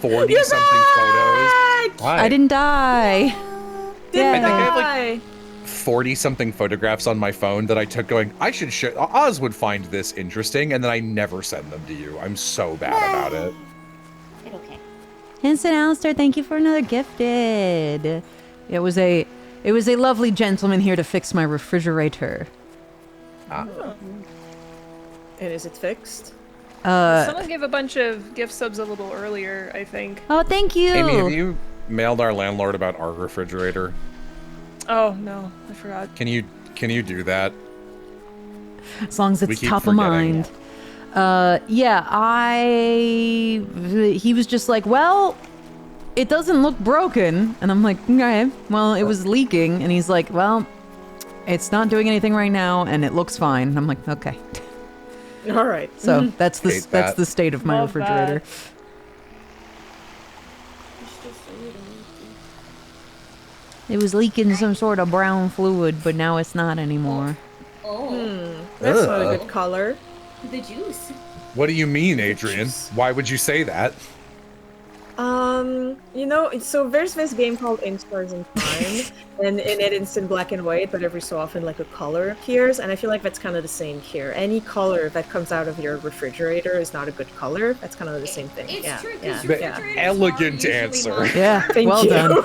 40-something photos. Why? I didn't die. I think I have like 40-something photographs on my phone that I took going, I should show, Oz would find this interesting, and then I never send them to you. I'm so bad about it. It's okay. Instant Alistair, thank you for another gifted. It was a lovely gentleman here to fix my refrigerator. And is it fixed? Someone gave a bunch of gift subs a little earlier, I think. Oh, thank you. Amy, have you mailed our landlord about our refrigerator? Oh no, I forgot. Can you do that? As long as it's top of mind. He was just like, well, it doesn't look broken. And I'm like, okay, well, it was leaking. And he's like, well, it's not doing anything right now, and it looks fine. And I'm like, okay. All right. So that's the state of my refrigerator. It was leaking some sort of brown fluid, but now it's not anymore. That's not a good color. The juice. What do you mean, Adrian? Why would you say that? So there's this game called In Stars in Time, and in it it's in black and white, but every so often like a color appears, and I feel like that's kind of the same here. Any color that comes out of your refrigerator is not a good color. That's kind of the same thing. It's true. Elegant answer. Yeah, Thank well you. done.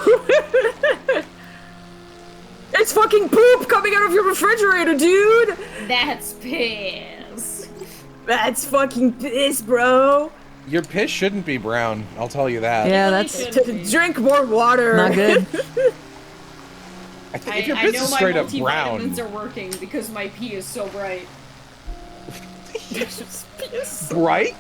It's fucking poop coming out of your refrigerator, dude! That's piss. That's fucking piss, bro. Your piss shouldn't be brown, I'll tell you that. Yeah, that's Drink more water. not good. I think if your piss is straight up brown. I know my multivitamins are working because my pee is so bright. Bright?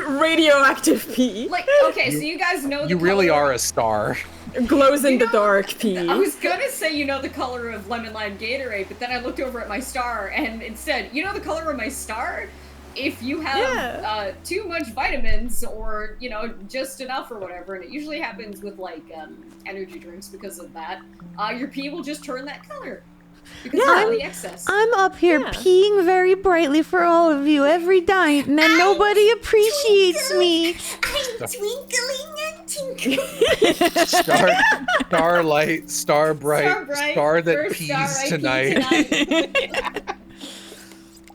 Radioactive pee. Like, okay, so you guys know the You really color- are a star. Glows in the dark pee. I was gonna say you know the color of lemon lime Gatorade, but then I looked over at my star and it said, you know the color of my star? If you have too much vitamins or, just enough or whatever, and it usually happens with like energy drinks because of that, your pee will just turn that color. Because of the excess. I'm up here peeing very brightly for all of you every night, and then nobody appreciates me. I'm twinkling and tinkling. Starlight, star bright, star that first pees star I pee tonight.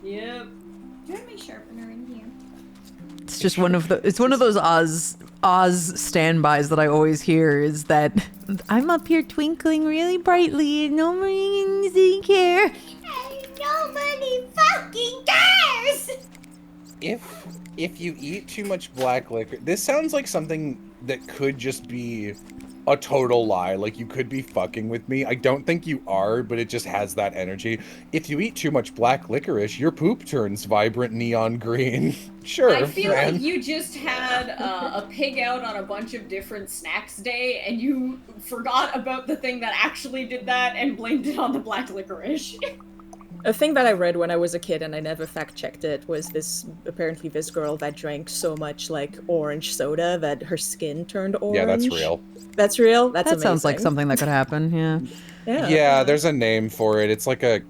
Yep. Do you have my sharpener in here? It's just one of those Oz standbys that I always hear is that I'm up here twinkling really brightly and nobody care. Nobody fucking cares! If you eat too much black liquor, this sounds like something that could just be a total lie. Like, you could be fucking with me. I don't think you are, but it just has that energy. If you eat too much black licorice, your poop turns vibrant neon green. Sure, I feel man. like you just had a pig out on a bunch of different snacks day, and you forgot about the thing that actually did that and blamed it on the black licorice. A thing that I read when I was a kid, and I never fact-checked it, was this girl that drank so much, like, orange soda that her skin turned orange. Yeah, that's real. That's real? That's That amazing. sounds like something that could happen, yeah. Yeah, there's a name for it. It's like a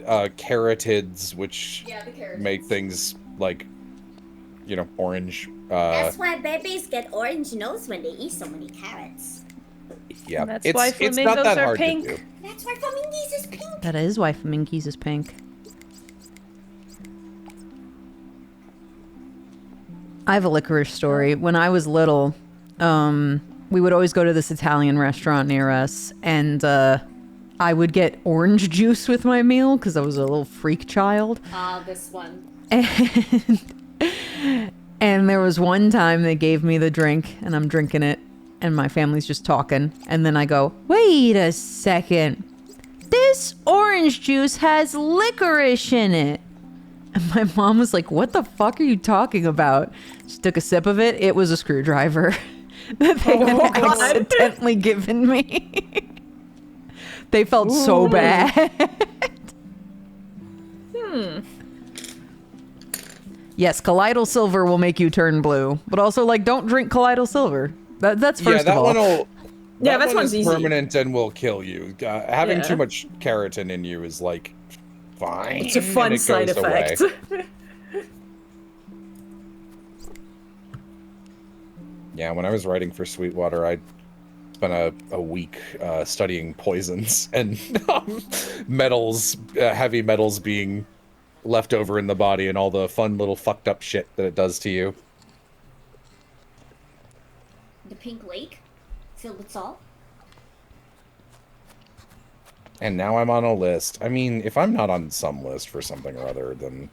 carotids, which Yeah, the carrots. make things like, orange. That's why babies get orange nose when they eat so many carrots. Yeah, That's it's why not flamingos that are hard pink. to do. That's why flamingos is pink. That is why Flaminkies is pink. I have a licorice story. When I was little, we would always go to this Italian restaurant near us, and I would get orange juice with my meal because I was a little freak child. This one. And there was one time they gave me the drink, and I'm drinking it, and my family's just talking, and then I go, wait a second. This orange juice has licorice in it. And my mom was like, what the fuck are you talking about? She took a sip of it. It was a screwdriver that they had accidentally given me. They felt so bad. Yes, colloidal silver will make you turn blue. But also, don't drink colloidal silver. That's first of all. That one's easy. Permanent and will kill you. Having too much keratin in you is fine. It's a fun side effect. Yeah, when I was writing for Sweetwater, I spent a week studying poisons and metals, heavy metals being left over in the body and all the fun little fucked up shit that it does to you. The pink lake filled with salt. And now I'm on a list. I mean, if I'm not on some list for something or other, then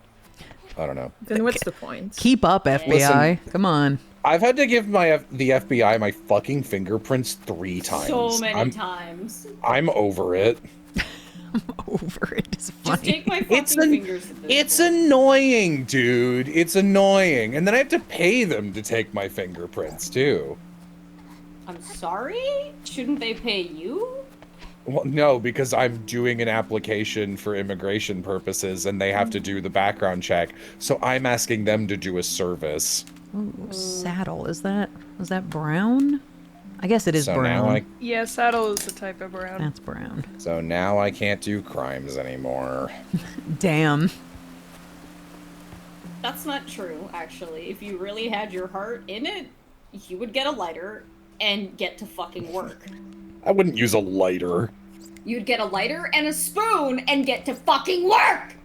I don't know. Then what's the point? Keep up, FBI. Listen, Come on. I've had to give the FBI my fucking fingerprints 3 times. So many times. I'm over it. I'm over it. It's funny. Just take my fucking fingers at this It's point. annoying, dude. It's annoying. And then I have to pay them to take my fingerprints, too. I'm sorry? Shouldn't they pay you? Well, no, because I'm doing an application for immigration purposes and they have to do the background check. So I'm asking them to do a service. Ooh, saddle. Is that brown? I guess it is So brown. now Yeah, saddle is the type of brown. That's brown. So now I can't do crimes anymore. Damn. That's not true, actually. If you really had your heart in it, you would get a lighter and get to fucking work. I wouldn't use a lighter. You'd get a lighter and a spoon and get to fucking work!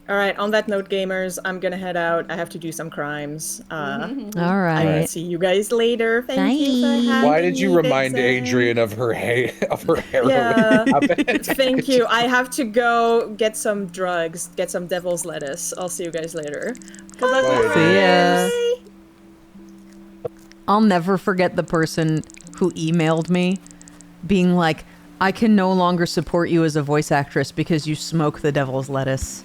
Alright, on that note, gamers, I'm gonna head out. I have to do some crimes. All I will right. see you guys later. Thank you for having Why did you me, remind Vincent. Adrian of her heroin Yeah. habit? Thank you. I have to go get some drugs, get some devil's lettuce. I'll see you guys later. Good luck with Bye. See ya. Bye. I'll never forget the person who emailed me being like, I can no longer support you as a voice actress because you smoke the devil's lettuce.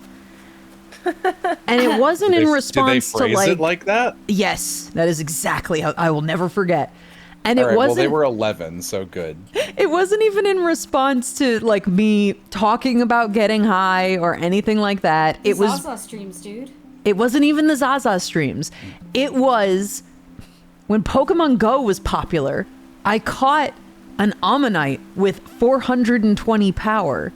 And it wasn't in response Did they to phrase it like that? yes, that is exactly how I will never forget. And All it right, well, wasn't they were 11, so good. it wasn't even in response to like me talking about getting high or anything like that. It was Zaza streams, dude. it wasn't even the Zaza streams. It was when Pokemon Go was popular. I caught an Ammonite with 420 power.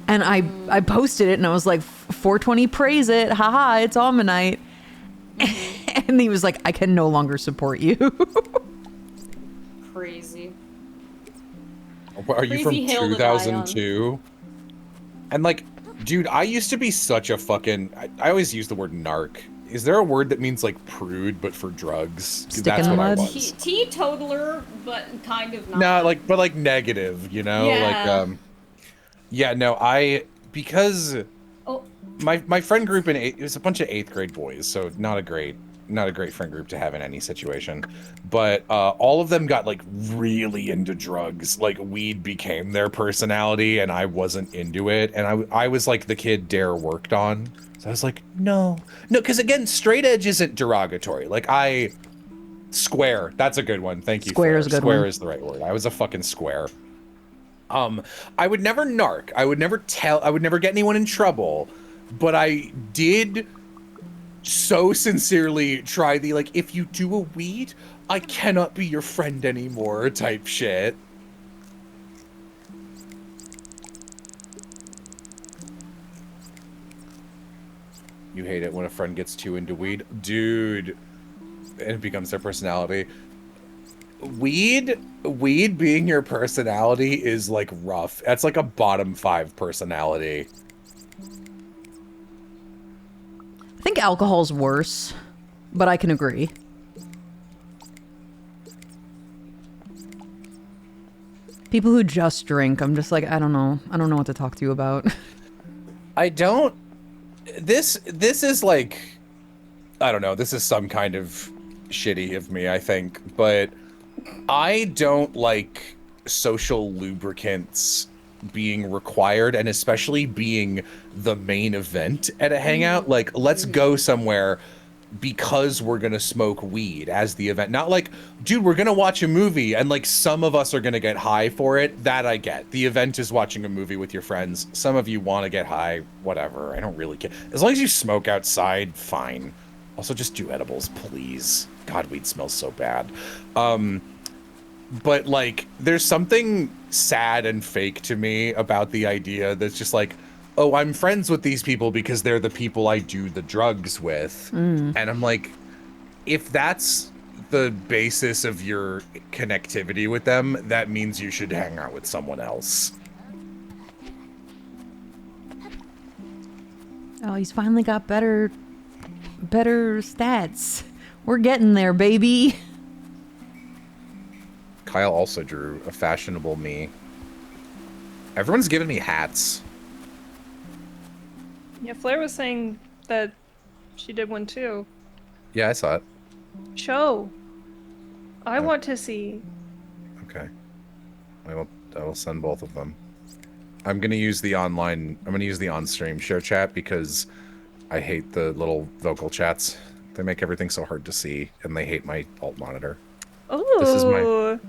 And I posted it and I was like, 420 praise it. Haha, it's Ammonite. And he was like, I can no longer support you. Crazy. Are you from Crazy hill to die on. 2002? And like, dude, I used to be such a fucking... I always use the word narc. Is there a word that means like prude, but for drugs? 'Cause Stick that's in the what I mud? was. Teetotaler, but kind of not. No, like negative, you know? Yeah. Like, yeah, no, because Oh, my friend group it was a bunch of 8th grade boys, so not a great friend group to have in any situation. But all of them got like really into drugs. Like weed became their personality, and I wasn't into it. And I was like the kid Dare worked on. So I was like, no, because again, straight edge isn't derogatory. Like square. That's a good one. Thank you. Square is a good Square one. is the right word. I was a fucking square. I would never narc. I would never get anyone in trouble, but I did so sincerely try the, like, if you do a weed, I cannot be your friend anymore type shit. You hate it when a friend gets too into weed? Dude, and it becomes their personality. Weed being your personality is like rough. That's like a bottom 5 personality. I think alcohol's worse, but I can agree. People who just drink, I'm just like, I don't know what to talk to you about. I don't. This is like, I don't know. This is some kind of shitty of me, I think, but I don't like social lubricants being required, and especially being the main event at a hangout. Like, let's go somewhere because we're gonna smoke weed as the event. Not like, dude, we're gonna watch a movie and like some of us are gonna get high for it. That I get. The event is watching a movie with your friends. Some of you want to get high, whatever. I don't really care. As long as you smoke outside, fine. Also, just do edibles, please. God, weed smells so bad. But like, there's something sad and fake to me about the idea that's just like, oh, I'm friends with these people because they're the people I do the drugs with. And I'm like, if that's the basis of your connectivity with them, that means you should hang out with someone else. Oh, he's finally got better stats. We're getting there, baby. Kyle also drew a fashionable me. Everyone's giving me hats. Yeah, Flair was saying that she did one too. Yeah, I saw it. Show. I Oh. want to see. Okay. I will send both of them. I'm gonna use the on-stream share chat because I hate the little vocal chats. They make everything so hard to see, and they hate my alt monitor. Oh. This is my...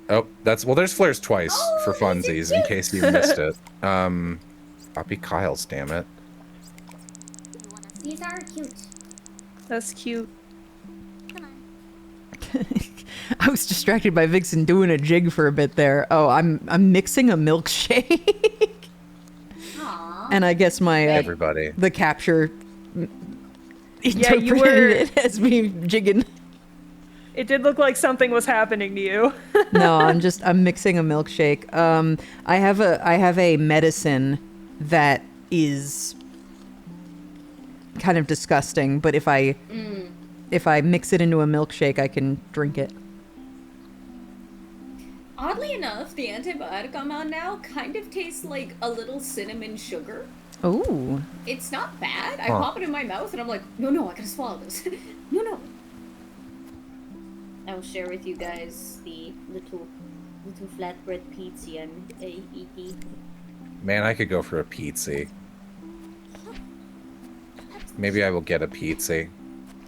Oh, there's flares twice for funsies, in case you missed it. Copy Kyle's, damn it. These are cute. That's cute. I was distracted by Vixen doing a jig for a bit there. Oh, I'm mixing a milkshake. Aww. And I guess Everybody. the capture Yeah, you interpreted were- it as me jigging. It did look like something was happening to you. No, I'm mixing a milkshake. I have a medicine that is kind of disgusting, but if I mix it into a milkshake, I can drink it. Oddly enough, the antibiotic I'm on now kind of tastes like a little cinnamon sugar. Ooh. It's not bad. I Huh. pop it in my mouth and I'm like, no, I gotta swallow this. No. I will share with you guys the little flatbread pizza and eat. Man, I could go for a pizza. Maybe I will get a pizza.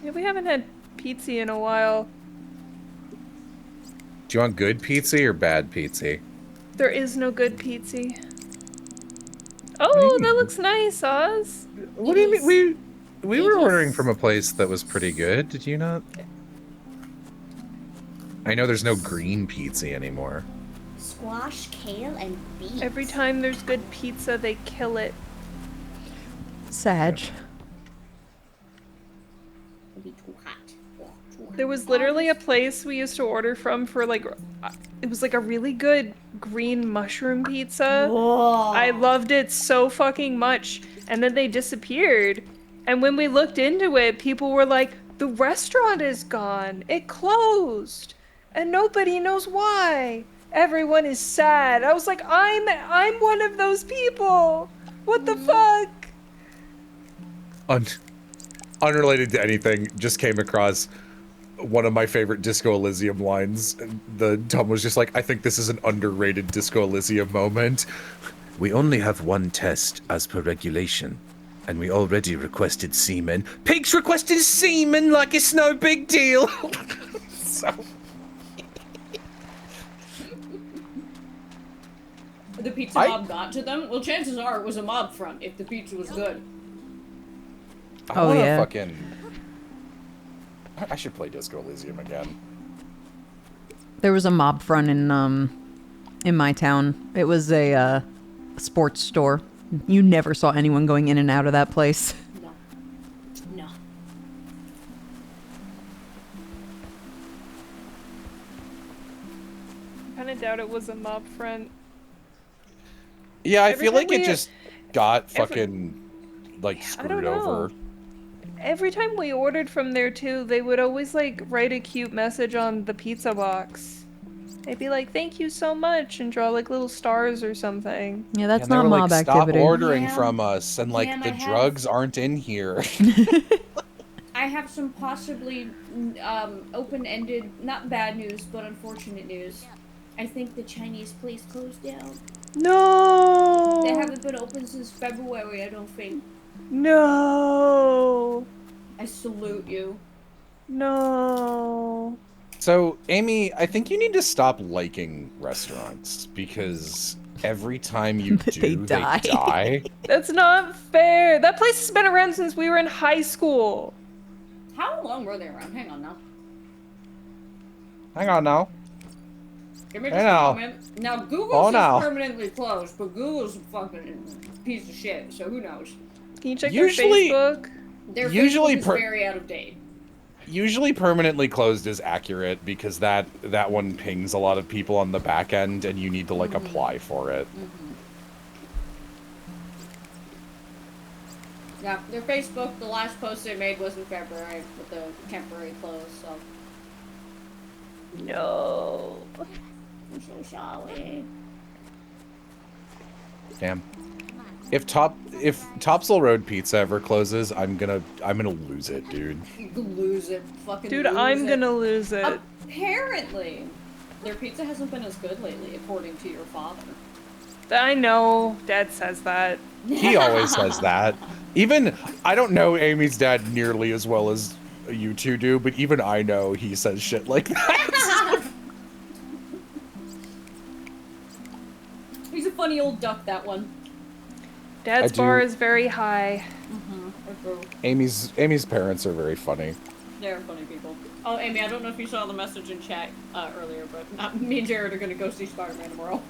Yeah, we haven't had pizza in a while. Do you want good pizza or bad pizza? There is no good pizza. Oh, that looks nice, Oz. What do you mean? We were ordering from a place that was pretty good. Did you not? I know there's no green pizza anymore. Squash, kale, and beets. Every time there's good pizza, they kill it. Sag. It'll be too hot. Oh, too hot. There was literally a place we used to order from for like, it was like a really good green mushroom pizza. Whoa. I loved it so fucking much. And then they disappeared. And when we looked into it, people were like, the restaurant is gone. It closed. And nobody knows why. Everyone is sad. I was like, I'm one of those people. What the fuck? Unrelated to anything, just came across one of my favorite Disco Elysium lines. The Tom was just like, I think this is an underrated Disco Elysium moment. We only have one test as per regulation, and we already requested semen. Pigs requested semen like it's no big deal. So... The pizza mob got to them? Well, chances are it was a mob front if the pizza was good. Oh, yeah. Fucking... I should play Disco Elysium again. There was a mob front in my town. It was a sports store. You never saw anyone going in and out of that place. No. I kind of doubt it was a mob front. Yeah, I Every feel time like it we- just got fucking, like, I don't screwed know. over. Every time we ordered from there too, they would always like write a cute message on the pizza box. They'd be like, "Thank you so much," and draw like little stars or something. Yeah, that's And they not were mob like, activity. Stop ordering Yeah. from us, and like, Damn, the I have- drugs aren't in here. I have some possibly open-ended, not bad news, but unfortunate news. I think the Chinese place closed down. No. They haven't been open since February, I don't think. No. I salute you. No. So, Amy, I think you need to stop liking restaurants, because every time you do, They they die. die. That's not fair. That place has been around since we were in high school. How long were they around? Hang on now. Hang on now. Give me Hey just now. a moment. Now, Google Oh, says now. permanently closed, but Google's a fucking piece of shit, so who knows? Can you check Usually- their Facebook? Their Usually Facebook is very out of date. Usually permanently closed is accurate because that one pings a lot of people on the back end and you need to like apply for it. Yeah, their Facebook, the last post they made was in February with the temporary close, so. No. I'm so sorry. Damn. If Topsail Road Pizza ever closes, I'm gonna lose it, dude. You can lose it, fucking Dude, lose I'm it. gonna lose it. Apparently, their pizza hasn't been as good lately, according to your father. I know. Dad says that. He always says that. Even, I don't know Amy's dad nearly as well as you two do, but even I know he says shit like that. He's a funny old duck, that one. Dad's bar is very high. Amy's parents are very funny. They're funny people. Oh, Amy, I don't know if you saw the message in chat earlier, but me and Jared are gonna go see Spider-Man tomorrow.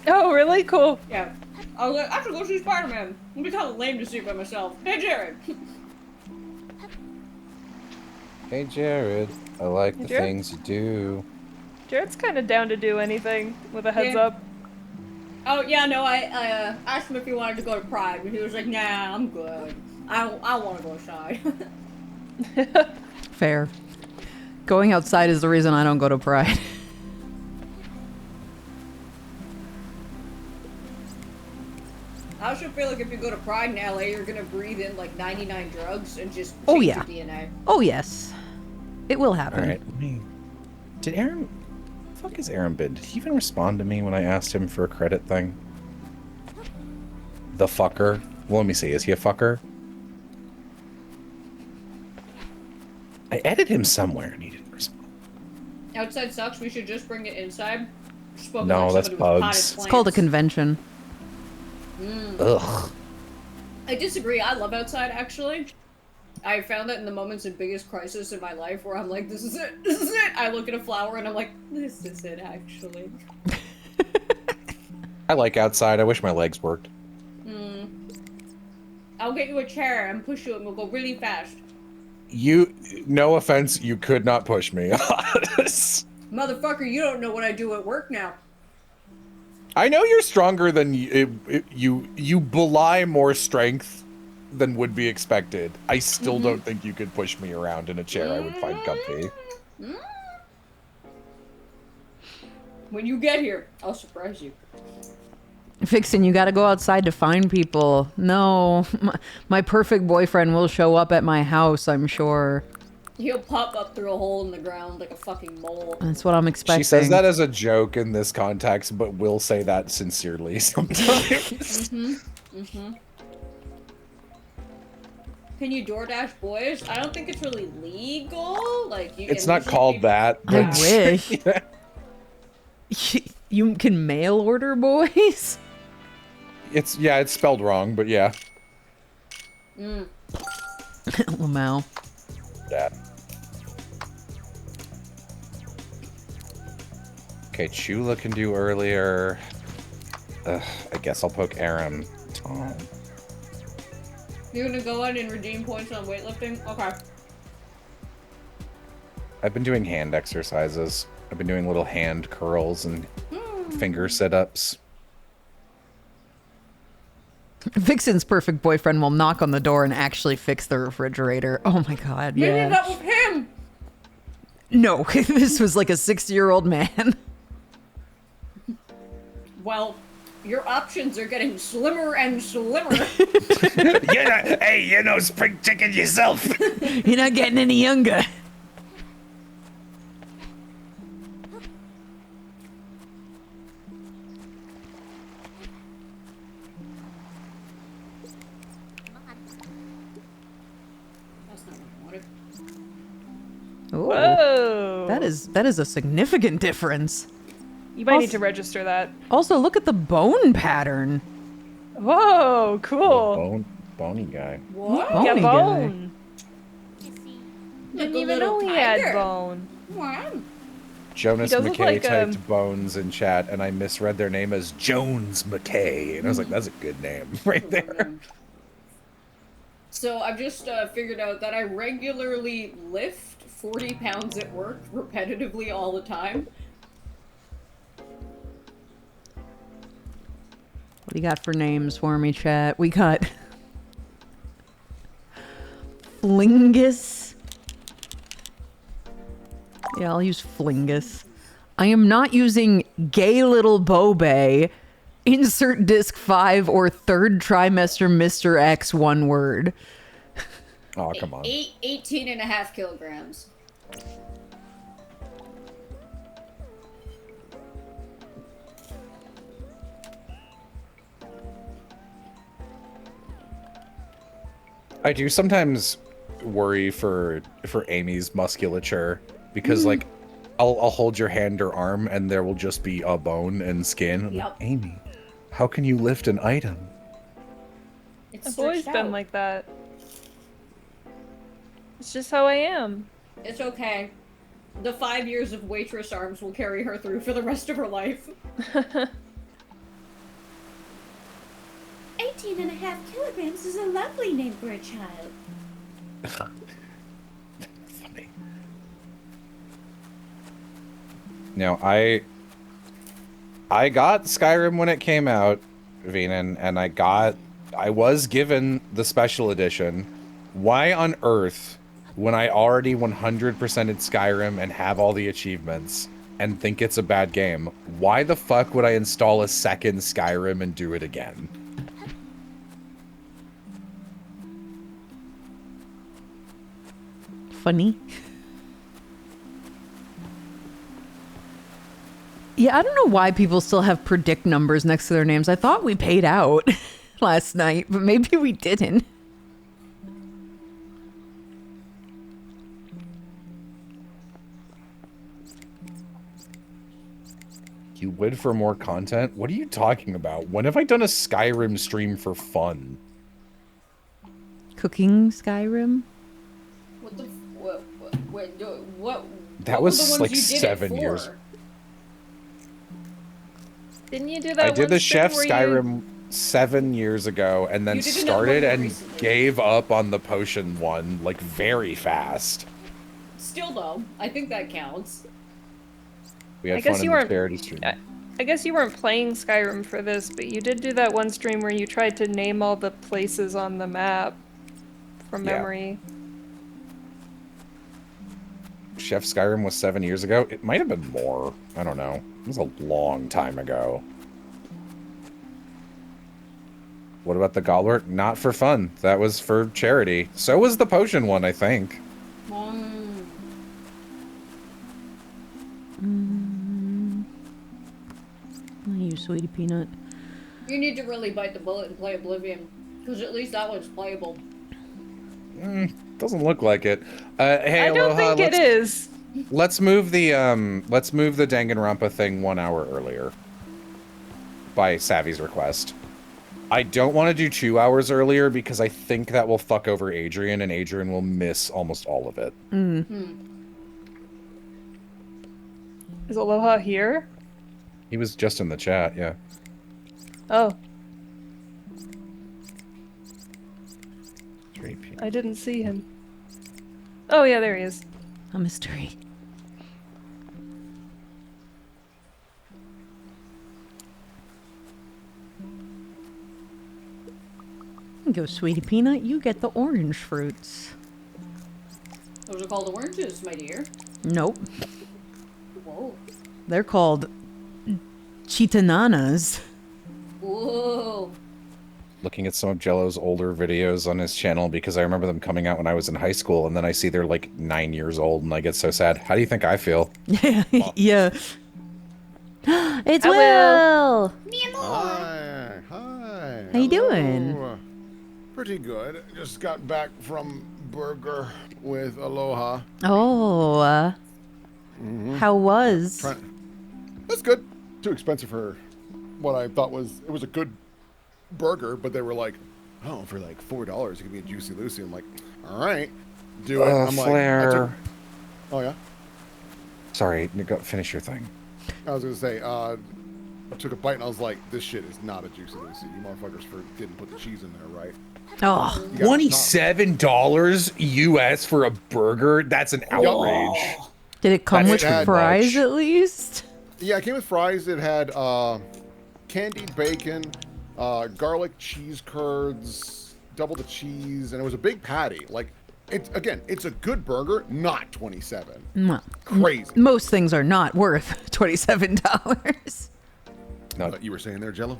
Oh, really? Cool. Yeah. I was like, I should go see Spider-Man. It'd be kind of lame to see it by myself. Hey, Jared! Hey, Jared. I like the Jared? things you do. Jared's kind of down to do anything with a heads Yeah. up. Oh, yeah, no, I asked him if he wanted to go to Pride, but he was like, nah, I'm good. I want to go outside. Fair. Going outside is the reason I don't go to Pride. I also feel like if you go to Pride in LA, you're gonna breathe in like 99 drugs and just change Oh, yeah. your DNA. Oh, yes. It will happen. All right, let me. Did Aaron? The fuck is Aaron been? Did he even respond to me when I asked him for a credit thing? The fucker. Well, let me see. Is he a fucker? I edited him somewhere and he didn't respond. Outside sucks, we should just bring it inside. Spoken No, like that's somebody with bugs. potted It's called a plants. convention. Ugh. I disagree. I love outside, actually. I found that in the moments of biggest crisis in my life where I'm like, this is it, this is it. I look at a flower and I'm like, this is it, actually. I like outside. I wish my legs worked. I'll get you a chair and push you and we'll go really fast. You, no offense, you could not push me. Motherfucker, you don't know what I do at work now. I know you're stronger than you belie more strength than would be expected. I still don't think you could push me around in a chair I would find comfy. When you get here, I'll surprise you. Vixen, you gotta go outside to find people. No, my perfect boyfriend will show up at my house, I'm sure. He'll pop up through a hole in the ground like a fucking mole. That's what I'm expecting. She says that as a joke in this context, but will say that sincerely sometimes. Can you DoorDash boys? I don't think it's really legal. Like you. It's and not usually called people- that. I but- wish. You can mail order boys? It's spelled wrong, but yeah. Lamau. That. Okay, Chula can do earlier. I guess I'll poke Aram. Tom. You're gonna go in and redeem points on weightlifting? Okay. I've been doing hand exercises. I've been doing little hand curls and finger sit-ups. Vixen's perfect boyfriend will knock on the door and actually fix the refrigerator. Oh my god, Maybe yeah. that was him. No, this was like a 60-year-old man. Well, your options are getting slimmer and slimmer. Hey, spring chicken yourself. You're not getting any younger. That's not what I wanted. Ooh, Whoa. that is a significant difference. You might need to register that. Also, look at the bone pattern. Whoa, cool. Bony guy. What? Yeah, Bony guy. bone. Like Didn't a even little know he had tiger. bone. What? Jonas He does look McKay like, typed Bones in chat, and I misread their name as Jones McKay. And I was like, that's a good name right there. So I've just figured out that I regularly lift 40 pounds at work repetitively all the time. What do you got for names for me, chat? We got Flingus. Yeah, I'll use Flingus. I am not using gay little Bobo. Insert disc 5 or third trimester Mr. X, one word. Oh, come on. 18.5 kilograms. I do sometimes worry for Amy's musculature because like I'll hold your hand or arm and there will just be a bone and skin. I'm like, Amy, how can you lift an item? I've always been like that. It's just how I am. It's okay. The 5 years of waitress arms will carry her through for the rest of her life. 18.5 kilograms is a lovely name for a child. Funny. Now, I got Skyrim when it came out, Venan, and I was given the special edition. Why on earth, when I already 100%ed Skyrim and have all the achievements and think it's a bad game, why the fuck would I install a second Skyrim and do it again? Funny. Yeah, I don't know why people still have predict numbers next to their names. I thought we paid out last night, but maybe we didn't. You would for more content? What are you talking about? When have I done a Skyrim stream for fun? Cooking Skyrim? What the what That was like 7 years. Didn't you do that? I did the one chef stream where Skyrim 7 years ago and then started and gave up on the potion one like very fast. Still though, I think that counts. We had I guess fun you in the weren't- charity stream. I guess you weren't playing Skyrim for this, but you did do that one stream where you tried to name all the places on the map from Yeah. memory. Chef Skyrim was 7 years ago. It might have been more. I don't know. It was a long time ago. What about the Goblet? Not for fun. That was for charity. So was the potion one, I think. You sweetie peanut. You need to really bite the bullet and play Oblivion, because at least that one's playable. Doesn't look like it. Hey, I don't Aloha, think it is. Let's move the Danganronpa thing 1 hour earlier. By Savvy's request. I don't want to do 2 hours earlier because I think that will fuck over Adrian and Adrian will miss almost all of it. Is Aloha here? He was just in the chat, yeah. Oh. I didn't see him. Oh yeah, there he is. A mystery. Go, sweetie peanut. You get the orange fruits. Those are called oranges, my dear. Nope. Whoa. They're called chitananas. Whoa. Looking at some of Jello's older videos on his channel because I remember them coming out when I was in high school and then I see they're like 9 years old and I get so sad. How do you think I feel? Yeah. It's I Will. Hi. Hi. How you Hello. doing? Pretty good. Just got back from Burger with Aloha. Oh. How was? That's good. Too expensive for what I thought was. It was a good burger, but they were like, oh, for like $4, it could be a Juicy Lucy. I'm like, all right, do it. I'm Flair. like, oh yeah. Sorry, go finish your thing. I was gonna say, took a bite and I was like, this shit is not a Juicy Lucy. You motherfuckers didn't put the cheese in there, right? Oh, You got $27 US for a burger? That's an outrage. did it come with That's too fries much. at least? Yeah, it came with fries. It had candied bacon, garlic cheese curds, double the cheese, and it was a big patty. Like, it's a good burger, not 27. Well, Crazy. most things are not worth $27. No, You were saying there, Jello?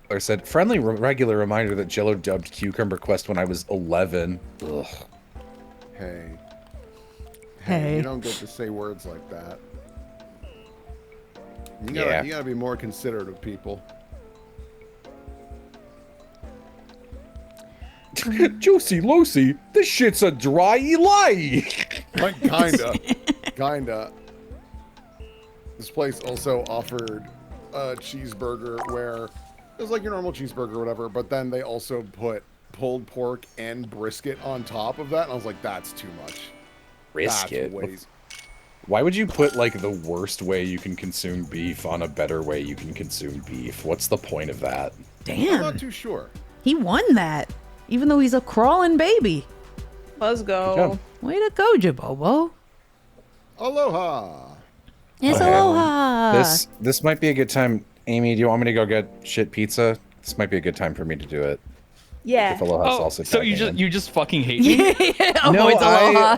or said friendly regular reminder that Jello dubbed Cucumber Quest when I was 11. Ugh. Hey. Hey. You don't get to say words like that. You gotta be more considerate of people. Juicy Lucy, this shit's a dry lie. Like, kinda. This place also offered a cheeseburger where it was like your normal cheeseburger or whatever, but then they also put pulled pork and brisket on top of that, and I was like, that's too much. Brisket? That's way... Why would you put, like, the worst way you can consume beef on a better way you can consume beef? What's the point of that? I'm Damn, not too sure. he won that, even though he's a crawling baby. Let's Good go. job. Way to go, Bobo. Aloha. Yes, Okay. aloha. This might be a good time. Amy, do you want me to go get shit pizza? This might be a good time for me to do it. Yeah. If Aloha Oh, salsa so tagging in. you just fucking hate me? Oh, it's aloha.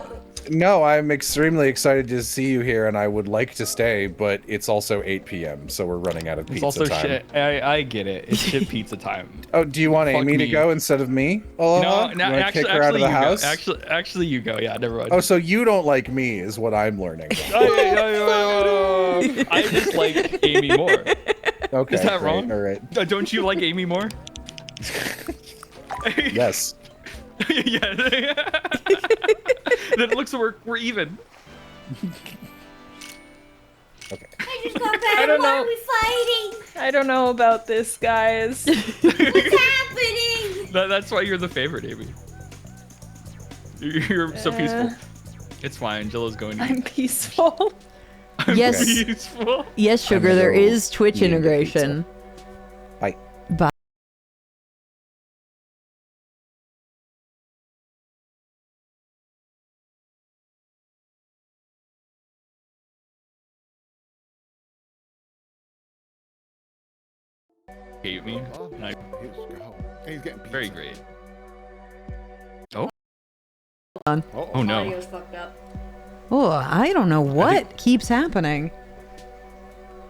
No, I'm extremely excited to see you here, and I would like to stay, but it's also 8 p.m., so we're running out of It's pizza also time. shit. I get it. It's shit pizza time. Oh, do you want Fuck Amy to me. go instead of me? Aloha? No, You wanna actually, kick her out of the you house? go. Actually, you go. Yeah, never mind. Oh, so you don't like me, is what I'm learning. I just like Amy more. Okay, Is that great, wrong? All right. Don't you like Amy more? Yes. Yeah. Then it looks like we're even. Okay. I just got back. I don't Why know. are we fighting? I don't know about this, guys. What's happening? That's why you're the favorite, Amy. You're so peaceful. It's fine. Jilla's going to I'm peaceful. Yes, peaceful. yes, sugar. I'm There gonna is Twitch eat the integration. Bye. Bye. Hate me. Oh, And I- he's go. Hey, he's getting pizza. Very great. Uh-oh. Oh no. Audio's fucked up. Oh, I don't know what keeps happening.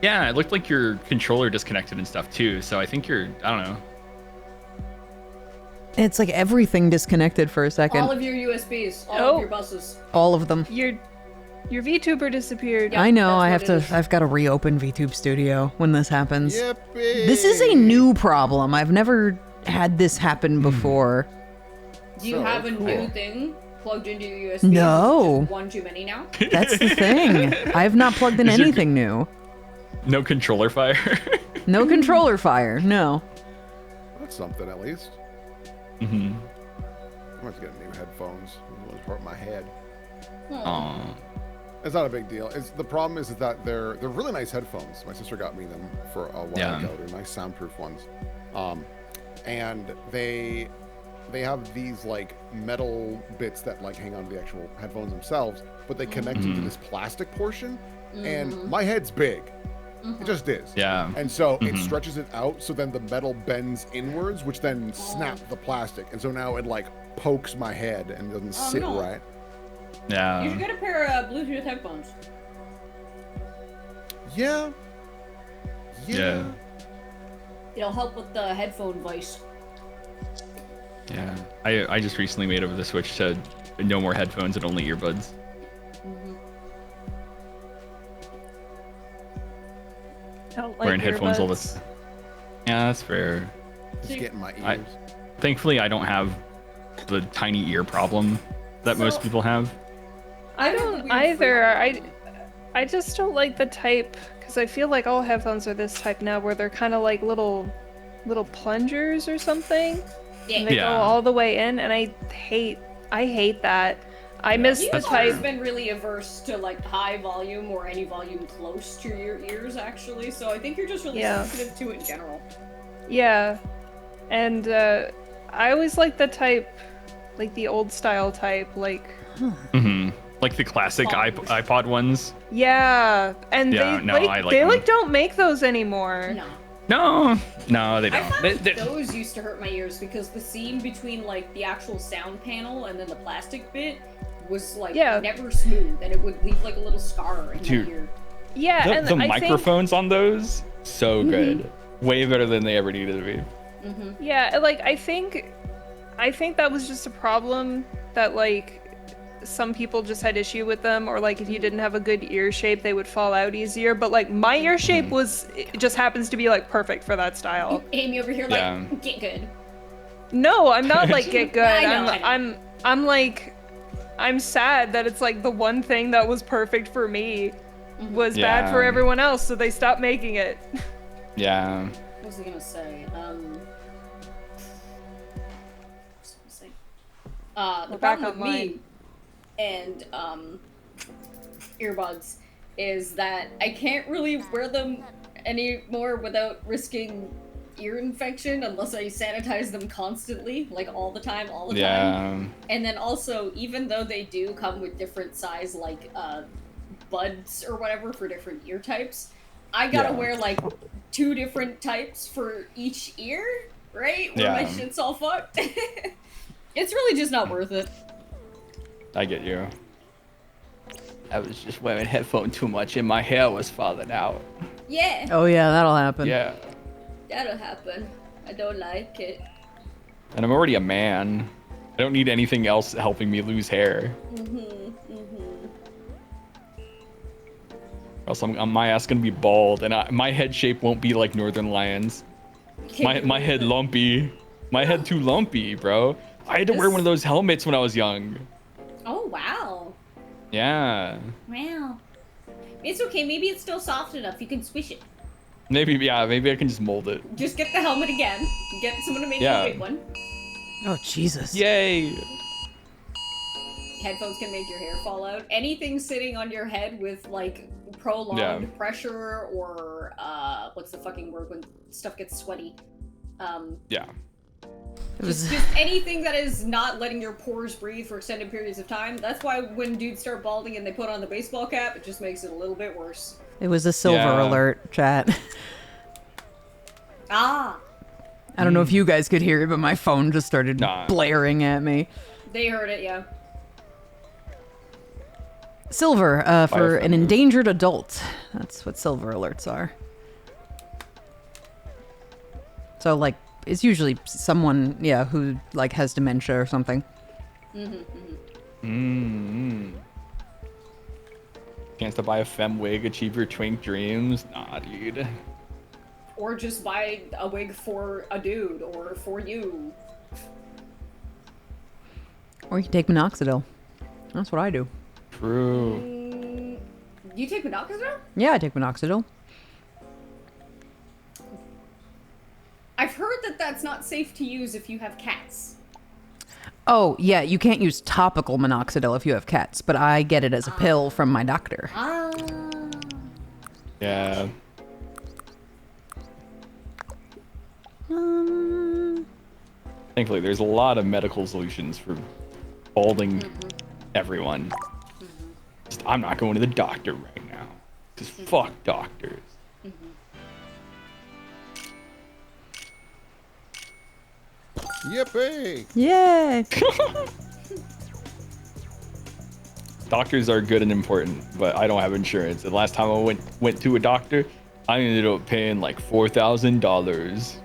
Yeah, it looked like your controller disconnected and stuff too. So I think you're. I don't know. It's like everything disconnected for a second. All of your USBs, all Oh. of your buses. All of them. Your VTuber disappeared. Yeah. I know. that's I what have it to. is. I've got to reopen VTube Studio when this happens. Yippee. This is a new problem. I've never had this happen before. Do you So have a cool. new thing plugged into your USB? No. Just one too many now? That's the thing. I have not plugged in Is your- anything new. No controller fire. No controller fire. No. That's something at least. hmm I'm going to get new headphones. This one's part of my head. Oh. It's not a big deal. The problem is that they're really nice headphones. My sister got me them for a while Yeah. ago. They're nice soundproof ones, and they have these like metal bits that like hang on to the actual headphones themselves, but they connect into this plastic portion. And my head's big. It just is. Yeah. And so it Mhm. stretches it out, so then the metal bends inwards, which then snaps the plastic, and so now it like pokes my head and doesn't sit no. right. You Yeah. should get a pair of Bluetooth headphones. Yeah. Yeah. It'll help with the headphone voice. Yeah. I just recently made over the switch to no more headphones and only earbuds. Don't like Wearing headphones all earbuds. this. Yeah, that's fair. Just getting my I- ears. Thankfully, I don't have the tiny ear problem that most people have. I have a don't weird either. freak I just don't like the type because I feel like all headphones are this type now, where they're kind of like little plungers or something. And they Yeah. go all the way in, and I hate that. I miss the You've always type. been really averse to like high volume or any volume close to your ears, actually. So I think you're just really sensitive to it in general. Yeah, and I always like the type, like the old style type, like. Like the classic iPod ones. Yeah, and Yeah, they no, like I like they them. like don't make those anymore. No. No, they I don't. found They- those used to hurt my ears because the seam between like the actual sound panel and then the plastic bit was like never smooth, and it would leave like a little scar in Dude. my ear. Yeah, and the I microphones on those, so good. Way better than they ever needed to be. think, yeah, like I think that was just a problem that like some people just had issue with them, or like if you didn't have a good ear shape, they would fall out easier. But like my ear shape it just happens to be like perfect for that style. Amy over here, like, get good. No, I'm not like get good. I know. I'm like, I'm sad that it's like the one thing that was perfect for me was bad for everyone else, so they stopped making it. Yeah. What was I gonna say? The problem with me and earbuds is that I can't really wear them anymore without risking ear infection unless I sanitize them constantly, like all the time. And then also, even though they do come with different size like buds or whatever for different ear types, I gotta wear like 2 different types for each ear, right? Where my shit's all fucked. It's really just not worth it. I get you. I was just wearing headphones too much and my hair was falling out. Yeah. Oh yeah, that'll happen. Yeah. That'll happen. I don't like it. And I'm already a man. I don't need anything else helping me lose hair. Else my ass gonna be bald, and my head shape won't be like Northern Lions. My head lumpy. My head too lumpy, bro. I had to wear one of those helmets when I was young. Oh, wow. Yeah. Wow. It's okay. Maybe it's still soft enough. You can squish it. Maybe I can just mold it. Just get the helmet again. Get someone to make you a big one. Oh, Jesus. Yay. Headphones can make your hair fall out. Anything sitting on your head with, like, prolonged pressure or, what's the fucking word when stuff gets sweaty? Just anything that is not letting your pores breathe for extended periods of time. That's why when dudes start balding and they put on the baseball cap, it just makes it a little bit worse. It was a silver alert, chat. Ah. I don't know if you guys could hear it, but my phone just started blaring at me. They heard it, yeah. Silver, for an endangered adult. That's what silver alerts are. So, like, it's usually someone, who, like, has dementia or something. Chance to buy a femme wig, achieve your twink dreams? Nah, dude. Or just buy a wig for a dude, or for you. Or you can take minoxidil. That's what I do. True. You take minoxidil? Yeah, I take minoxidil. I've heard that that's not safe to use if you have cats. Oh, yeah, you can't use topical minoxidil if you have cats, but I get it as a pill from my doctor. Yeah. Thankfully, there's a lot of medical solutions for balding everyone. Just, I'm not going to the doctor right now. Because fuck doctors. Yippee! Yay! Doctors are good and important, but I don't have insurance. The last time I went to a doctor, I ended up paying like $4,000.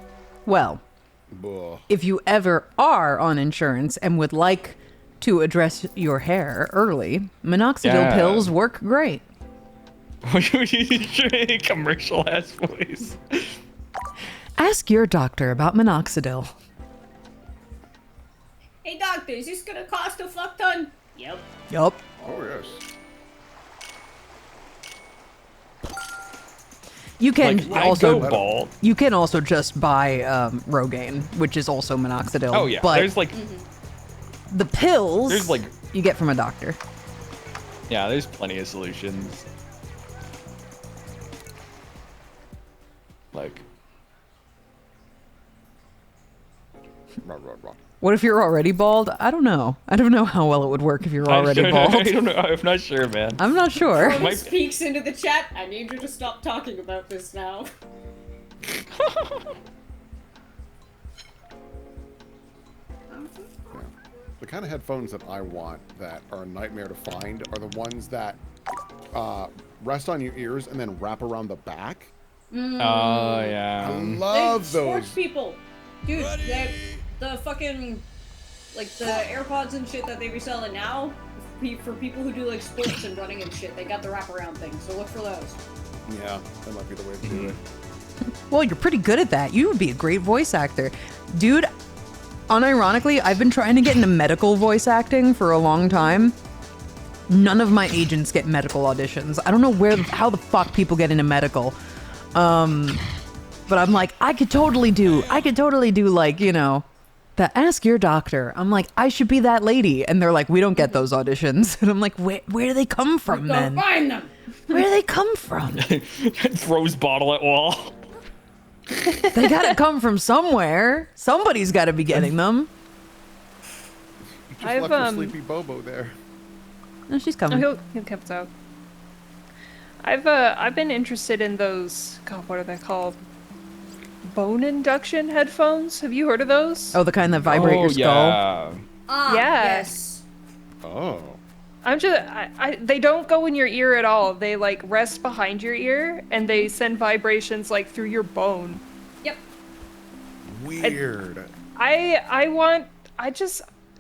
Well, if you ever are on insurance and would like to address your hair early, minoxidil pills work great. Commercial ass voice. Ask your doctor about minoxidil. Hey doctor, is this gonna cost a fuck ton? Yep. Yup. Oh, yes. You can Like, also I go bald. You can also just buy Rogaine, which is also minoxidil. Oh yeah, but there's like the pills. there's like you get from a doctor. Yeah, there's plenty of solutions. Like, What if you're already bald? I don't know. I don't know how well it would work if you're already bald. I don't know. I'm not sure, man. I'm not sure. Cronus peeks into the chat. I need you to stop talking about this now. The kind of headphones that I want that are a nightmare to find are the ones that rest on your ears and then wrap around the back. Oh, yeah. I love Sports those. people. Dude, the fucking, like, the AirPods and shit that they resell it now, for people who do, like, sports and running and shit, they got the wraparound thing, so look for those. Yeah, that might be the way to do it. Well, you're pretty good at that. You would be a great voice actor. Dude, unironically, I've been trying to get into medical voice acting for a long time. None of my agents get medical auditions. I don't know how the fuck people get into medical. But I'm like, I could totally do like, you know, the ask your doctor. I'm like, I should be that lady. And they're like, we don't get those auditions. And I'm like, where do they come from then? Go find them! Where do they come from? Throws bottle at wall. They gotta come from somewhere. Somebody's gotta be getting them. You just left your sleepy Bobo there. No, she's coming. Oh, he'll come out. I've been interested in those. God, what are they called? Bone induction headphones. Have you heard of those? Oh, the kind that vibrate your skull. Yeah. Ah, Yeah. yes. Oh. I'm just. They don't go in your ear at all. They like rest behind your ear, and they send vibrations like through your bone. Yep. Weird.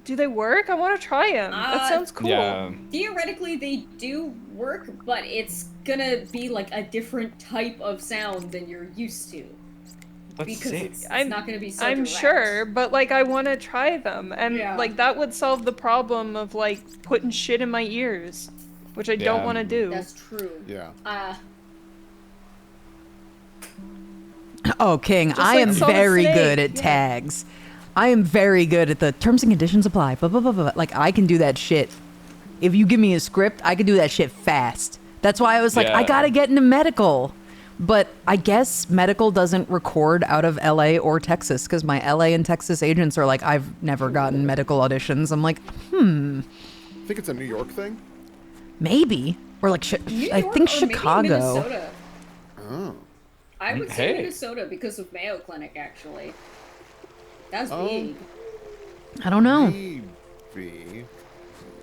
Do they work? I want to try them. That sounds cool. Yeah. Theoretically, they do work, but it's gonna be like a different type of sound than you're used to. Because it's not gonna be so I'm direct. sure, but like I want to try them, and Yeah. like that would solve the problem of like putting shit in my ears, which I don't Yeah. want to do. That's true. Yeah. Oh, King, Just I like am Solid very Snake, good at yeah. tags. I am very good at the terms and conditions apply. Blah, blah, blah, blah. Like, I can do that shit. If you give me a script, I can do that shit fast. That's why I was like, Yeah. I gotta get into medical. But I guess medical doesn't record out of LA or Texas because my LA and Texas agents are like, I've never gotten medical auditions. I'm like, I think it's a New York thing. maybe. Or like, New I York think or maybe Chicago. Minnesota. Oh. I would say Hey. Minnesota because of Mayo Clinic, actually. That's Oh. big. I don't know. Maybe.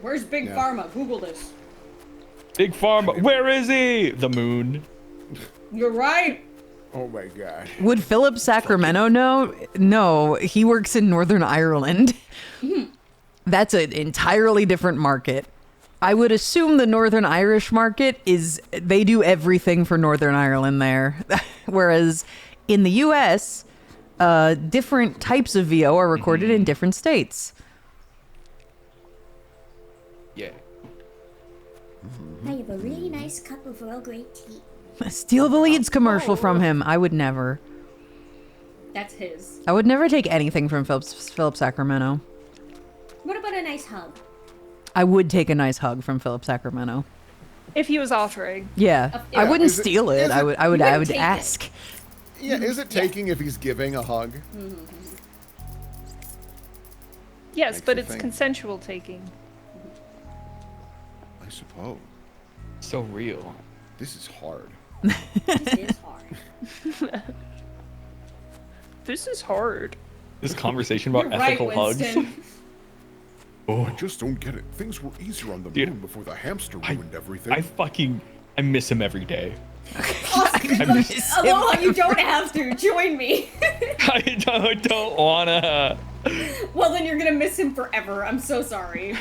Where's Big Yeah. Pharma? Google this. Big Pharma. Where is he? The moon. You're right. Oh my god. Would Philip Sacramento know? No, he works in Northern Ireland. That's an entirely different market. I would assume the Northern Irish market they do everything for Northern Ireland there. Whereas in the US, different types of VO are recorded in different states. Yeah. I have a really nice cup of Earl Grey tea. Steal the Leads commercial from him. I would never. That's his. I would never take anything from Philip Sacramento. What about a nice hug? I would take a nice hug from Philip Sacramento. If he was offering. Yeah, I Yeah. wouldn't Is it- steal it. is I it- would. You wouldn't take it. Ask. Yeah, is it taking if he's giving a hug? Yes, Makes but you it's think. consensual taking. I suppose. So real. This is hard. This is hard. This is hard. This conversation about You're right, ethical hugs. Winston. I just don't get it. Things were easier on the Dude, moon before the hamster ruined everything. I miss him every day. Aloha, you don't have to. Join me. I don't wanna. Well, then you're gonna miss him forever. I'm so sorry.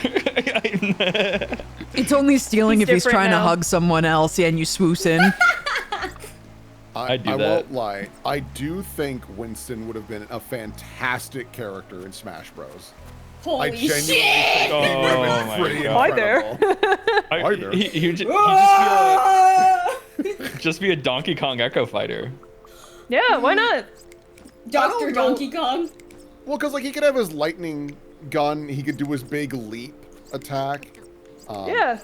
It's only stealing He's if he's different trying to now. hug someone else, yeah, and you swoosh in. I'd do I that. won't lie. I do think Winston would have been a fantastic character in Smash Bros. I Holy genuinely shit! think Oh he would have been my pretty God. Hi there. incredible. Hi there. He'd just be a Donkey Kong Echo Fighter. Yeah, why not? Dr. don't know. Donkey Kong. Well, because like he could have his lightning gun, he could do his big leap, attack. Yeah.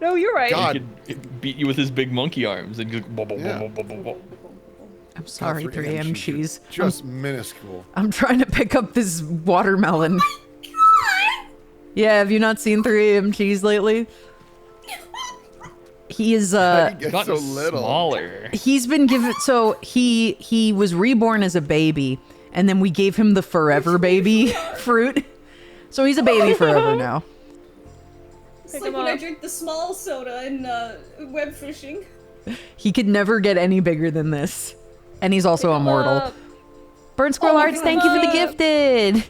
No, you're right. God. He could beat you with his big monkey arms and just Yeah. I'm sorry, God, 3 a.m. cheese. Just minuscule. I'm trying to pick up this watermelon. Yeah, have you not seen 3 a.m. cheese lately? He is He gets gotten so little. smaller. he's been given, so he was reborn as a baby, and then we gave him the forever baby fruit. So he's a baby forever now. It's Pick like him when I up. drink the small soda in web fishing. He could never get any bigger than this. And he's also immortal. Up. Burnt Squirrel my Hearts, thank you for the God. gifted.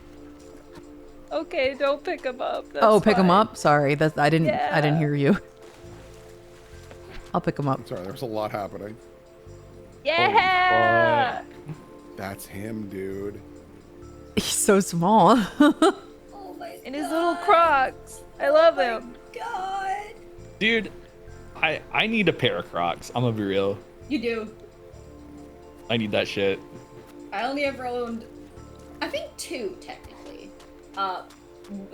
Okay, don't pick him up. That's Oh, pick him fine. up? Sorry, I didn't hear you. I'll pick him up. Sorry, there's a lot happening. Yeah. That's him, dude. He's so small. Oh my And his little Crocs. I love him. god. Dude, I need a pair of Crocs. I'm gonna be real. You do. I need that shit. I only ever owned, I think 2 technically.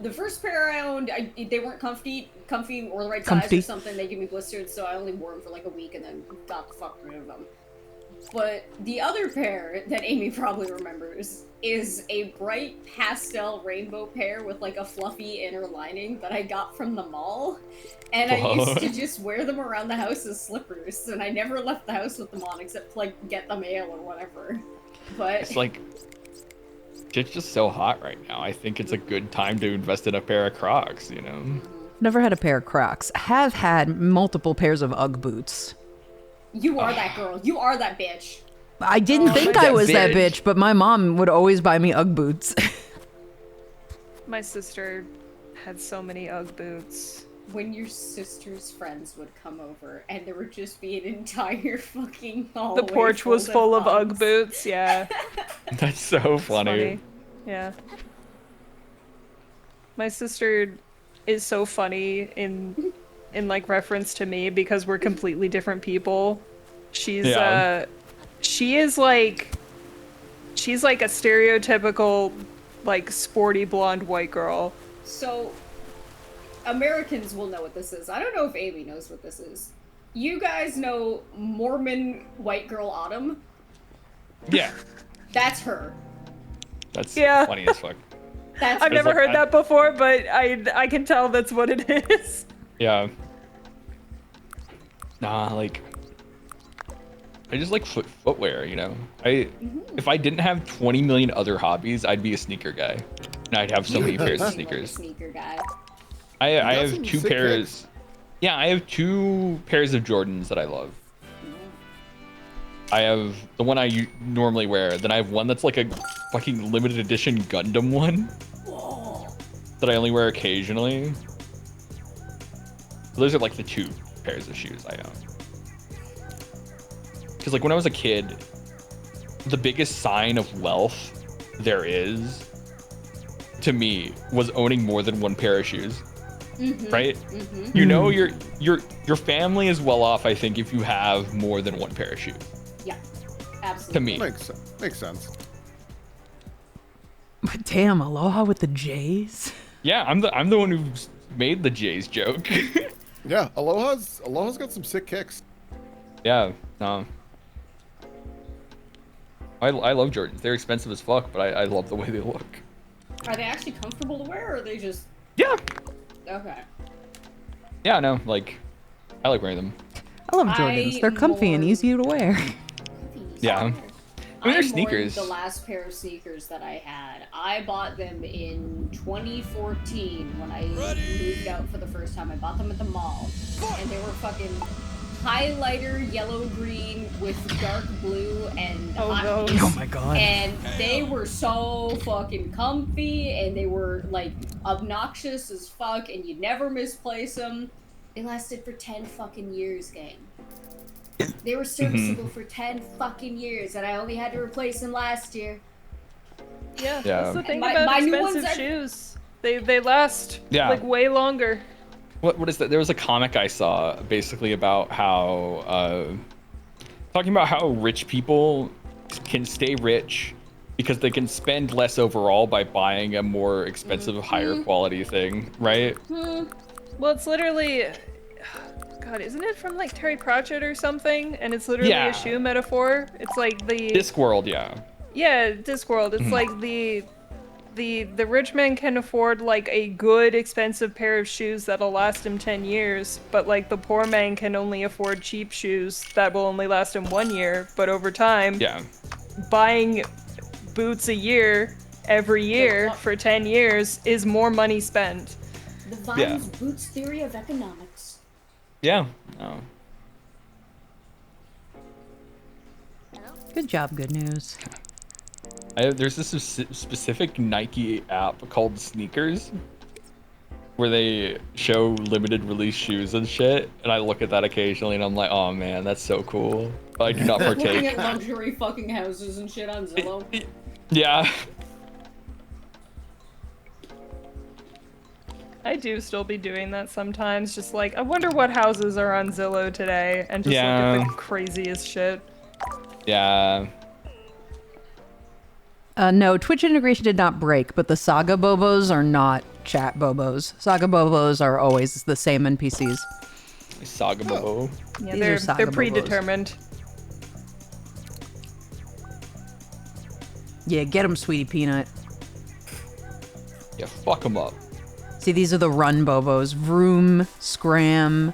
The first pair I owned, they weren't comfy or the right size Comfy. or something. They gave me blisters, so I only wore them for like a week and then got the fuck rid of them. But the other pair that Amy probably remembers is a bright pastel rainbow pair with like a fluffy inner lining that I got from the mall. And I used to just wear them around the house as slippers, and I never left the house with them on except to like get the mail or whatever. But It's like, shit's just so hot right now. I think it's a good time to invest in a pair of Crocs, you know? Never had a pair of Crocs. Have had multiple pairs of Ugg boots. you are that girl. You are that bitch. I didn't think my I was that bitch. bitch, but my mom would always buy me Ugg boots. My sister had so many Ugg boots. When your sister's friends would come over and there would just be an entire fucking hallway The porch was full of Ugg Uggs. boots. Yeah. That's so It's funny. Yeah. My sister is so funny in like reference to me because we're completely different people. She's Yeah. she's like a stereotypical like sporty blonde white girl. So, Americans will know what this is. I don't know if Amy knows what this is. You guys know Mormon white girl Autumn? Yeah, That's her. that's Yeah. funny as fuck. That's I've her. never like, heard I- that before, but I can tell that's what it is. Yeah. Nah, like, I just like footwear, you know? If I didn't have 20 million other hobbies, I'd be a sneaker guy. And I'd have so many pairs of Seem like a sneakers. sneaker guy. I got have some 2 sick pairs. kicks. Yeah, I have 2 pairs of Jordans that I love. I have the one I normally wear. Then I have one that's like a fucking limited edition Gundam one that I only wear occasionally. So those are like the 2 pairs of shoes I own. Because like when I was a kid, the biggest sign of wealth there is to me was owning more than 1 pair of shoes. Right? You know your family is well off, I think, if you have more than 1 pair of shoes. Yeah, absolutely. To me. Makes sense. But damn, Aloha with the J's. Yeah, I'm the one who made the Jays joke. Yeah, Aloha's got some sick kicks. Yeah, no. I love Jordans. They're expensive as fuck, but I love the way they look. Are they actually comfortable to wear, or are they just... Yeah. Okay. Yeah, no, like, I like wearing them. I love Jordans. They're comfy and mourn- easy to wear. Yeah. I mean, they're mourned sneakers. the last pair of sneakers that I had. I bought them in 2014 when I moved out for the first time. I bought them at the mall, and they were fucking highlighter yellow green with dark blue and Oh, hot no. pink. Oh my god. And they were so fucking comfy, and they were like obnoxious as fuck, and you'd never misplace them. They lasted for 10 fucking years, gang. They were serviceable for 10 fucking years, and I only had to replace them last year. Yeah, Yeah. that's the thing My- about my new expensive ones are- shoes. They last Yeah. like way longer. What is that? There was a comic I saw basically about how talking about how rich people can stay rich because they can spend less overall by buying a more expensive, higher quality thing, right? Well, it's literally, God, isn't it from like Terry Pratchett or something? And it's literally Yeah. a shoe metaphor. It's like the Discworld, yeah. Yeah, Discworld. It's like the rich man can afford like a good expensive pair of shoes that'll last him 10 years, but like the poor man can only afford cheap shoes that will only last him 1 year, but over time, buying boots a year every year for 10 years is more money spent. The Vine's Boots theory of economics. Yeah. Oh. Good job, Good News. There's this specific Nike app called Sneakers where they show limited release shoes and shit, and I look at that occasionally and I'm like, oh man, that's so cool. But I do not Looking partake. at luxury fucking houses and shit on Zillow. Yeah. I do still be doing that sometimes, just like, I wonder what houses are on Zillow today, and just look at the craziest shit. Yeah. No, Twitch integration did not break, but the Saga Bobos are not chat Bobos. Saga Bobos are always the same NPCs. Saga Bobo. Yeah, These are they're Saga Bobos. predetermined. Yeah, get them, Sweetie Peanut. Yeah, fuck them up. See, these are the run Bobos. Vroom, Scram,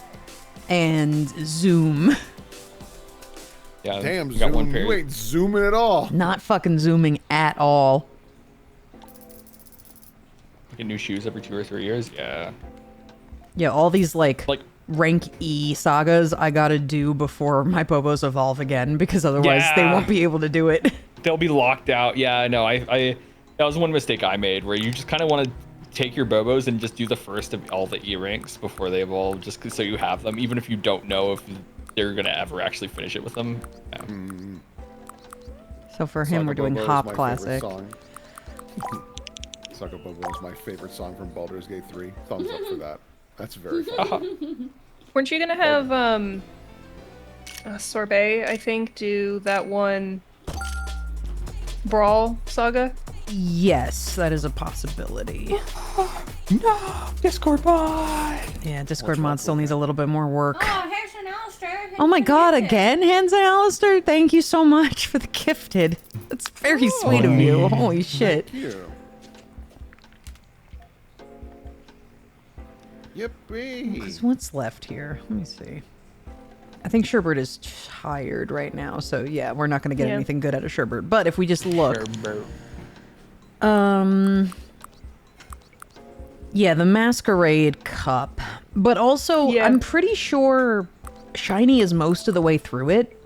and Zoom. Yeah, Damn, got one Zoom, pair. you ain't zooming at all. Not fucking zooming at all. Get new shoes every 2 or 3 years. Yeah. Yeah, all these like rank E sagas I gotta do before my Bobos evolve again, because otherwise they won't be able to do it. They'll be locked out. Yeah, no, I that was one mistake I made, where you just kind of want to take your Bobos and just do the first of all the E ranks before they evolve, just so you have them, even if you don't know if they're gonna ever actually finish it with them. Yeah. So for him, we're doing Hop my Classic. Saga Bobo is my favorite song from Baldur's Gate 3. Thumbs up for that. That's very fun. Weren't you gonna have Sorbet, I think, do that one Brawl saga? Yes, that is a possibility. No, Discord mod. Yeah, Discord mod still needs a little bit more work. Oh, Hands and Alistair. Oh my god, again, Hands and Alistair? Thank you so much for the gifted. That's very sweet of you. Holy shit. Thank you. Yippee. Because what's left here? Let me see. I think Sherbert is tired right now, so yeah, we're not going to get anything good out of Sherbert. But if we just look... Yeah, the Masquerade Cup. But also, I'm pretty sure Shiny is most of the way through it.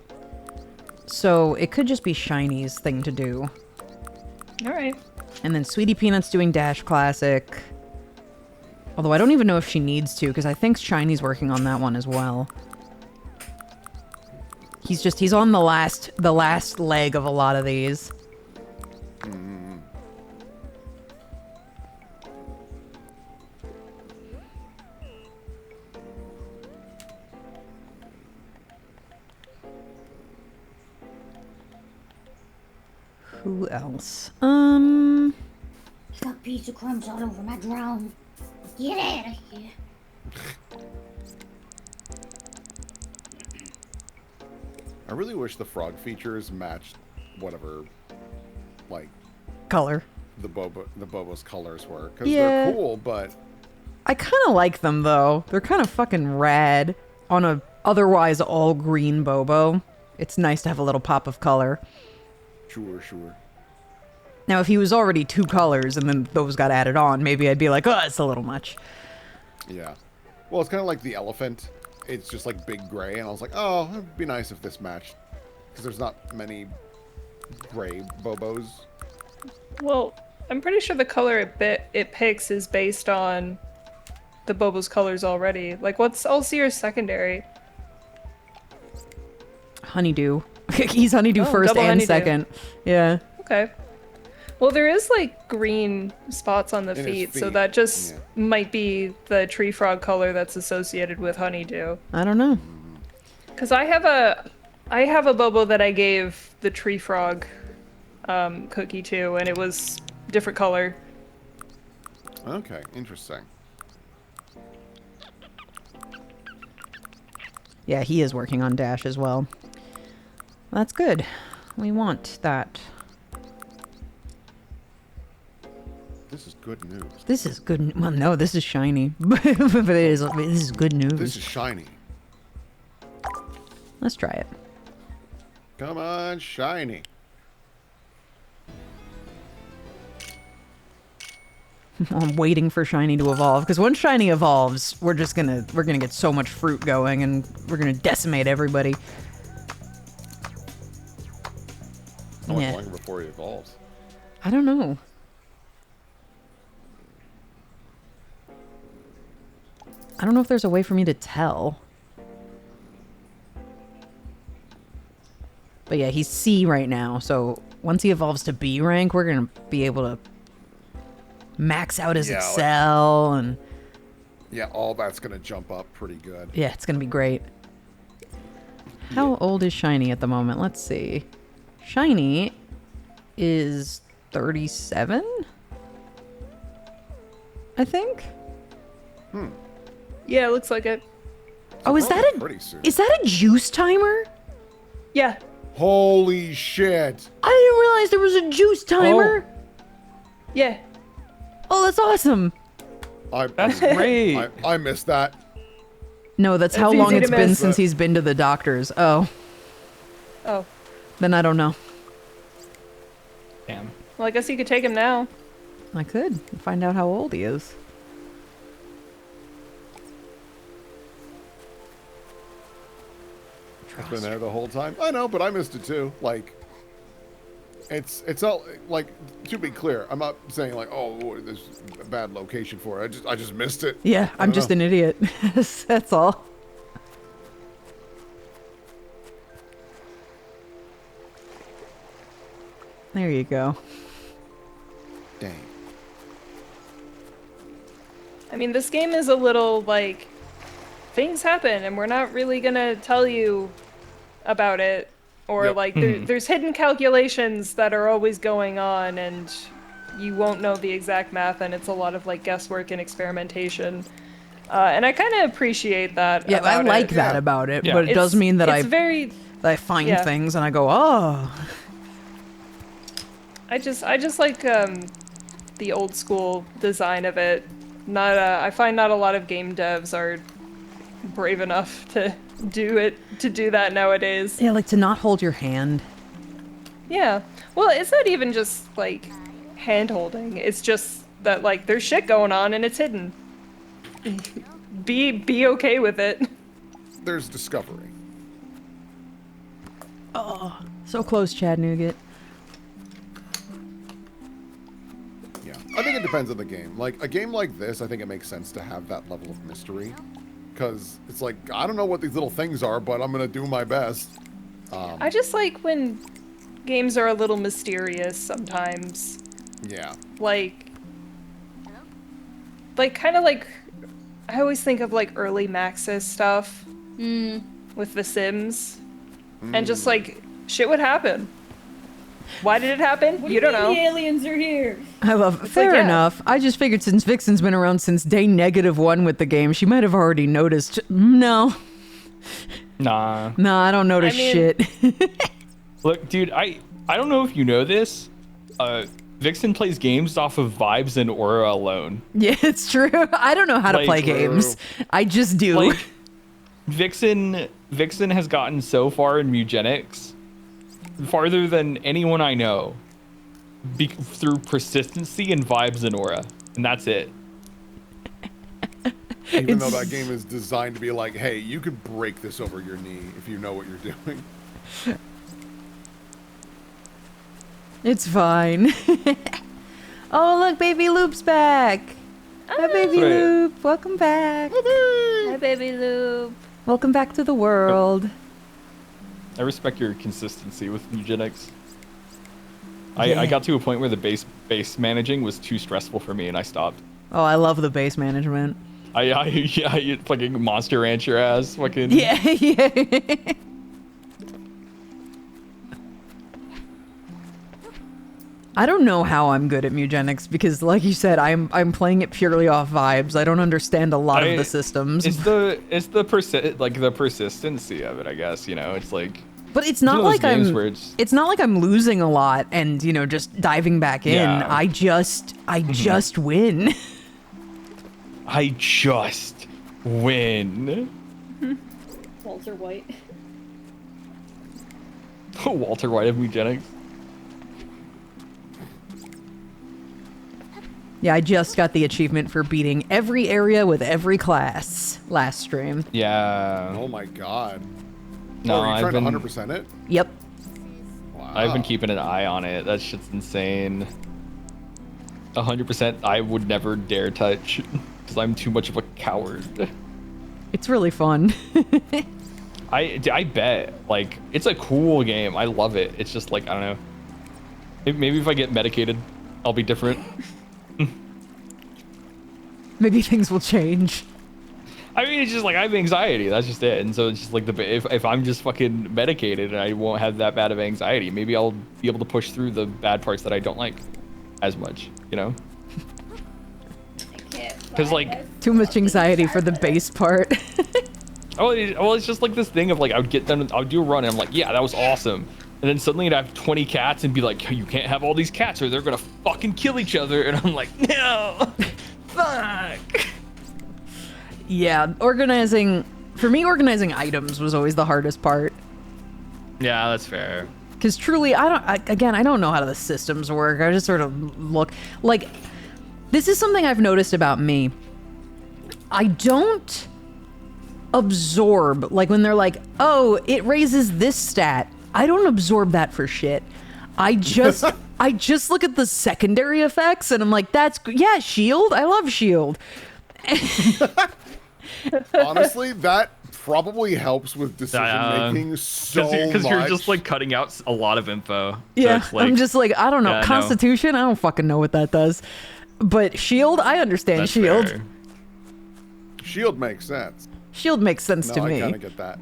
So it could just be Shiny's thing to do. Alright. And then Sweetie Peanut's doing Dash Classic. Although I don't even know if she needs to, because I think Shiny's working on that one as well. He's on the last leg of a lot of these. Who else? You got pizza crumbs all over my drone. Get out of here. I really wish the frog features matched whatever, like, color the Bobo's colors were, because Yeah. they're cool, but I kind of like them though. They're kind of fucking rad on a otherwise all green Bobo. It's nice to have a little pop of color. sure. Now, if he was already 2 colors and then those got added on, maybe I'd be like, oh, it's a little much. Yeah. Well, it's kind of like the elephant. It's just like big gray, and I was like, oh, it'd be nice if this matched, because there's not many gray Bobos. Well, I'm pretty sure the color it picks is based on the Bobo's colors already. Like, what's Alcir's secondary? Honeydew. He's Honeydew Oh, first double and honeydew. second. Yeah. Okay. Well, there is like green spots on the In his feet, so feet, that just might be the tree frog color that's associated with honeydew. I don't know. Because I have a Bobo that I gave the tree frog cookie too, and it was different color. Okay, interesting. Yeah, he is working on Dash as well. That's good. We want that. This is good news. This is good. Well, no, this is shiny. But this is good news. This is shiny. Let's try it. Come on, shiny. I'm waiting for shiny to evolve because once shiny evolves, we're gonna get so much fruit going and we're gonna decimate everybody. How much Yeah. longer before he evolves? I don't know. I don't know if there's a way for me to tell. But yeah, he's C right now, so once he evolves to B rank, we're gonna be able to max out his Yeah, Excel and Yeah, all that's gonna jump up pretty good. yeah, it's gonna be great. How old is Shiny at the moment? Let's see. Shiny is 37? I think. Yeah, it looks like it. Oh, is that Pretty soon. is that a juice timer? Yeah. Holy shit! I didn't realize there was a juice timer. Yeah. Oh, that's awesome. That's great. I missed that. No, that's It's how long easy to it's been miss. since he's been to the doctors. Oh, Oh. then I don't know. Damn. Well, I guess you could take him now. I could find out how old he is. It's been there the whole time. I know, but I missed it too. Like, it's all like, to be clear, I'm not saying like, oh, there's a bad location for it. I just missed it. Yeah, I'm don't just know. an idiot. That's all. There you go. Dang. I mean, this game is a little like things happen, and we're not really gonna tell you about it, or Yep. like there's hidden calculations that are always going on, and you won't know the exact math, and it's a lot of like guesswork and experimentation. And I kind of appreciate that. Yeah, I about like it. that Yeah. about it, Yeah. but it does It's- mean that it's very. that I find yeah. things and I go, oh. I just like the old school design of it. Not I find not a lot of game devs are brave enough to do that nowadays. Yeah, like to not hold your hand. Yeah. Well, it's not even just like hand holding. It's just that like there's shit going on and it's hidden. Be okay with it. There's discovery. Oh, so close, Chad Nougat. Yeah, I think it depends on the game. Like a game like this, I think it makes sense to have that level of mystery, because it's like I don't know what these little things are, but I'm gonna do my best. I just like when games are a little mysterious sometimes. Yeah. Like kind of like I always think of like early Maxis stuff with The Sims, and just like shit would happen. Why did it happen? What do You don't mean know. The aliens are here. I love it. Fair like, yeah. enough. I just figured since Vixen's been around since day -1 with the game, she might have already noticed. No. Nah. No, I don't notice I mean- shit. Look, dude, I don't know if you know this. Vixen plays games off of vibes and aura alone. Yeah, it's true. I don't know how to Like, play true. games. I just do. Like, Vixen has gotten so far in Mugenics, farther than anyone I know, through persistency and vibes and aura, and that's it. Even though that game is designed to be like, hey, you could break this over your knee if you know what you're doing. It's fine. Oh, look, Baby Loop's back. Hi, Baby Right. Loop. Welcome back. Hi, baby Loop. Welcome back to the world. I respect your consistency with Mugenics. Yeah. I got to a point where the base managing was too stressful for me, and I stopped. Oh, I love the base management. You fucking monster ranch your ass, fucking. Yeah, yeah. I don't know how I'm good at Mugenics because, like you said, I'm playing it purely off vibes. I don't understand a lot of the systems. It's the persistency of it, I guess. You know, it's like. But it's not like it's not like I'm losing a lot and just diving back in. Yeah. I just win. I just win. Walter White. Walter White of Mugenics. Yeah, I just got the achievement for beating every area with every class last stream. Yeah. Oh my god. No, are you I've trying been, to 100% it? Yep. Wow. I've been keeping an eye on it. That shit's insane. 100% I would never dare touch because I'm too much of a coward. It's really fun. I bet. Like, it's a cool game. I love it. It's just like, I don't know. Maybe if I get medicated, I'll be different. Maybe things will change. I mean, it's just like I have anxiety. That's just it. And so it's just like if I'm just fucking medicated and I won't have that bad of anxiety, maybe I'll be able to push through the bad parts that I don't like as much, you know? Because like too much anxiety for the base part. well, it's just like this thing of like I would get done, I would do a run and I'm like, yeah, that was awesome. And then suddenly I'd have 20 cats and be like, you can't have all these cats or they're gonna fucking kill each other. And I'm like, no, fuck. Yeah, organizing items was always the hardest part. Yeah, that's fair. Because truly, I don't know how the systems work. I just sort of look like this is something I've noticed about me. I don't absorb, like when they're like, oh, it raises this stat. I don't absorb that for shit. I just look at the secondary effects and I'm like, yeah, shield. I love shield. Honestly, that probably helps with decision making so much. Because you're just like cutting out a lot of info. So Yeah, it's like, I'm just like, I don't know. Yeah, no. Constitution, I don't fucking know what that does. But shield, I understand That's shield. fair. Shield makes sense. Shield makes sense to I me. kind of get that.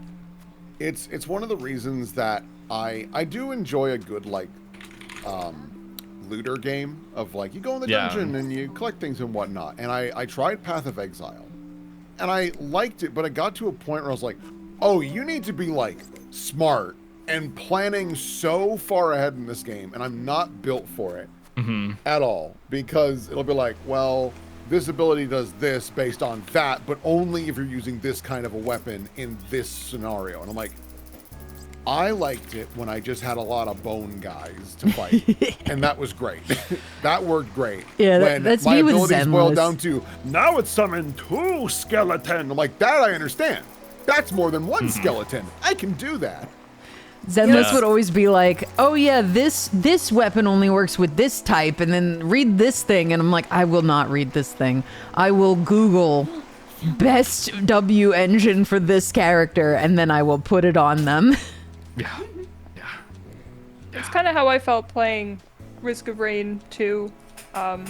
It's one of the reasons that I do enjoy a good like looter game of like you go in the dungeon and you collect things and whatnot. And I tried Path of Exile and I liked it, but I got to a point where I was like, oh, you need to be like smart and planning so far ahead in this game, and I'm not built for it at all, because it'll be like, well, this ability does this based on that, but only if you're using this kind of a weapon in this scenario. And I'm like, I liked it when I just had a lot of bone guys to fight, and that was great. That worked great. Yeah, when that's my me with abilities boiled Zenless. down to, now it's summoned 2 skeleton. I'm like, that I understand. That's more than 1 skeleton. I can do that. Zenless would always be like, oh yeah, this weapon only works with this type, and then read this thing, and I'm like, I will not read this thing. I will Google best W engine for this character, and then I will put it on them. Yeah. It's kind of how I felt playing Risk of Rain 2.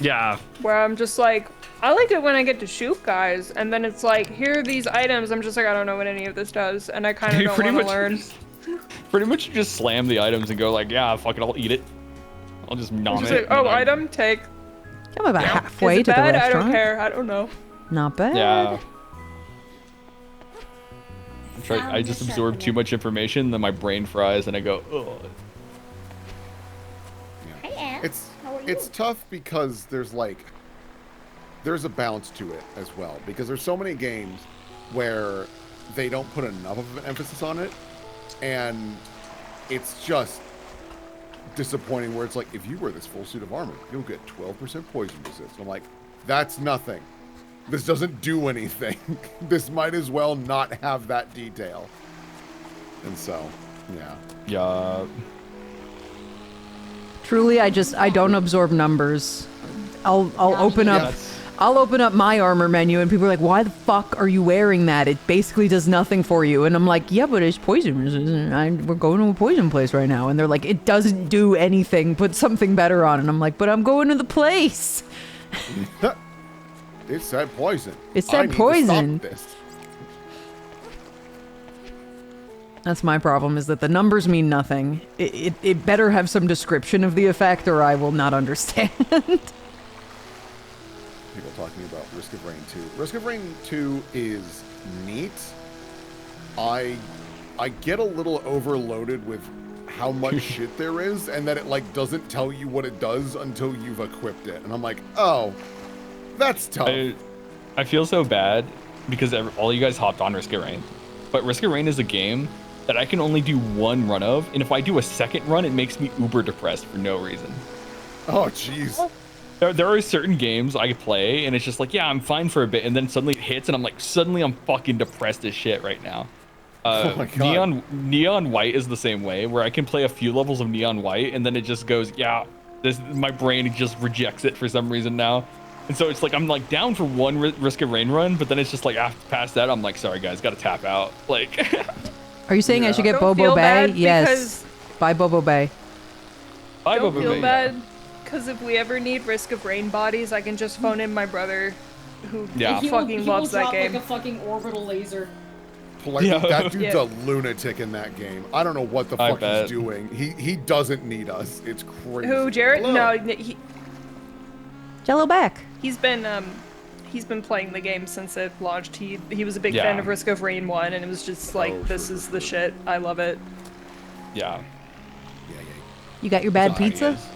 Yeah. Where I'm just like, I like it when I get to shoot guys, and then it's like, here are these items. I'm just like, I don't know what any of this does, and I kind of don't want to learn. Pretty much you just slam the items and go like, yeah, fuck it, I'll eat it. I'll just nom Just it. like, oh, item, take. I'm about halfway Is it to the bad? restaurant. I don't care. I don't know. Not bad. Yeah. I just absorb too much information, then my brain fries, and I go, ugh. It's tough because there's a balance to it as well, because there's so many games where they don't put enough of an emphasis on it, and it's just disappointing where it's like, if you wear this full suit of armor, you'll get 12% poison resist. I'm like, that's nothing. This doesn't do anything. This might as well not have that detail. And so, yeah. Yeah. Truly, I don't absorb numbers. I'll open up my armor menu and people are like, why the fuck are you wearing that? It basically does nothing for you. And I'm like, yeah, but it's poison resistant. We're going to a poison place right now. And they're like, it doesn't do anything. Put something better on. And I'm like, but I'm going to the place. It said poison. It said poison. To stop this. That's my problem, is that the numbers mean nothing. It better have some description of the effect or I will not understand. People talking about Risk of Rain 2. Risk of Rain 2 is neat. I get a little overloaded with how much shit there is, and that it like doesn't tell you what it does until you've equipped it. And I'm like, oh, that's tough. I feel so bad because all you guys hopped on Risk of Rain, but Risk of Rain is a game that I can only do one run of, and if I do a second run, it makes me uber depressed for no reason. Oh, jeez. There are certain games I play, and it's just like, yeah, I'm fine for a bit, and then suddenly it hits, and I'm like, suddenly I'm fucking depressed as shit right now. Oh my God. Neon White is the same way, where I can play a few levels of Neon White, and then it just goes, yeah, my brain just rejects it for some reason now. And so it's like, I'm like down for one Risk of Rain run, but then it's just like, after past that, I'm like, sorry guys, gotta tap out. Like, Are you saying I should get Don't Bobo feel Bay? bad Yes. Buy Bobo Bay. bye, Don't Bobo feel Bay. bad, because if we ever need Risk of Rain bodies, I can just phone in my brother, who Yeah. fucking loves that game. Like a fucking orbital laser. Like, Yeah. that dude's Yeah. a lunatic in that game. I don't know what the I fuck bet. he's doing. He doesn't need us. It's crazy. Who, Jarrett? Hello. No, Jello back. he's been playing the game since it launched. He was a big Yeah. fan of Risk of Rain 1, and it was just like, Oh, this sure, is sure, the sure. shit. I love it. Yeah. Yeah. You got your bad Sorry, pizza? guys.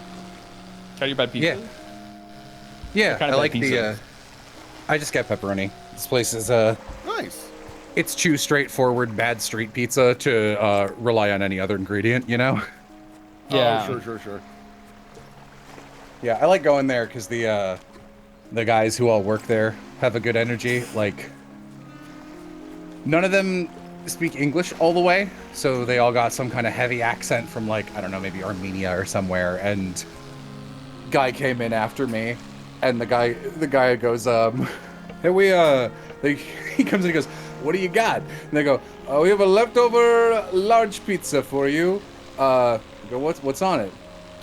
Got your bad pizza? Yeah. Yeah, What kind I of like pizza? the. I just got pepperoni. This place is Nice. it's too straightforward bad street pizza to rely on any other ingredient, you know? Yeah. Oh, sure. Yeah, I like going there because the guys who all work there have a good energy. Like, none of them speak English all the way, so they all got some kind of heavy accent from, like, I don't know, maybe Armenia or somewhere. And guy came in after me, and the guy goes, hey, he comes in and goes, what do you got? And they go, oh, we have a leftover large pizza for you. I go, what's on it?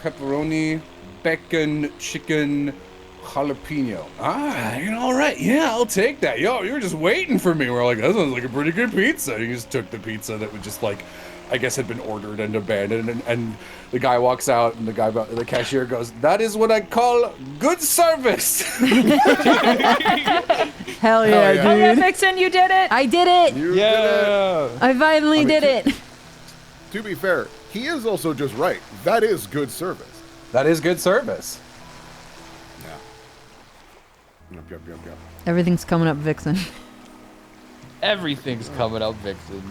Pepperoni, bacon, chicken, jalapeno. All right. Yeah, I'll take that. Yo, you were just waiting for me. We're like, that sounds like a pretty good pizza. He just took the pizza that was just like, I guess had been ordered and abandoned. And the guy walks out, and the cashier goes, that is what I call good service. Hell yeah, yeah. Oh yeah, dude. Vixen, you did it! I did it. You did it. Yeah. I finally I mean, did it. To be fair, he is also just right. That is good service. That is good service. Yeah. Yep. Everything's coming up, Vixen. Everything's coming up, Vixen.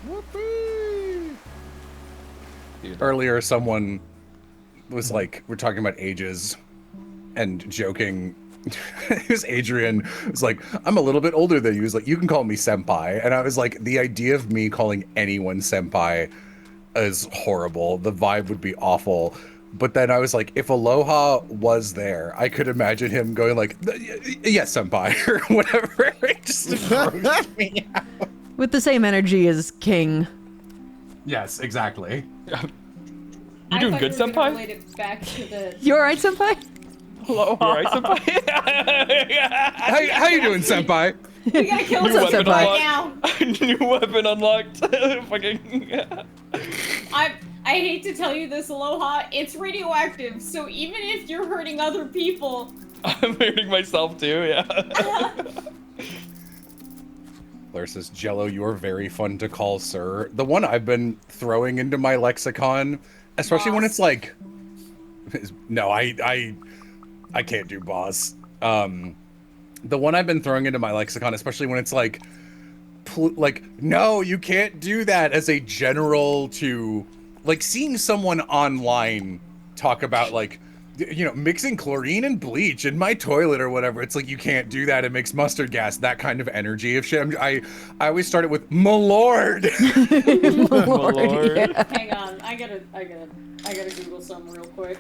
Whoopee. Dude, Earlier, someone was like, we're talking about ages and joking. It was Adrian was like, I'm a little bit older than you. He was like, you can call me senpai. And I was like, the idea of me calling anyone senpai is horrible. The vibe would be awful. But then I was like, if Aloha was there, I could imagine him going like, yes, senpai, or whatever. It just grossed me out. With the same energy as King. Yes, exactly. You doing good, senpai? Relate it back to the. You alright, Senpai? You alright, senpai? How you doing, senpai? We gotta kill What's up, something senpai? right now. New weapon unlocked. Fucking. I hate to tell you this, Aloha. It's radioactive, so even if you're hurting other people, I'm hurting myself too. Yeah. Blair says, Jello, you're very fun to call, sir. The one I've been throwing into my lexicon, especially when it's like, no, I can't do boss. The one I've been throwing into my lexicon, especially when it's like, no, you can't do that as a general to, like, seeing someone online talk about, like, you know, mixing chlorine and bleach in my toilet or whatever. It's like, you can't do that. It makes mustard gas. That kind of energy of shit. I always start it with, my lord. Lord, Lord. yeah. hang on. I gotta Google some real quick.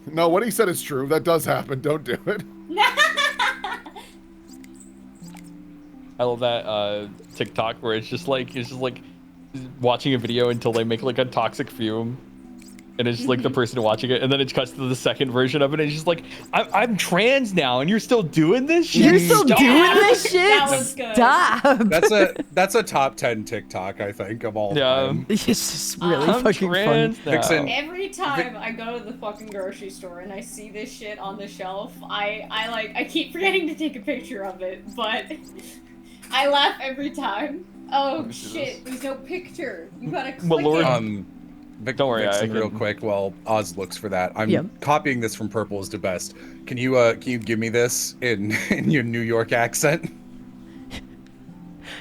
No, what he said is true. That does happen. Don't do it. I love that TikTok where it's just like watching a video until they make like a toxic fume. and it's just like the person watching it, and then it cuts to the second version of it, and it's just like, I'm trans now, and you're still doing this shit? You're still Stop. doing this shit? That was good. Stop. That's a top 10 TikTok, I think, of all time. It's just really I'm fucking trans fun. now. Vixen. Every time I go to the fucking grocery store and I see this shit on the shelf, I keep forgetting to take a picture of it, but I laugh every time. Oh shit, there's no picture. You gotta click it. Don't worry, Vixen, I real can- quick while Oz looks for that. I'm copying this from Purple is the best. Can you give me this in your New York accent?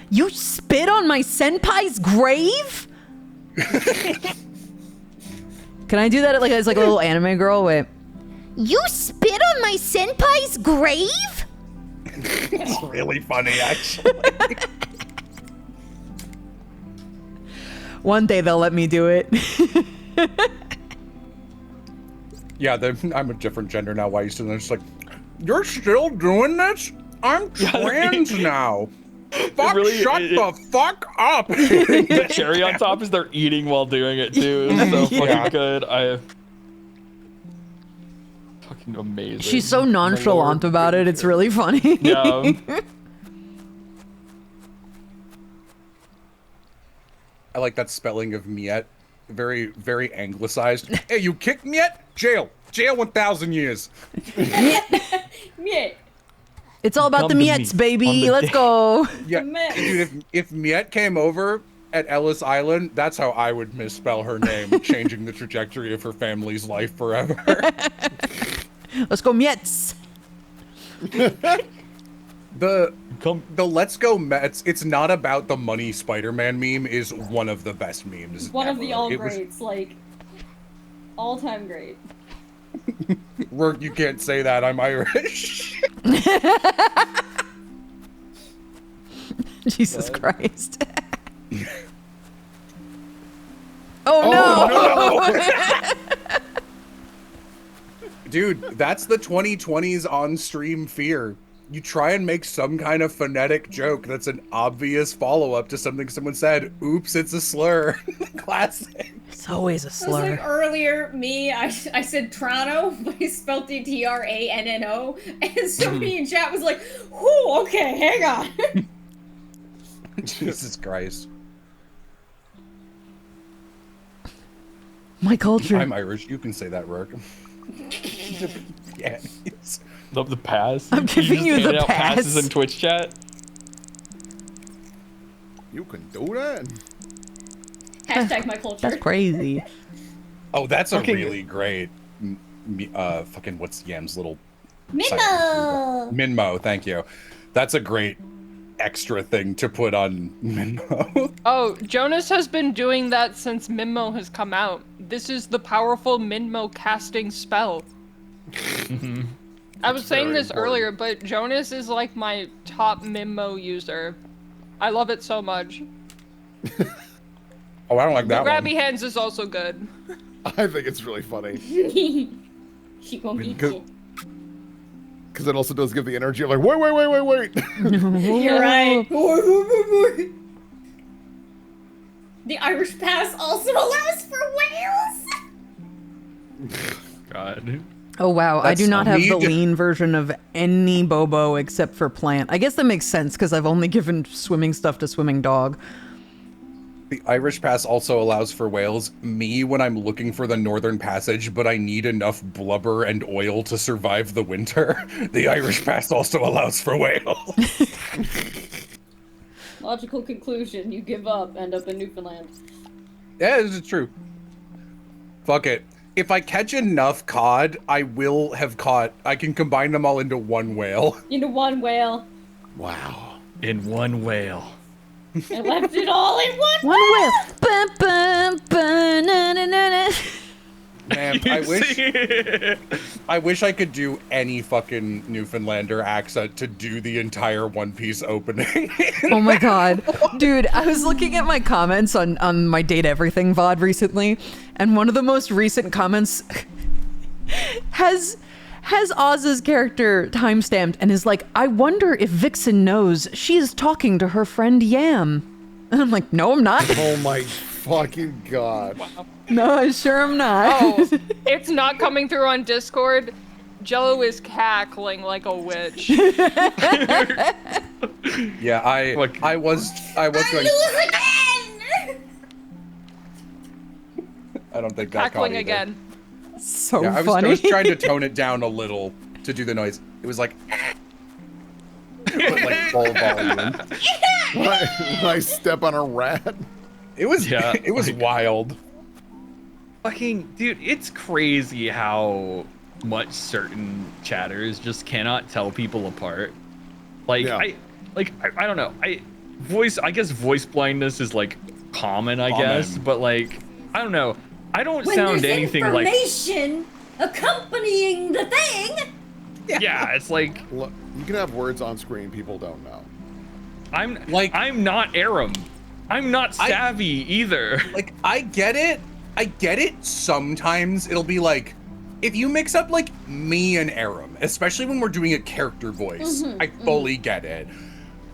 You spit on my senpai's grave? Can I do that as like a little anime girl? Wait. You spit on my senpai's grave? It's really funny, actually. One day they'll let me do it. Yeah, I'm a different gender now. Why are you still there? It's like, you're still doing this? I'm trans now. Fuck, really- shut the fuck up. The cherry on top is they're eating while doing it too. It's so fucking Yeah. good. Fucking amazing. She's so nonchalant about it. It's really funny. Yeah. I like that spelling of Miet. Very, very anglicized. Hey, you kicked Miet? Jail. Jail 1,000 years. Yeah. It's all about Come the to me Miets, on baby. the Let's day. go. Yeah, Miet. dude, if Miet came over at Ellis Island, that's how I would misspell her name, changing the trajectory of her family's life forever. Let's go Miets. The Let's Go Mets, it's not about the money Spider-Man meme, is one of the best memes. One of the ever. all It was- greats, like all-time great. Rourke, you can't say that, I'm Irish. Jesus Christ. Oh, no! Dude, that's the 2020s on-stream fear. You try and make some kind of phonetic joke that's an obvious follow-up to something someone said. Oops, it's a slur. Classic. It's always a It was slur. like earlier, I said Trano, but I spelled it Tranno, and so me in chat was like, "Whoo, okay, hang on." Jesus Christ. My culture. I'm Irish. You can say that, Rourke. Yeah. Love the pass. I'm giving you just the handing out passes pass. in Twitch chat. You can do that. Hashtag my culture. That's crazy. Oh, that's a Fucking- really great. Fucking what's Yam's little Minmo! Minmo? Thank you. That's a great extra thing to put on Minmo. Oh, Jonas has been doing that since Minmo has come out. This is the powerful Minmo casting spell. I was saying very this important. earlier, but Jonas is like my top Minmo user. I love it so much. Oh, I don't like that Grabby one. Hands is also good. I think it's really funny She gonna be Because- cool. because it also does give the energy of like, wait. You're right. The Irish pass also allows for whales. God. Oh wow, I do That's not have the me. lean version of any Bobo except for plant. I guess that makes sense because I've only given swimming stuff to Swimming Dog. The Irish Pass also allows for whales. Me when I'm looking for the Northern Passage, but I need enough blubber and oil to survive the winter. The Irish Pass also allows for whales. Logical conclusion: you give up, end up in Newfoundland. Yeah, this is true. Fuck it. If I catch enough cod, I will have caught. I can combine them all into one whale. Into one whale. Wow. In one whale. I left it all in one. One whale. Bum, bum, bum, na, na, na, na. Man, I wish I could do any fucking Newfoundlander accent to do the entire One Piece opening. Oh my god. Dude, I was looking at my comments on my Date Everything VOD recently, and one of the most recent comments has Oz's character timestamped and is like, I wonder if Vixen knows she is talking to her friend Yam. And I'm like, no, I'm not. Oh my fucking god. No, I sure am not. Oh, it's not coming through on Discord. Jello is cackling like a witch. Yeah, I was going. Again! I don't think that Cackling caught either. again. So Yeah, I funny. was trying to tone it down a little to do the noise. It was like, but like full volume. When I step on a rat. It was Yeah, it was like- wild. Fucking dude, it's crazy how much certain chatters just cannot tell people apart. Like Yeah. I don't know. I guess voice blindness is like common, I guess, but like I don't know. I don't When sound there's anything like information accompanying the thing. yeah, it's like Look, you can have words on screen people don't know. I'm not Aram. I'm not savvy either. Like I get it. Sometimes it'll be like, if you mix up like me and Aram, especially when we're doing a character voice, I fully get it.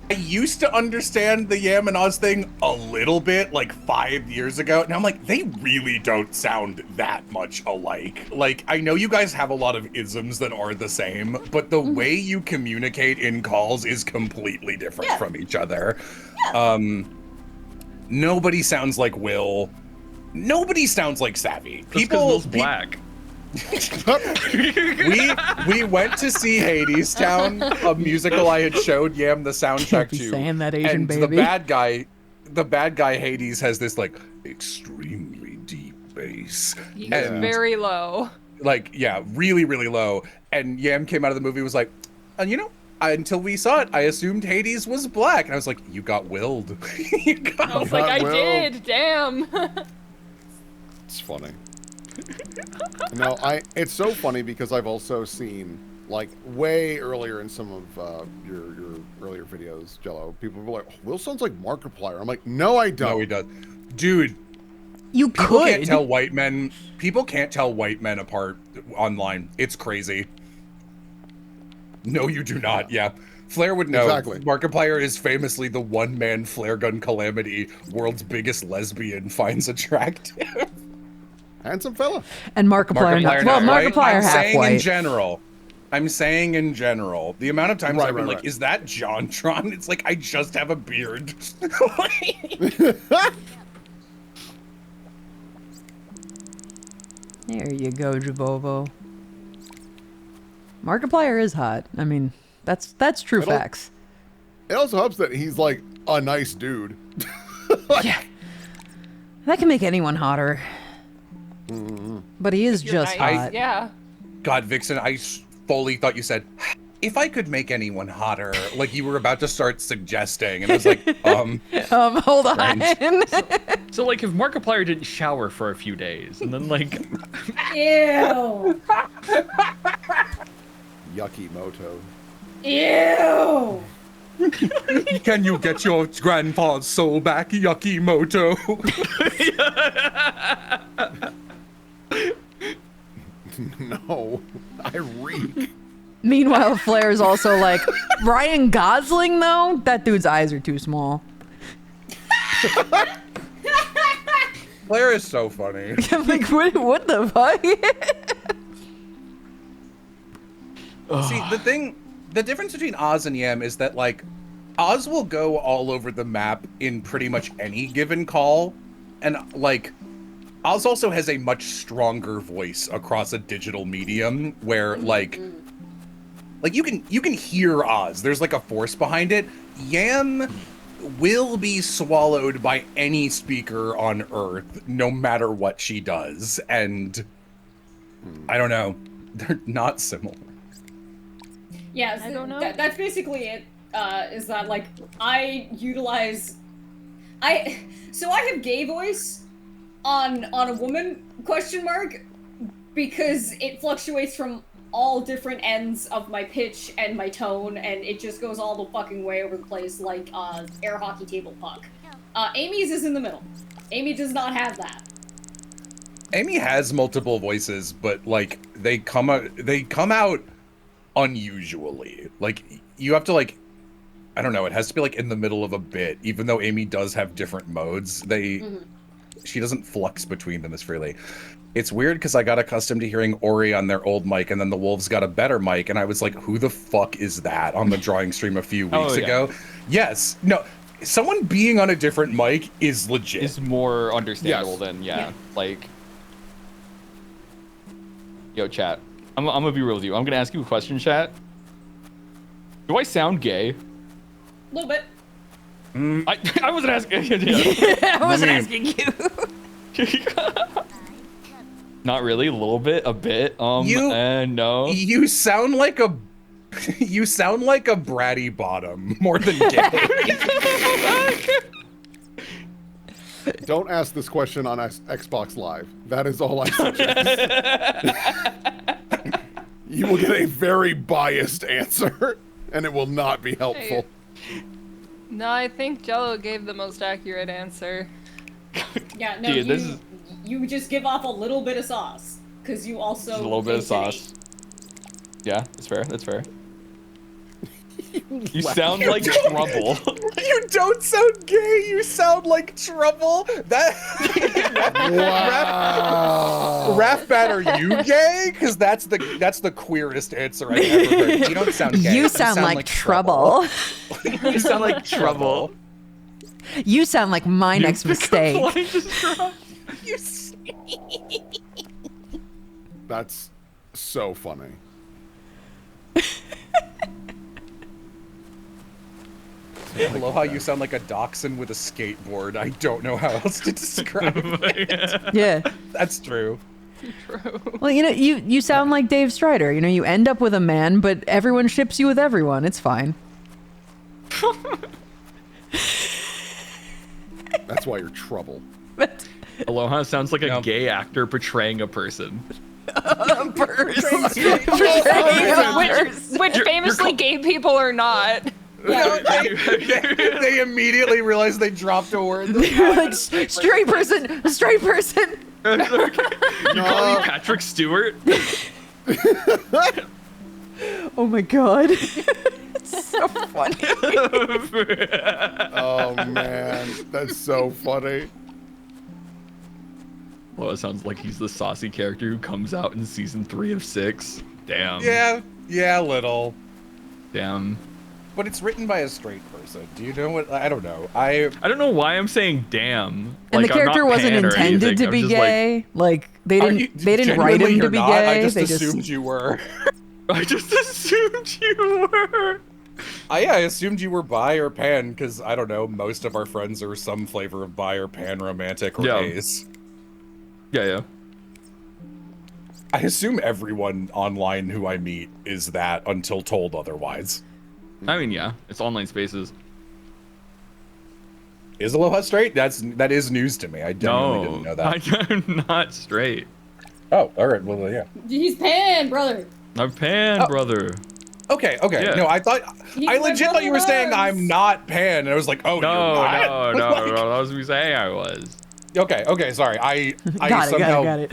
I used to understand the Yam and Oz thing a little bit like 5 years ago. Now I'm like, they really don't sound that much alike. Like, I know you guys have a lot of isms that are the same, but the way you communicate in calls is completely different from each other. Nobody sounds like Will. Nobody sounds like Savvy. People Will's black. we went to see Hades Town, a musical I had showed Yam the soundtrack be to. saying that, Asian and baby. the bad guy Hades has this like extremely deep bass. He's And, very low. like, yeah, really, really low. And Yam came out of the movie and was like, and you know, until we saw it, I assumed Hades was black. And I was like, you got willed. I was like, I Will. did, damn. It's funny. No, it's so funny because I've also seen, like, way earlier in some of your earlier videos, Jello, people were like, oh, Will sounds like Markiplier. I'm like, no, I don't. No, he does. Dude, You people could. can't tell white men. People can't tell white men apart online. It's crazy. No, you do not. Yeah. Flair would know. Exactly. Markiplier is famously the one-man flare gun calamity world's biggest lesbian finds attractive. Handsome fella. And Markiplier, Markiplier well, not white. Markiplier I'm half saying in white. general. I'm saying in general. The amount of times Right, I've been right, like, right. is that JonTron? It's like, I just have a beard. There you go, Bobo. Markiplier is hot. I mean, that's true It'll- facts. It also helps that he's like a nice dude. Yeah. That can make anyone hotter. But he is You're just nice. hot. Yeah. God, Vixen, I fully thought you said, if I could make anyone hotter, like you were about to start suggesting. And I was like, Hold on. So like if Markiplier didn't shower for a few days and then like Ew. Yucky Moto. Ew. can you get your grandpa's soul back, Yucky Moto? No, I reek. Meanwhile, Flair's also like, Ryan Gosling, though? That dude's eyes are too small. Flair is so funny. I'm like, what the fuck? See, the difference between Oz and Yam is that, like, Oz will go all over the map in pretty much any given call, and, like, Oz also has a much stronger voice across a digital medium where, like you can hear Oz. There's, like, a force behind it. Yam will be swallowed by any speaker on Earth, no matter what she does, and I don't know. They're not similar. Yeah, I don't know. That's basically it. Is that like I utilize, so I have gay voice on a woman ? Because it fluctuates from all different ends of my pitch and my tone, and it just goes all the fucking way over the place like air hockey table puck. Amy's is in the middle. Amy does not have that. Amy has multiple voices, but like they come out unusually. Like you have to like I don't know, it has to be like in the middle of a bit, even though Amy does have different modes. She doesn't flux between them as freely. It's weird because I got accustomed to hearing Ori on their old mic, and then the Wolves got a better mic, and I was like, who the fuck is that on the drawing stream a few weeks ago? Yes. No, someone being on a different mic is legit. Is more understandable than, like... Yo, chat. I'm gonna be real with you. I'm gonna ask you a question, chat. Do I sound gay? A little bit. I wasn't asking. I wasn't asking you. Not really. A little bit. A bit. No. You sound like a bratty bottom more than gay. Don't ask this question on Xbox Live. That is all I suggest. You will get a very biased answer, and it will not be helpful. No, I think Jello gave the most accurate answer. Yeah, no, Dude, you just give off a little bit of sauce, because you also... Just a little bit of sauce. Yeah, that's fair. That's fair. You sound like trouble. You don't sound gay. You sound like trouble. That. Wow. Rathbat, are you gay? Because that's the queerest answer I've ever heard. You don't sound gay. You sound like trouble. You sound like trouble. You sound like my next mistake. That's so funny. Aloha, you sound like a dachshund with a skateboard. I don't know how else to describe it. Yeah. That's true. Well, you sound like Dave Strider. You end up with a man, but everyone ships you with everyone. It's fine. That's why you're trouble. Aloha sounds like a gay actor portraying a person. Which famously gay people are not. Yeah, they immediately realized they dropped a word. Like, straight person. You call me Patrick Stewart? Oh my god. It's so funny. Oh man, that's so funny. Well, it sounds like he's the saucy character who comes out in season 3 of 6. Damn. Yeah, a little. Damn. But it's written by a straight person. Do you know what? I don't know. I don't know why I'm saying damn. And like, the character wasn't intended to be gay. Like they didn't write him to be gay. I just assumed you were. I just assumed you were. I assumed you were bi or pan because I don't know. Most of our friends are some flavor of bi or pan, romantic or ace. Yeah. I assume everyone online who I meet is that until told otherwise. I mean, yeah, it's online spaces. Is Aloha straight? That is news to me. I genuinely didn't know that. I'm not straight. Oh, all right. Well, yeah. He's pan, brother. I'm pan, brother. Okay. Yeah. No, I legit thought you were saying I'm not pan, and I was like, oh, no, you're not? no. That was me saying I was. Okay. Sorry. I somehow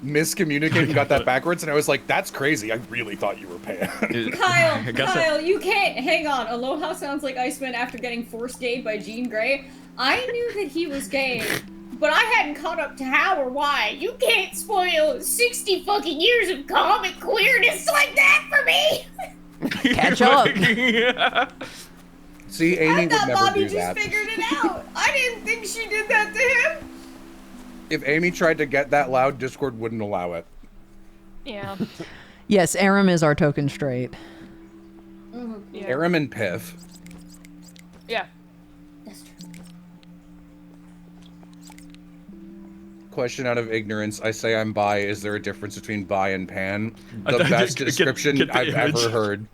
miscommunicated and got that backwards, and I was like, that's crazy. I really thought you were pan. Kyle, you can't. Hang on. Aloha sounds like Iceman after getting forced gay by Jean Grey. I knew that he was gay, but I hadn't caught up to how or why. You can't spoil 60 fucking years of comic queerness like that for me! Catch up. See, Amy would never Bobby do that. just figured it out. I didn't think she did that to him. If Amy tried to get that loud, Discord wouldn't allow it. Yeah. Yes, Aram is our token straight. Yeah. Aram and Piff. Yeah. That's true. Question out of ignorance. I say I'm bi. Is there a difference between bi and pan? The Just best get description the I've image. ever heard.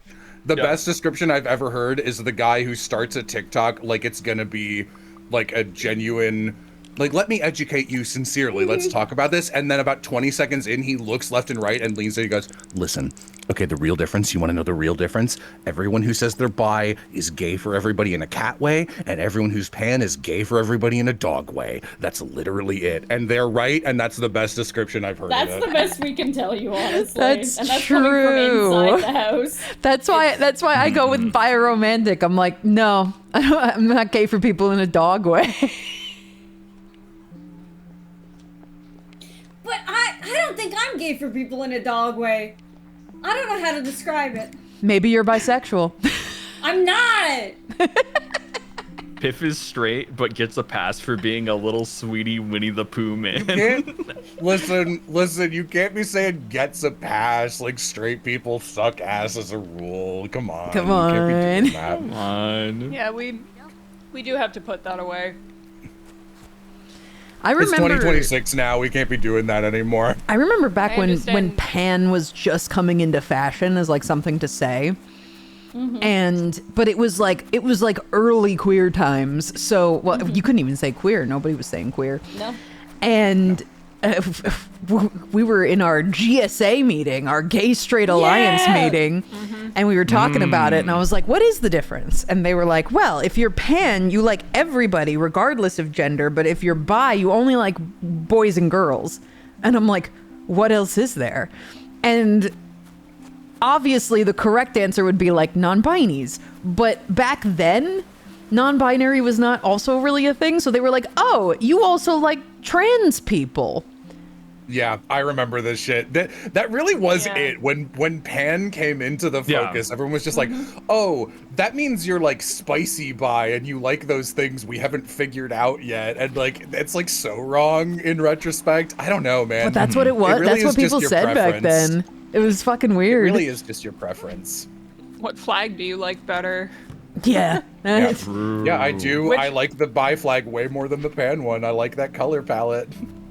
The best description I've ever heard is the guy who starts a TikTok like it's gonna be like a genuine, like, let me educate you sincerely. Let's talk about this. And then about 20 seconds in, he looks left and right and leans in and goes, listen, Okay, the real difference. You want to know the real difference? Everyone who says they're bi is gay for everybody in a cat way, and everyone who's pan is gay for everybody in a dog way. That's literally it. And they're right, and that's the best description I've heard of That's it. the best we can tell you, honestly. That's and that's true. coming from inside the house. That's why I go with biromantic. I'm like, no, I'm not gay for people in a dog way. But I don't think I'm gay for people in a dog way. I don't know how to describe it. Maybe you're bisexual. I'm not! Piff is straight, but gets a pass for being a little sweetie Winnie the Pooh man. Listen, you can't be saying gets a pass, like straight people suck ass as a rule. Come on. Come You can't be on. doing that. Come on. Yeah, we do have to put that away. I It's remember 2026 now. We can't be doing that anymore. I remember back I when understand. pan was just coming into fashion as like something to say. But it was like early queer times. So, well, you couldn't even say queer. Nobody was saying queer. No. And we were in our GSA meeting, our Gay Straight Alliance Yeah! meeting, and we were talking about it. And I was like, "What is the difference?" And they were like, "Well, if you're pan, you like everybody, regardless of gender. But if you're bi, you only like boys and girls." And I'm like, "What else is there?" And obviously, the correct answer would be like non-binies. But back then, non-binary was not also really a thing. So they were like, "Oh, you also like trans people." Yeah, I remember this shit. That really was Yeah. it. When pan came into the Yeah. focus, everyone was just like, "Oh, that means you're like spicy bi and you like those things we haven't figured out yet." And like it's like so wrong in retrospect. I don't know, man. But that's what it was. really That's is what just people your said back preference. then. It was fucking It weird. really is just your preference. What flag do you like better? Yeah. Yeah, yeah, I do. Which- I like the bi flag way more than the pan one. I like that color palette.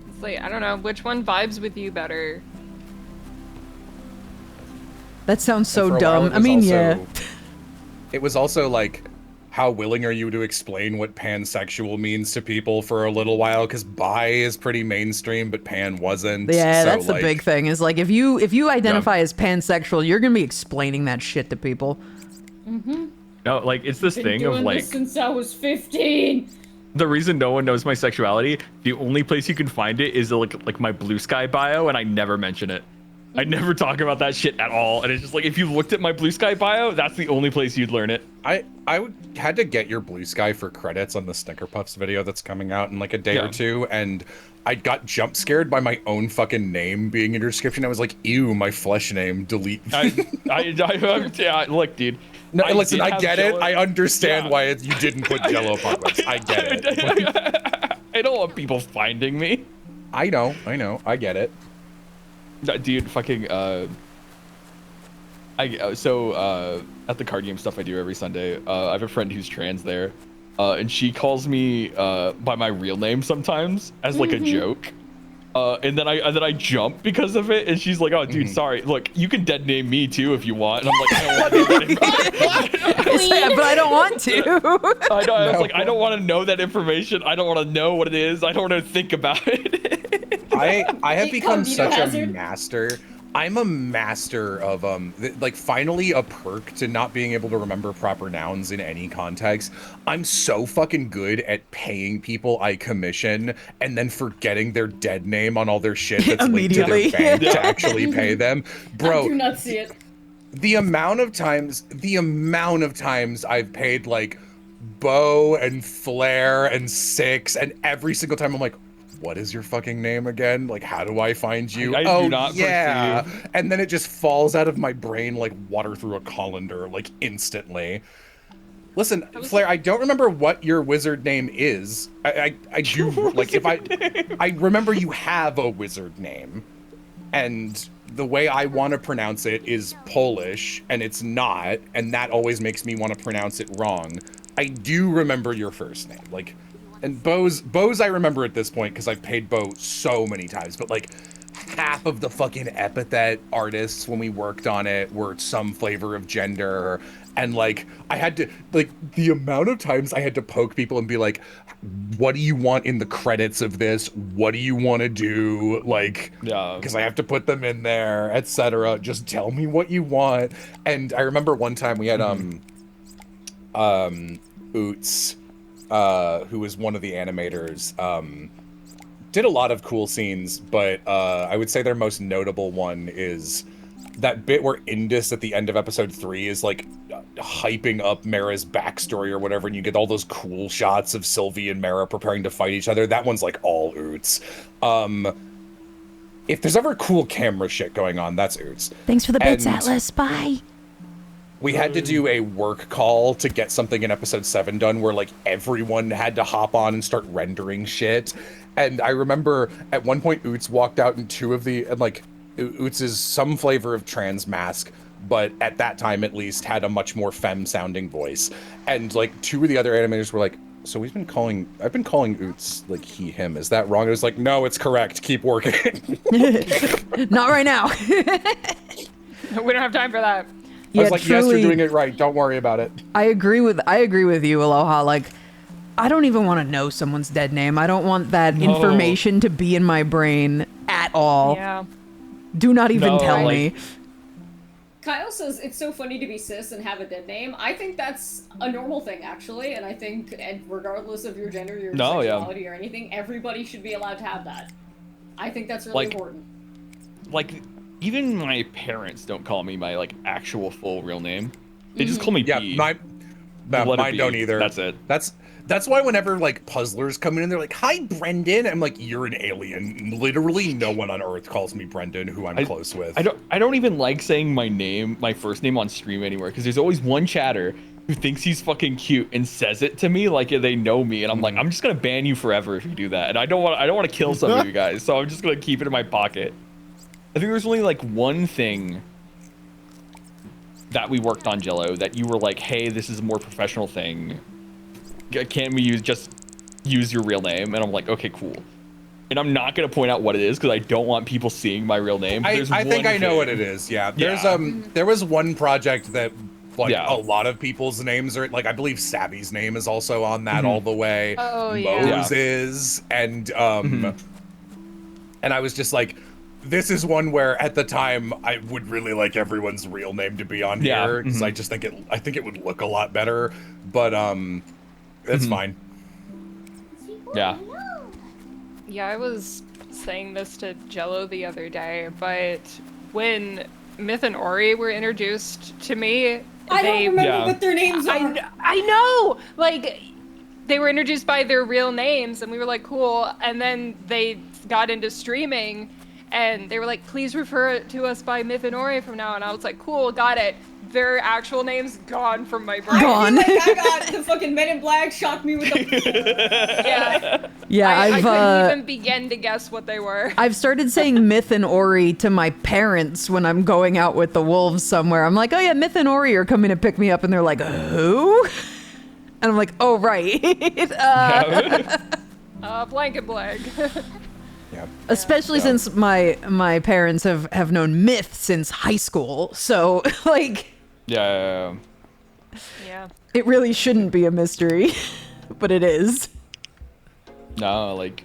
It's like, I don't know, which one vibes with you better? That sounds so And for a while, dumb. it I was mean, also- yeah. It was also like, how willing are you to explain what pansexual means to people for a little while? Because bi is pretty mainstream, but pan wasn't. Yeah, So, that's the like, big thing. Is like if you identify as pansexual, you're gonna be explaining that shit to people. No, like it's this Been thing doing of like this since I was 15. the reason no one knows my sexuality. The only place you can find it is like my Blue Sky bio, and I never mention it. I never talk about that shit at all. And it's just like if you looked at my Blue Sky bio, that's the only place you'd learn it. had to get your Blue Sky for credits on the Snicker Puffs video that's coming out in like a day Yeah. or two, and I got jump scared by my own fucking name being in your description. I was like, ew, my flesh name, delete. Yeah, look, dude. No, listen, did I have get it. Jello- I understand Yeah. why you didn't put Jello Apocalypse. I get it. I don't want people finding me. I know, I get it. Dude, fucking at the card game stuff I do every Sunday, I have a friend who's trans there, and she calls me by my real name sometimes as like a joke, and then I jump because of it, and she's like, "Oh, dude, sorry. Look, you can dead name me too if you want." And I'm like, "I don't want that But I don't want to. I know. I was like, I don't want to know that information. I don't want to know what it is. I don't want to think about it. I have become Incognito such a hazard. master. I'm a master of like finally a perk to not being able to remember proper nouns in any context. I'm so fucking good at paying people I commission and then forgetting their dead name on all their shit that's linked to their Immediately. bank Yeah. to actually pay them. I Bro, do not see it. the amount of times I've paid like Bo and Flare and Six, and every single time I'm like, what is your fucking name again? Like, how do I find you? I do Oh, not yeah. And then it just falls out of my brain like water through a colander, like instantly. Listen, Flare, I don't remember what your wizard name is. I do, like, if I remember you have a wizard name, and the way I want to pronounce it is Polish, and it's not, and that always makes me want to pronounce it wrong. I do remember your first name, like, and Bo's I remember at this point because I've paid Bo so many times, but like half of the fucking epithet artists when we worked on it were some flavor of gender, And like I had to like the amount of times I had to poke people and be like, what do you want in the credits of this? What do you want to do? Like, because I have to put them in there, etc. Just tell me what you want. And I remember one time we had Oots, who was one of the animators, did a lot of cool scenes, but I would say their most notable one is that bit where Indus at the end of episode 3 is like hyping up Mara's backstory or whatever, and you get all those cool shots of Sylvie and Mara preparing to fight each other. That one's like all Oots. If there's ever cool camera shit going on, that's Oots. Thanks for the bits, Atlas. Bye. We had to do a work call to get something in episode 7 done where like everyone had to hop on and start rendering shit. And I remember at one point Oots walked out in two of the, and like Oots is some flavor of trans mask, but at that time at least had a much more femme sounding voice. And like two of the other animators were like, so I've been calling Oots like he, him. Is that wrong? I was like, no, it's correct. Keep working. Not right now. We don't have time for that. I was like, truly, yes, you're doing it right. Don't worry about it. I agree with you, Aloha. Like, I don't even want to know someone's dead name. I don't want that information to be in my brain at all. Yeah. Do not even tell me. Kyle says it's so funny to be cis and have a dead name. I think that's a normal thing, actually, and I think, regardless of your gender, your sexuality, or anything, everybody should be allowed to have that. I think that's really important. Like, even my parents don't call me my like actual full real name. They just call me B. Mine don't either. That's it. That's why whenever like puzzlers come in and they're like, "Hi, Brendan," I'm like, "You're an alien." Literally, no one on Earth calls me Brendan, who I'm close with. I don't even like saying my first name on stream anymore, because there's always one chatter who thinks he's fucking cute and says it to me like they know me, and I'm like, I'm just gonna ban you forever if you do that, and I don't want to kill some of you guys, so I'm just gonna keep it in my pocket. I think there's only like one thing that we worked on, Jello, that you were like, hey, this is a more professional thing. Can we use your real name? And I'm like, okay, cool. And I'm not gonna point out what it is because I don't want people seeing my real name. I think I know what it is. Yeah. There was one project that like a lot of people's names are like, I believe Savvy's name is also on that all the way. Oh yeah. Moe's is, and and I was just like, this is one where at the time I would really like everyone's real name to be on here because I just think it would look a lot better, but it's fine. Yeah. Yeah, I was saying this to Jello the other day, but when Myth and Ori were introduced to me, I don't remember what their names are. I know! Like, they were introduced by their real names, and we were like, cool, and then they got into streaming, and they were like, please refer to us by Myth and Ori from now on. I was like, cool, got it. Their actual names gone from my brain. Gone. I feel like I got the fucking Men in Black shocked me with the Yeah, I couldn't even begin to guess what they were. I've started saying Myth and Ori to my parents when I'm going out with the wolves somewhere. I'm like, oh yeah, Myth and Ori are coming to pick me up, and they're like, who? And I'm like, oh right. Blank and blank. Yeah. Especially since my parents have known Myth since high school, so like. Yeah. It really shouldn't be a mystery, but it is. No, like,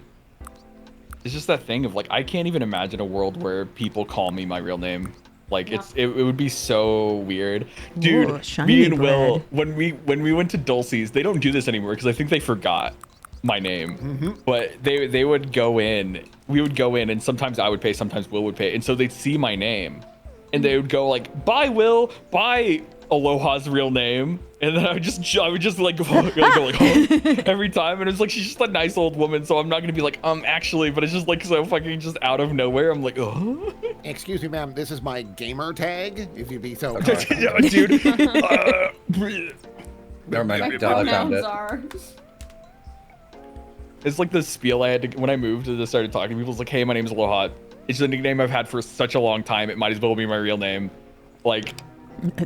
it's just that thing of like, I can't even imagine a world where people call me my real name. Like, it would be so weird. Dude, ooh, me and bread. Will, when we went to Dulce's, they don't do this anymore because I think they forgot my name. But they would go in, we would go in, and sometimes I would pay, sometimes Will would pay, and so they'd see my name and they would go like, bye Will, bye Aloha's real name, and then I would just like go like every time, and it's like, she's just a nice old woman, so I'm not gonna be like actually, but it's just like so fucking just out of nowhere. I'm like, oh. Excuse me, ma'am, this is my gamer tag, if you'd be so Dude. Never mind. My I found pronouns it. are. It's like the spiel I had to, when I moved and started talking to people. It's like, hey, my name's Aloha. It's a nickname I've had for such a long time. It might as well be my real name. Like,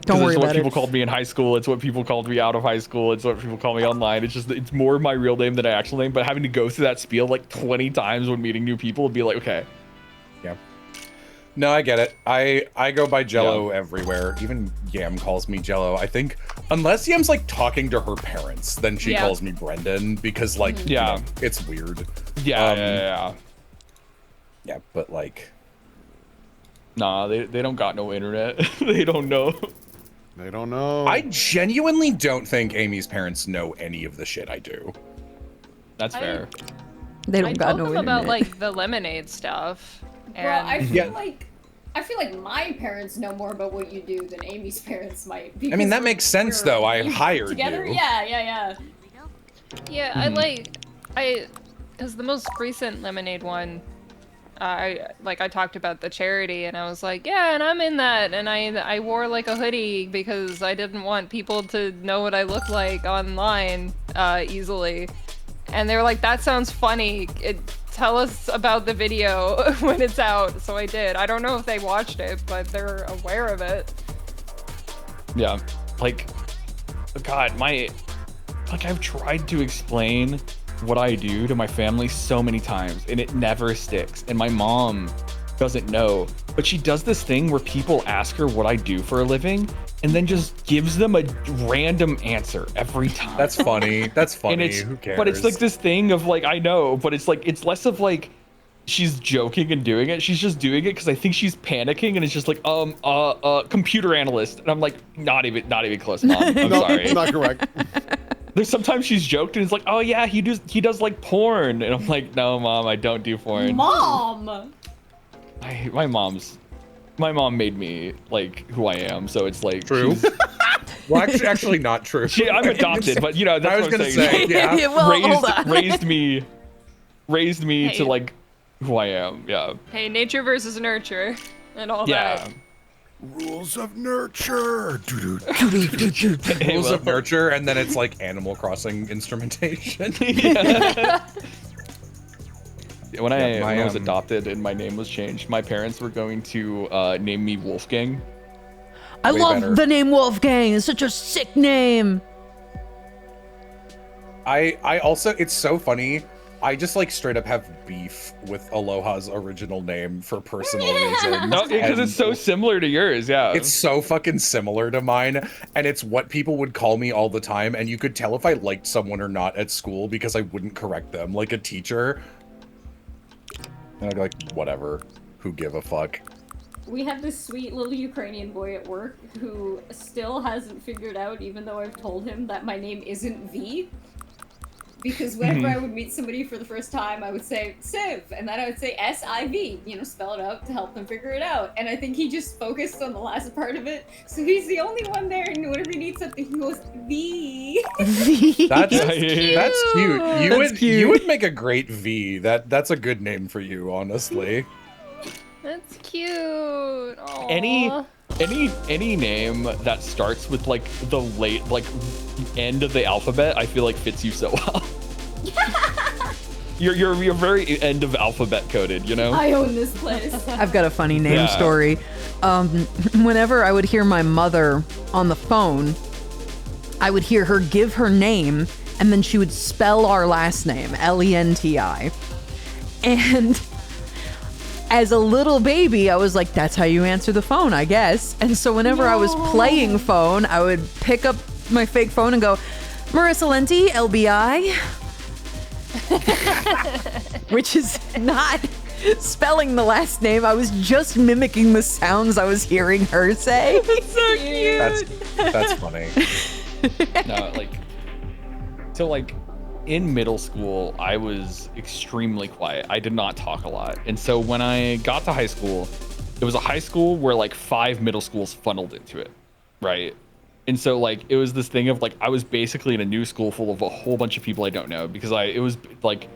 Don't worry it's what about people it. called me in high school. It's what people called me out of high school. It's what people call me online. It's just, it's more my real name than my actual name. But having to go through that spiel like 20 times when meeting new people would be like, okay. Yeah. No, I get it. I go by Jello everywhere. Even Yam calls me Jello. I think unless Yam's like talking to her parents, then she calls me Brendan because like you know, it's weird. Yeah. Yeah, but like nah, they don't got no internet. They don't know. They don't know. I genuinely don't think Amy's parents know any of the shit I do. That's fair. They don't I got told no them internet. about like the lemonade stuff. And Bro, I feel like my parents know more about what you do than Amy's parents might. I mean, that makes sense though. I hired together. you. Yeah. Yeah, because the most recent lemonade one, I talked about the charity, and I was like, yeah, and I'm in that, and I wore like a hoodie because I didn't want people to know what I look like online easily, and they were like, that sounds funny. Tell us about the video when it's out. So I did. I don't know if they watched it, but they're aware of it. Yeah, like, God, I've tried to explain what I do to my family so many times, and it never sticks. And my mom doesn't know, but she does this thing where people ask her what I do for a living, and then just gives them a random answer every time. That's funny. That's funny. And Who cares? But it's like this thing of like, I know, but it's like, it's less of like, she's joking and doing it. She's just doing it because I think she's panicking, and it's just like, computer analyst. And I'm like, not even close, Mom. I'm sorry. Not correct. There's sometimes she's joked and it's like, oh yeah, he does like porn. And I'm like, no, Mom, I don't do porn. Mom! My mom made me like who I am, so it's like true. Well, actually not true. I'm adopted, but you know, that's I was what I'm gonna saying. say, yeah. Well, hold on. raised me Hey. to like who I am. Yeah. Hey, nature versus nurture and all Yeah. that. Rules of nurture. Hey, Rules well, of nurture, and then it's like Animal Crossing instrumentation. yeah. When Yeah, I was my, adopted and my name was changed, my parents were going to name me Wolfgang. I Way love better. the name Wolfgang. It's such a sick name. I also, it's so funny. I just like straight up have beef with Aloha's original name for personal reasons. No, because it's so similar to yours. Yeah. It's so fucking similar to mine, and it's what people would call me all the time, and you could tell if I liked someone or not at school because I wouldn't correct them, like a teacher. And I'd be like, whatever, who give a fuck? We have this sweet little Ukrainian boy at work who still hasn't figured out, even though I've told him that my name isn't V. Because whenever I would meet somebody for the first time, I would say Siv, and then I would say S-I-V, you know, spell it out to help them figure it out. And I think he just focused on the last part of it, so he's the only one there, and whenever he needs something, he goes, V. That's cute. That's cute. That's cute. You would make a great V. That's a good name for you, honestly. That's cute. Aww. Any name that starts with like the end of the alphabet, I feel like fits you so well. You're very end of alphabet coded, you know? I own this place. I've got a funny name Yeah. story. Whenever I would hear my mother on the phone, I would hear her give her name, and then she would spell our last name, Lenti. And as a little baby, I was like, that's how you answer the phone, I guess. And so whenever I was playing phone, I would pick up my fake phone and go, Marissa Lenti, LBI. Which is not spelling the last name. I was just mimicking the sounds I was hearing her say. So cute. That's funny. No, like in middle school, I was extremely quiet. I did not talk a lot. And so when I got to high school, it was a high school where like 5 middle schools funneled into it, right? And so like it was this thing of like I was basically in a new school full of a whole bunch of people I don't know, because it was like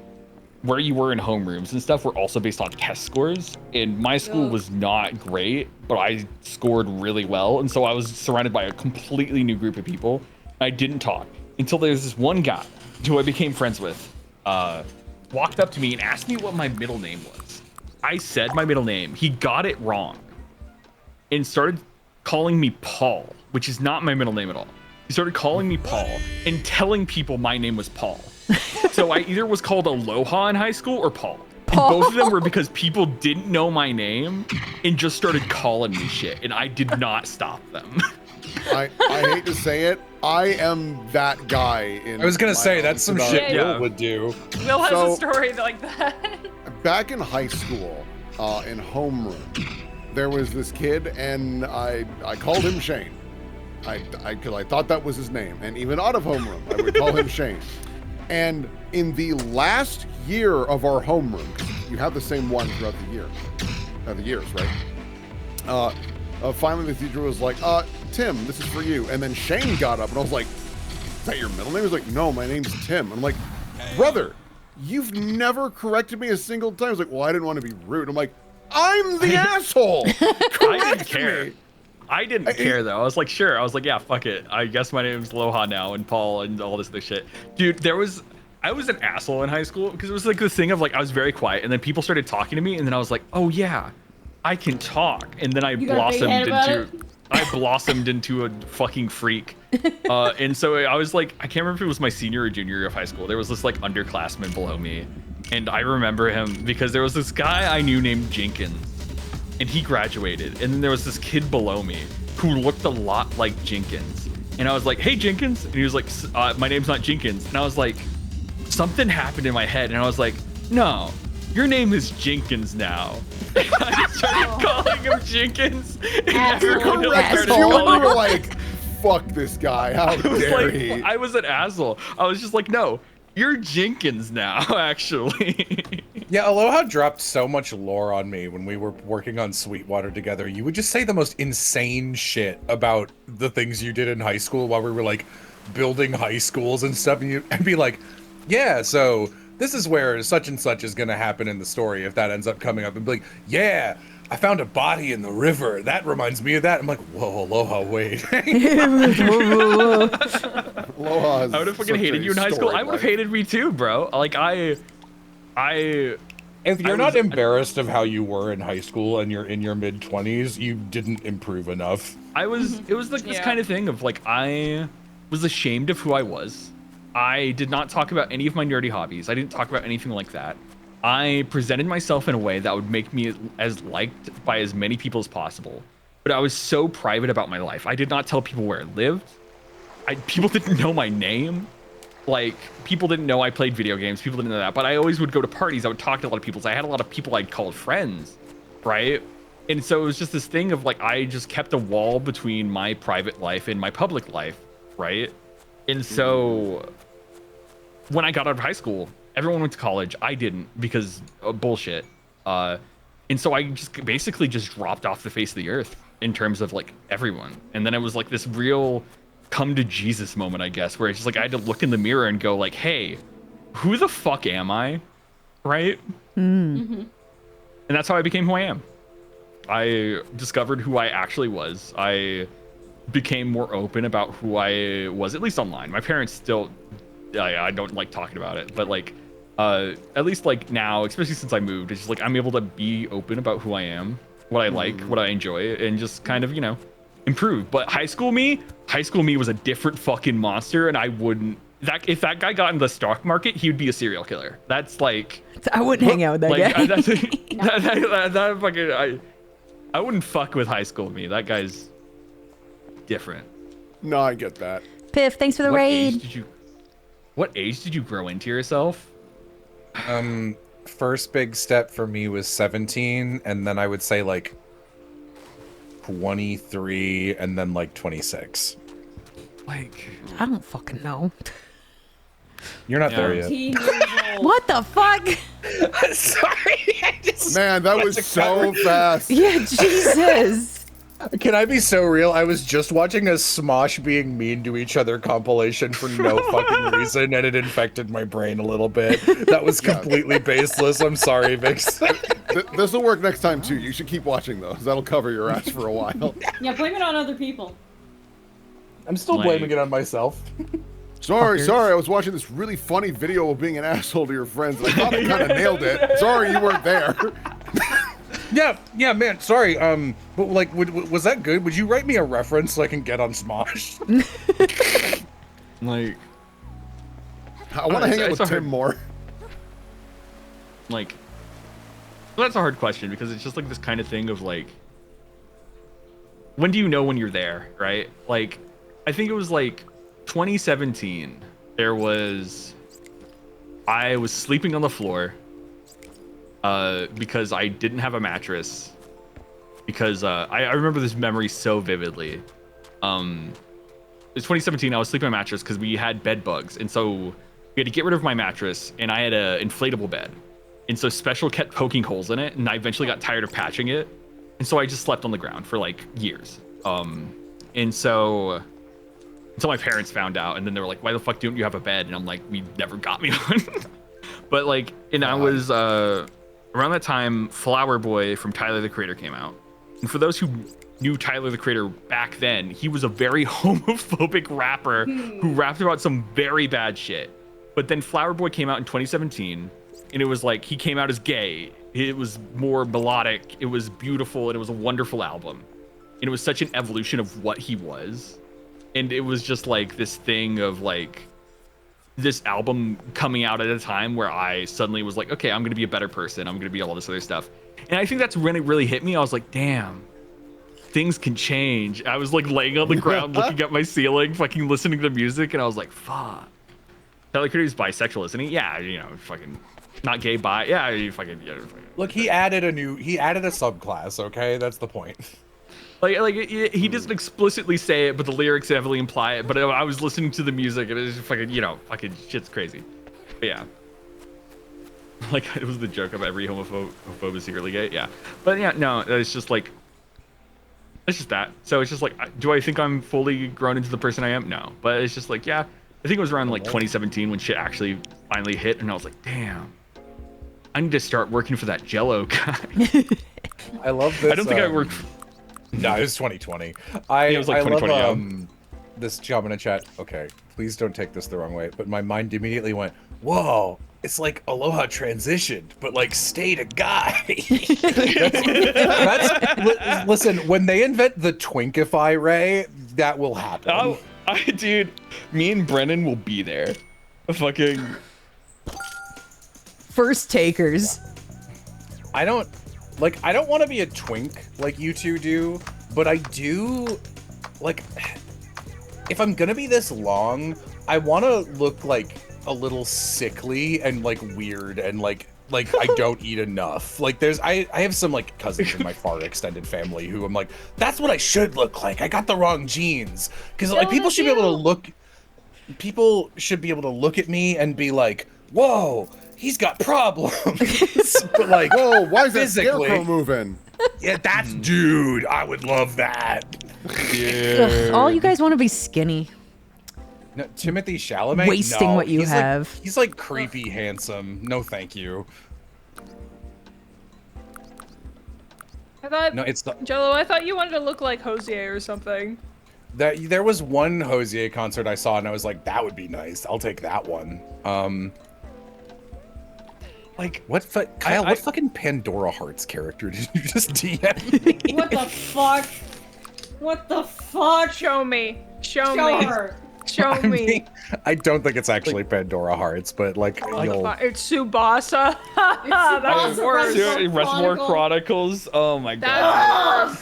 where you were in homerooms and stuff were also based on test scores. And my school was not great, but I scored really well. And so I was surrounded by a completely new group of people. I didn't talk until there was this one guy who I became friends with, walked up to me and asked me what my middle name was. I said my middle name. He got it wrong and started calling me Paul, which is not my middle name at all. He started calling me Paul and telling people my name was Paul. So I either was called Aloha in high school or Paul. both of them were because people didn't know my name and just started calling me shit, and I did not stop them. I hate to say it, I am that guy in I was gonna my say own that's some scenario. shit Yeah. Will would do. Will has So- a story like that. Back in high school, in homeroom, there was this kid, and I called him Shane. Because I thought that was his name, and even out of homeroom, I would call him Shane. And in the last year of our homeroom, you have the same one throughout the year, the years, right? Finally, the teacher was like, "Tim, this is for you." And then Shane got up, and I was like, "Is that your middle name?" He was like, "No, my name's Tim." I'm like, "Brother, you've never corrected me a single time." I was like, "Well, I didn't want to be rude." I'm like, "I'm the asshole. I Correct didn't care. me." I didn't care though. I was like, sure. I was like, yeah, fuck it. I guess my name's Loha now and Paul and all this other shit. Dude, I was an asshole in high school because it was like this thing of like I was very quiet and then people started talking to me and then I was like, oh yeah, I can talk. And then I You got a big head about blossomed into a fucking freak. And so I was like, I can't remember if it was my senior or junior year of high school. There was this like underclassman below me. And I remember him because there was this guy I knew named Jenkins. And he graduated. And then there was this kid below me who looked a lot like Jenkins. And I was like, hey, Jenkins. And he was like, my name's not Jenkins. And I was like, something happened in my head. And I was like, no, your name is Jenkins now. And I started calling him Jenkins. And everyone else started You calling were him. like, "Fuck this guy! How I was dare like, he?" I was an asshole. I was just like, no, you're Jenkins now, actually. Yeah, Aloha dropped so much lore on me when we were working on Sweetwater together. You would just say the most insane shit about the things you did in high school while we were like building high schools and stuff, and be like, yeah, so this is where such and such is gonna happen in the story if that ends up coming up, and be like, yeah, I found a body in the river. That reminds me of that. I'm like, whoa, Aloha, wait. Aloha is I would have fucking such hated a you in high school. I storied would have life. hated me too, bro. Like If you're I not was- embarrassed of how you were in high school and you're in your mid-20s, you didn't improve enough. it was like this Yeah. kind of thing of like I was ashamed of who I was. I did not talk about any of my nerdy hobbies. I didn't talk about anything like that. I presented myself in a way that would make me as liked by as many people as possible. But I was so private about my life. I did not tell people where I lived. People didn't know my name. Like, people didn't know I played video games. People didn't know that. But I always would go to parties. I would talk to a lot of people. So I had a lot of people I'd called friends, right? And so it was just this thing of like, I just kept a wall between my private life and my public life, right? And so when I got out of high school, everyone went to college. I didn't because of bullshit. And so I just basically just dropped off the face of the earth in terms of like everyone. And then it was like this real come to Jesus moment, I guess, where it's just like I had to look in the mirror and go like, hey, who the fuck am I? Right? And that's how I became who I am. I discovered who I actually was. I became more open about who I was, at least online. My parents still, I don't like talking about it, but like, at least like now, especially since I moved, it's just like I'm able to be open about who I am, what I like, what I enjoy, and just kind of, you know, improve. But high school me was a different fucking monster, and I wouldn't. If that guy got in the stock market, he would be a serial killer. That's like, I wouldn't hang out with that like guy. that fucking I wouldn't fuck with high school me. That guy's different. No, I get that. Piff, thanks for the raid. What age did you grow into yourself? First big step for me was 17, and then I would say like 23, and then like 26. Like, I don't fucking know. You're not there yet. 13 years old. What the fuck? Sorry, I just... Man, that was so fast. Yeah, Jesus. Can I be so real? I was just watching a Smosh being mean to each other compilation for no fucking reason, and it infected my brain a little bit. That was completely baseless. I'm sorry, Vix. This will work next time too. You should keep watching those. That'll cover your ass for a while. Yeah, blame it on other people. I'm still blaming it on myself. Sorry. I was watching this really funny video of being an asshole to your friends, and I thought I kind of nailed it. Sorry you weren't there. Yeah, man. Sorry. But like, was that good? Would you write me a reference so I can get on Smosh? like, I want to hang out with it's Tim more. like, Well, that's a hard question because it's just like this kind of thing of like, when do you know when you're there, right? Like, I think it was like 2017. I was sleeping on the floor because I didn't have a mattress. Because I remember this memory so vividly. It's 2017. I was sleeping on a mattress because we had bed bugs, and so we had to get rid of my mattress, and I had an inflatable bed, and so Special kept poking holes in it, and I eventually got tired of patching it, and so I just slept on the ground for like years. And so until my parents found out, and then they were like, "Why the fuck don't you have a bed?" And I'm like, "We never got me one." But like, and I was around that time, Flower Boy from Tyler the Creator came out. And for those who knew Tyler the Creator back then, he was a very homophobic rapper who rapped about some very bad shit. But then Flower Boy came out in 2017, and it was like he came out as gay. It was more melodic, it was beautiful, and it was a wonderful album. And it was such an evolution of what he was. And it was just like this thing of like this album coming out at a time where I suddenly was like, okay, I'm gonna be a better person. I'm gonna be all this other stuff. And I think that's when it really hit me. I was like, damn, things can change. I was like laying on the ground looking at my ceiling, fucking listening to music, and I was like, fuck. Tyler Creator's bisexual, isn't he? Yeah, you know, fucking not gay, bi. Yeah, you fucking, yeah. Fucking, Look, he added a subclass, okay? That's the point. Like he doesn't explicitly say it, but the lyrics heavily imply it. But I was listening to the music, and it was just fucking, you know, fucking shit's crazy. But yeah. Like, it was the joke of every homophobe is secretly gay. Yeah. But yeah, no, it's just like, it's just that. So it's just like, do I think I'm fully grown into the person I am? No. But it's just like, yeah, I think it was around like 2017 when shit actually finally hit. And I was like, damn, I need to start working for that Jello guy. I love this. I don't think I worked. No, it was 2020. It was like 2020. Love, this job in a chat. Okay, please don't take this the wrong way. But my mind immediately went, whoa. It's like Aloha transitioned, but like stayed a guy. Listen, when they invent the Twinkify Ray, that will happen. Oh, dude, me and Brennan will be there. Fucking first takers. I don't want to be a twink like you two do, but I do, like, if I'm gonna be this long, I want to look like a little sickly and like weird and like I don't eat enough. Like I have some like cousins in my far extended family who I'm like, that's what I should look like. I got the wrong genes. Because like people should be able to look at me and be like, whoa, he's got problems. But like, whoa, why is that scarecrow moving? Yeah, that's dude. I would love that. Ugh, all you guys want to be skinny. No, Timothy Chalamet? Wasting what you have. He's like creepy handsome. No, thank you. I thought, no, it's not. Jello, I thought you wanted to look like Hosier or something. There was one Hosier concert I saw, and I was like, that would be nice. I'll take that one. Like, Kyle, what fucking Pandora Hearts character did you just DM me? What the fuck? What the fuck? Show me. Show her. Show me. I don't think it's actually Pandora Hearts, but like, it's Tsubasa. That's worse. Reservoir Chronicles. Oh my god.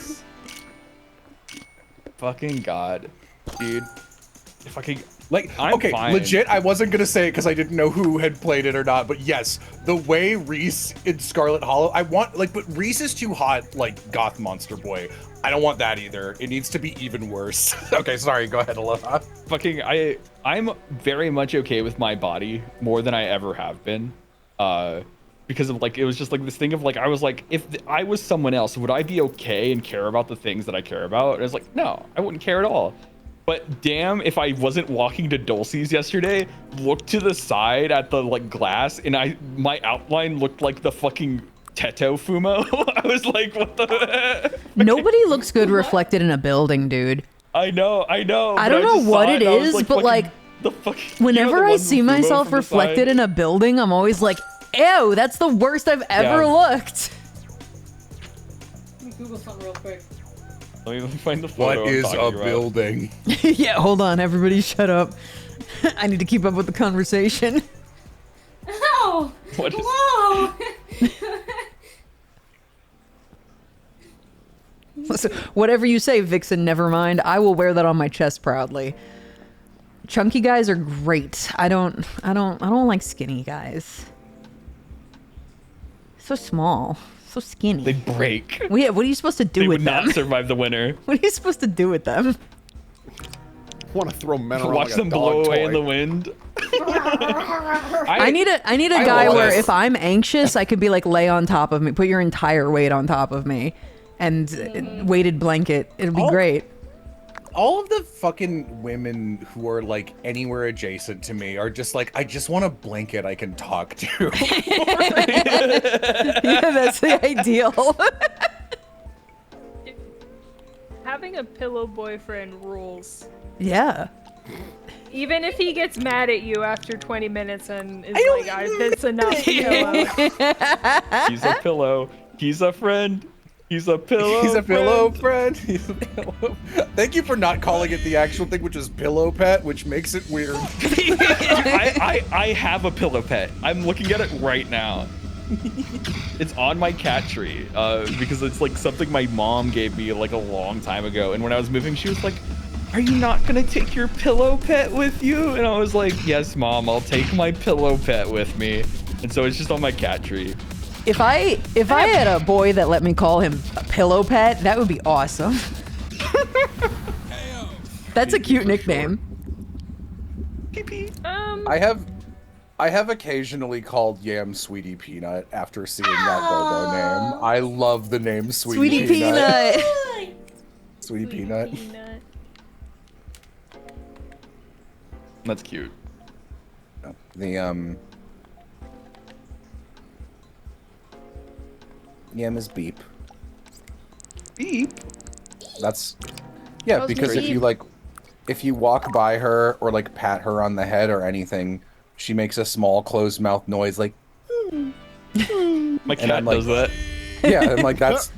Fucking god, dude. Fucking. Like, I'm okay, fine. legit, I wasn't gonna say it because I didn't know who had played it or not, but yes, the way Reese in Scarlet Hollow, but Reese is too hot, like, goth monster boy. I don't want that either. It needs to be even worse. Okay, sorry, go ahead, Aloha. Fucking, I'm very much okay with my body, more than I ever have been. Because of, like, it was just, like, this thing of, like, I was like, if I was someone else, would I be okay and care about the things that I care about? And I was like, no, I wouldn't care at all. But damn, if I wasn't walking to Dulce's yesterday, looked to the side at the like glass, and my outline looked like the fucking Teto Fumo. I was like, what the? Nobody looks good reflected in a building, dude. I know. I don't know what it is, but like, whenever I see myself reflected in a building, I'm always like, ew, that's the worst I've ever looked. Let me Google something real quick. Let me find the photo. What is a building? Yeah, hold on, everybody shut up. I need to keep up with the conversation. Oh! What is... Whoa! Listen, whatever you say, Vixen, never mind. I will wear that on my chest proudly. Chunky guys are great. I don't like skinny guys. So small. So skinny. They break. Well, yeah, what are you supposed to do They with would them? not survive the winter. What are you supposed to do with them? I want to throw men around Watch like them a blow dog away toy. in the wind. I need a I guy love where this. if I'm anxious, I could be like lay on top of me, put your entire weight on top of me, and weighted blanket. It'll be great. All of the fucking women who are like anywhere adjacent to me are just like, I just want a blanket I can talk to. Yeah, that's the ideal. Having a pillow boyfriend rules. Yeah. Even if he gets mad at you after 20 minutes and is don't like, that's enough pillow. He's a pillow. He's a friend. He's a pillow. He's a pillow friend. He's a pillow. Thank you for not calling it the actual thing, which is pillow pet, which makes it weird. I have a pillow pet. I'm looking at it right now. It's on my cat tree because it's like something my mom gave me like a long time ago. And when I was moving, she was like, "Are you not gonna take your pillow pet with you?" And I was like, "Yes, Mom, I'll take my pillow pet with me." And so it's just on my cat tree. If I had a boy that let me call him a pillow pet, that would be awesome. That's a cute nickname. I have occasionally called Yam Sweetie Peanut after seeing that Bobo name. I love the name Sweetie Peanut. Sweetie Peanut. That's cute. The Yam is Beep. Beep. That's yeah, How's because Beep? if you walk by her or like pat her on the head or anything, she makes a small closed mouth noise like My cat I'm like- does that. yeah, and like that's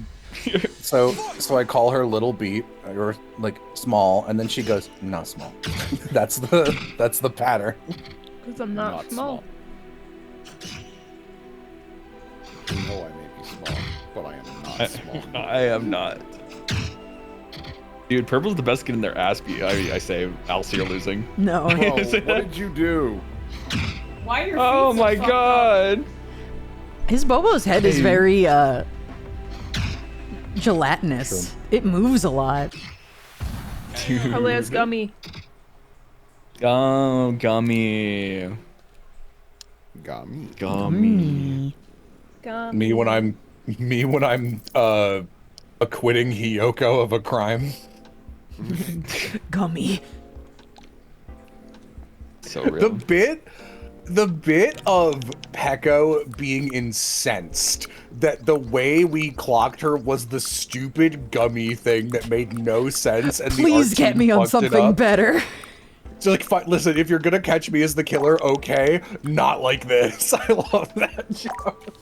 so I call her Little Beep or like small, and then she goes not small. that's the pattern. Because I'm not small. You know I may be small, but I am not small. I am not. Dude, purple's the best getting their ass beat. I say, Alcy, you're losing. No. Bro, what did you do? Why are your feet Oh so my fucked up? god. His Bobo's head is very gelatinous. It moves a lot. Probably has gummy. Oh, gummy. Got me. Gummy. Gummy. Me when I'm acquitting Hiyoko of a crime. Gummy. So real. The bit of Peko being incensed that the way we clocked her was the stupid gummy thing that made no sense, and Please the art get team me on fucked it something up. better. So like, listen, if you're gonna catch me as the killer, okay, not like this. I love that joke.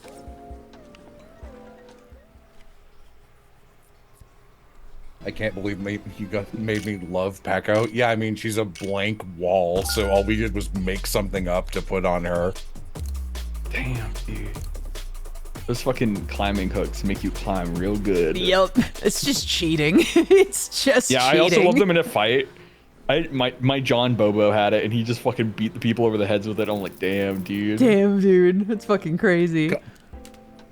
I can't believe you made me love Peko. Yeah, I mean, she's a blank wall, so all we did was make something up to put on her. Damn, dude. Those fucking climbing hooks make you climb real good. Yep. It's just cheating. It's just Yeah, cheating. I also love them in a fight. My John Bobo had it, and he just fucking beat the people over the heads with it. I'm like, damn, dude. Damn, dude. That's fucking crazy.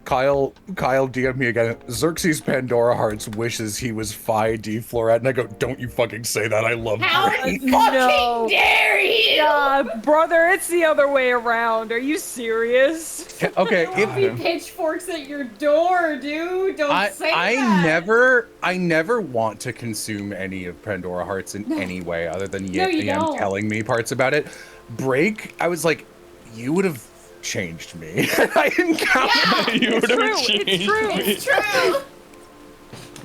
Kyle DM'd me again. Xerxes Pandora Hearts wishes he was Phi D Floret, and I go, don't you fucking say that. I love How Drake. No. dare you? Brother, it's the other way around. Are you serious? Okay, There'll be pitchforks at your door, dude. Don't say I that. never want to consume any of Pandora Hearts in any way other than No, you Yam don't. telling me parts about it. Break, I was like, you would have changed me. I didn't count. You would have changed It's true. me.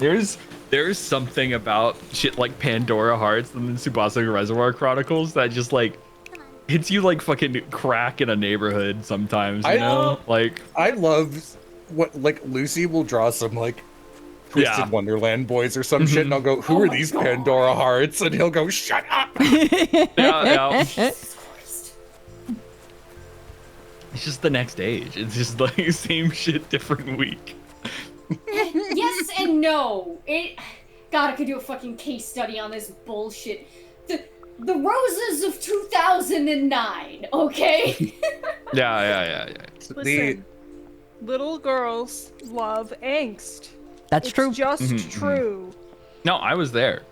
It's true. There's something about shit like Pandora Hearts and then Tsubasa Reservoir Chronicles that just like hits you like fucking crack in a neighborhood sometimes, you know? Like, I love what, like, Lucy will draw some, like, Twisted Yeah. Wonderland boys or some shit, and I'll go, who are these Pandora Hearts? And he'll go, shut up! yeah. It's just the next age. It's just like same shit, different week. Yes and no. God, I could do a fucking case study on this bullshit. The roses of 2009, okay? Yeah. Listen, little girls love angst. That's true. It's just true. No, I was there.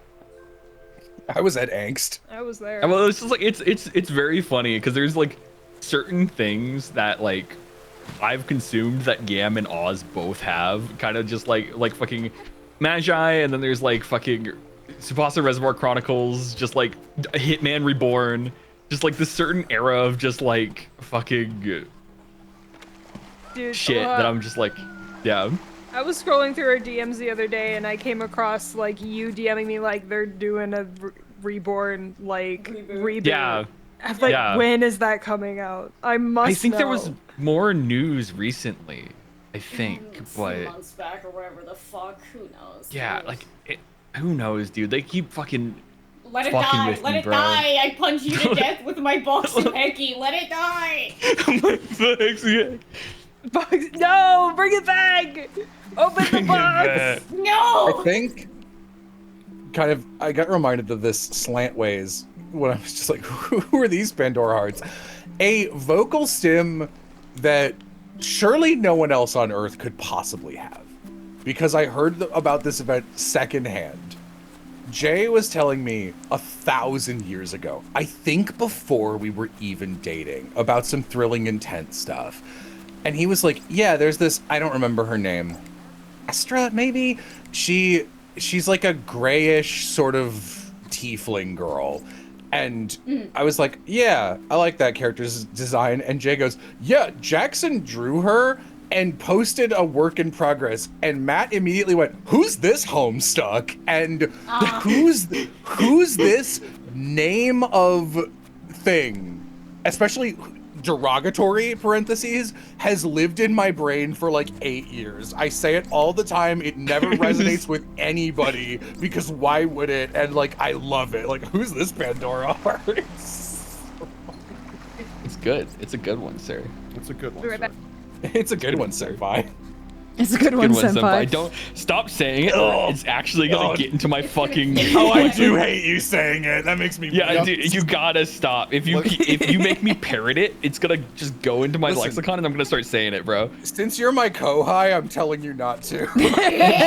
I was at angst. I was there. Well, it's just like it's very funny because there's like certain things that like I've consumed that Yam and Oz both have, kind of just like fucking Magi, and then there's like fucking Tsubasa Reservoir Chronicles, just like Hitman Reborn, just like this certain era of just like fucking shit that I'm just like, yeah. I was scrolling through our DMs the other day, and I came across like you DMing me like they're doing a Reborn like reboot. Yeah. I'm like, when is that coming out? I think there was more news recently. I think, but months back or whatever the fuck. Who knows? Yeah, like who knows, dude? They keep fucking. Let it fucking die. with Let me, it bro. die. I punch you to death with my box of Hecky. Let it die. No, bring it back. Open the box. No. I think I got reminded of this slantways when I was just like, who are these Pandora hearts? A vocal stim that surely no one else on Earth could possibly have. Because I heard about this event secondhand. Jay was telling me 1,000 years ago, I think before we were even dating, about some thrilling intent stuff. And he was like, yeah, there's this, I don't remember her name. Astra, maybe? She's like a grayish sort of tiefling girl. And I was like, yeah, I like that character's design. And Jay goes, yeah, Jackson drew her and posted a work in progress. And Matt immediately went, who's this Homestuck? And who's this name of thing? Especially derogatory parentheses has lived in my brain for like 8 years. I say it all the time. It never resonates with anybody because why would it? And like, I love it. Like, who's this Pandora hearts? It's good. It's a good one, sir. It's a good one. Be right back. It's a good one, Senpai. It's a good one, senpai. Don't stop saying it. It's actually gonna get into my fucking. Oh, I do hate you saying it. That makes me. Yeah, dude, you gotta stop. If you make me parrot it, it's gonna just go into my lexicon, and I'm gonna start saying it, bro. Since you're my co-high, I'm telling you not to.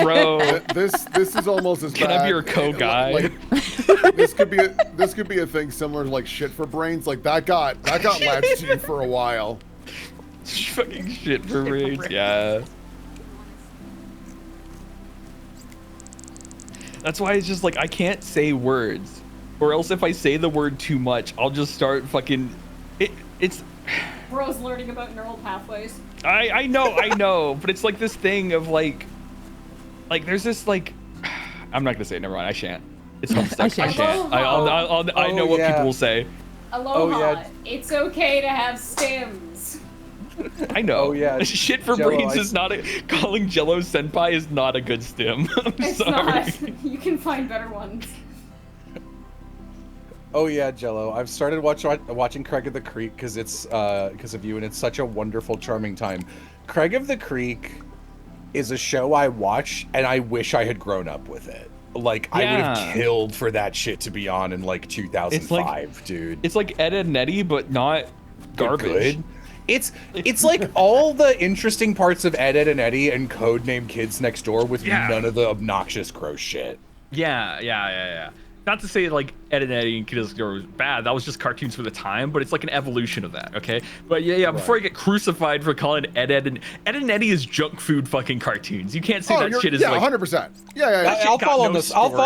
Bro, this is almost as can bad. I be your co-guy? Like, this could be a thing similar to like shit for brains. Like that got latched to you for a while. Fucking shit for brains, yeah. That's why it's just like I can't say words, or else if I say the word too much, I'll just start fucking. It's. Bro's learning about neural pathways. I know, but it's like this thing of like there's this like. I'm not gonna say it. Never mind. I shan't. It's Homestuck. I shan't. I know what people will say. Aloha. It's okay to have stims. I know. Oh yeah. Shit for Jello, brains is not calling Jello senpai is not a good stim. I'm sorry. Not. You can find better ones. Oh yeah, Jello. I've started watching Craig of the Creek because it's because of you, and it's such a wonderful, charming time. Craig of the Creek is a show I watch, and I wish I had grown up with it. Like I would have killed for that shit to be on in like 2005, dude. It's like Ed and Eddie, but not garbage. Good. It's like all the interesting parts of Ed, Ed and Eddie and Codename Kids Next Door with none of the obnoxious gross shit. Yeah. Not to say like Ed and Eddie and Kids Next Door was bad. That was just cartoons for the time, but it's like an evolution of that. Okay, but yeah. Before I get crucified for calling it Ed and Eddie is junk food fucking cartoons. You can't say that shit is like 100%. Yeah. I'll fall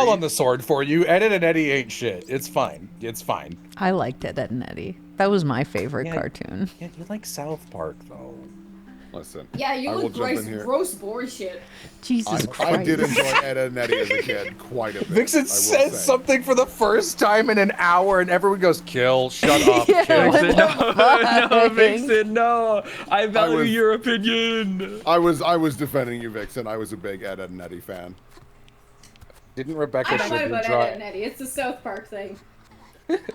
on the sword for you. Ed, Ed and Eddie ain't shit. It's fine. I liked Ed, Ed and Eddie. That was my favorite cartoon. Yeah, you like South Park though. Listen. Yeah, you I will look jump in here. gross boy shit. Jesus Christ. I did enjoy Ed, Ed and Eddie as a kid quite a bit. Vixen says something for the first time in an hour, and everyone goes, "Kill! Shut up!" Yeah, kill. what the No, Vixen, no. I value your opinion. I was defending you, Vixen. I was a big Ed, Ed and Eddie fan. Didn't Rebecca I don't know Sugar about draw? Ed and Eddie. It's the South Park thing.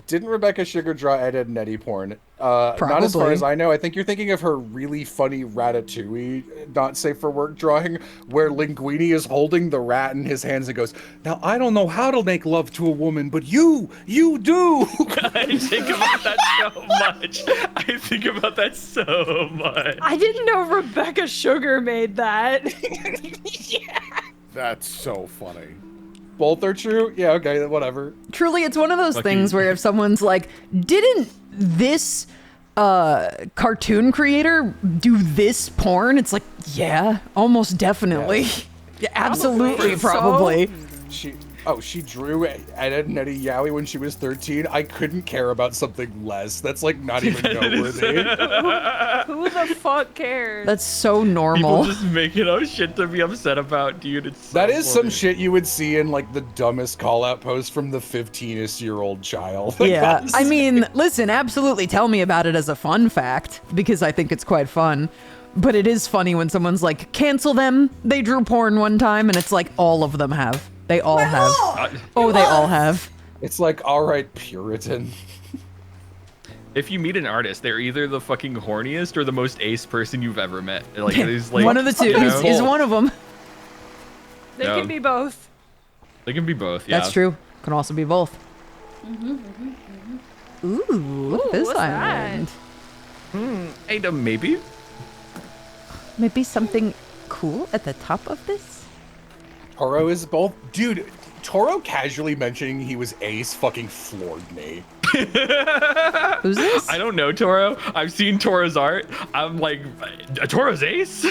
Didn't Rebecca Sugar draw Ed, Edd and Eddy porn? Not as far Probably. as I know. I think you're thinking of her really funny Ratatouille, not safe for work drawing, where Linguini is holding the rat in his hands and goes, "Now I don't know how to make love to a woman, but you do." I think about that so much. I think about that so much. I didn't know Rebecca Sugar made that. That's so funny. Both are true? Yeah, okay, whatever. Truly, it's one of those Lucky. things where if someone's like, didn't this cartoon creator do this porn? It's like, yeah, almost definitely. Yeah, absolutely, probably. She drew Ed, Edd and Eddy Yowie when she was 13. I couldn't care about something less. That's like not even noteworthy. Who the fuck cares? That's so People normal. just making up shit to be upset about, dude. It's so That is some funny. shit you would see in like the dumbest call out post from the 15-year-old child. Like, Yeah, honestly. I mean, listen, absolutely tell me about it as a fun fact, because I think it's quite fun. But it is funny when someone's like, cancel them, they drew porn one time, and it's like, all of them have. They all have. Oh, they all have. It's like, all right, Puritan. If you meet an artist, they're either the fucking horniest or the most ace person you've ever met. Like, there's like One of the two you know, is one of them. They Yeah. can be both. They can be both. Yeah. That's true. Can also be both. Ooh, look at this what's island. Hey, maybe. Maybe something cool at the top of this? Toro is both. Dude, Toro casually mentioning he was ace fucking floored me. Who's this? I don't know Toro. I've seen Toro's art. I'm like, Toro's ace.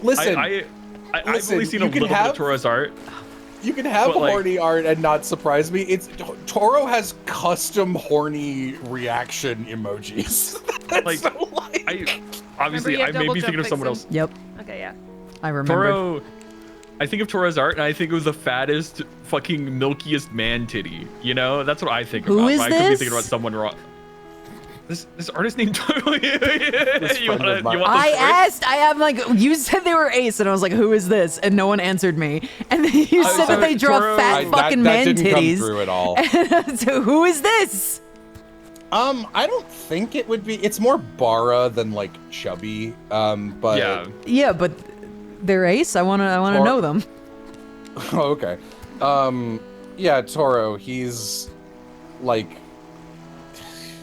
Listen, I've listen, only seen a you can little bit have- of Toro's art. you can have but, like- horny art and not surprise me. It's Toro has custom horny reaction emojis. That's Like, so like. I obviously Remember, you I have may double be thinking of jump someone else. fixing? Yep, Okay, yeah. I remember. Toro. I think of Toro's art, and I think it was the fattest, fucking milkiest man titty. You know, that's what I think Who about. is I could be this? thinking about someone wrong. This artist named Toro. you friend wanna, of mine. you want the I choice? asked, I'm like, you said they were ace, and I was like, who is this? And no one answered me. And then you said that they draw Toro- fat fucking that man didn't come titties. through at all. So who is this? I don't think it would be. It's more bara than like chubby. But Yeah. Yeah, but they're ace. I wanna Or- know them. Oh, okay. Yeah, Toro. He's like.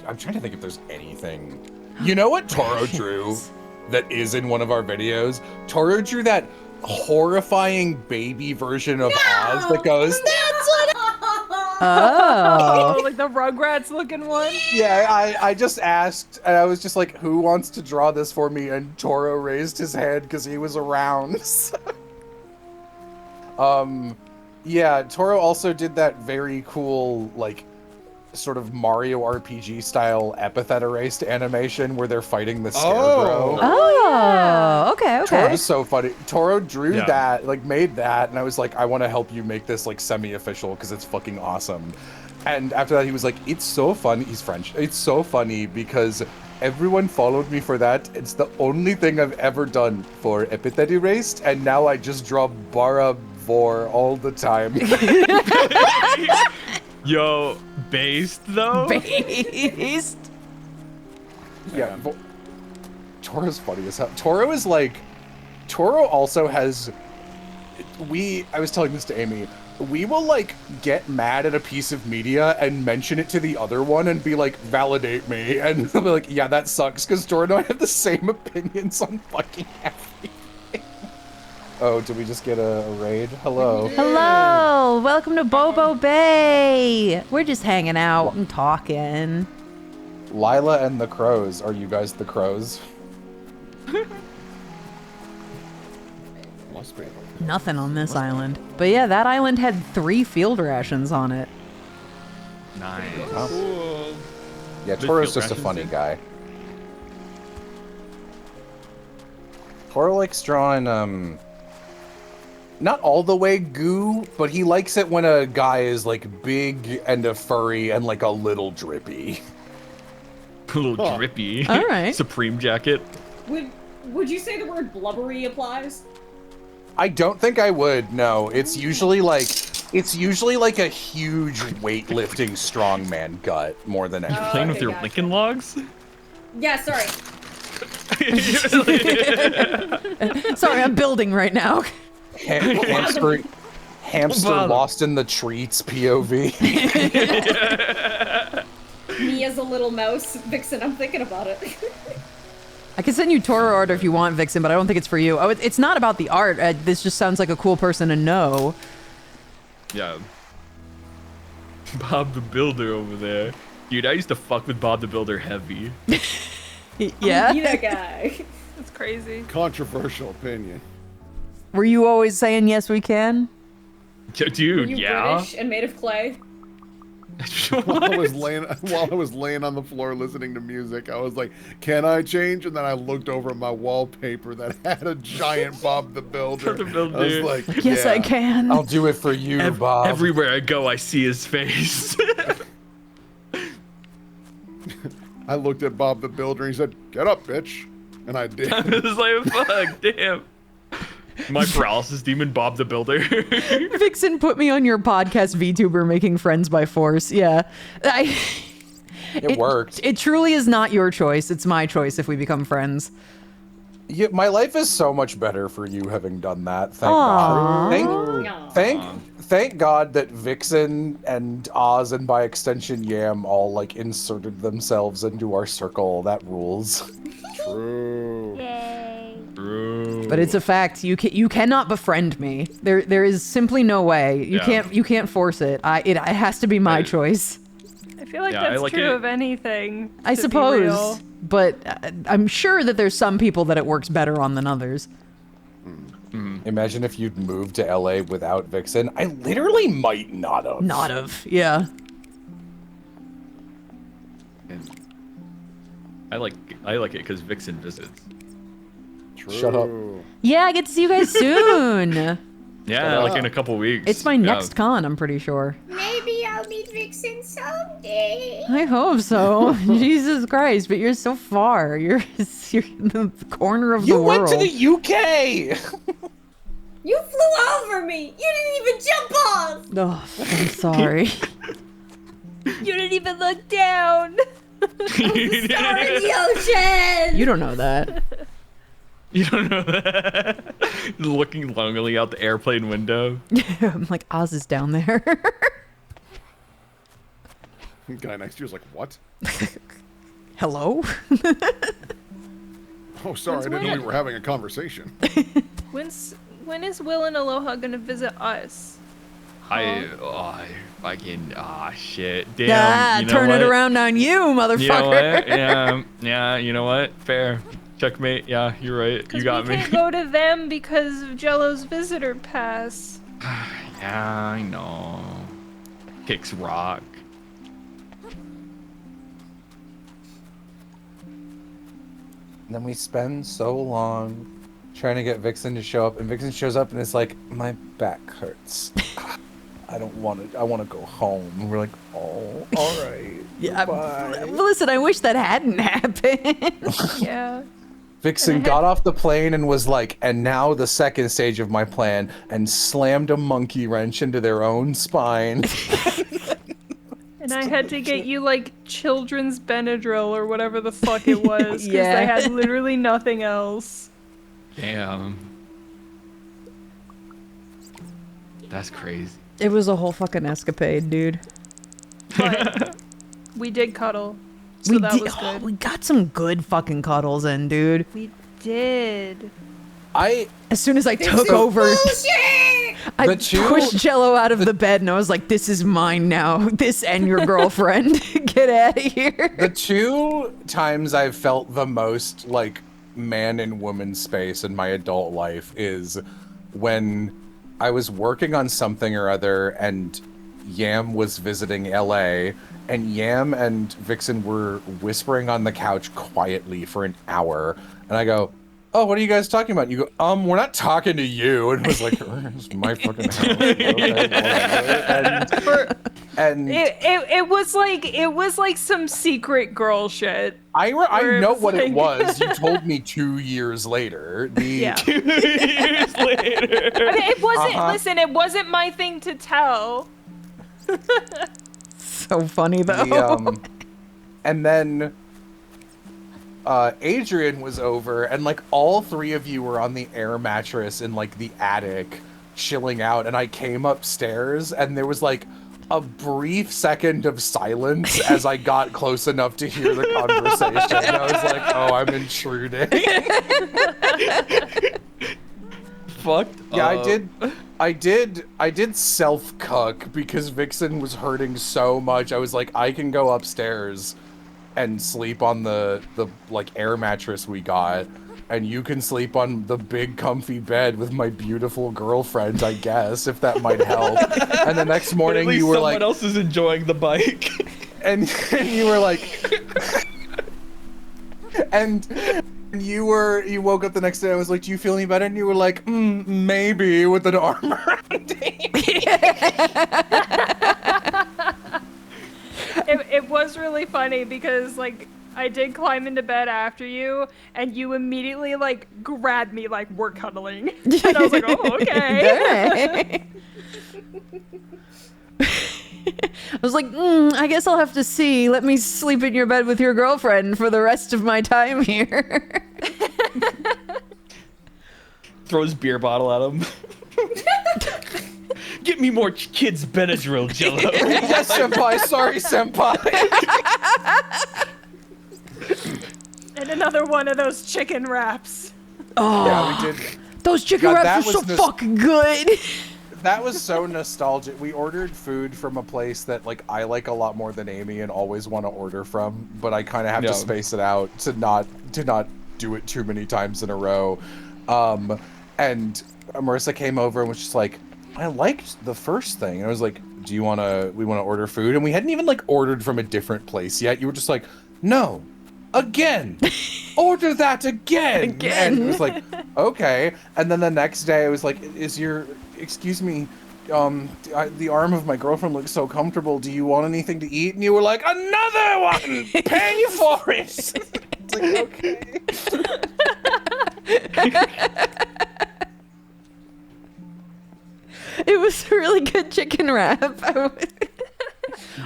I'm trying to think if there's anything. You know what Toro drew that is in one of our videos? Toro drew that horrifying baby version of Oz that goes. Oh. Oh, like the Rugrats looking one? Yeah, I just asked, and I was just like, who wants to draw this for me? And Toro raised his head because he was around. Yeah, Toro also did that very cool, like, sort of Mario RPG style epithet erased animation where they're fighting the Scarecrow. Oh, okay. Toro's so funny. Toro drew Yeah. that, like made that, and I was like, I want to help you make this like semi-official because it's fucking awesome. And after that, he was like, it's so funny. He's French. It's so funny because everyone followed me for that. It's the only thing I've ever done for epithet erased, and now I just draw bara vor all the time. Yo, based though. Based. Yeah, Toro's funny as hell. Toro is like, Toro also has, I was telling this to Amy, we will like get mad at a piece of media and mention it to the other one and be like, validate me. And they'll be like, yeah, that sucks because Toro and I have the same opinions on fucking everything. Oh, did we just get a raid? Hello. Hello, welcome to Bobo Bay. We're just hanging out and talking. Lila and the Crows. Are you guys the Crows? Must be. Nothing on this island. But yeah, that island had 3 field rations on it. Nice. Oh. Yeah, Big Toro's field just a rations, funny dude. guy. Toro likes drawing, not all the way goo, but he likes it when a guy is like big and a furry and like a little drippy. A little drippy. All right. Supreme jacket. Would you say the word blubbery applies? I don't think I would, no. It's usually like It's usually like a huge weightlifting strongman gut more than anything. Playing with okay, your gotcha. Lincoln Logs? Yeah, sorry. Sorry, I'm building right now. Hamster lost in the treats POV. Me as a little mouse, Vixen. I'm thinking about it. I can send you Toro art if you want, Vixen, but I don't think it's for you. Oh, it's not about the art. This just sounds like a cool person to know. Yeah. Bob the Builder over there. Dude, I used to fuck with Bob the Builder heavy. Yeah? Be that guy. That's crazy. Controversial opinion. Were you always saying yes, we can? Were Dude, you yeah. British and made of clay? While I was laying on the floor listening to music, I was like, "Can I change?" And then I looked over at my wallpaper that had a giant Bob the Builder. The Builder. I was like, Yes, I yeah. can. I'll do it for you, Bob. Everywhere I go, I see his face. I looked at Bob the Builder and he said, "Get up, bitch," and I did. I was like, fuck, damn. My paralysis demon, Bob the Builder. Vixen put me on your podcast, VTuber Making Friends by Force. Yeah. It worked. It truly is not your choice. It's my choice if we become friends. Yeah, my life is so much better for you having done that. Thank Aw. God. Thank God that Vixen and Oz and by extension Yam all like inserted themselves into our circle. That rules. True. True. But it's a fact. You cannot befriend me. There is simply no way. You can't force it. It has to be my Right. choice. I feel like Yeah, I that's like true it. of anything. I to be suppose, real. but I'm sure that there's some people that it works better on than others. Imagine if you'd moved to LA without Vixen. I literally might not have. Not of, yeah. I like it because Vixen visits. True. Shut up. Yeah, I get to see you guys soon. Yeah, like in a couple weeks. It's my next con, I'm pretty sure. Maybe I'll meet Vixen someday. I hope so. Jesus Christ, but you're so far. You're in the corner of You the world. went to the UK. You flew over me. You didn't even jump off. Oh, I'm sorry. You didn't even look down. Star in the ocean. You don't know that. You don't know that? Looking lonely out the airplane window. I'm like, Oz is down there. The guy next to you was like, "What? Hello? Oh, sorry, I didn't know we were having a conversation." When is Will and Aloha gonna visit us? Shit. Damn. Yeah, you know turn it what? around on you, motherfucker. You know what? Yeah, you know what? Fair. Checkmate. Yeah, you're right. You got we me. can't go to them because of Jello's visitor pass. Yeah, I know. Kicks rock. And then we spend so long trying to get Vixen to show up, and Vixen shows up and it's like, my back hurts. I don't want to. I want to go home. And we're like, oh, all right. Yeah, Bye. listen, I wish that hadn't happened. Yeah. Vixen got off the plane and was like, and now the second stage of my plan, and slammed a monkey wrench into their own spine. And I had to get you like children's Benadryl or whatever the fuck it was because Yeah. they had literally nothing else. Damn. That's crazy. It was a whole fucking escapade, dude. But we did cuddle. So that was Oh, good. we got some good fucking cuddles in, dude. We did. As soon as I took over, I The two- pushed Jello out of the bed and I was like, this is mine now. This and your girlfriend. Get out of here. The two times I've felt the most like man and woman space in my adult life is when I was working on something or other and Yam was visiting LA, and Yam and Vixen were whispering on the couch quietly for an hour, and I go, oh, what are you guys talking about? You go, we're not talking to you. And it was like, it's my fucking house. Okay, and It was like some secret girl shit. I where it know was what it like- was. You told me 2 years later. Yeah. 2 years later. later. I mean, it wasn't. Uh-huh. Listen, it wasn't my thing to tell. So funny though. And then Adrian was over, and like all three of you were on the air mattress in like the attic, chilling out. And I came upstairs, and there was like a brief second of silence as I got close enough to hear the conversation. And I was like, "Oh, I'm intruding." Fucked. Yeah, I did self-cuck because Vixen was hurting so much. I was like, I can go upstairs and sleep on the like air mattress we got, and you can sleep on the big comfy bed with my beautiful girlfriend, I guess, if that might help. And the next morning you were like, someone else is enjoying the bike. and you were like, and you woke up the next day. I was like, "Do you feel any better?" And you were like, "Maybe," with an arm around It was really funny because like I did climb into bed after you, and you immediately like grabbed me like we're cuddling, and I was like, "Oh, okay." I was like, I guess I'll have to see. Let me sleep in your bed with your girlfriend for the rest of my time here. Throws beer bottle at him. Get me more kids Benadryl, Jello. Yes, senpai. Sorry, senpai. And another one of those chicken wraps. Oh, Yeah, we did. those chicken God, wraps that are so was fucking good. That was so nostalgic. We ordered food from a place that like I like a lot more than Amy and always want to order from, but I kind of have to space it out to not do it too many times in a row. And Marissa came over and was just like, "I liked the first thing." And I was like, "We want to order food?" And we hadn't even like ordered from a different place yet. You were just like, "No, again, order that again." And it was like, okay. And then the next day I was like, excuse me, the arm of my girlfriend looks so comfortable. Do you want anything to eat? And you were like, "Another one! Pay for it!" It's like, okay. It was a really good chicken wrap.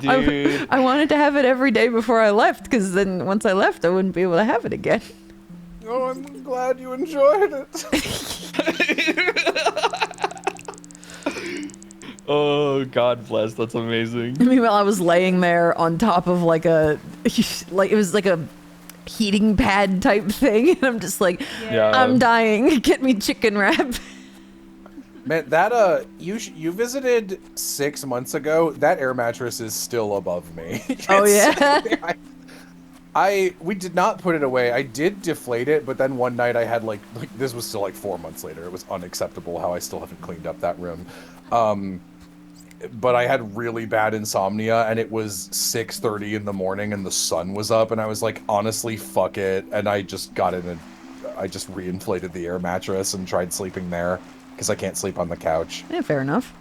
Dude. I wanted to have it every day before I left, because then once I left, I wouldn't be able to have it again. Oh, I'm glad you enjoyed it. Oh, God bless. That's amazing. Meanwhile, I was laying there on top of like it was like a heating pad type thing, and I'm just like, Yeah. I'm dying. Get me chicken wrap. Man, that you visited 6 months ago. That air mattress is still above me. Oh yeah. We did not put it away. I did deflate it, but then one night I had like this was still like 4 months later. It was unacceptable how I still haven't cleaned up that room. But I had really bad insomnia, and it was 6:30 in the morning, and the sun was up, and I was like, honestly, fuck it. And I just got in and I just reinflated the air mattress and tried sleeping there because I can't sleep on the couch. Yeah, fair enough.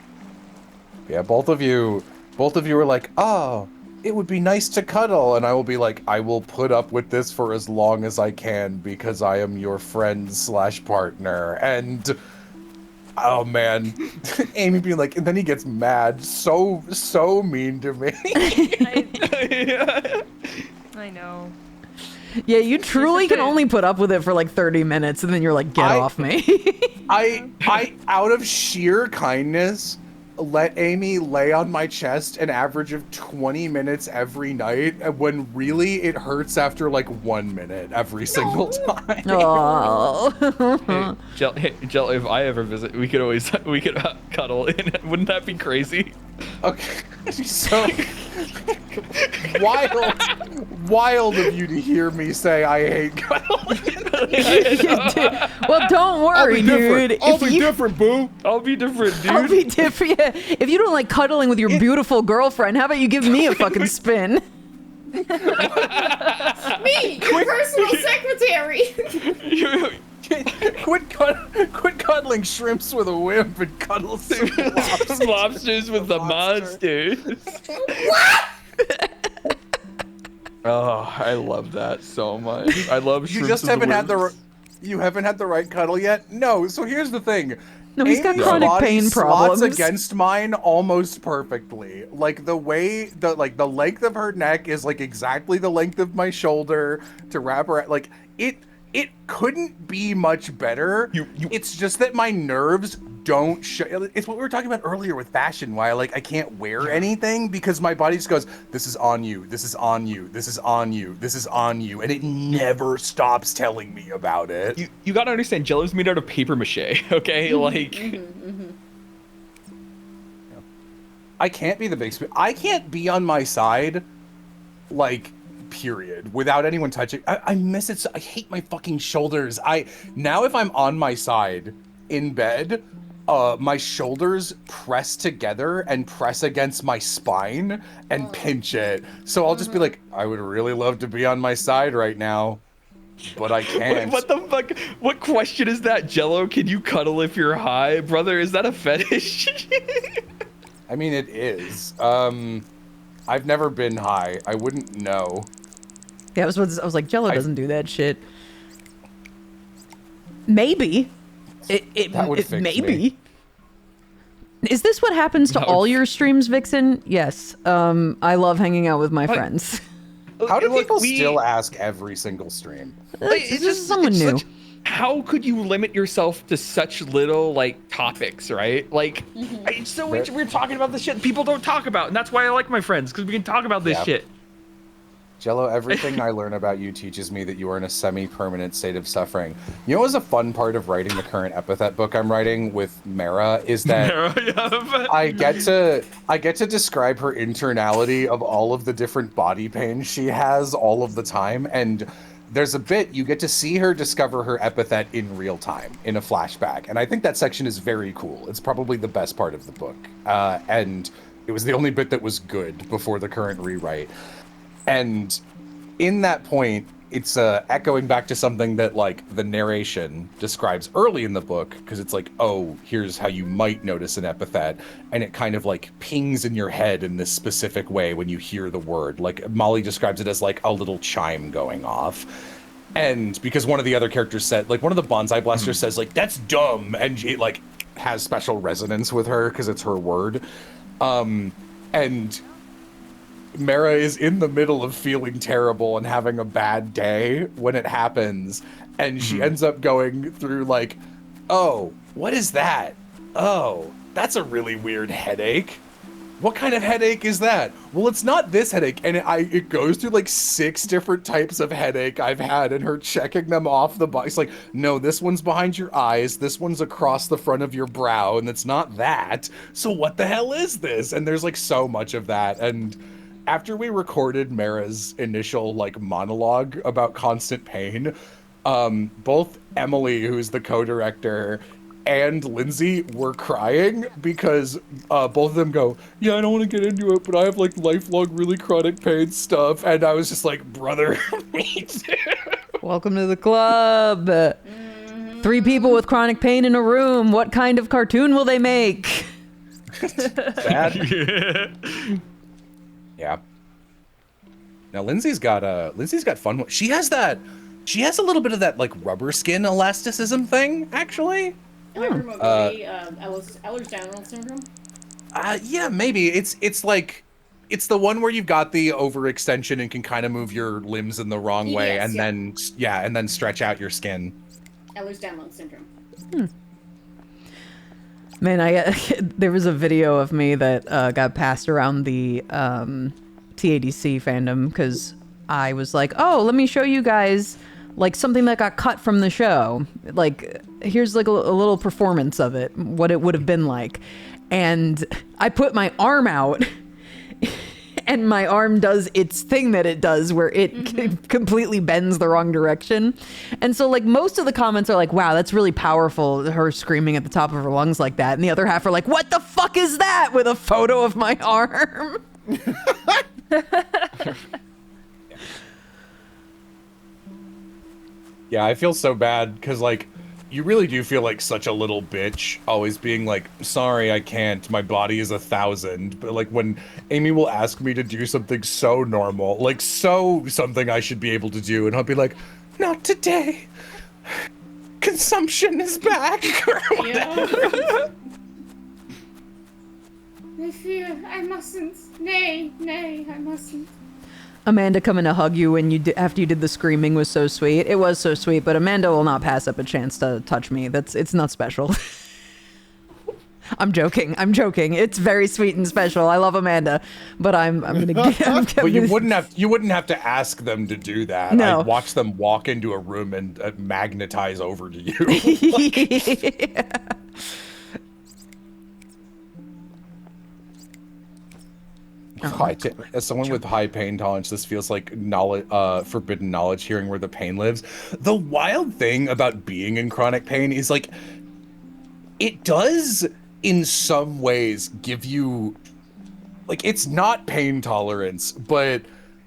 Yeah, both of you were like, "Oh, it would be nice to cuddle," and I will be like, "I will put up with this for as long as I can because I am your friend / partner." And oh man, Amy being like, and then he gets mad, so mean to me. I know. Yeah, you truly can only put up with it for like 30 minutes, and then you're like, get off me. I out of sheer kindness let Amy lay on my chest an average of 20 minutes every night, when really it hurts after like 1 minute every single time. Oh. Hey, Jell, if I ever visit, we could cuddle. Wouldn't that be crazy? Okay, so wild of you to hear me say I hate cuddling. Well, don't worry, dude. I'll be different, boo. I'll be different, dude. I'll be different. Yeah. If you don't like cuddling with your beautiful girlfriend, how about you give me a fucking spin? Me, your personal secretary. Quit cuddling shrimps with a wimp and cuddle some lobsters. Lobsters with the monsters. What? Oh, I love that so much. I love You shrimps just with haven't had wimps. You haven't had the right cuddle yet? No. So here's the thing. No, he's got Amy's chronic body pain slots problems. against mine almost perfectly. Like the way the length of her neck is like exactly the length of my shoulder to wrap her. Like it couldn't be much better. It's just that my nerves don't show. It's what we were talking about earlier with fashion. Why I can't wear anything because my body just goes, this is on you, this is on you, this is on you, this is on you, and it never stops telling me about it. You gotta understand, Jello's made out of paper mache. Okay, like. I can't be the big spoon. I can't be on my side, like, period, without anyone touching. I miss it. I hate my fucking shoulders. Now if I'm on my side in bed, my shoulders press together and press against my spine and pinch it. So I'll just be like, I would really love to be on my side right now, but I can't. What the fuck? What question is that, Jello? Can you cuddle if you're high? Brother, is that a fetish? I mean, it is. I've never been high. I wouldn't know. Yeah, I was like, Jello doesn't do that shit. Maybe. That would fix maybe. me. Is this what happens to all your streams, Vixen? Yes. I love hanging out with my friends. How do people still ask every single stream? It's just someone new. How could you limit yourself to such little like topics, right? Like, it's so we're talking about the shit people don't talk about, and that's why I like my friends, because we can talk about this shit. Jello, everything I learn about you teaches me that you are in a semi-permanent state of suffering. You know what was a fun part of writing the current epithet book I'm writing with Mara is that I get to describe her internality of all of the different body pains she has all of the time, and there's a bit you get to see her discover her epithet in real time in a flashback, and I think that section is very cool. It's probably the best part of the book, and it was the only bit that was good before the current rewrite. And in that point, it's echoing back to something that like the narration describes early in the book, because it's like, oh, here's how you might notice an epithet, and it kind of like pings in your head in this specific way when you hear the word. Like Molly describes it as like a little chime going off. And because one of the other characters said, like one of the bonsai blasters says like, that's dumb, and it like has special resonance with her because it's her word. And Mara is in the middle of feeling terrible and having a bad day when it happens, and she ends up going through like, oh, what is that? Oh, that's a really weird headache. What kind of headache is that? Well, it's not this headache. And it goes through like 6 different types of headache I've had, and her checking them off the box. Like, no, this one's behind your eyes. This one's across the front of your brow, and it's not that. So what the hell is this? And there's like so much of that. And after we recorded Mara's initial like monologue about constant pain, both Emily, who's the co-director, and Lindsay were crying because both of them go, yeah, I don't want to get into it, but I have like lifelong really chronic pain stuff. And I was just like, brother, me too. Welcome to the club. 3 people with chronic pain in a room. What kind of cartoon will they make? Sad. Yeah. Now Lindsay's got fun. She has a little bit of that like rubber skin elasticism thing, actually. Ehlers-Danlos syndrome? Yeah, maybe. It's like, it's the one where you've got the overextension and can kind of move your limbs in the wrong way, and then stretch out your skin. Ehlers-Danlos syndrome. Man, there was a video of me that got passed around the TADC fandom because I was like, oh, let me show you guys like something that got cut from the show. Like, here's like a little performance of it, what it would have been like. And I put my arm out and my arm does its thing that it does where it completely bends the wrong direction. And so like most of the comments are like, wow, that's really powerful, her screaming at the top of her lungs like that. And the other half are like, what the fuck is that, with a photo of my arm? Yeah, I feel so bad because like you really do feel like such a little bitch, always being like, sorry, I can't, my body is 1,000. But like when Amy will ask me to do something so normal, like so something I should be able to do, and I'll be like, not today. consumption is back. Yeah. I fear I mustn't. Nay, I mustn't. Amanda coming to hug you when after you did the screaming was so sweet. It was so sweet, but Amanda will not pass up a chance to touch me. It's not special. I'm joking. It's very sweet and special. I love Amanda, but I'm gonna get. But you wouldn't have to ask them to do that. No. I'd watch them walk into a room and magnetize over to you. Yeah. As someone with high pain tolerance, this feels like knowledge, forbidden knowledge, hearing where the pain lives. The wild thing about being in chronic pain is like, it does in some ways give you, like, it's not pain tolerance, but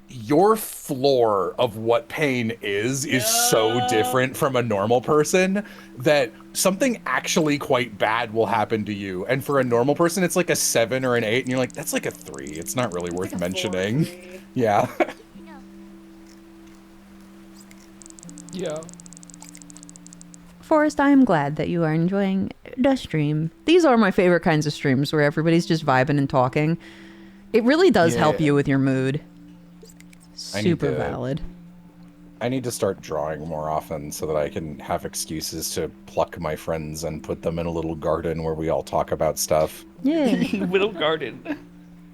your floor of what pain is so different from a normal person that something actually quite bad will happen to you. And for a normal person, it's like a 7 or an 8, and you're like, that's like a 3. It's not really worth like mentioning. 4 or 3. Yeah. Yeah. Forrest, I am glad that you are enjoying the stream. These are my favorite kinds of streams where everybody's just vibing and talking. It really does help you with your mood. Super valid. I need to start drawing more often so that I can have excuses to pluck my friends and put them in a little garden where we all talk about stuff. Yeah. Little garden.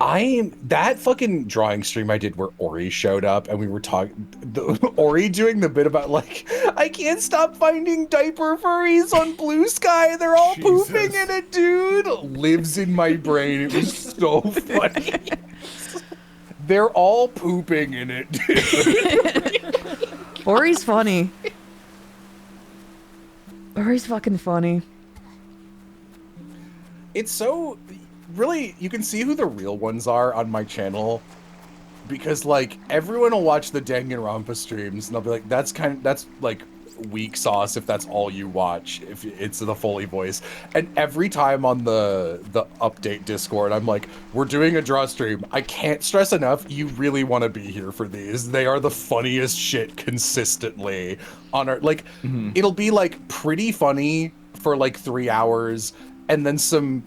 That fucking drawing stream I did where Ori showed up and we were talking, Ori doing the bit about like, I can't stop finding diaper furries on Blue Sky. They're all pooping in it, dude. Lives in my brain. It was so funny. They're all pooping in it, dude. Ori's funny. Ori's fucking funny. It's so, really, you can see who the real ones are on my channel. Because, like, everyone will watch the Danganronpa streams, and they'll be like, that's like, weak sauce if that's all you watch, if it's the Foley voice. And every time on the update Discord, I'm like, we're doing a draw stream. I can't stress enough, you really want to be here for these. They are the funniest shit consistently on our, like, it'll be like pretty funny for like 3 hours, and then some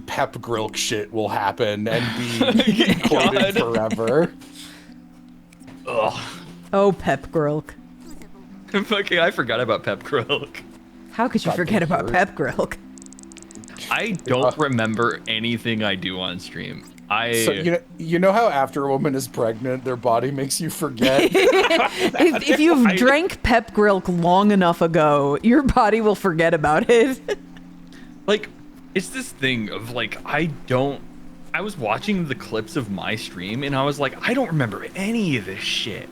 Pep Grilk shit will happen and be quoted forever. Ugh. Oh, Pep Grilk. Fucking, I forgot about Pep Grilk. How could you forget about Pep Grilk? I don't remember anything I do on stream. So you know how after a woman is pregnant, their body makes you forget? if you've drank Pep Grilk long enough ago, your body will forget about it. Like, it's this thing of like, I was watching the clips of my stream and I was like, I don't remember any of this shit.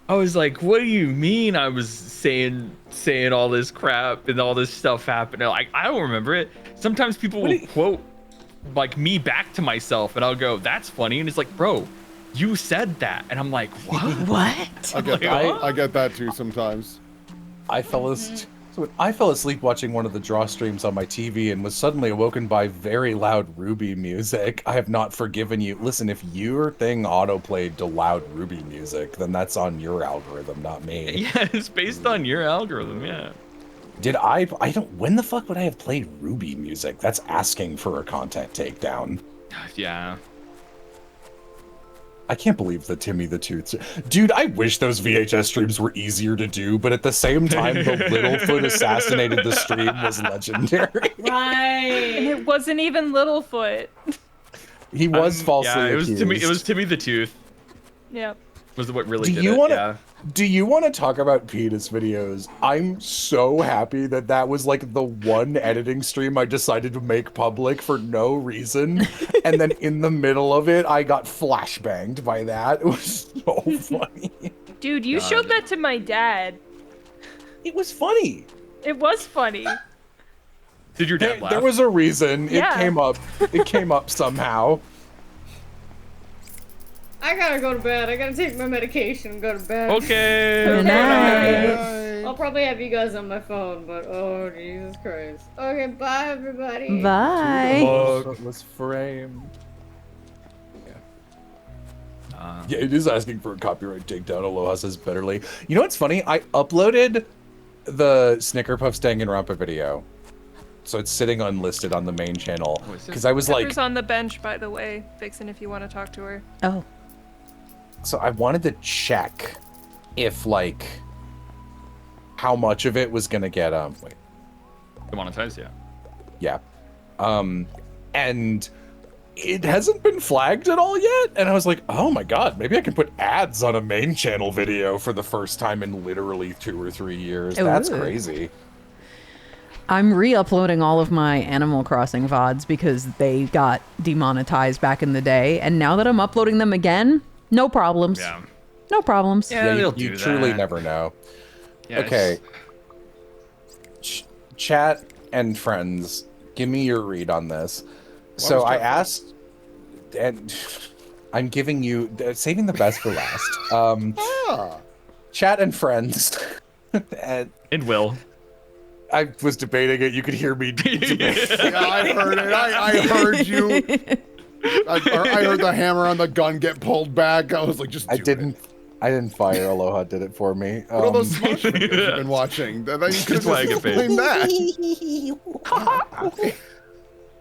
I was like, what do you mean I was saying all this crap and all this stuff happened? Like, I don't remember it. Sometimes people will quote like me back to myself and I'll go, that's funny. And it's like, bro, you said that. And I'm like, what? What? I get that too sometimes. I fell asleep watching one of the draw streams on my TV and was suddenly awoken by very loud Ruby music. I have not forgiven you. Listen, if your thing auto-played to loud Ruby music, then that's on your algorithm, not me. Yeah, it's based on your algorithm, yeah. When the fuck would I have played Ruby music? That's asking for a content takedown. Yeah. I can't believe the Timmy the Tooth. Dude, I wish those VHS streams were easier to do, but at the same time, the Littlefoot assassinated the stream was legendary. Right. And it wasn't even Littlefoot. He was falsely it was accused. It was Timmy the Tooth. Yep. Was what really Do did you it, wanna, yeah. Do you want to talk about Penis videos? I'm so happy that was like the one editing stream I decided to make public for no reason. And then in the middle of it, I got flashbanged by that. It was so funny. Dude, you showed that to my dad. It was funny. It was funny. Did your dad laugh? There was a reason. Yeah. It came up. It came up somehow. I gotta go to bed. I gotta take my medication and go to bed. Okay. Good night. I'll probably have you guys on my phone, but oh Jesus Christ. Okay, bye everybody. Bye. It was framed. Yeah, it is asking for a copyright takedown. Aloha says betterly. You know what's funny? I uploaded the Snickerpuffs Danganronpa video. So it's sitting unlisted on the main channel. Because I was Pepper's like... on the bench, by the way, Vixen, if you want to talk to her. Oh. So I wanted to check if, like, how much of it was going to get, wait. Demonetized, yeah. Yeah. And it hasn't been flagged at all yet. And I was like, oh my god, maybe I can put ads on a main channel video for the first time in literally 2 or 3 years. Ooh. That's crazy. I'm re-uploading all of my Animal Crossing VODs because they got demonetized back in the day. And now that I'm uploading them again, no problems. Yeah. No problems. Yeah, they'll you do truly that. never know. Yeah, Okay. Chat and friends, give me your read on this. So I asked, and I'm giving you, saving the best for last. Chat and friends. And it will. I was debating it. You could hear me. Yeah, I heard it. I heard you. I heard the hammer on the gun get pulled back. I was like, just do it. I didn't fire. Aloha did it for me. What are those Smosh videos you've been watching? Then you could why I get paid. explain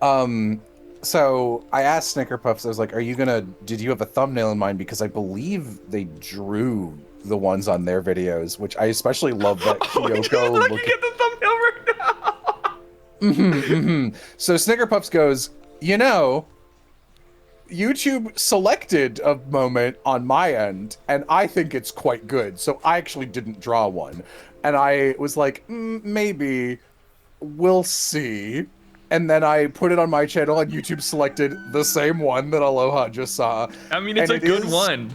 that. So I asked Snickerpuffs, I was like, did you have a thumbnail in mind? Because I believe they drew the ones on their videos, which I especially love that Kyoko Looking at the thumbnail right now. So Snickerpuffs goes, YouTube selected a moment on my end, and I think it's quite good. So I actually didn't draw one. And I was like, maybe, we'll see. And then I put it on my channel, and YouTube selected the same one that Aloha just saw. I mean, it's a good one.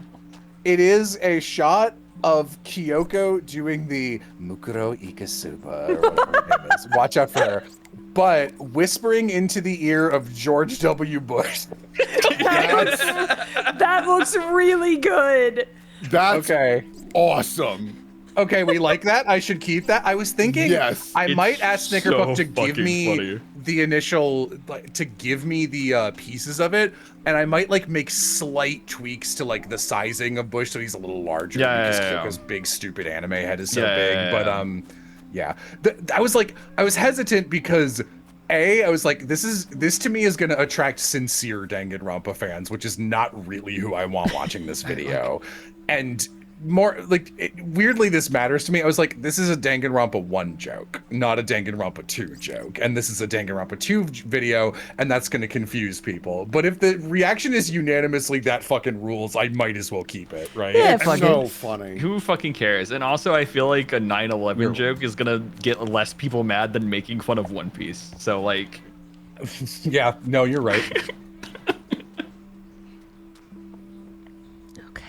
It is a shot of Kyoko doing the Mukuro Ikasuba, or whatever her name is. Watch out for her. But whispering into the ear of George W. Bush. That looks really good. That's okay. Awesome. Okay, we like that. I should keep that. I was thinking I might ask Snickerpuff to give me the initial, to give me the pieces of it, and I might like make slight tweaks to like the sizing of Bush so he's a little larger because Kyoko's big stupid anime head is so big. But I was hesitant because I was like, this to me is gonna attract sincere Danganronpa fans, which is not really who I want watching this video, and more like weirdly this matters to me. I was like, this is a Danganronpa 1 joke, not a Danganronpa 2 joke, and this is a Danganronpa 2 video, and that's gonna confuse people. But if the reaction is unanimously that fucking rules, I might as well keep it, right? Yeah, it's so funny. Who fucking cares? And also, I feel like a 9/11 joke is gonna get less people mad than making fun of One Piece. So like, yeah, no, you're right.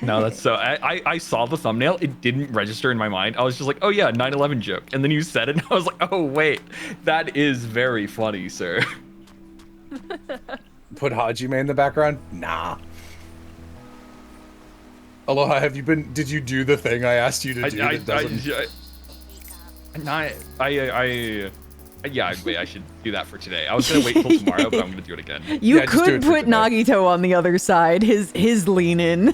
No, that's so. I saw the thumbnail. It didn't register in my mind. I was just like, oh yeah, 9/11 joke. And then you said it, and I was like, oh wait, that is very funny, sir. Put Hajime in the background? Nah. Aloha, did you do the thing I asked you to do that doesn't... Yeah, wait, I should do that for today. I was gonna wait till tomorrow, but I'm gonna do it again. You could put Nagito on the other side, his lean in.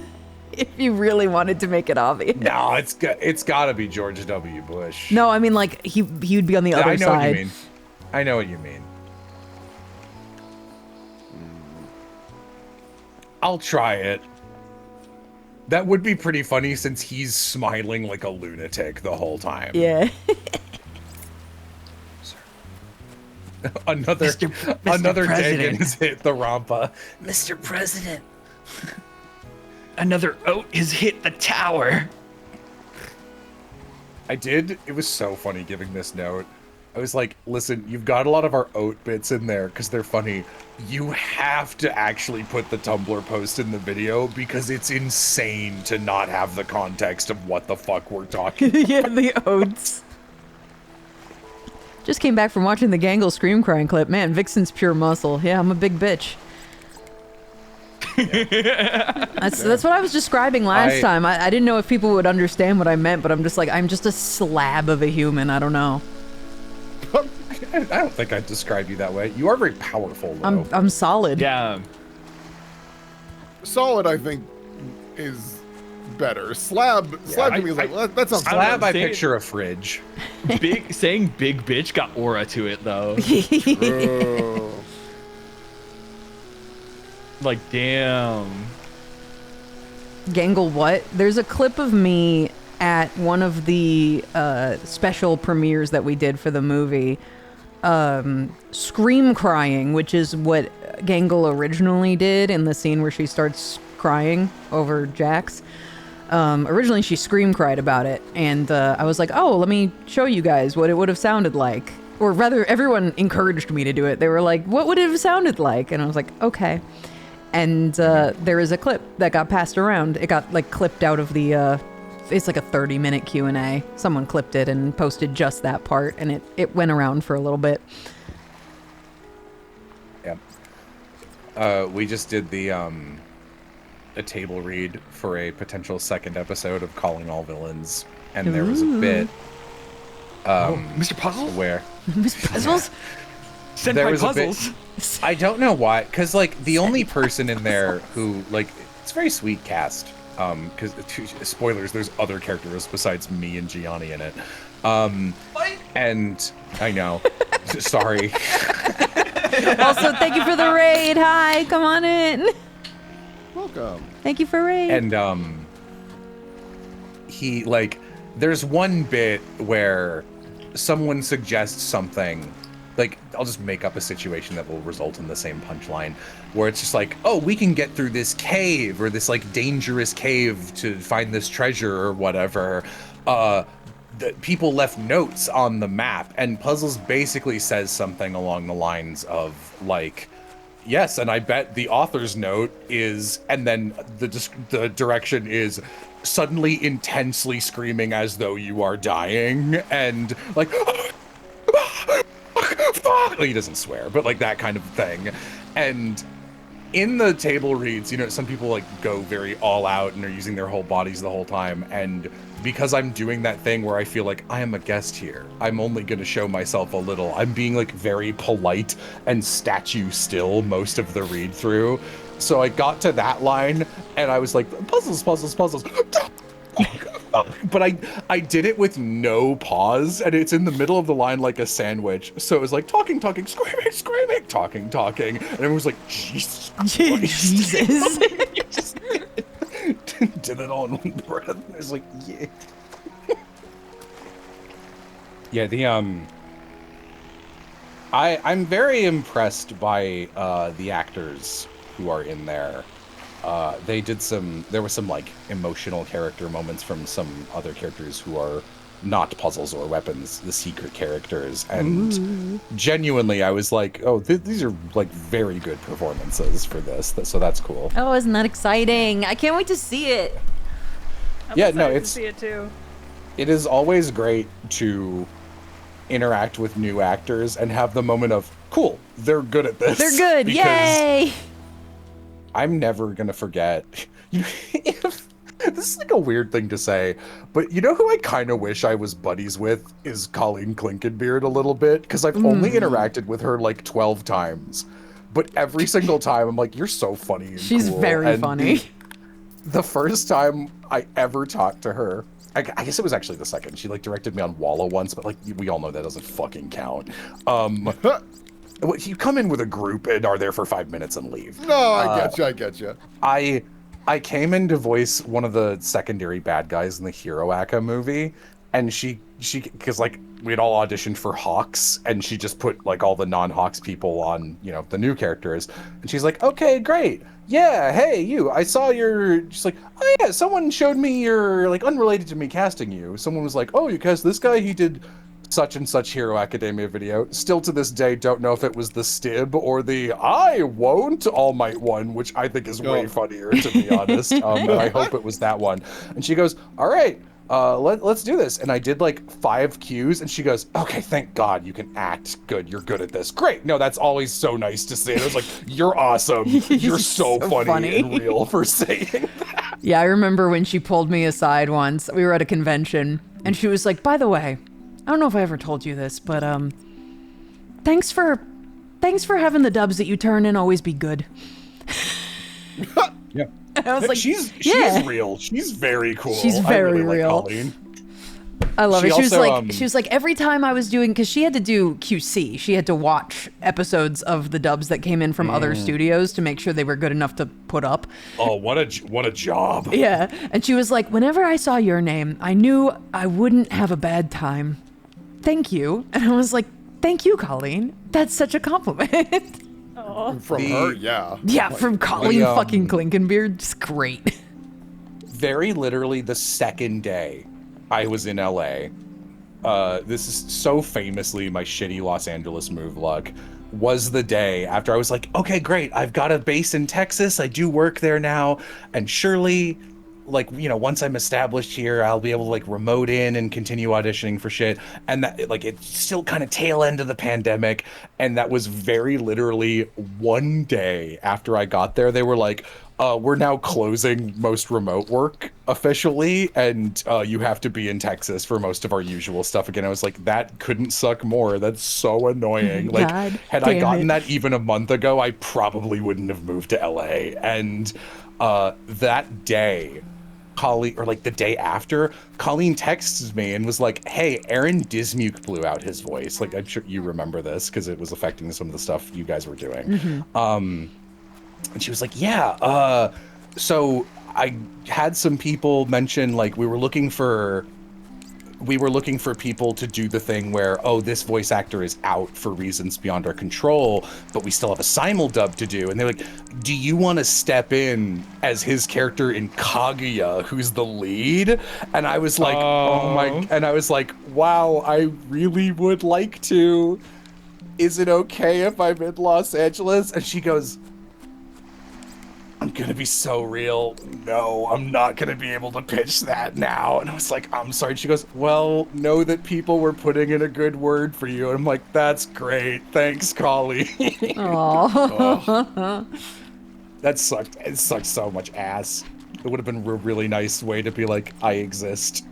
If you really wanted to make it obvious. No, it's got to be George W. Bush. No, I mean like he would be on the other side. I know what you mean. I know what you mean. I'll try it. That would be pretty funny since he's smiling like a lunatic the whole time. Yeah. Another Dagan has hit the Rampa. Mr. President. Another oat has hit the tower. It was so funny giving this note. I was like, listen, you've got a lot of our oat bits in there because they're funny. You have to actually put the Tumblr post in the video because it's insane to not have the context of what the fuck we're talking about. Yeah, the oats. Just came back from watching the Gangle Scream Crying clip. Man, Vixen's pure muscle. Yeah, I'm a big bitch. That's what I was describing last time. I didn't know if people would understand what I meant, but I'm just like, I'm just a slab of a human. I don't know. I don't think I'd describe you that way. You are very powerful, though. I'm solid. Yeah. Solid, I think, is better. Slab to me is like, well, that sounds Slab, I saying- picture a fridge. Saying big bitch got aura to it though. true. Like, damn. Gangle what? There's a clip of me at one of the special premieres that we did for the movie, scream crying, which is what Gangle originally did in the scene where she starts crying over Jax. Originally she scream cried about it, and I was like, oh, let me show you guys what it would have sounded like. Or rather, everyone encouraged me to do it. They were like, what would it have sounded like? And I was like, okay. And there is a clip that got passed around. It got like clipped out of the it's like a 30-minute Q&A. Someone clipped it and posted just that part, and it went around for a little bit. Yeah. We just did the a table read for a potential second episode of Calling All Villains, and there was a bit Mr. Puzzle? where Puzzles? Senpai there was a Puzzles. bit, I don't know why, because like the only person in there who like it's a very sweet cast. Because spoilers, there's other characters besides me and Gianni in it. And I know, sorry. Also, thank you for the raid. Hi, come on in. Welcome. Thank you for raid. And he like, there's one bit where someone suggests something. Like, I'll just make up a situation that will result in the same punchline, where it's just like, oh, we can get through this cave, or this, like, dangerous cave to find this treasure, or whatever. The people left notes on the map, and Puzzles basically says something along the lines of, like, yes, and I bet the author's note is, and then the direction is, suddenly intensely screaming as though you are dying, and, like... He doesn't swear, but like that kind of thing. And in the table reads, you know, some people like go very all out and are using their whole bodies the whole time. And because I'm doing that thing where I feel like I am a guest here, I'm only going to show myself a little. I'm being like very polite and statue still most of the read through. So I got to that line and I was like, puzzles, puzzles, puzzles. But I did it with no pause, and it's in the middle of the line like a sandwich. So it was like talking, talking, screaming, screaming, talking, talking, and everyone was like, Jesus Christ. Jesus. You just did it all in one breath. I was like, yeah. Yeah, the I'm very impressed by the actors who are in there. There were some like emotional character moments from some other characters who are not puzzles or weapons, the secret characters, and genuinely I was like, oh, these are like very good performances for this, so that's cool. Oh, isn't that exciting? I can't wait to see it. I'm Yeah, no, excited it's to see it too. It is always great to interact with new actors and have the moment of, cool, they're good at this. They're good. Because Yay! I'm never gonna forget. This is like a weird thing to say, but you know who I kind of wish I was buddies with is Colleen Clinkenbeard a little bit, because I've only interacted with her like 12 times, but every single time I'm like, you're so funny and She's cool. very And funny. The first time I ever talked to her, I guess it was actually the second. She like directed me on Walla once, but like we all know that doesn't fucking count. You come in with a group and are there for 5 minutes and leave. No, I get you. I came in to voice one of the secondary bad guys in the Hero Aka movie, and she because like we'd all auditioned for Hawks, and she just put like all the non-Hawks people on, you know, the new characters, and she's like, okay, great, yeah, hey you, I saw your, she's like, oh yeah, someone showed me your, like unrelated to me casting you, someone was like, oh, you cast this guy, he did such and such Hero Academia video. Still to this day, don't know if it was the Stib or the I won't All Might one, which I think is way funnier, to be honest. And I hope it was that one. And she goes, all right, let's do this. And I did like 5 cues, and she goes, okay, thank God you can act good. You're good at this. Great. No, that's always so nice to see. And I was like, you're awesome. You're so funny and real for saying that. Yeah, I remember when she pulled me aside once. We were at a convention, and she was like, by the way, I don't know if I ever told you this, but thanks for having the dubs that you turn in always be good. Yeah. I was like, she's real. She's very cool. She's I very really real. Like Colleen. I love She it. also, She was like every time I was doing, because she had to do QC. She had to watch episodes of the dubs that came in from other studios to make sure they were good enough to put up. Oh, what a job. Yeah, and she was like, whenever I saw your name, I knew I wouldn't have a bad time. Thank you. And I was like, thank you, Colleen. That's such a compliment. From her, yeah. Yeah, from Colleen fucking Klinkenbeard. Just great. Very literally the second day I was in LA, this is so famously my shitty Los Angeles move luck, was the day after I was like, okay, great, I've got a base in Texas, I do work there now, and surely, like, you know, once I'm established here, I'll be able to, like, remote in and continue auditioning for shit. And that, like, it's still kind of tail end of the pandemic, and that was very literally one day after I got there, they were like, we're now closing most remote work officially, and you have to be in Texas for most of our usual stuff again. I was like, that couldn't suck more. That's so annoying. Like, God had I damn gotten it. that even a month ago, I probably wouldn't have moved to LA. And that day, Colleen, or like the day after, Colleen texts me and was like, hey, Aaron Dismuke blew out his voice. Like, I'm sure you remember this because it was affecting some of the stuff you guys were doing. And she was like, yeah, so I had some people mention, like, we were looking for people to do the thing where, oh, this voice actor is out for reasons beyond our control, but we still have a simuldub to do. And they're like, do you want to step in as his character in Kaguya, who's the lead? And I was like, and I was like, wow, I really would like to. Is it okay if I'm in Los Angeles? And she goes, I'm gonna be so real. No, I'm not gonna be able to pitch that now. And I was like, I'm sorry. She goes, well, know that people were putting in a good word for you. And I'm like, that's great. Thanks, Colleen. Aww. That sucked. It sucked so much ass. It would have been a really nice way to be like, I exist.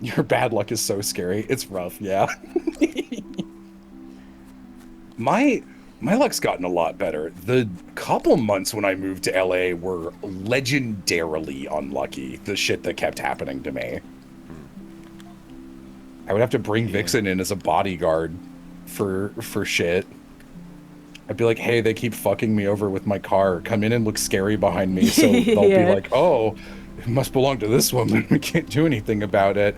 Your bad luck is so scary. It's rough, yeah. My luck's gotten a lot better. The couple months when I moved to LA were legendarily unlucky, the shit that kept happening to me. I would have to bring Vixen in as a bodyguard for shit. I'd be like, hey, they keep fucking me over with my car. Come in and look scary behind me, so they'll be like, oh, it must belong to this woman. We can't do anything about it.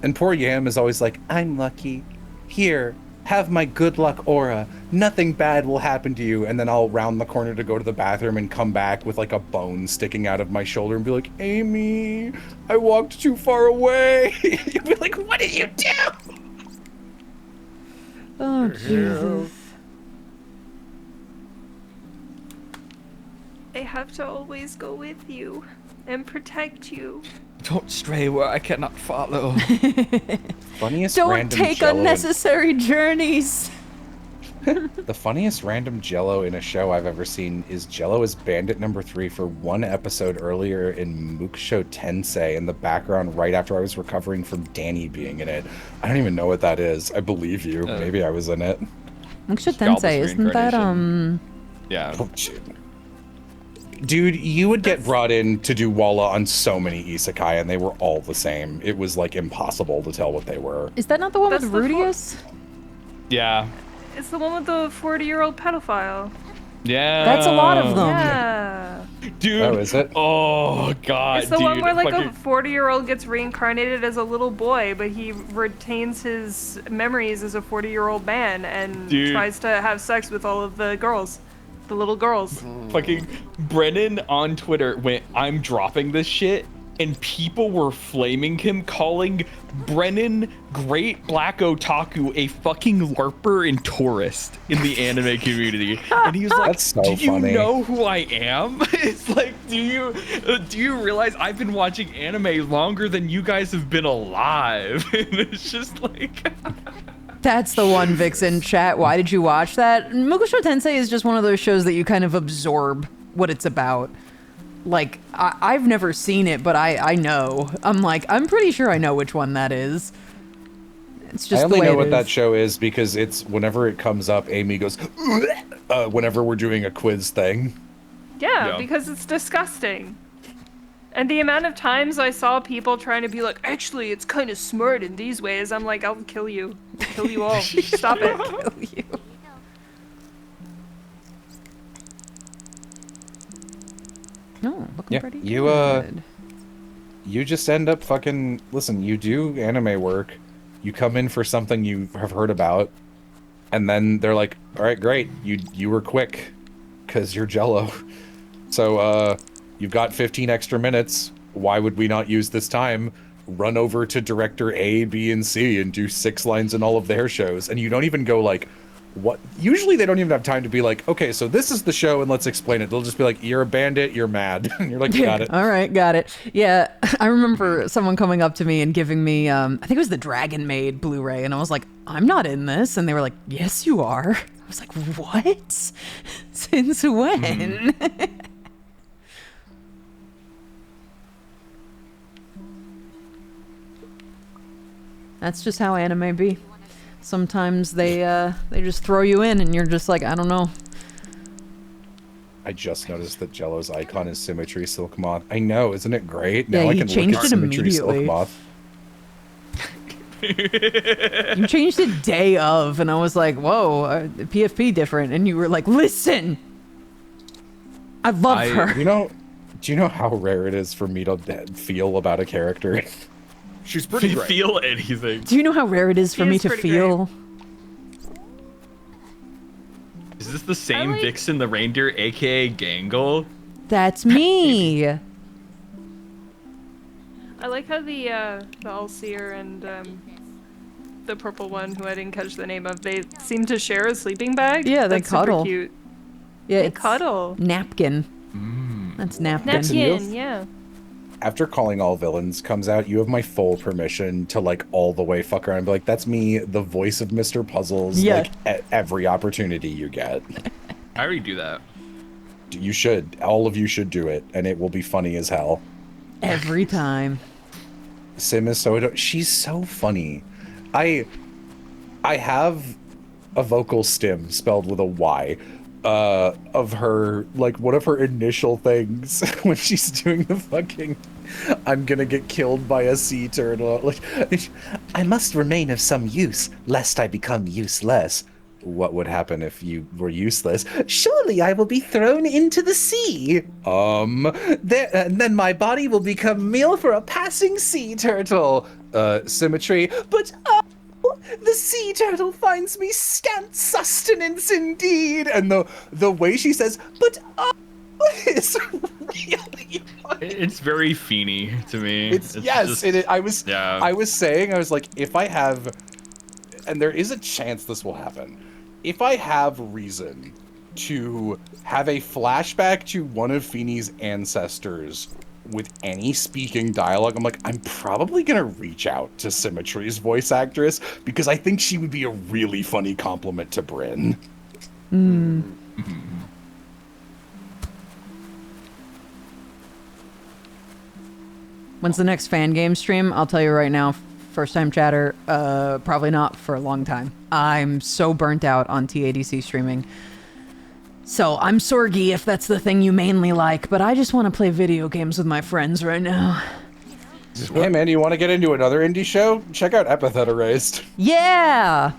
And poor Yam is always like, I'm lucky. Here, have my good luck aura. Nothing bad will happen to you. And then I'll round the corner to go to the bathroom and come back with like a bone sticking out of my shoulder and be like, Amy, I walked too far away. You'll be like, what did you do? Oh, Jesus. I have to always go with you and protect you. Don't stray where I cannot follow. Funniest Don't random take Jell-O unnecessary journeys. The funniest random Jell-O in a show I've ever seen is Jell-O as Bandit number 3 for one episode earlier in Mukusho Tensei in the background right after I was recovering from Danny being in it. I don't even know what that is. I believe you. Maybe I was in it. Mukusho Tensei, isn't that, Yeah. Oh, shit. Dude, you would get brought in to do Walla on so many isekai, and they were all the same. It was, like, impossible to tell what they were. Is that not the one That's with the Rudius? Yeah. It's the one with the 40-year-old pedophile. Yeah. That's a lot of them. Yeah. Dude. Oh, is it? Oh, God, It's the dude. one where like Fucking- a 40-year-old gets reincarnated as a little boy, but he retains his memories as a 40-year-old man and Dude. tries to have sex with all of the girls. The little girls. Fucking Brennan on Twitter went, I'm dropping this shit, and people were flaming him, calling Brennan Great Black Otaku a fucking LARPer and tourist in the anime community. And he was like, That's so do you funny. know who I am? It's like, do you realize I've been watching anime longer than you guys have been alive? And it's just like... That's the one, Vixen. Chat, why did you watch that? Mukusho Tensei is just one of those shows that you kind of absorb what it's about. Like, I've never seen it, but I know. I'm pretty sure I know which one that is. It's just I only the way know it what is. that show is because it's whenever it comes up, Amy goes, whenever we're doing a quiz thing. Yeah, because it's disgusting. And the amount of times I saw people trying to be like, actually, it's kind of smart in these ways. I'm like, I'll kill you. I'll kill you all. Stop it. Kill you. No, looking pretty good. You just end up fucking... Listen, you do anime work. You come in for something you have heard about. And then they're like, all right, great. You were quick. Because you're Jello. So, you've got 15 extra minutes. Why would we not use this time? Run over to director A, B, and C and do 6 lines in all of their shows. And you don't even go like, what? Usually they don't even have time to be like, okay, so this is the show and let's explain it. They'll just be like, you're a bandit, you're mad. And you're like, got it. All right, got it. Yeah, I remember someone coming up to me and giving me, I think it was the Dragon Maid Blu-ray. And I was like, I'm not in this. And they were like, yes, you are. I was like, what? Since when? That's just how anime be. Sometimes they just throw you in and you're just like, I don't know. I just noticed that Jello's icon is Symmetry Silk Moth. I know, isn't it great? Yeah, Now I you can changed look at it Symmetry Silk immediately. Moth. You changed it day of, and I was like, whoa, PFP different. And you were like, listen, I love her. Do you know how rare it is for me to feel about a character? She's pretty great. Feel anything. Do you know how rare it is for She me is to pretty feel? Is this the same Vixen the reindeer, aka Gangle? That's me. I like how the Allseer and the purple one, who I didn't catch the name of, they seem to share a sleeping bag. Yeah, they That's super cuddle. cute. Yeah, They it's cuddle. Napkin. That's napkin. Napkin, yeah. After Calling All Villains comes out, you have my full permission to like all the way fuck around and be like, that's me, the voice of Mr. Puzzles, Yeah. like at every opportunity you get. I already do that. You should. All of you should do it, and it will be funny as hell. Every time. Sim is so... She's so funny. I have a vocal stim spelled with a Y of her, like, one of her initial things when she's doing the fucking I'm gonna get killed by a sea turtle. Like, I must remain of some use, lest I become useless. What would happen if you were useless? Surely I will be thrown into the sea. And then my body will become meal for a passing sea turtle. Symmetry. But the sea turtle finds me scant sustenance indeed. And the way she says, but is really funny. It's very Feeny to me. It's yes. Just, I was saying, I was like, if I have, and there is a chance this will happen, if I have reason to have a flashback to one of Feeny's ancestors with any speaking dialogue, I'm like, I'm probably gonna reach out to Symmetry's voice actress because I think she would be a really funny compliment to Bryn. When's the next fan game stream? I'll tell you right now, first time chatter, probably not for a long time. I'm so burnt out on TADC streaming. So I'm Sorgy if that's the thing you mainly like, but I just want to play video games with my friends right now. Hey man, you want to get into another indie show? Check out Epithet Erased. Yeah!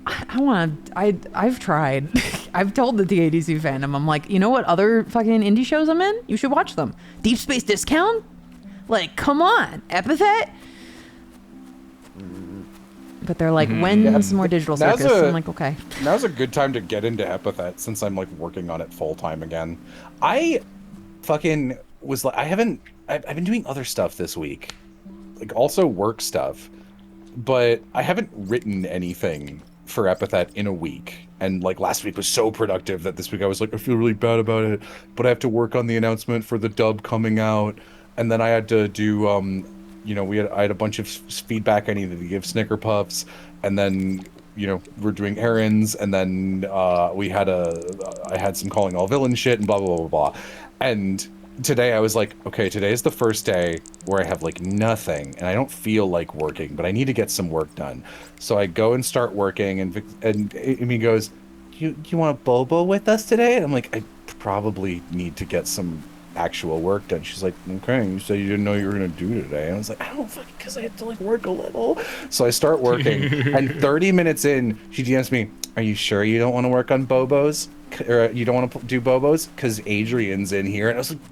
I've tried. I've told the TADC fandom, I'm like, you know what other fucking indie shows I'm in? You should watch them. Deep Space Discount? Like, come on. Epithet? But they're like, when's more Digital Circus? I'm like, okay. Now's a good time to get into Epithet since I'm like working on it full time again. I fucking was like, I've been doing other stuff this week, like also work stuff, but I haven't written anything for Epithet in a week. And like last week was so productive that this week I was like, I feel really bad about it, but I have to work on the announcement for the dub coming out. And then I had to do, you know, I had a bunch of feedback I needed to give Snicker Puffs, and then, you know, we're doing errands, and then I had some Calling All Villain shit and blah, blah, blah, blah. And today I was like, okay, today is the first day where I have like nothing, and I don't feel like working, but I need to get some work done. So I go and start working, and Amy goes, you want Bobo with us today? And I'm like, probably need to get some actual work done. She's like, okay, you said you didn't know you were going to do today. And I was like, I don't fucking, because I had to like work a little. So I start working, and 30 minutes in, she DMs me, are you sure you don't want to work on Bobos? Or you don't want to do Bobos? Because Adrian's in here. And I was like,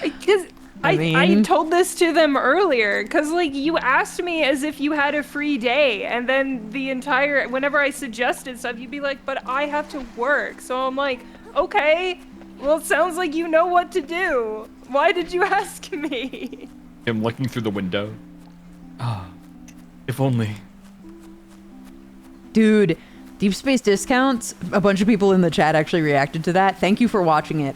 because I told this to them earlier, because like you asked me as if you had a free day, and then whenever I suggested stuff, you'd be like, but I have to work. So I'm like, okay, well, it sounds like you know what to do. Why did you ask me? I'm looking through the window. Ah, if only. Dude, Deep Space Discounts, a bunch of people in the chat actually reacted to that. Thank you for watching it.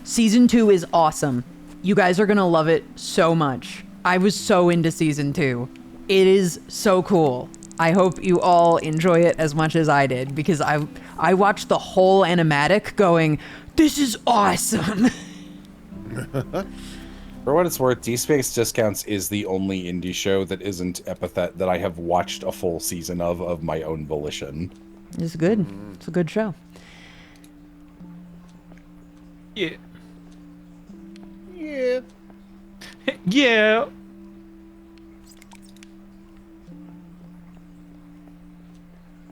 Season 2 is awesome. You guys are gonna love it so much. I was so into season 2. It is so cool. I hope you all enjoy it as much as I did, because I watched the whole animatic going, this is awesome. For what it's worth, Deep Space Discounts is the only indie show that isn't Epithet that I have watched a full season of my own volition. It's good. It's a good show. Yeah. Yeah. Yeah.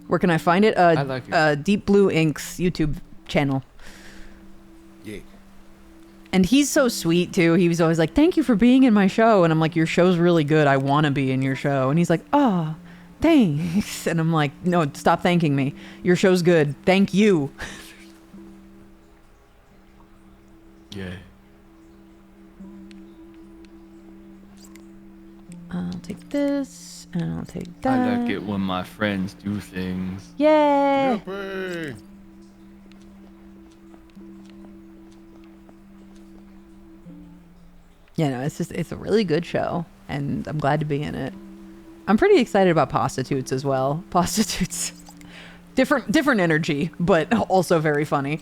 Where can I find it? I like it. Deep Blue Ink's YouTube channel. Yeah. And he's so sweet too. He was always like, thank you for being in my show. And I'm like, your show's really good. I want to be in your show. And he's like, oh, thanks. And I'm like, no, stop thanking me. Your show's good. Thank you. Yeah. I'll take this, and I'll take that. I like it when my friends do things. Yay! Yippee. Yeah, no, it's a really good show, and I'm glad to be in it. I'm pretty excited about Prostitutes as well. Prostitutes, different energy, but also very funny.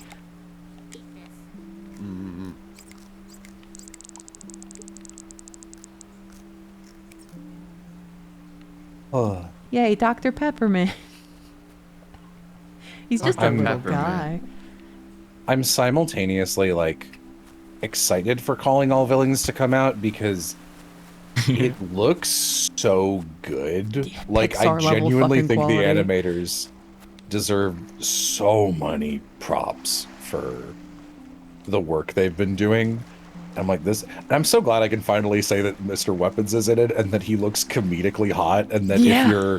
Oh. Yay, Dr. Peppermint. He's just a I'm little Peppermint. guy. I'm simultaneously like excited for Calling All Villains to come out because it looks so good. Like I Pixar level genuinely fucking think quality. the animators deserve so many props for the work they've been doing. I'm like this. And I'm so glad I can finally say that Mr. Weapons is in it and that he looks comedically hot, and that Yeah.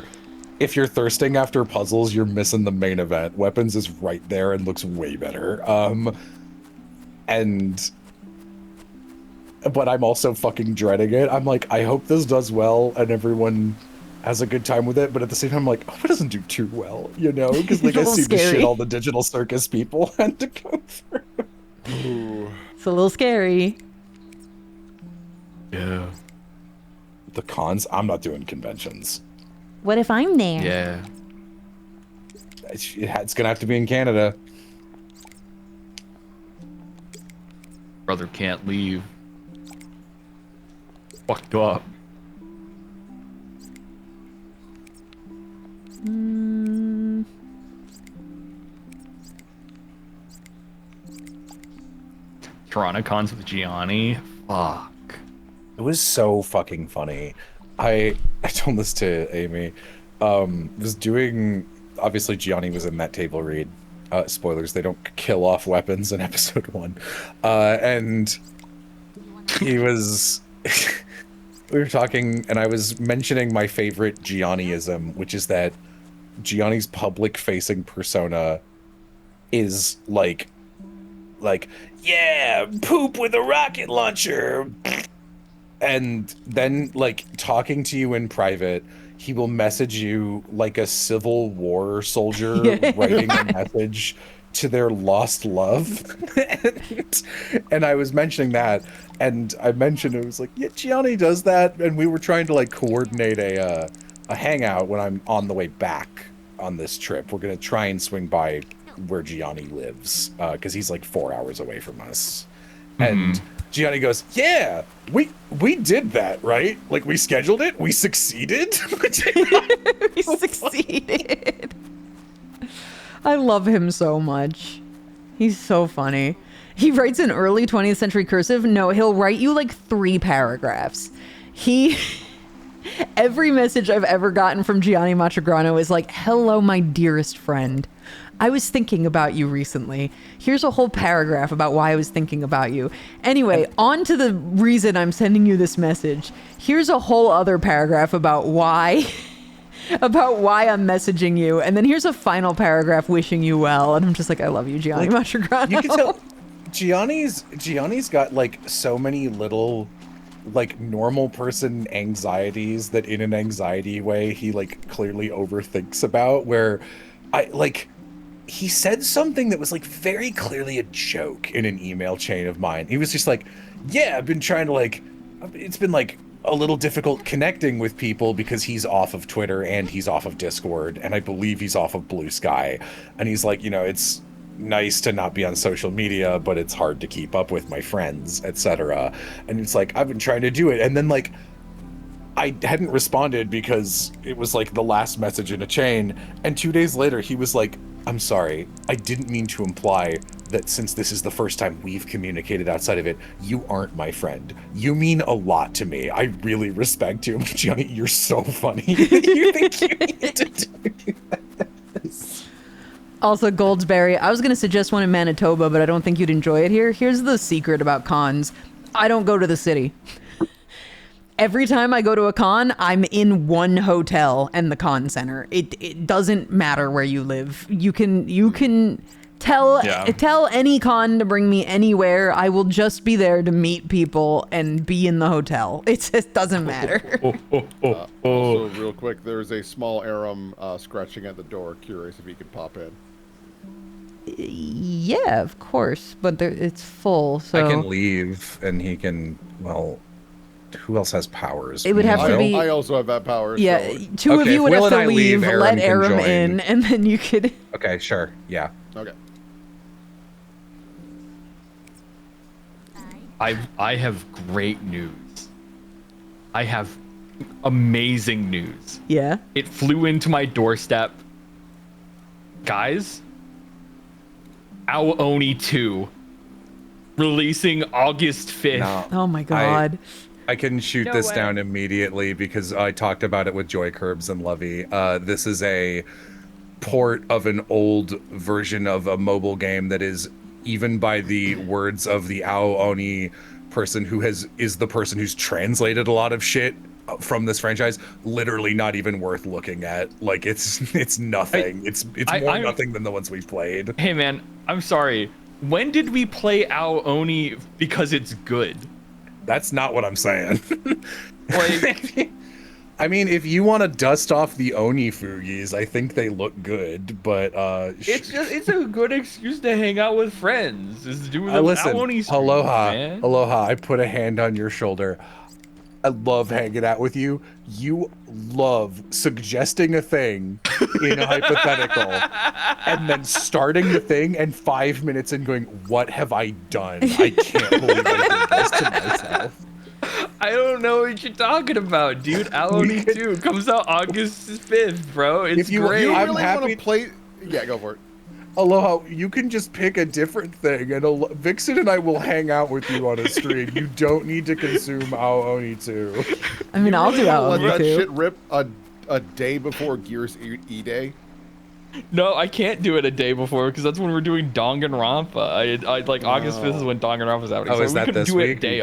if you're thirsting after puzzles, you're missing the main event. Weapons is right there and looks way better. But I'm also fucking dreading it. I'm like, I hope this does well and everyone has a good time with it. But at the same time, I'm like, I hope it doesn't do too well, you know? Because like I It's a see little the shit scary. all the digital circus people had to go through. Ooh. It's a little scary. Yeah. The cons, I'm not doing conventions. What if I'm there? Yeah. It's gonna have to be in Canada. Brother can't leave. Fucked up. Mm, Toronto-cons with Gianni. Fuck. It was so fucking funny. I told this to Amy. Was doing, obviously Gianni was in that table read. Spoilers, they don't kill off weapons in episode 1. And he was we were talking and I was mentioning my favorite Gianniism, which is that Gianni's public facing persona is like, yeah, poop with a rocket launcher. And then, like, talking to you in private, he will message you like a Civil War soldier writing a message to their lost love. and I was mentioning that, and I mentioned it was like, yeah, Gianni does that, and we were trying to like coordinate a hangout when I'm on the way back on this trip. We're gonna try and swing by where Gianni lives, because he's like 4 hours away from us, and. Gianni goes, yeah, we did that, right? Like, we scheduled it, we succeeded. we succeeded. I love him so much. He's so funny. He writes in early 20th century cursive. No, he'll write you like 3 paragraphs. Every message I've ever gotten from Gianni Matrigrano is like, hello, my dearest friend. I was thinking about you recently. Here's a whole paragraph about why I was thinking about you. Anyway, on to the reason I'm sending you this message. Here's a whole other paragraph about why I'm messaging you. And then here's a final paragraph wishing you well. And I'm just like, I love you, Gianni Matrigrano. You can tell Gianni's got like so many little like normal person anxieties that in an anxiety way he like clearly overthinks about, where he said something that was like very clearly a joke in an email chain of mine. He was just like, yeah, I've been trying to it's been like a little difficult connecting with people because he's off of Twitter and he's off of Discord, and I believe he's off of Blue Sky. And he's like, it's nice to not be on social media, but it's hard to keep up with my friends, etc. And it's like, I've been trying to do it. And then like, I hadn't responded because it was like the last message in a chain. And 2 days later, he was like, I'm sorry, I didn't mean to imply that since this is the first time we've communicated outside of it, you aren't my friend. You mean a lot to me. I really respect you. Gianni, you're so funny. You think you need to do this? Also, Goldsberry, I was going to suggest one in Manitoba, but I don't think you'd enjoy it here. Here's the secret about cons. I don't go to the city. Every time I go to a con, I'm in one hotel and the con center. It doesn't matter where you live. You can tell any con to bring me anywhere. I will just be there to meet people and be in the hotel. It just doesn't matter. Also, real quick, there's a small Aram scratching at the door. Curious if he could pop in. Yeah, of course, but it's full. So I can leave, and he can. Well, who else has powers? It would have to be. I also have that power. Yeah, so. two of you would have to leave, Aram let can Aram join. in, and then you could. Okay, sure. Yeah. Okay. I have great news. I have amazing news. Yeah. It flew into my doorstep. Guys, Ao Oni 2 releasing August 5th. No, Oh my god. I can shoot No this way. down immediately because I talked about it with Joy Curbs and Lovey. This is a port of an old version of a mobile game that is, even by the words of the Ao Oni person who is the person who's translated a lot of shit from this franchise, literally not even worth looking at. Like it's nothing. It's more nothing than the ones we've played. Hey man, I'm sorry. When did we play Ao Oni because it's good? That's not what I'm saying. Like, I mean, if you want to dust off the Oni Fugis, I think they look good, but it's a good excuse to hang out with friends. Is to do the listen, Ao Oni streams, aloha, man. aloha. I put a hand on your shoulder. I love hanging out with you. You love suggesting a thing in a hypothetical and then starting the thing and 5 minutes in going, what have I done? I can't believe I did this to myself. I don't know what you're talking about, dude. Ao Oni 2 comes out August 5th, bro. It's great. You I'm really happy- want to play? Yeah, go for it. Aloha, you can just pick a different thing, and Vixen and I will hang out with you on a stream. You don't need to consume Ao Oni 2. I mean, I'll do Let Ao Oni that too. shit rip a day before Gears E Day. No, I can't do it a day before because that's when we're doing Danganronpa. I like August 5th is when Danganronpa's out. Oh, so is we that couldn't this do week? it day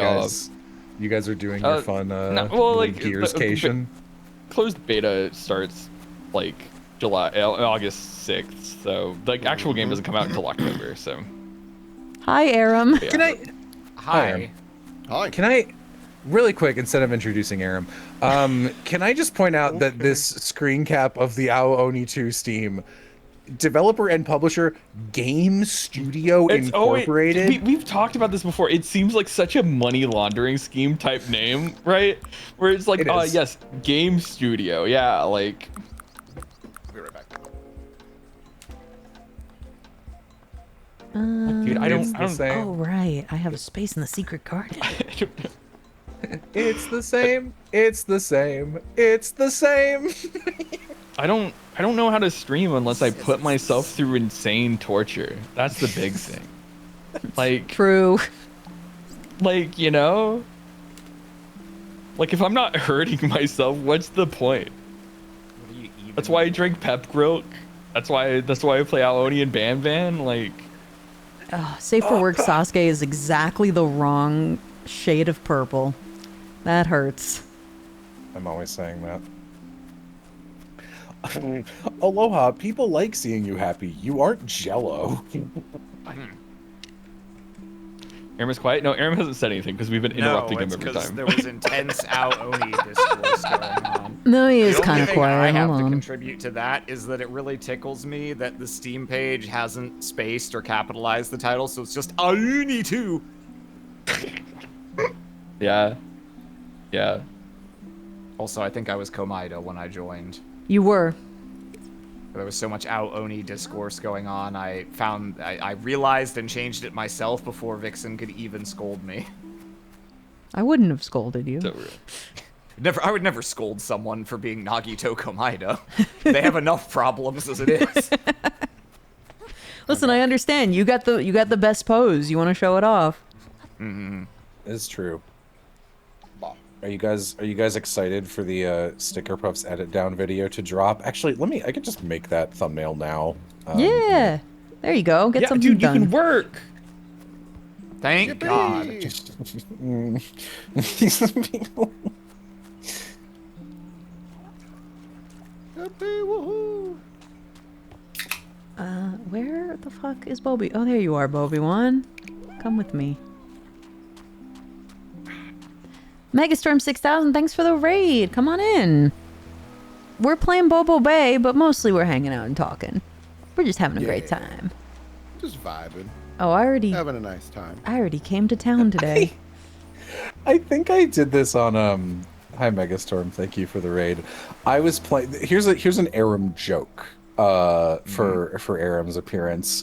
You guys are doing your fun Gearscation? Closed beta starts like August 6th. So like actual game doesn't come out until October. So Hi, Aram. yeah. Can I? Hi. Hi. Can I, really quick, instead of introducing Aram, can I just point out that this screen cap of the Ao Oni 2 Steam, developer and publisher Game Studio Incorporated? We've talked about this before. It seems like such a money laundering scheme type name, right? Where it's like, It is. yes, Game Studio. Yeah, like. I'll be right back. Dude, I It's don't. the same. Oh right, I have a space in the secret garden. It's the same. It's the same. It's the same. I don't. I don't know how to stream unless I put myself through insane torture. That's the big thing. Like, True. like, you know? Like, if I'm not hurting myself, what's the point? What do you even That's why I drink Pep Grok. That's why I play Aoni and Ban Ban. Like, Safe for work Sasuke is exactly the wrong shade of purple. That hurts. I'm always saying that. Aloha, people like seeing you happy. You aren't Jello. Aram is quiet. No, Aram hasn't said anything because we've been interrupting him every time. There was intense Oni discourse going on. No, he is The only kind of thing quiet. I have Hold to on. contribute to that is that it really tickles me that the Steam page hasn't spaced or capitalized the title, so it's just Auni 2. Yeah. Yeah. Also, I think I was Komaida when I joined. You were. There was so much Oni discourse going on. I realized and changed it myself before Vixen could even scold me. I wouldn't have scolded you. So real. I would never scold someone for being Nagito Komaida. They have enough problems as it is. Listen, I understand. You got the best pose. You want to show it off. Mm-hmm. It's true. Are you guys excited for the Sticker Puffs edit down video to drop? Actually, I could just make that thumbnail now. Yeah. There you go. Get something dude, done. you can work. Thank God. Where the fuck is Bobby? Oh, there you are, Bobby1. Come with me. Megastorm 6000, thanks for the raid. Come on in. We're playing Bobo Bay, but mostly we're hanging out and talking. We're just having a great time. Just vibing. Oh, having a nice time. I already came to town today. I think I did this on Hi Megastorm, thank you for the raid. I was playing. Here's an Aram joke for Aram's appearance.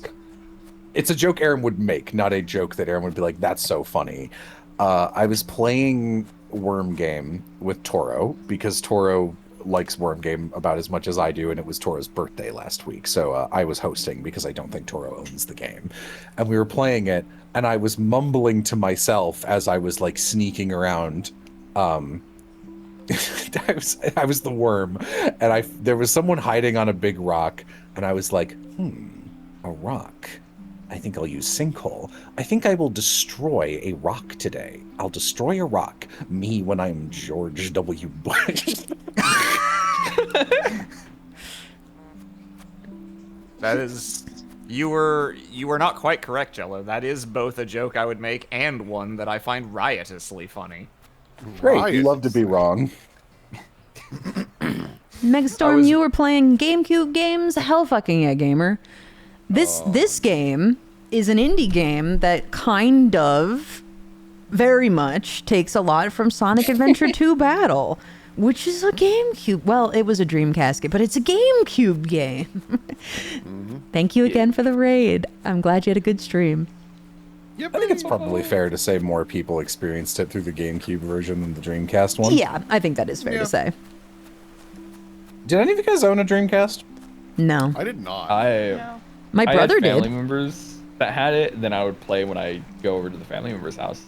It's a joke Aram would make, not a joke that Aram would be like, "That's so funny." I was playing Worm Game with Toro because Toro likes Worm Game about as much as I do, and it was Toro's birthday last week, so I was hosting because I don't think Toro owns the game. And we were playing it, and I was mumbling to myself as I was like sneaking around. I was the worm, and there was someone hiding on a big rock, and I was like, a rock. I think I'll use sinkhole. I think I will destroy a rock today. I'll destroy a rock. Me when I'm George W. Bush. That is, you were not quite correct, Jello. That is both a joke I would make and one that I find riotously funny. Great, you love to be wrong. Megastorm, you were playing GameCube games? Hell fucking yeah, gamer. This game is an indie game that kind of very much takes a lot from Sonic Adventure 2 Battle, which is a GameCube. Well, it was a Dreamcast, but it's a GameCube game. Thank you again for the raid. I'm glad you had a good stream. I think it's probably fair to say more people experienced it through the GameCube version than the Dreamcast one. Yeah, I think that is fair to say. Did any of you guys own a Dreamcast? No. I did not. My I brother had did. family members that had it, then I would play when I go over to the family member's house.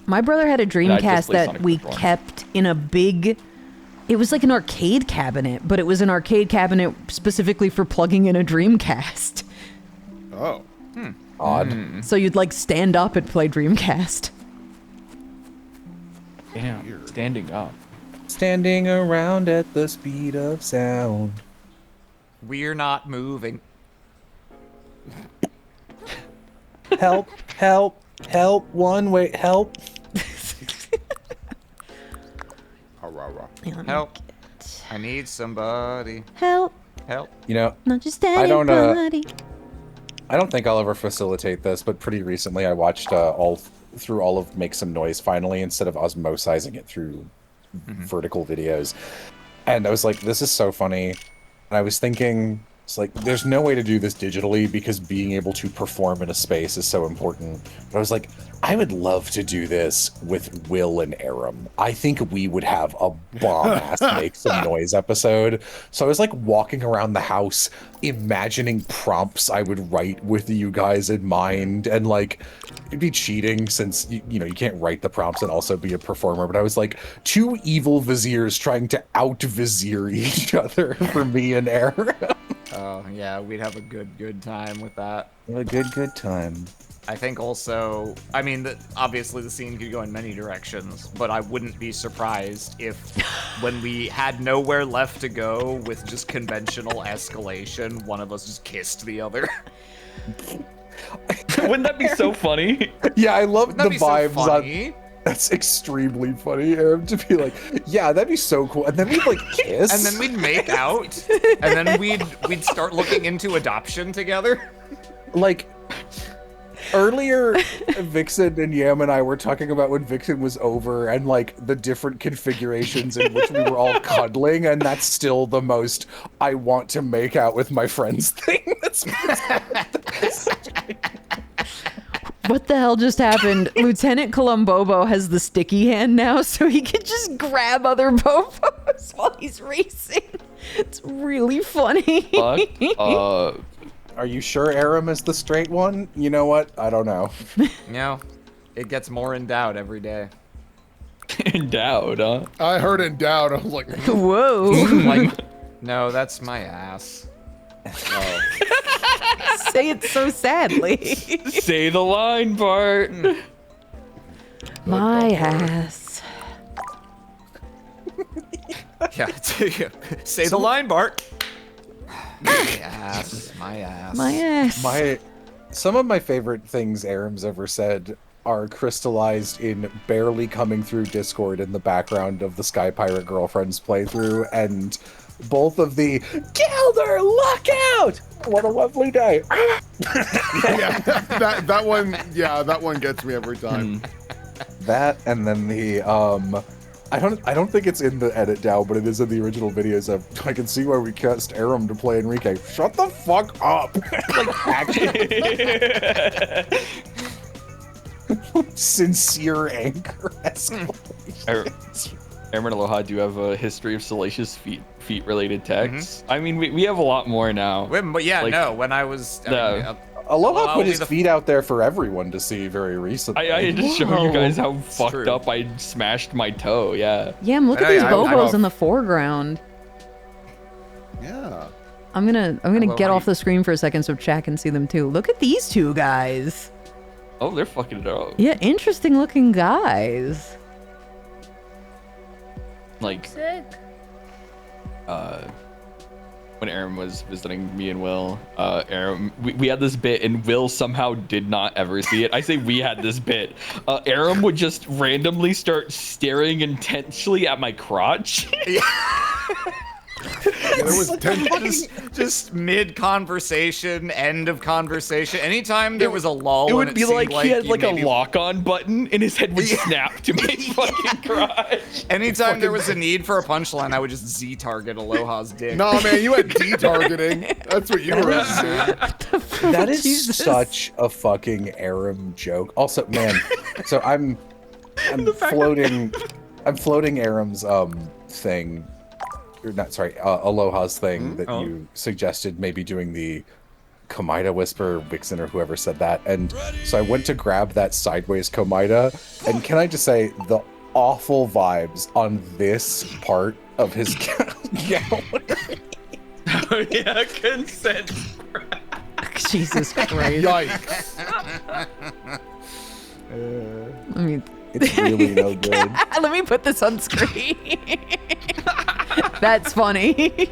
My brother had a I just Dreamcast play that Sonic we Control. kept in a big... It was like an arcade cabinet, but it was an arcade cabinet specifically for plugging in a Dreamcast. Oh. Odd. So you'd like stand up and play Dreamcast. Damn, standing up. Standing around at the speed of sound. We're not moving. Help, help, help, one way, help. Help. I need somebody. Help. Help. You know, Not just I don't, anybody. I don't think I'll ever facilitate this, but pretty recently I watched all of Make Some Noise finally, instead of osmosizing it through vertical videos. And I was like, this is so funny. And I was thinking, It's like, there's no way to do this digitally because being able to perform in a space is so important. But I was like, I would love to do this with Will and Aram. I think we would have a bomb-ass make some noise episode. So I was like walking around the house, imagining prompts I would write with you guys in mind. And like, it'd be cheating since, you know, you can't write the prompts and also be a performer. But I was like, two evil viziers trying to out-vizier each other for me and Aram. Oh, yeah, we'd have a good time with that. A good time. I think also, I mean, obviously the scene could go in many directions, but I wouldn't be surprised if when we had nowhere left to go with just conventional escalation, one of us just kissed the other. Wouldn't that be so funny? Yeah, I love the vibes so funny? on... That's extremely funny, Aram, to be like, yeah, that'd be so cool. And then we'd like kiss. And then we'd make out. And then we'd start looking into adoption together. Like, earlier, Vixen and Yam and I were talking about when Vixen was over and like the different configurations in which we were all cuddling, and that's still the most I want to make out with my friends thing. What the hell just happened? Lieutenant Columbobo has the sticky hand now, so he can just grab other Bobos while he's racing. It's really funny. Are you sure Aram is the straight one? You know what? I don't know. No, it gets more endowed every day. Endowed, huh? I heard endowed. I was like, whoa. Like, no, that's my ass. Oh. Say it so sadly. Say the line, Bart. My ass. Yeah, say the line, Bart. My ass. My ass. My ass. Some of my favorite things Aram's ever said are crystallized in barely coming through Discord in the background of the Sky Pirate Girlfriends playthrough, and both of the Gilder, look out! What a lovely day. yeah, that one gets me every time. That, and then the I don't think it's in the edit now, but it is in the original videos of I can see why we cast Aram to play Enrique. Shut the fuck up. Like, actually. Sincere anger escalation. Aram and Aloha do have a history of salacious feet-related texts. I mean, we have a lot more now. But yeah, like, no, when I was... Aloha put his feet out there for everyone to see very recently. I had to show you guys how fucked up I smashed my toe, yeah. Yeah, look at these Bobos in the foreground. Yeah. I'm gonna get off the screen for a second so chat can see them too. Look at these two guys. Oh, they're fucking it up. Yeah, interesting looking guys. Like, sick. When Aram was visiting me and Will, Aram, we had this bit and Will somehow did not ever see it. I say we had this bit. Aram would just randomly start staring intensely at my crotch. Yeah. There was just mid conversation, end of conversation. Anytime there was a lull, it would be like he had like a maybe... lock-on button, and his head would snap to my fucking crotch. Anytime there was a need for a punchline, I would just Z-target Aloha's dick. Nah, man, you had D-targeting. That's what you were into. That is such a fucking Aram joke. Also, man, so I'm floating Aram's thing. Aloha's thing that you suggested, maybe doing the Komida Whisper, Vixen, or whoever said that. And so I went to grab that sideways Komida, and can I just say, the awful vibes on this part of his gallery. Oh yeah, consent. Jesus Christ. Yikes. I mean, it's really no good. Let me put this on screen. That's funny.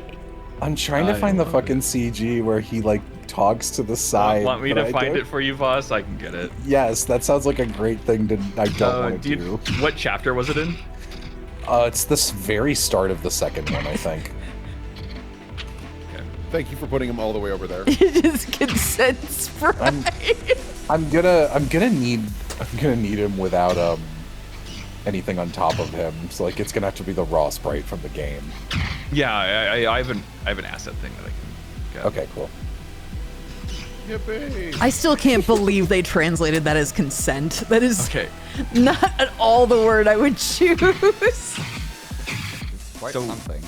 I'm trying to find the fucking CG where he like talks to the side. Want me to find it for you, boss? I can get it. Yes, that sounds like a great thing to. I don't want to do. What chapter was it in? It's this very start of the second one, I think. Okay. Thank you for putting him all the way over there. Just consent sprite. I'm gonna need him without anything on top of him. So like it's gonna have to be the raw sprite from the game. Yeah, I have an asset thing that I can go. Okay, cool. Yippee! I still can't believe they translated that as consent. That is Okay. not at all the word I would choose. Quite So- something.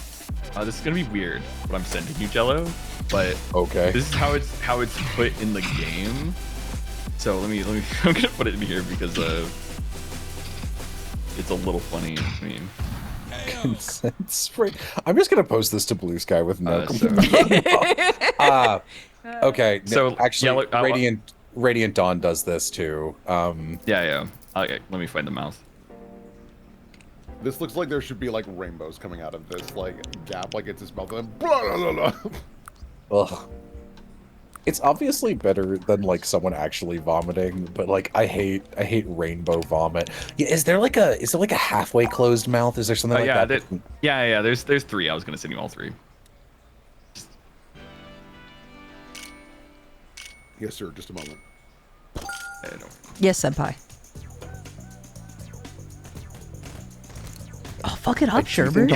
This is gonna be weird what I'm sending you, Jello, but Okay. this is how it's put in the game. So let me I'm gonna put it in here because it's a little funny. I mean, Consent spray. I'm just gonna post this to Blue Sky with no. so- Okay. So, actually, yellow- Radiant Dawn does this too. yeah. Okay, let me find the mouse. This looks like there should be like rainbows coming out of this like gap, like it's his mouth. And blah, blah, blah, blah. Ugh. It's obviously better than like someone actually vomiting, but like I hate rainbow vomit. Yeah, is there like a halfway closed mouth? Is there something like yeah, that? yeah. There's 3. I was gonna send you all 3. Yes, sir. Just a moment. I don't. Yes, senpai. Oh, fuck it up, Sherbert.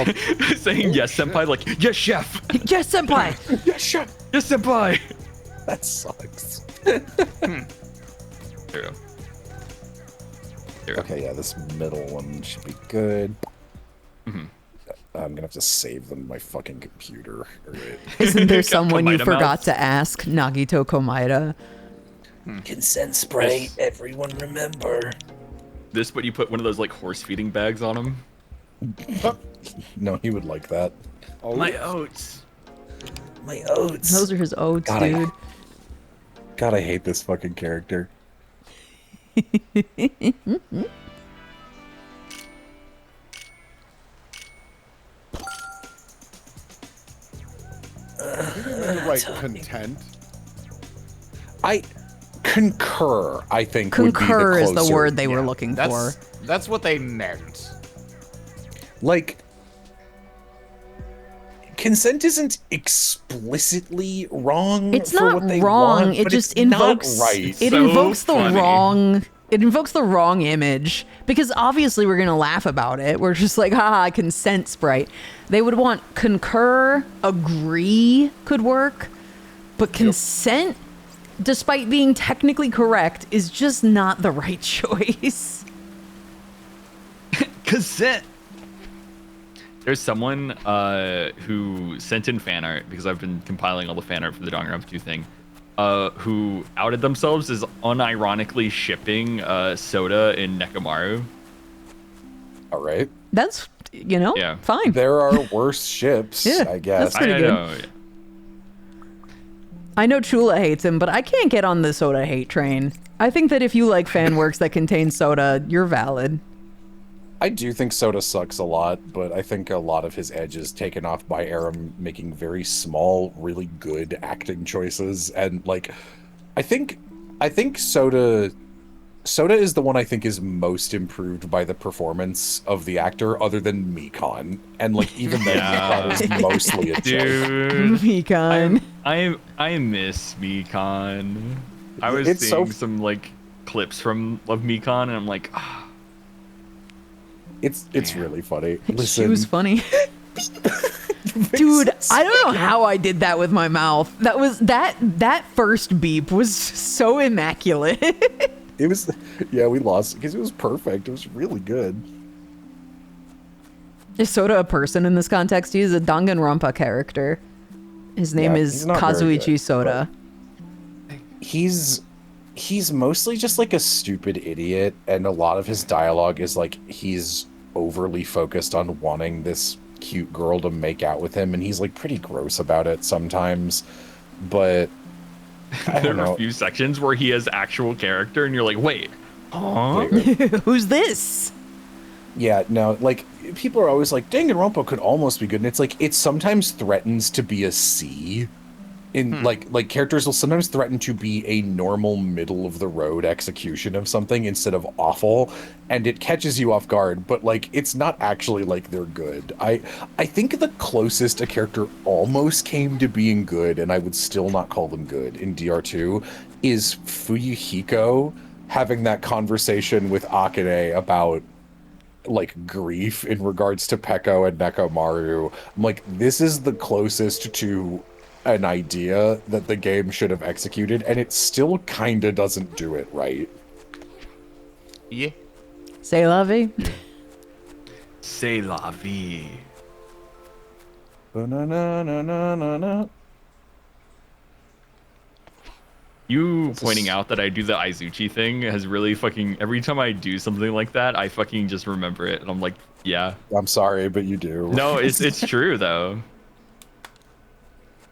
Saying yes, senpai, like yes, chef. Yes, senpai. Yeah, shut. Yes, senpai. That sucks. There we go. There we go. Okay, yeah, this middle one should be good. Mhm. I'm gonna have to save them on my fucking computer. Alright. Isn't there someone you Komaida forgot mouth. to ask? Nagito Komaida. Consent spray. Yes. Everyone remember. This, but you put one of those like horse feeding bags on him. No, he would like that. Oh, My oats. My oats. Those are his oats, God, dude. God, I hate this fucking character. I think I meant to write content. I concur. I think Concur would be is the the closer. word they were Yeah, looking for. That's what they meant. Like, consent isn't explicitly wrong. It's for not what they wrong. want, It but just it's not invokes right. it So invokes the funny. wrong it invokes the wrong image because obviously we're gonna laugh about it. We're just like, haha, consent sprite. They would want concur, agree could work, but consent, despite being technically correct, is just not the right choice. Consent. There's someone who sent in fan art because I've been compiling all the fan art for the Danganronpa 2 thing. Who outed themselves as unironically shipping Soda in Nekomaru. All right. That's Yeah. fine. There are worse ships, Yeah, I guess. that's pretty good. know. I know Chula hates him, but I can't get on the Soda hate train. I think that if you like fan works that contain soda, you're valid. I do think Soda sucks a lot, but I think a lot of his edge is taken off by Aram making very small, really good acting choices. And like, I think Soda is the one I think is most improved by the performance of the actor, other than Mikon. And like, even then, Yeah. Mikon is mostly a joke. Dude. Mikon. I miss Mikon. I was It's so- seeing some like clips of Mikon and I'm like, It's really funny. She Listen, was funny. Dude, I don't know how I did that with my mouth. That first beep was so immaculate. it was, yeah, we lost because it was perfect. It was really good. Is Soda a person in this context? He is a Danganronpa character. His name Yeah, is he's not very Kazuichi good, Soda. He's mostly just like a stupid idiot, and a lot of his dialogue is like he's overly focused on wanting this cute girl to make out with him, and he's like pretty gross about it sometimes. But I there don't are know. a few sections where he has actual character and you're like, wait, huh? Who's this? Yeah, no, like people are always like Danganronpa could almost be good, and it's like it sometimes threatens to be a C. In like characters will sometimes threaten to be a normal middle of the road execution of something instead of awful, and it catches you off guard, but like it's not actually like they're good. I think the closest a character almost came to being good, and I would still not call them good in DR2, is Fuyuhiko having that conversation with Akane about like grief in regards to Peko and Nekomaru. I'm like, this is the closest to an idea that the game should have executed, and it still kinda doesn't do it right. Yeah. Say la vie. C'est la vie. Ba-na-na-na-na-na-na. You pointing out that I do the Izuchi thing has really fucking... Every time I do something like that, I fucking just remember it. And I'm like, yeah. I'm sorry, but you do. No, it's true, though.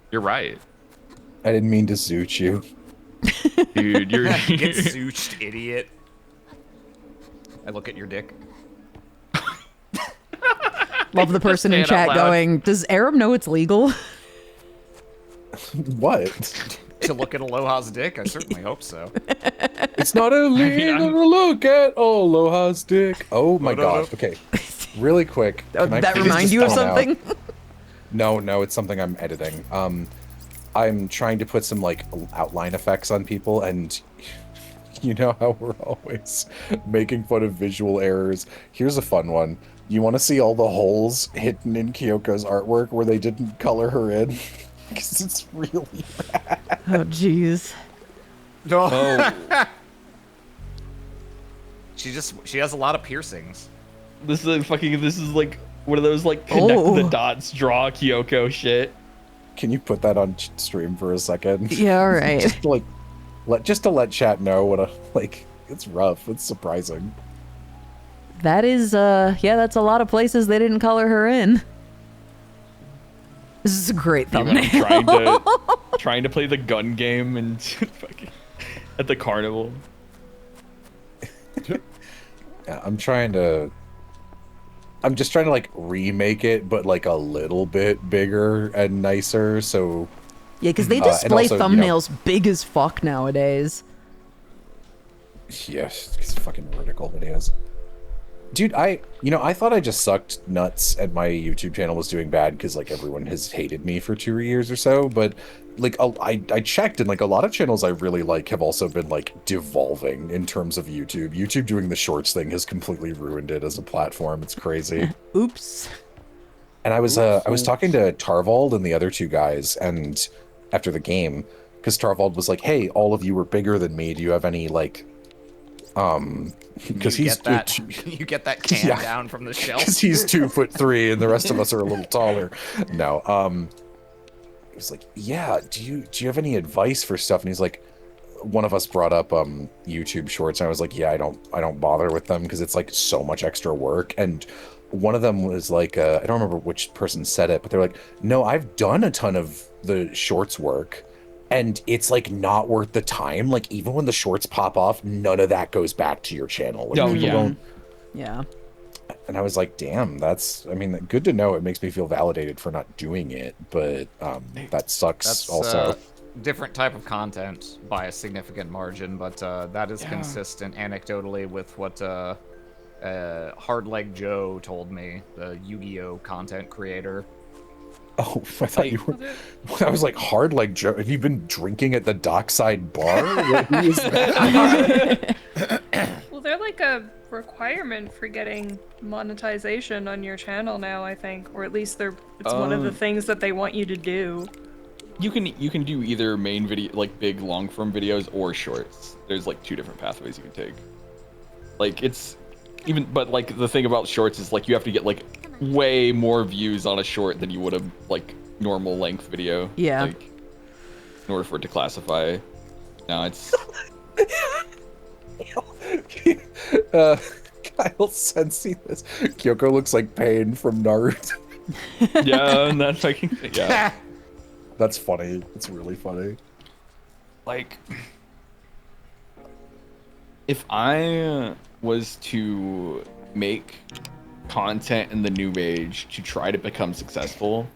You're right. I didn't mean to zoot you. Dude, you're... Get zooched, idiot. I look at your dick. Love the person in Say it out chat loud. going, does Arab know it's legal? What? To look at Aloha's dick? I certainly hope so. It's not illegal to look at Aloha's dick. Oh my god. Okay. Really quick. Can I that please remind just you of point out- something? No, it's something I'm editing. I'm trying to put some like outline effects on people, and you know how we're always making fun of visual errors. Here's a fun one. You want to see all the holes hidden in Kyoko's artwork where they didn't color her in? Because it's really bad. Oh, jeez. No. Oh, She has a lot of piercings. this is like one of those like connect the Oh. dots, draw Kyoko shit. Can you put that on stream for a second? Yeah, all right. just to let chat know what a it's rough. It's surprising. That is, yeah, that's a lot of places they didn't color her in. This is a great You know, thumbnail. trying to play the gun game and fucking at the carnival. Yeah, I'm just trying to like remake it, but like a little bit bigger and nicer. So Yeah, because they and display also, you know- thumbnails big as fuck nowadays. yes, it's fucking vertical videos. Dude, I thought I just sucked nuts and my YouTube channel was doing bad because like everyone has hated me for 2 years or so, but like I checked and like a lot of channels I really like have also been like devolving in terms of YouTube. YouTube doing the shorts thing has completely ruined it as a platform. It's crazy. Oops. And I was talking to Tarvald and the other two guys, and after the game, because Tarvald was like, "Hey, all of you were bigger than me. Do you have any like, because You he's get that. You get that can Yeah. down from the shelf. because he's 2'3" and the rest of us are a little taller." No, he was like, "Yeah, do you have any advice for stuff?" And he's like, one of us brought up YouTube Shorts, and I was like, "Yeah, I don't bother with them because it's like so much extra work." And one of them was like, I don't remember which person said it, but they're like, "No, I've done a ton of the Shorts work, and it's like not worth the time. Like even when the Shorts pop off, none of that goes back to your channel. Like, Oh, people yeah. don't." Yeah. And I was like, "Damn, I mean, good to know. It makes me feel validated for not doing it, but that sucks That's also." different type of content by a significant margin, but that is consistent anecdotally with what Hardleg Joe told me, the Yu-Gi-Oh content creator. Oh, I thought you were. I was like, "Hard like Joe. Have you been drinking at the dockside bar? Who is that?" Well, they're like a requirement for getting monetization on your channel now, I think, or at least it's one of the things that they want you to do. You can do either main video, like big long form videos, or shorts. There's like 2 different pathways you can take. Like but like the thing about shorts is like you have to get like way more views on a short than you would have like normal length video. Yeah. Like, in order for it to classify. No, it's Kyle sensing this. Kyoko looks like Pain from Naruto. yeah, and that's fucking yeah. That's funny. It's really funny. Like, if I was to make content in the new age to try to become successful,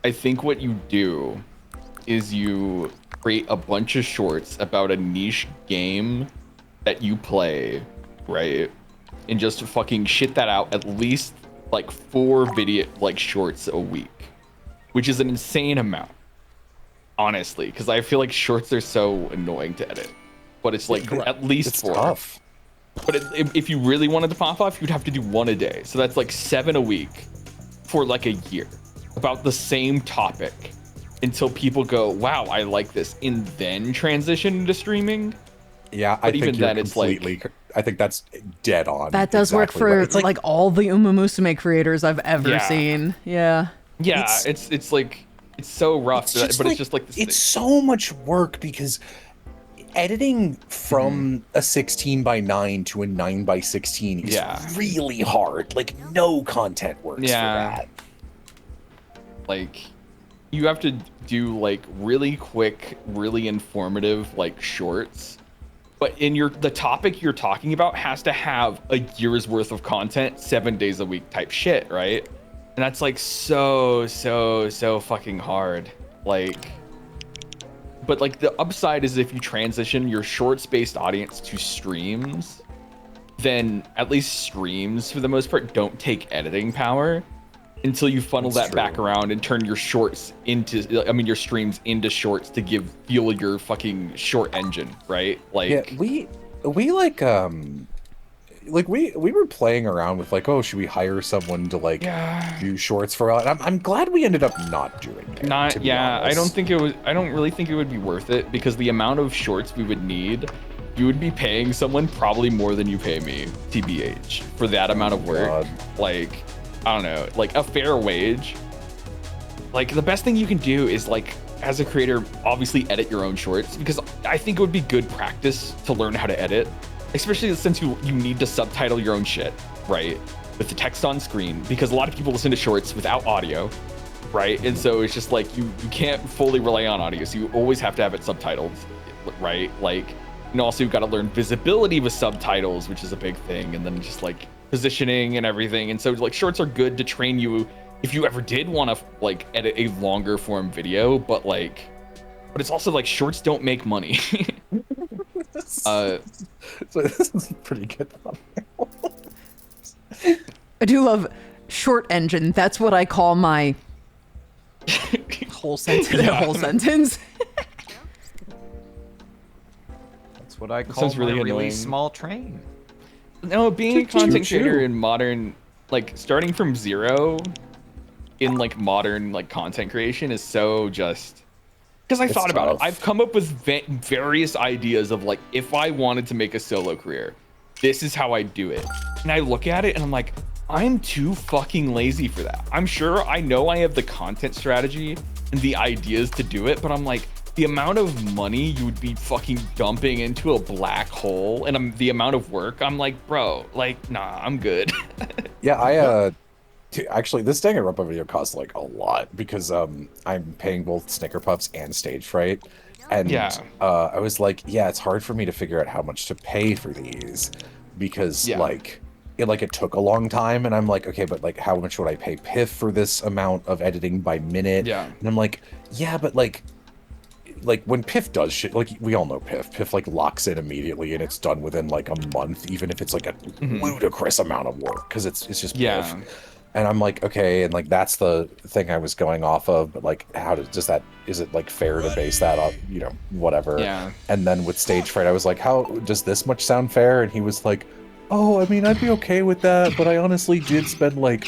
I think what you do is you create a bunch of shorts about a niche game that you play, right? And just fucking shit that out at least like 4 video like shorts a week, which is an insane amount, honestly, because I feel like shorts are so annoying to edit. But it's like at least It's 4. tough. But if you really wanted to pop off, you'd have to do 1 a day. So that's like 7 a week for like a year. about the same topic until people go, wow, I like this, and then transition into streaming. Yeah, I think you're completely. I think that's dead on. That does work for like all the Uma Musume creators I've ever seen. Yeah. Yeah, it's like it's so rough, but it's just like this it's so much work because editing from a 16:9 to a 9:16 is really hard. Like no content works for that. Like you have to do like really quick, really informative like shorts. But in the topic you're talking about has to have a year's worth of content, 7 days a week type shit, right? And that's like so fucking hard. Like, but like the upside is if you transition your shorts-based audience to streams, then at least streams for the most part don't take editing power until you funnel that back around and turn your shorts into, your streams into shorts to fuel your fucking short engine, right? Like, yeah, we were playing around with like, oh, should we hire someone to like do shorts for us? I'm glad we ended up not doing it. I don't really think it would be worth it because the amount of shorts we would need, you would be paying someone probably more than you pay me, TBH, for that amount of work. Like, I don't know, like a fair wage. Like the best thing you can do is like, as a creator, obviously edit your own shorts because I think it would be good practice to learn how to edit, especially since you need to subtitle your own shit, right? With the text on screen, because a lot of people listen to shorts without audio, right? And so it's just like, you can't fully rely on audio. So you always have to have it subtitled, right? Like, also you've got to learn visibility with subtitles, which is a big thing. And then just like positioning and everything. And so like shorts are good to train you if you ever did want to like edit a longer form video, but it's also like shorts don't make money. So this is pretty good. I do love short engine. That's what I call my whole sentence. Whole sentence. That's what I call really small train. No, being a content creator in modern, like starting from zero in like modern like content creation is so just because I thought about it. I've come up with various ideas of like, if I wanted to make a solo career, this is how I do it. And I look at it and I'm like, I'm too fucking lazy for that. I'm sure I know I have the content strategy and the ideas to do it, but I'm like, the amount of money you would be fucking dumping into a black hole and the amount of work, I'm like, bro, like, nah, I'm good. Yeah, actually, this Danganronpa video costs like a lot because I'm paying both Snicker Puffs and Stage Fright, and I was like, yeah, it's hard for me to figure out how much to pay for these because it took a long time, and I'm like, okay, but like, how much would I pay Piff for this amount of editing by minute? Yeah, and I'm like, yeah, but like when Piff does shit, like we all know Piff like locks in immediately and it's done within like a month, even if it's like a ludicrous amount of work because it's just Piff. And I'm like, okay, and like that's the thing I was going off of, but like is it like fair to base that up, whatever. Yeah. And then with Stage Fright, I was like, how does this much sound fair? And he was like, oh, I mean, I'd be okay with that, but I honestly did spend like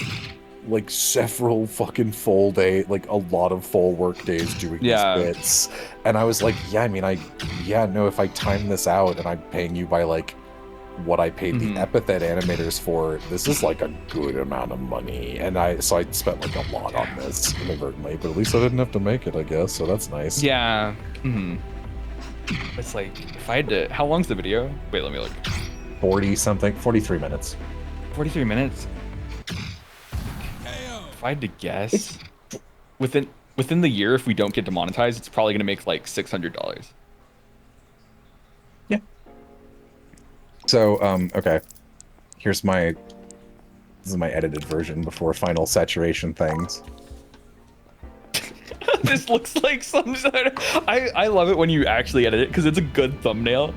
several fucking full day, like a lot of full work days doing these bits. And I was like, yeah, I mean, if I time this out and I'm paying you by like what I paid the epithet animators for, this is like a good amount of money. And so I spent like a lot on this inadvertently, but at least I didn't have to make it, I guess, so that's nice. Yeah. It's like, if I had to, how long's the video? Wait, let me look. 43 minutes. 43 minutes? If I had to guess, within the year, if we don't get demonetized, it's probably gonna make like $600. Yeah. So, okay. This is my edited version before final saturation things. This looks like some sort of... I love it when you actually edit it because it's a good thumbnail,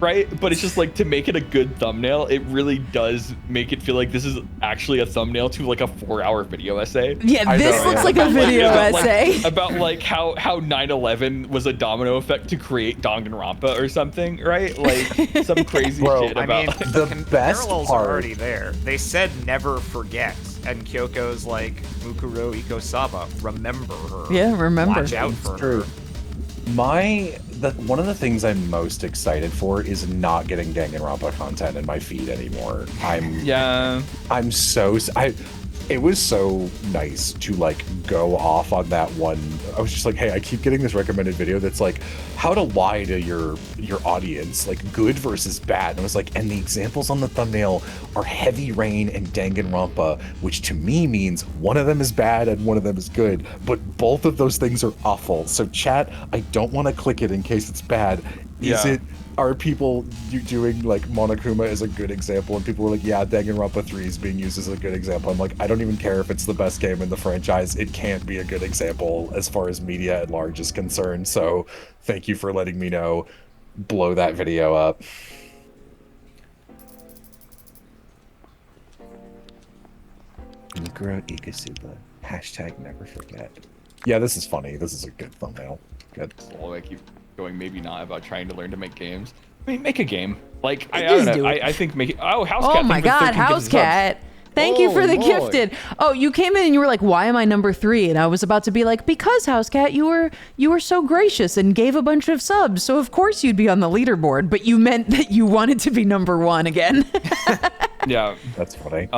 right? But it's just like, to make it a good thumbnail, it really does make it feel like this is actually a thumbnail to like a 4-hour video essay. Yeah, this looks like a video essay. About like how 9/11 was a domino effect to create Danganronpa or something, right? Like some crazy shit about... the best parallels are already there. They said never forget. and Kyoko's like, Mukuro Iko-sama, remember her. Yeah, remember. Watch out for her. One of the things I'm most excited for is not getting Danganronpa content in my feed anymore. It was so nice to like go off on that one. I was just like, hey, I keep getting this recommended video that's like how to lie to your audience, like good versus bad. And I was like, and the examples on the thumbnail are Heavy Rain and Danganronpa, which to me means one of them is bad and one of them is good, but both of those things are awful. So chat, I don't want to click it in case it's bad. Are people doing like Monokuma as a good example? And people were like, yeah, Danganronpa 3 is being used as a good example. I'm like, I don't even care if it's the best game in the franchise. It can't be a good example as far as media at large is concerned. So thank you for letting me know. Blow that video up. Mikuro Ikasuba. Hashtag never forget. Yeah, this is funny. This is a good thumbnail. Good. Well, I keep going maybe not about trying to learn to make games. I mean, make a game. Like I Just don't do know. it. I think make it. Oh, House Oh Cat. my God, House Cat. Thank you for the gifted. Oh, you came in and you were like, "Why am I number 3?" And I was about to be like, "Because House Cat, you were so gracious and gave a bunch of subs, so of course you'd be on the leaderboard." But you meant that you wanted to be number 1 again. Yeah, that's funny.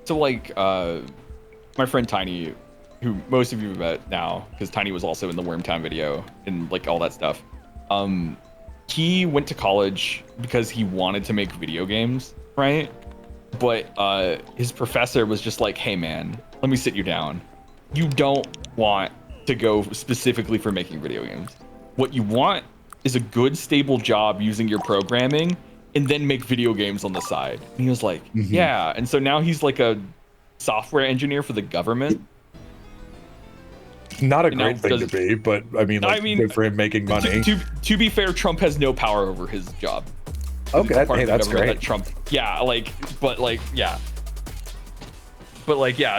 So like, my friend Tiny, who most of you have met now, because Tiny was also in the Wormtown video and like all that stuff. He went to college because he wanted to make video games, right? But his professor was just like, hey man, let me sit you down. You don't want to go specifically for making video games. What you want is a good, stable job using your programming and then make video games on the side. And he was like, yeah. And so now he's like a software engineer for the government. Not a great thing to be, but I mean, good for him making money. To be fair, Trump has no power over his job. Okay, hey, that's great. That Trump, yeah,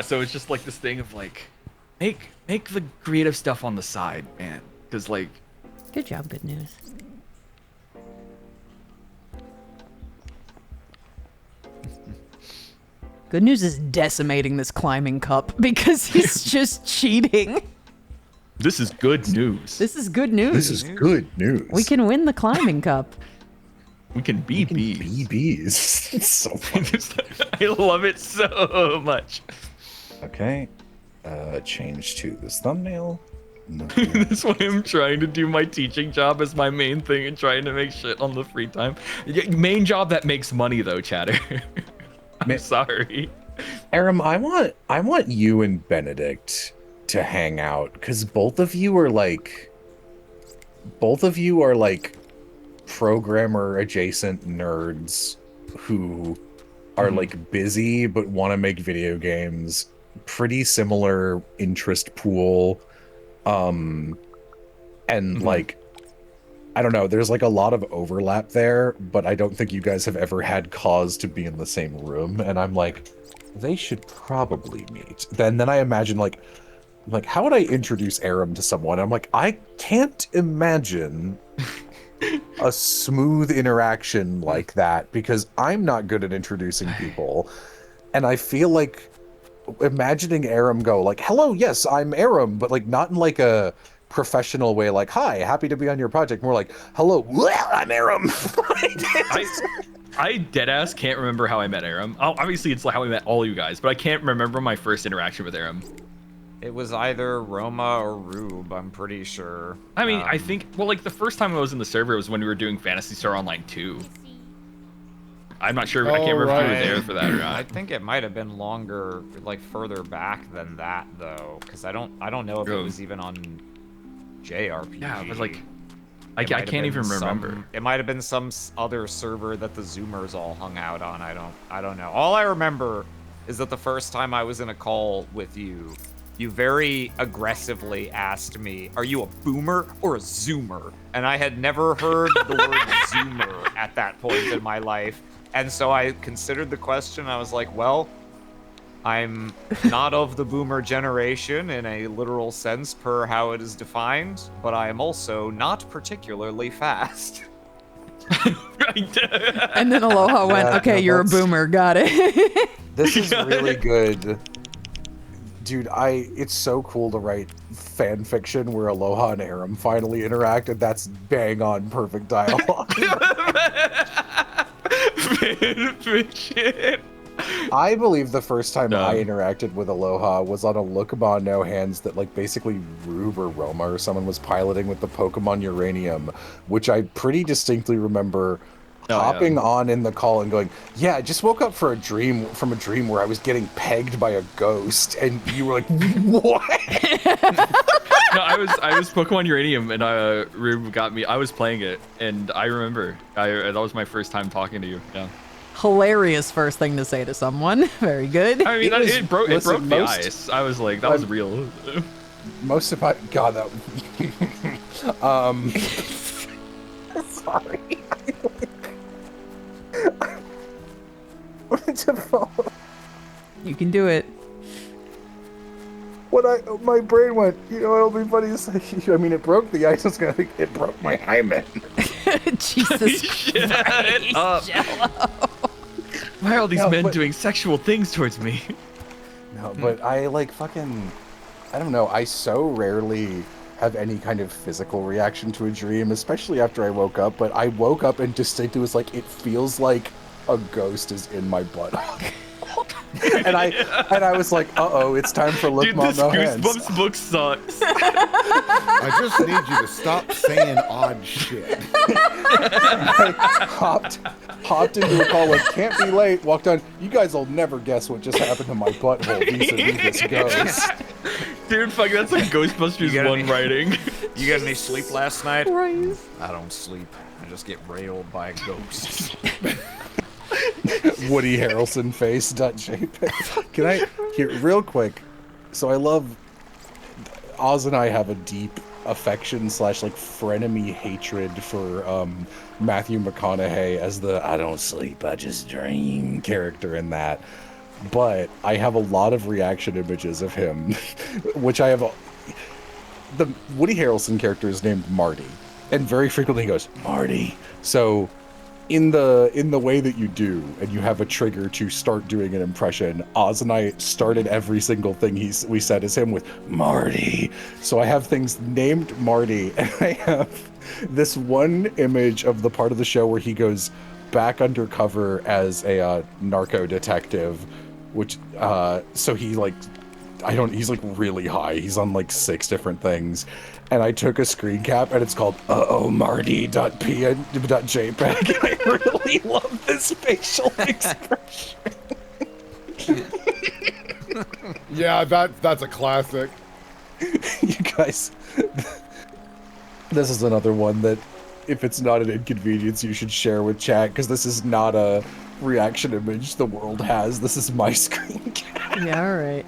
so it's just like this thing of like, make the creative stuff on the side, man, because like. Good job, Good News. Good News is decimating this climbing cup because he's just cheating. This is good news. This is good news. This is good news. We can win the climbing cup. We can be bees. Be bees. It's so funny. I love it so much. Okay. Change to this thumbnail. That's why I'm trying to do my teaching job as my main thing and trying to make shit on the free time. Main job that makes money though, chatter. I'm sorry. Aram, I want you and Benedict to hang out because both of you are like programmer adjacent nerds who are like busy but want to make video games. Pretty similar interest pool. And like, I don't know, there's like a lot of overlap there, but I don't think you guys have ever had cause to be in the same room. And I'm like, they should probably meet. Then I imagine like, how would I introduce Aram to someone? I'm like, I can't imagine a smooth interaction like that because I'm not good at introducing people. And I feel like imagining Aram go like, hello, yes, I'm Aram, but like not in like a professional way, like, hi, happy to be on your project. More like, hello, I'm Aram. I deadass can't remember how I met Aram. Obviously, it's like how I met all you guys, but I can't remember my first interaction with Aram. It was either Roma or Rube, I'm pretty sure. I mean, I think, well, like the first time I was in the server was when we were doing Phantasy Star Online 2. I'm not sure. I can't remember if you were there for that or not. I think it might have been longer, like further back than that, though, because I don't know if it was even on JRPG. Yeah, but like, I can't even remember. It might have been some other server that the Zoomers all hung out on. I don't know. All I remember is that the first time I was in a call with you, you very aggressively asked me, "Are you a boomer or a Zoomer?" And I had never heard the word Zoomer at that point in my life. And so I considered the question. I was like, well, I'm not of the boomer generation in a literal sense per how it is defined, but I am also not particularly fast. And then Aloha went, Yeah, okay, no, you're a that's- boomer. Got it. This is really good. Dude, it's so cool to write fan fiction where Aloha and Aram finally interact, and that's bang on perfect dialogue. Fan fiction. I believe the first time I interacted with Aloha was on a Lookabon No Hands that, like, basically Rube or Roma or someone was piloting with the Pokemon Uranium, which I pretty distinctly remember hopping on in the call and going, yeah, I just woke up from a dream where I was getting pegged by a ghost, and you were like, what? No, I was Pokemon Uranium, and Rube got me. I was playing it, and I remember that was my first time talking to you. Yeah. Hilarious first thing to say to someone. Very good. I mean, it broke the ice. I was like, that was real. Most of my God, that sorry. You can do it. My brain went, it'll be funny to say, I mean, it broke the ice. It broke my hymen. Jesus Shut Christ, up. Jello. Why are all these men doing sexual things towards me? No, but I I don't know. I so rarely have any kind of physical reaction to a dream, especially after I woke up. But I woke up and distinctly was like, it feels like a ghost is in my butt. and I was like, uh-oh, it's time for Look Dude, Mom this No Hands. Goosebumps book sucks. I just need you to stop saying odd shit. I hopped into a call like, can't be late, walked on, you guys will never guess what just happened to my butthole vis-a-vis this ghost. Dude, fuck, that's like Ghostbusters 1 writing. You got any sleep last night? Christ. I don't sleep. I just get railed by ghosts. Woody Harrelson face.jpg. Can I here real quick? So I love Oz and I have a deep affection / like frenemy hatred for Matthew McConaughey as the I don't sleep, I just dream character in that. But I have a lot of reaction images of him, which I have. The Woody Harrelson character is named Marty, and very frequently he goes, Marty. So in the way that you do, and you have a trigger to start doing an impression, Oz and I started every single thing we said as him with Marty. So I have things named Marty, and I have this one image of the part of the show where he goes back undercover as a narco detective, which so he like he's like really high. He's on like 6 different things. And I took a screen cap, and it's called Marty.jpg. And I really love this facial expression. Yeah, that's a classic. You guys, this is another one that, if it's not an inconvenience, you should share with chat, because this is not a reaction image the world has. This is my screen cap. Yeah, all right.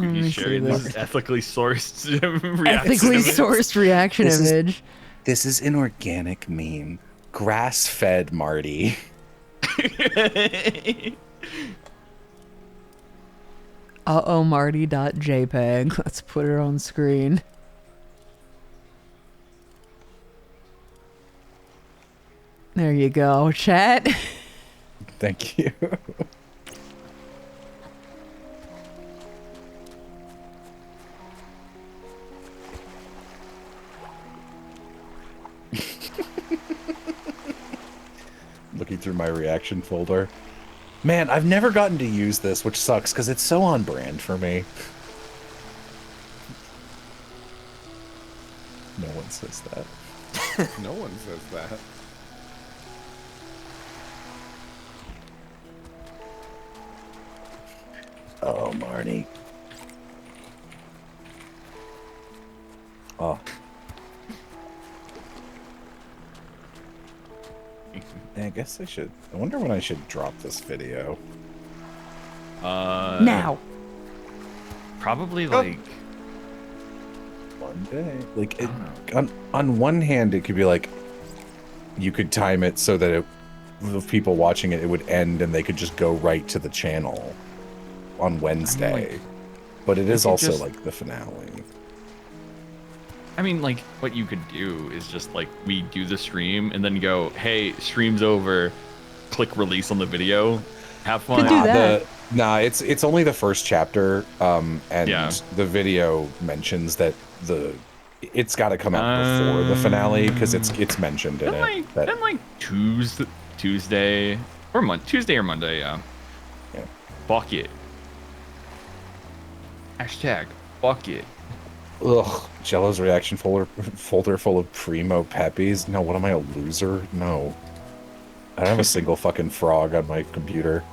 You sharing this ethically sourced reaction Ethically image? sourced reaction image. This is an organic meme. Grass-fed Marty. Marty.jpg. Let's put it on screen. There you go, chat. Thank you. Looking through my reaction folder. Man, I've never gotten to use this, which sucks because it's so on brand for me. No one says that. No one says that. Oh, Marty. Oh. I guess I should. I wonder when I should drop this video. Now. Probably like one day. Like on one hand, it could be like you could time it so that with people watching it, it would end and they could just go right to the channel on Wednesday. But it is also like the finale. I mean, like, what you could do is just, like, we do the stream and then go, hey, stream's over, click release on the video, have fun. Could do that. It's only the first chapter, and Yeah. the video mentions that it's got to come out before the finale because it's mentioned in it. Then like Tuesday or Monday, yeah. Fuck it. Hashtag fuck it. Ugh, Jello's reaction folder full of primo peppies. No, what am I, a loser? No. I don't have a single fucking frog on my computer.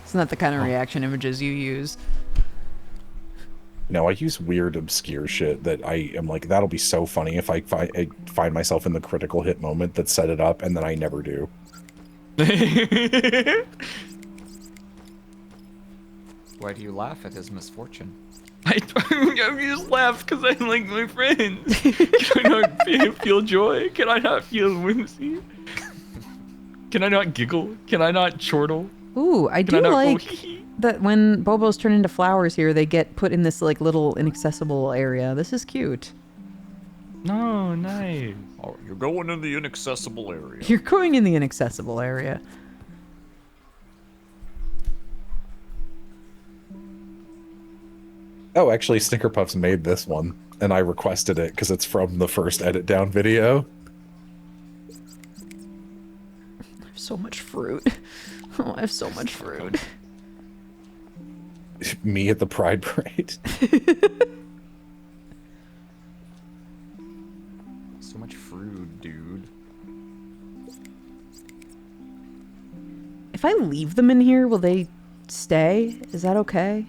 It's not the kind of reaction images you use. No, I use weird, obscure shit that I am like, that'll be so funny if I find myself in the critical hit moment that set it up, and then I never do. Why do you laugh at his misfortune? I just laugh because I like my friends. Can I not feel joy? Can I not feel whimsy? Can I not giggle? Can I not chortle? Ooh, I do like that when Bobos turn into flowers here, they get put in this like little inaccessible area. This is cute. No, nice. Oh, you're going in the inaccessible area. You're going in the inaccessible area. Oh, actually, Snickerpuffs made this one, and I requested it because it's from the first edit down video. I have so much fruit. Oh, I have so much fruit. Me at the Pride Parade. So much fruit, dude. If I leave them in here, will they stay? Is that okay?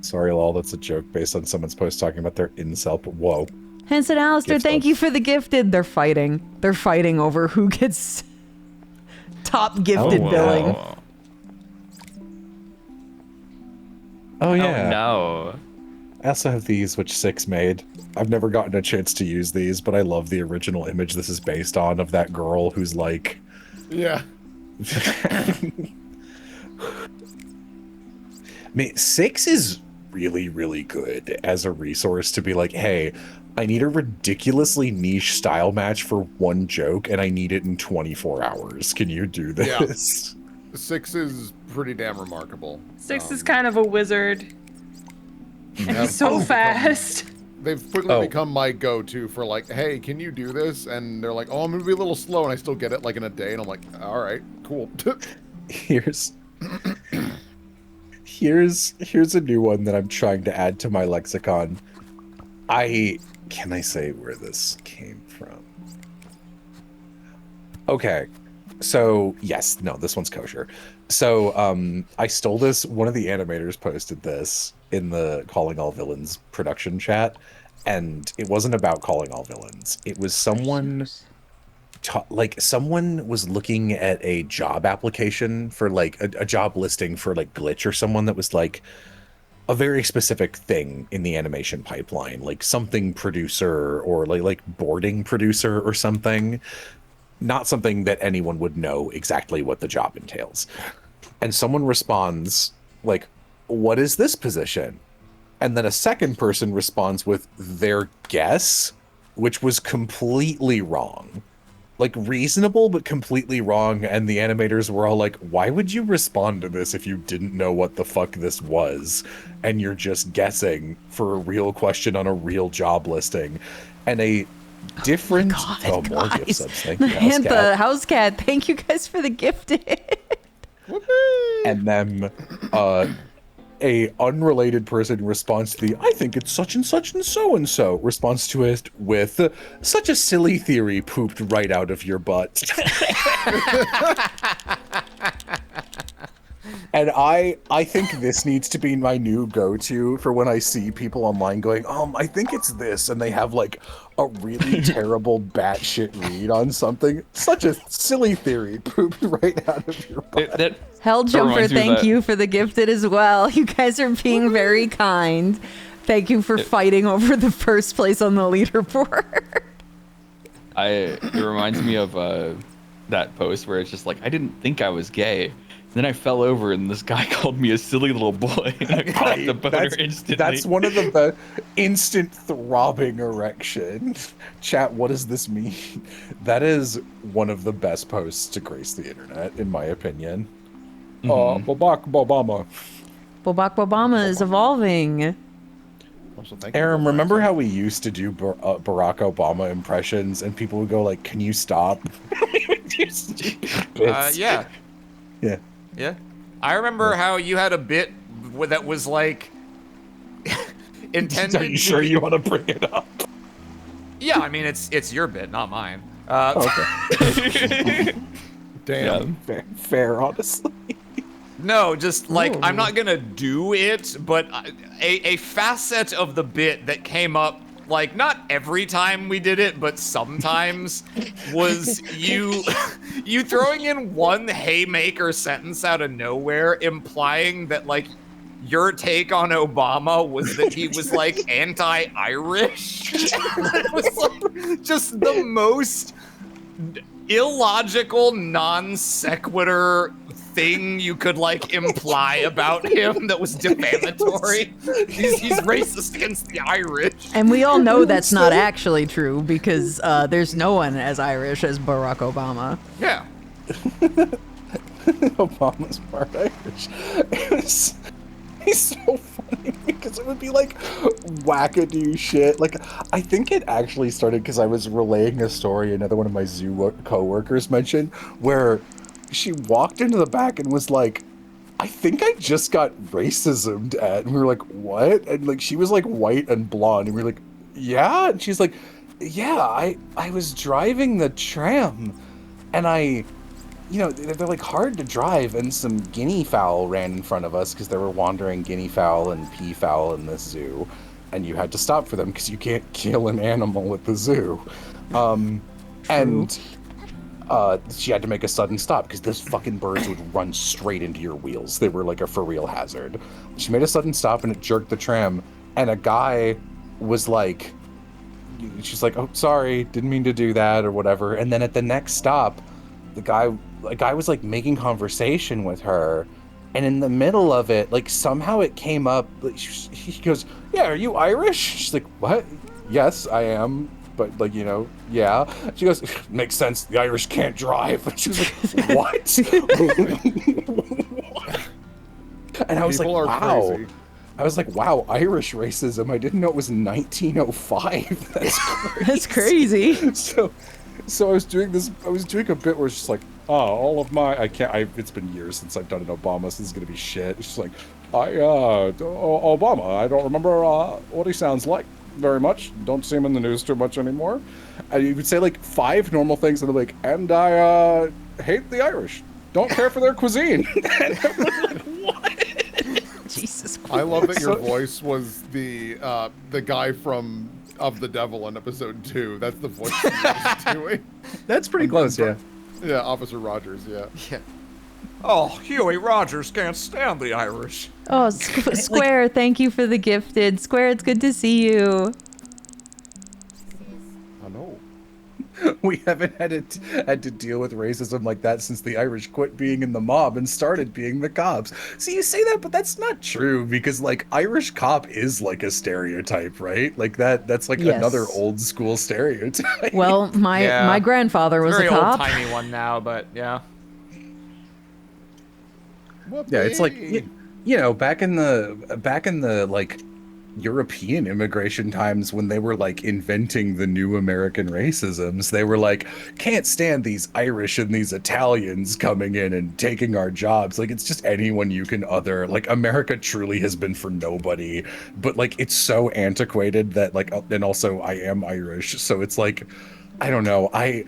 Sorry, lol, that's a joke based on someone's post talking about their incel. Whoa. Hanson Alistair, Gift thank subs. you for the gifted. They're fighting. They're fighting over who gets top gifted billing. Oh, yeah. Oh, no. I also have these, which Six made. I've never gotten a chance to use these, but I love the original image this is based on of that girl who's like... Yeah. Six is really, really good as a resource to be like, hey, I need a ridiculously niche style match for one joke, and I need it in 24 hours. Can you do this? Yeah. Six is pretty damn remarkable. Six is kind of a wizard. And he's so fast. They've quickly become my go-to for like, hey, can you do this? And they're like, oh, I'm gonna be a little slow, and I still get it like in a day, and I'm like, all right, cool. Here's a new one that I'm trying to add to my lexicon. Can I say where this came from? Okay. So, yes, no, this one's kosher. So, I stole this. One of the animators posted this in the Calling All Villains production chat, and it wasn't about calling all villains. It was someone someone was looking at a job application for like a job listing for like Glitch or someone that was like a very specific thing in the animation pipeline, like something producer or like boarding producer or something. Not something that anyone would know exactly what the job entails. And someone responds like, what is this position? And then a second person responds with their guess, which was completely wrong. Like reasonable, but completely wrong. And the animators were all like, why would you respond to this if you didn't know what the fuck this was? And you're just guessing for a real question on a real job listing. And a different... more gift guys. subs. Thank you, And Housecat. the house cat. Thank you guys for the gifted. And then a unrelated person responds to the I think it's such and so responds to it with such a silly theory pooped right out of your butt. And I think this needs to be my new go-to for when I see people online going, I think it's this, and they have like a really terrible batshit read on something. Such a silly theory pooped right out of your butt. Hell Jumper, reminds me of thank that- you for the gifted as well. You guys are being very kind. Thank you for fighting over the first place on the leaderboard. It reminds me of that post where it's just like, I didn't think I was gay. Then I fell over, and this guy called me a silly little boy, and I caught the boner instantly. That's one of the instant throbbing erection. Chat, what does this mean? That is one of the best posts to grace the internet, in my opinion. Barack Obama. Barack Obama is evolving. Aaron, remember how we used to do Barack Obama impressions, and people would go like, "Can you stop?" Yeah. Yeah. Yeah. I remember how you had a bit that was like intended. Are you sure you want to bring it up? Yeah, I mean it's your bit, not mine. Okay. Damn. Yeah. Fair, honestly. No, just like I'm not gonna do it, but a facet of the bit that came up, like not every time we did it, but sometimes, was you throwing in one haymaker sentence out of nowhere, implying that like your take on Obama was that he was like anti-Irish. It was like just the most illogical, non sequitur thing you could like imply about him that was defamatory. He's racist against the Irish. And we all know that's not actually true because there's no one as Irish as Barack Obama. Yeah. Obama's part Irish. He's so funny because it would be like wackadoo shit. Like, I think it actually started because I was relaying a story another one of my zoo co-workers mentioned where she walked into the back and was like, I think I just got racismed at. And we were like, what? And like, she was like white and blonde. And we were like, yeah. And she's like, yeah, I was driving the tram and you know, they're like hard to drive, and some guinea fowl ran in front of us because there were wandering guinea fowl and peafowl in this zoo, and you had to stop for them because you can't kill an animal at the zoo. And she had to make a sudden stop because those fucking birds would run straight into your wheels. They were like a for real hazard. She made a sudden stop and it jerked the tram, and a guy was like, she's like, oh, sorry, didn't mean to do that or whatever. And then at the next stop, a guy was like making conversation with her, and in the middle of it, like somehow it came up, like, he goes, yeah, are you Irish? She's like, what? Yes, I am, but like, you know, yeah. She goes, makes sense, the Irish can't drive. And she was like, what? And I was People like, are wow. crazy. I was like, wow, Irish racism. I didn't know it was 1905. That's crazy. That's crazy. So I was doing a bit where it's just like, oh, all of my, it's been years since I've done an Obama, so this is gonna be shit. It's just like, Obama, I don't remember what he sounds like very much. Don't see him in the news too much anymore. And you would say like 5 normal things, and they're like, and I hate the Irish. Don't care for their cuisine. And I'm like, what? Jesus Christ. I love that your voice was the guy from Of the Devil in episode 2. That's the voice you was doing. That's pretty close, yeah. Yeah, Officer Rogers, yeah. Yeah. Oh, Huey Rogers can't stand the Irish. Oh, Square, thank you for the gifted. Square, it's good to see you. I know. We haven't had to deal with racism like that since the Irish quit being in the mob and started being the cops. See, you say that, but that's not true because like Irish cop is like a stereotype, right? Like that's like another old school stereotype. Well, my grandfather was Very a cop. old timey one now, but yeah. Yeah, it's like you know, back in the like European immigration times when they were like inventing the new American racisms, they were like, can't stand these Irish and these Italians coming in and taking our jobs. Like, it's just anyone you can other. Like, America truly has been for nobody, but like it's so antiquated that like, and also I am Irish, so it's like, I don't know, I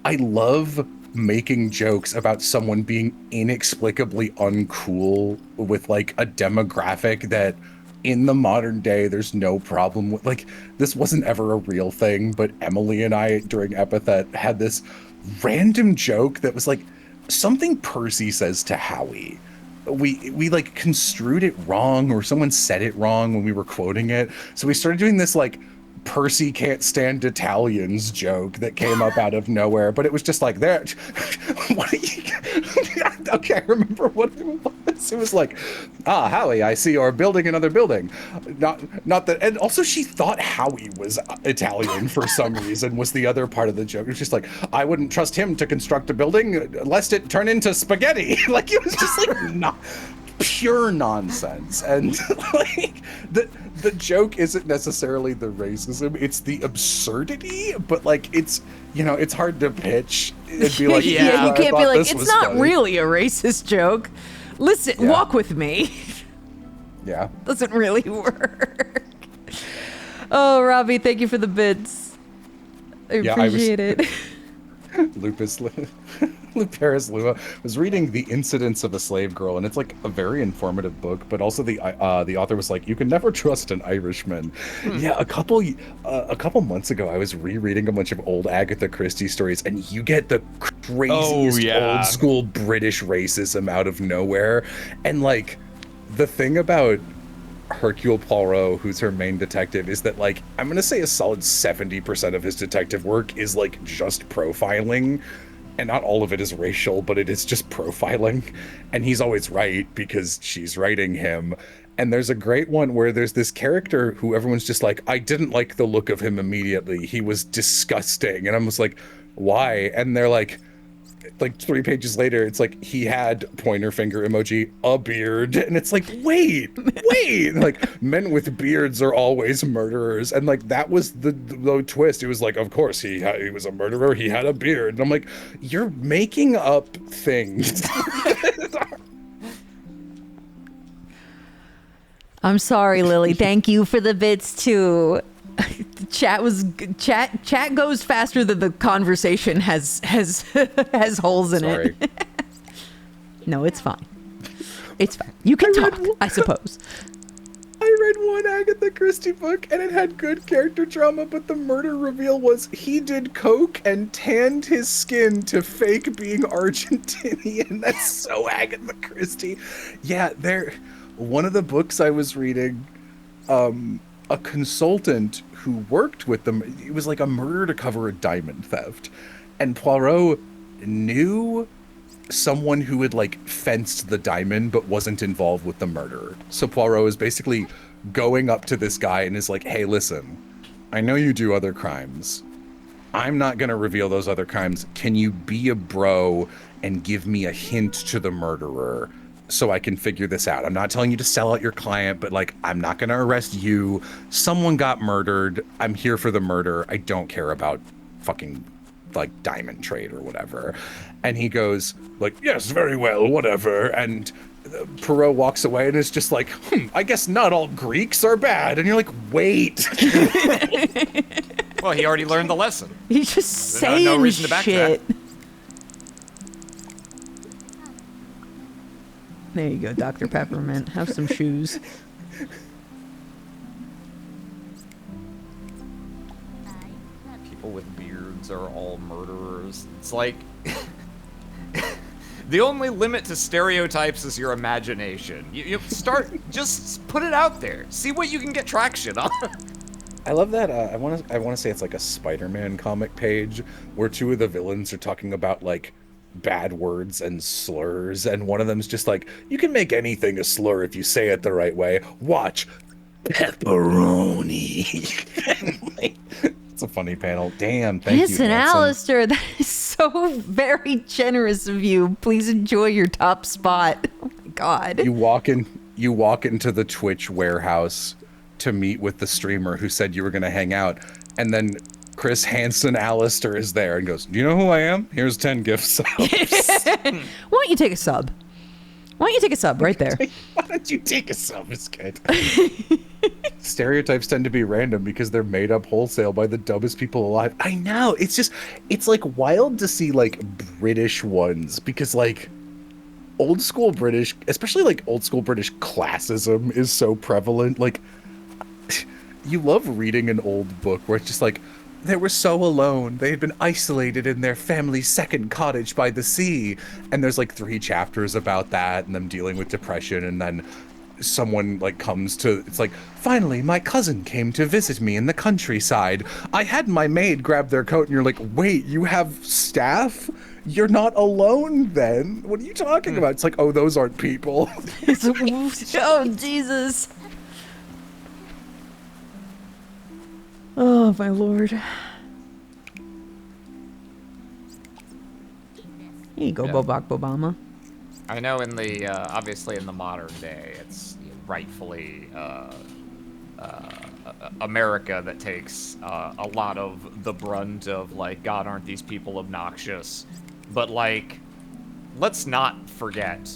love making jokes about someone being inexplicably uncool with like a demographic that in the modern day there's no problem with. Like, this wasn't ever a real thing, but Emily and I during Epithet had this random joke that was like something Percy says to Howie. We like construed it wrong, or someone said it wrong when we were quoting it, so we started doing this like Percy can't stand Italians joke that came up out of nowhere, but it was just like that. What are you? Okay, I remember what it was. It was like, Howie, I see you're building another building. Not that, and also she thought Howie was Italian for some reason was the other part of the joke. It was just like, I wouldn't trust him to construct a building lest it turn into spaghetti. Like it was just like not pure nonsense. And like the joke isn't necessarily the racism, it's the absurdity, but like it's, you know, it's hard to pitch and be like, yeah, you can't be like, it's not funny. really a racist joke. Listen, walk with me. Yeah. Doesn't really work. Oh, Robbie, thank you for the bits. I appreciate it. Luparis Lua was reading The Incidents of a Slave Girl, and it's like a very informative book, but also the author was like, you can never trust an Irishman. Yeah, a couple months ago, I was rereading a bunch of old Agatha Christie stories, and you get the craziest old school British racism out of nowhere. And like, the thing about Hercule Poirot, who's her main detective, is that like, I'm gonna say a solid 70% of his detective work is like just profiling. And not all of it is racial, but it is just profiling. And he's always right because she's writing him. And there's a great one where there's this character who everyone's just like, I didn't like the look of him immediately. He was disgusting. And I was like, why? And they're like 3 pages later, it's like, he had pointer finger emoji, a beard. And it's like, wait. Like, men with beards are always murderers. And like, that was the twist. It was like, of course, he was a murderer. He had a beard. And I'm like, you're making up things. I'm sorry, Lily. Thank you for the bits too. Chat goes faster than the conversation has holes in it. No, it's fine. It's fine. You can talk, I suppose. I read one Agatha Christie book and it had good character drama, but the murder reveal was he did coke and tanned his skin to fake being Argentinian. That's so Agatha Christie. Yeah, one of the books I was reading, a consultant who worked with them, it was like a murder to cover a diamond theft. And Poirot knew someone who had like fenced the diamond but wasn't involved with the murder. So Poirot is basically going up to this guy and is like, hey, listen, I know you do other crimes. I'm not going to reveal those other crimes. Can you be a bro and give me a hint to the murderer so I can figure this out? I'm not telling you to sell out your client, but like, I'm not going to arrest you. Someone got murdered. I'm here for the murder. I don't care about fucking like diamond trade or whatever. And he goes like, yes, very well, whatever. And Poirot walks away and is just like, I guess not all Greeks are bad. And you're like, wait. Well, he already learned the lesson. He's just saying no reason to backtrack. shit. There you go, Dr. Peppermint. Have some shoes. People with beards are all murderers. It's like... The only limit to stereotypes is your imagination. You start, just put it out there. See what you can get traction on. I love that. I want to say it's like a Spider-Man comic page where two of the villains are talking about like bad words and slurs, and one of them's just like, you can make anything a slur if you say it the right way. Watch, pepperoni. It's a funny panel. Damn, thank you. Listen, Alistair, that is so very generous of you. Please enjoy your top spot. Oh my god. You walk into the Twitch warehouse to meet with the streamer who said you were going to hang out, and then Chris Hansen Alistair is there and goes, do you know who I am? Here's 10 gift subs. Why don't you take a sub? Why don't you take a sub right there? Why don't you take a sub? It's good. Stereotypes tend to be random because they're made up wholesale by the dumbest people alive. I know. It's like wild to see like British ones because like old school British, especially like old school British classism is so prevalent. Like you love reading an old book where it's just like, they were so alone. They had been isolated in their family's second cottage by the sea. And there's like 3 chapters about that and them dealing with depression. And then someone like comes to, it's like, finally my cousin came to visit me in the countryside. I had my maid grab their coat, and you're like, wait, you have staff? You're not alone then? What are you talking about? It's like, oh, those aren't people. Oh, Jesus. Oh, my lord. Here you go, Bobak Bobama. I know in the, obviously in the modern day, it's rightfully, America that takes a lot of the brunt of, like, God, aren't these people obnoxious? But, like, let's not forget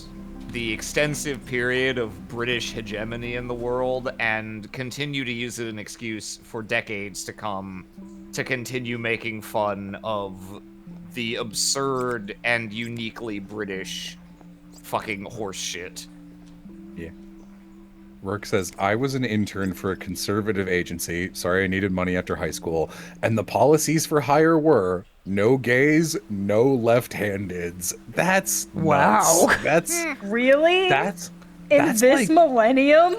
the extensive period of British hegemony in the world and continue to use it as an excuse for decades to come to continue making fun of the absurd and uniquely British fucking horse shit. Yeah. Rourke says, I was an intern for a conservative agency. Sorry, I needed money after high school. And the policies for hire were no gays, no left-handeds. That's wow. Nuts. That's really? That's in this like, millennium?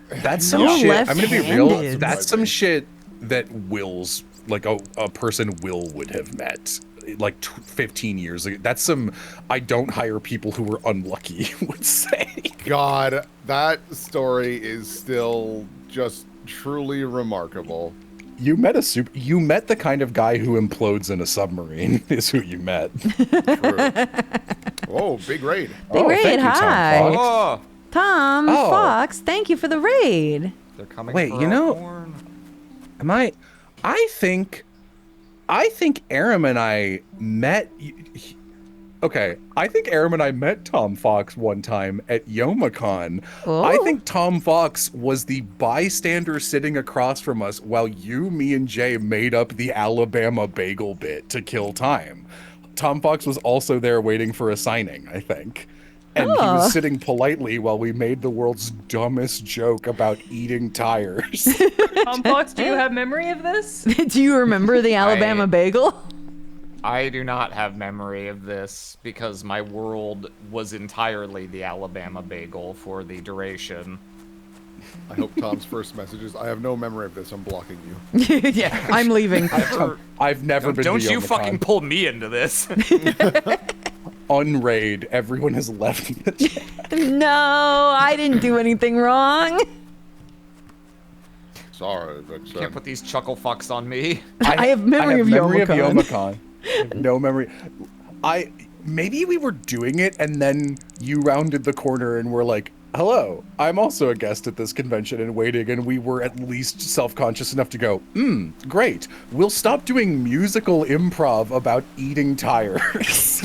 That's some no shit. I'm gonna be real. left-handeds. That's some shit that Will's, like a person Will would have met like 15 years ago. That's some I don't hire people who were unlucky would say. God, that story is still just truly remarkable. You met the kind of guy who implodes in a submarine is who you met. True. Oh, big raid. Big raid, thank you, hi. Tom Fox. Oh, Tom Fox, thank you for the raid. they're coming. Wait, for you our know, corn. I think Aram and I met. Okay, I think Aram and I met Tom Fox one time at YomaCon. Oh. I think Tom Fox was the bystander sitting across from us while you, me, and Jay made up the Alabama bagel bit to kill time. Tom Fox was also there waiting for a signing, I think. And he was sitting politely while we made the world's dumbest joke about eating tires. Tom Fox, do you have memory of this? Do you remember the Alabama bagel? I do not have memory of this because my world was entirely the Alabama bagel for the duration. I hope Tom's first message is, I have no memory of this, I'm blocking you. Yeah, I'm leaving. I've never been Don't to you YomaCon. fucking pull me into this. Unraid, everyone has left the chat. No, I didn't do anything wrong. Sorry, but Can't put these chuckle fucks on me. I have memory of YomaCon. No memory. Maybe we were doing it and then you rounded the corner and were like, hello, I'm also a guest at this convention and waiting, and we were at least self-conscious enough to go, great. We'll stop doing musical improv about eating tires.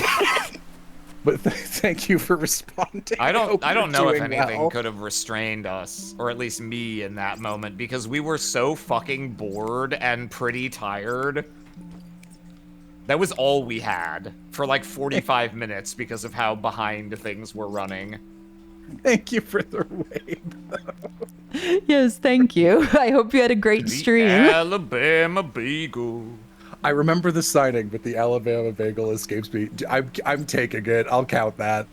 But thank you for responding. I don't know if doing anything well. could have restrained us, or at least me in that moment, because we were so fucking bored and pretty tired. That was all we had for like 45 minutes because of how behind things were running. Thank you for the raid. Yes, thank you. I hope you had a great stream. Alabama bagel. I remember the signing, but the Alabama bagel escapes me. I'm taking it. I'll count that.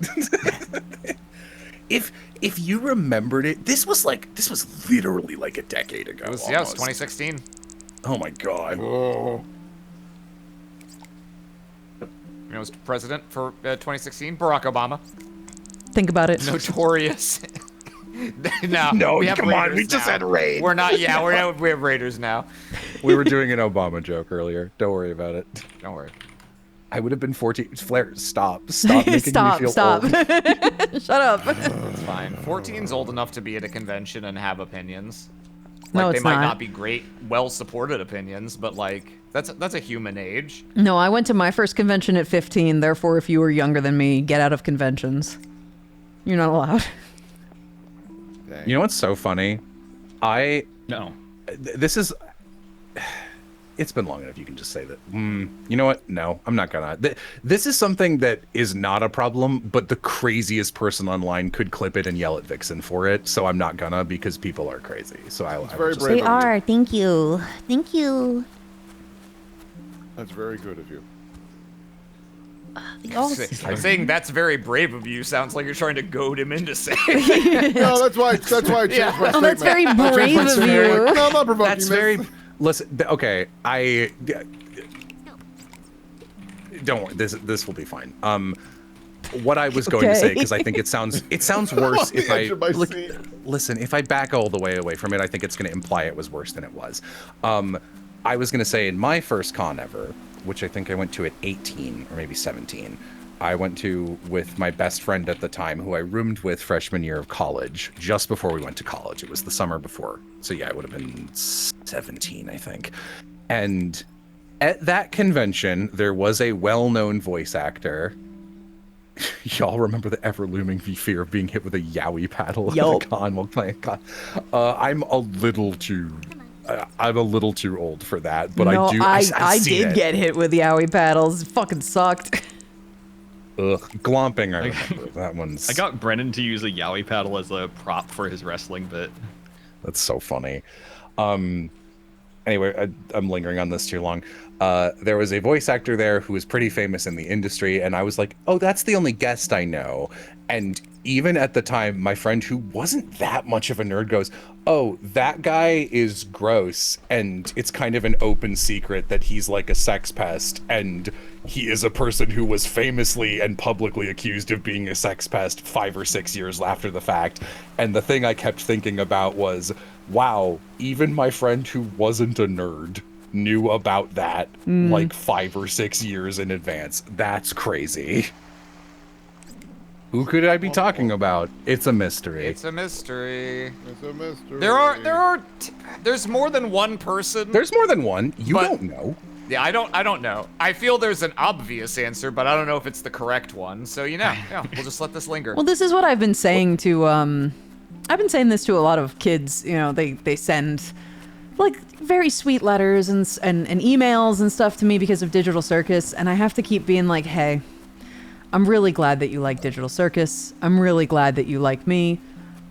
If you remembered it, this was literally like a decade ago. It was, almost. 2016. Oh my god. Oh. You know, was president for 2016? Barack Obama. Think about it. Notorious. No, we have come on, Raiders we just now. had raid. We're not. Yeah, we have Raiders now. We were doing an Obama joke earlier. Don't worry about it. Don't worry. I would have been 14. Flair, stop making me feel stop. old. Shut up. It's fine. 14's old enough to be at a convention and have opinions. Like, No, they it's might not. not be great, well-supported opinions, but like that's a human age. No, I went to my first convention at 15. Therefore, if you were younger than me, get out of conventions. You're not allowed. You know what's so funny? No. This is. It's been long enough. You can just say that. You know what? No, I'm not gonna. This is something that is not a problem, but the craziest person online could clip it and yell at Vixen for it. So I'm not gonna because people are crazy. So I very just, brave. They are. Thank you. Thank you. That's very good of you. I'm saying that's very brave of you. Sounds like you're trying to goad him into saying. No, that's why I changed my statement. Oh, that's very I changed my brave of statement. you. Like, no, I'm not provoking That's this. very. Listen, okay, don't worry. This will be fine. What I was going to say, because I think it sounds worse if I look, listen. If I back all the way away from it, I think it's going to imply it was worse than it was. I was going to say in my first con ever, which I think I went to at 18 or maybe 17. I went to with my best friend at the time, who I roomed with freshman year of college, just before we went to college. It was the summer before. So yeah, it would have been 17, I think. And at that convention, there was a well-known voice actor. Y'all remember the ever-looming fear of being hit with a Yowie paddle at a con while playing con? I'm a little too old for that, but no, I did get hit with Yowie paddles. It fucking sucked. Ugh, glomping, I remember. That one's... I got Brennan to use a Yowie paddle as a prop for his wrestling bit. That's so funny. Anyway, I'm lingering on this too long. There was a voice actor there who was pretty famous in the industry, and I was like, oh, that's the only guest I know. And even at the time, my friend, who wasn't that much of a nerd, goes, oh, that guy is gross, and it's kind of an open secret that he's like a sex pest, and he is a person who was famously and publicly accused of being a sex pest 5 or 6 years after the fact. And the thing I kept thinking about was, wow, even my friend who wasn't a nerd knew about that like 5 or 6 years in advance. That's crazy. Who could I be talking about? It's a mystery. It's a mystery. It's a mystery. There's more than one person. There's more than one. You don't know. Yeah, I don't know. I feel there's an obvious answer, but I don't know if it's the correct one. So yeah, we'll just let this linger. Well, this is what I've been saying to I've been saying this to a lot of kids. You know, they send like very sweet letters and emails and stuff to me because of Digital Circus, and I have to keep being like, hey, I'm really glad that you like Digital Circus. I'm really glad that you like me.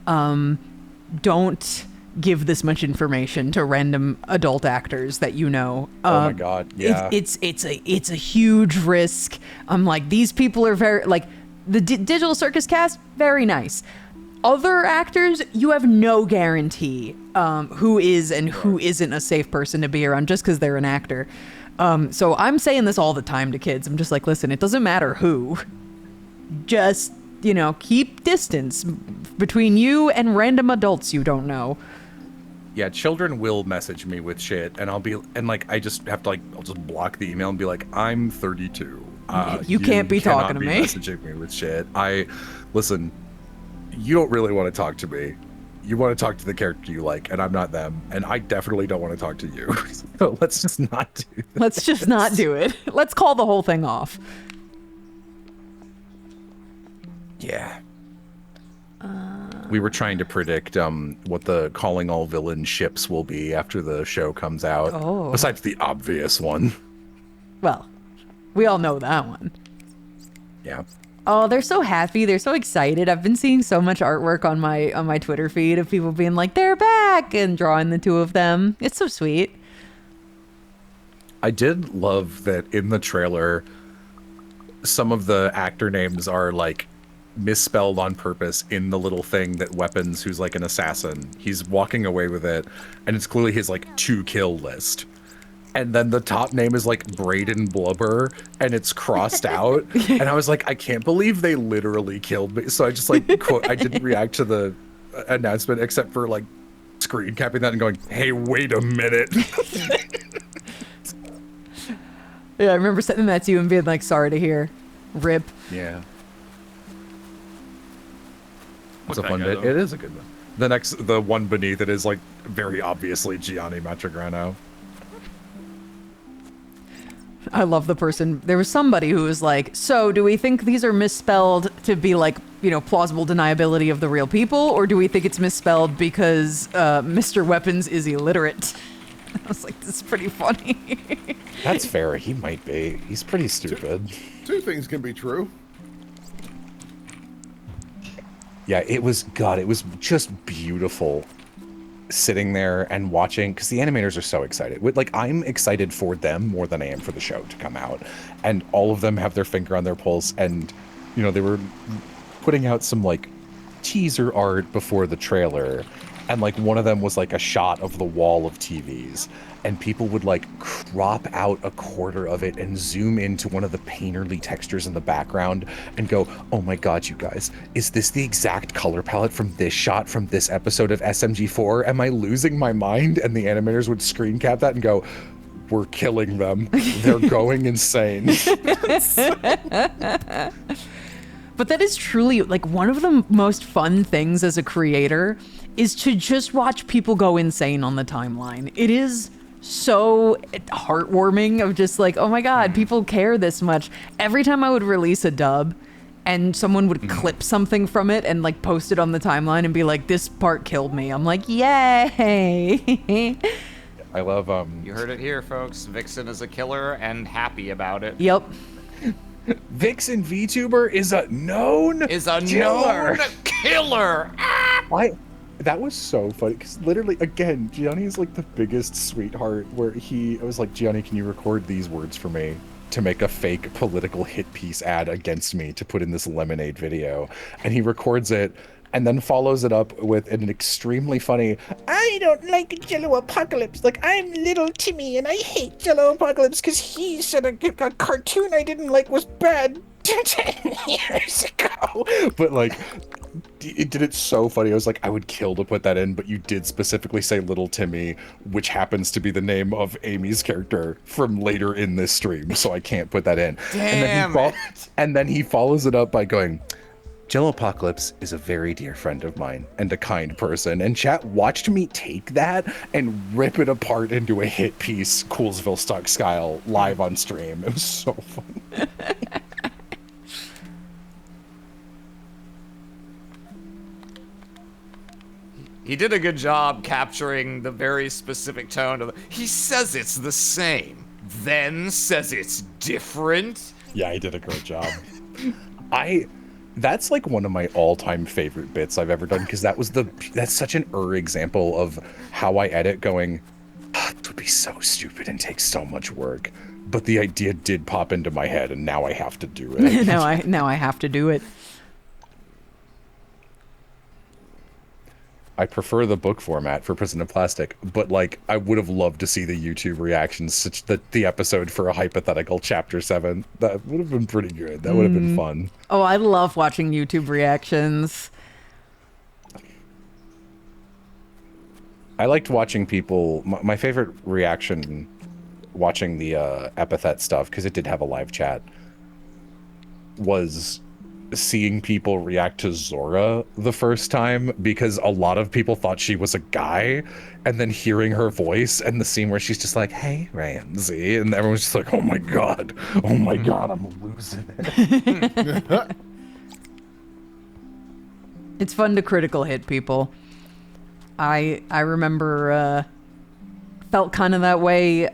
Don't give this much information to random adult actors that you know. Oh my god, yeah. It's a huge risk. I'm like, these people are very like the Digital Circus cast, very nice. Other actors, you have no guarantee who is and who isn't a safe person to be around just because they're an actor. So I'm saying this all the time to kids. I'm just like, listen, it doesn't matter who. Just, keep distance between you and random adults you don't know. Yeah, children will message me with shit, and I just have to I'll just block the email and be like, I'm 32. You can't be talking to me. Messaging me with shit. Listen, you don't really want to talk to me. You want to talk to the character you like, and I'm not them, and I definitely don't want to talk to you. So let's just not do this. Let's just not do it. Let's call the whole thing off. Yeah. We were trying to predict what the calling all villain ships will be after the show comes out. Oh. Besides the obvious one. Well, we all know that one. Yeah. Oh, they're so happy. They're so excited. I've been seeing so much artwork on my Twitter feed of people being like, they're back, and drawing the two of them. It's so sweet. I did love that in the trailer, some of the actor names are misspelled on purpose in the little thing that Weapons, who's like an assassin, he's walking away with it, and it's clearly his to kill list. And then the top name is Braden Blubber, and it's crossed out. And I was like, I can't believe they literally killed me. So I just quote, I didn't react to the announcement except for screen capping that and going, hey, wait a minute. Yeah, I remember sending that to you and being like, sorry to hear. Rip. Yeah. It's a fun bit. It is a good one. The one beneath it is very obviously Gianni Matrigrano. I love the person. There was somebody who was like, so do we think these are misspelled to be plausible deniability of the real people? Or do we think it's misspelled because Mr. Weapons is illiterate? I was like, this is pretty funny. That's fair. He might be. He's pretty stupid. Two things can be true. Yeah, it was just beautiful. sitting there and watching, because the animators are so excited. Like, I'm excited for them more than I am for the show to come out. And all of them have their finger on their pulse, and, you know, they were putting out some, like, teaser art before the trailer, and, like, one of them was, like, a shot of the wall of TVs, and people would, like, crop out a quarter of it and zoom into one of the painterly textures in the background and go, oh my god, you guys, is this the exact color palette from this shot from this episode of SMG4? Am I losing my mind? And the animators would screen cap that and go, we're killing them. They're going insane. But that is truly, like, one of the most fun things as a creator is to just watch people go insane on the timeline. It is so heartwarming of just like, oh my god, people care this much. Every time I would release a dub and someone would clip something from it and like post it on the timeline and be like, this part killed me, I'm like, yay. I love You heard it here, folks. Vixen is a killer and happy about it. Yep. Vixen VTuber is a known killer. That was so funny, because literally, again, Gianni is like the biggest sweetheart, where I was like, Gianni, can you record these words for me to make a fake political hit piece ad against me to put in this Lemonade video? And he records it and then follows it up with an extremely funny, I don't like Jello Apocalypse. Like, I'm little Timmy and I hate Jello Apocalypse because he said a cartoon I didn't like was bad 10 years ago. But like, it did it so funny. I was like, I would kill to put that in, but you did specifically say Little Timmy, which happens to be the name of Amy's character from later in this stream, so I can't put that in. And then he follows it up by going, Jello Apocalypse is a very dear friend of mine and a kind person. And chat watched me take that and rip it apart into a hit piece, Coolsville style, live on stream. It was so fun. He did a good job capturing the very specific tone of he says it's the same, then says it's different. Yeah, he did a great job. That's like one of my all-time favorite bits I've ever done, because that's such an example of how I edit, going, it would be so stupid and take so much work. But the idea did pop into my head, and now I have to do it. now I have to do it. I prefer the book format for Prison of Plastic, but like, I would have loved to see the YouTube reactions, such that the episode for a hypothetical chapter 7. That would have been pretty good. That would have been fun. Oh, I love watching YouTube reactions. I liked watching people. My favorite reaction watching the epithet stuff, because it did have a live chat, was seeing people react to Zora the first time, because a lot of people thought she was a guy, and then hearing her voice and the scene where she's just like, hey Ramsey, and everyone's just like, oh my god, I'm losing it. It's fun to critical hit people. I remember felt kind of that way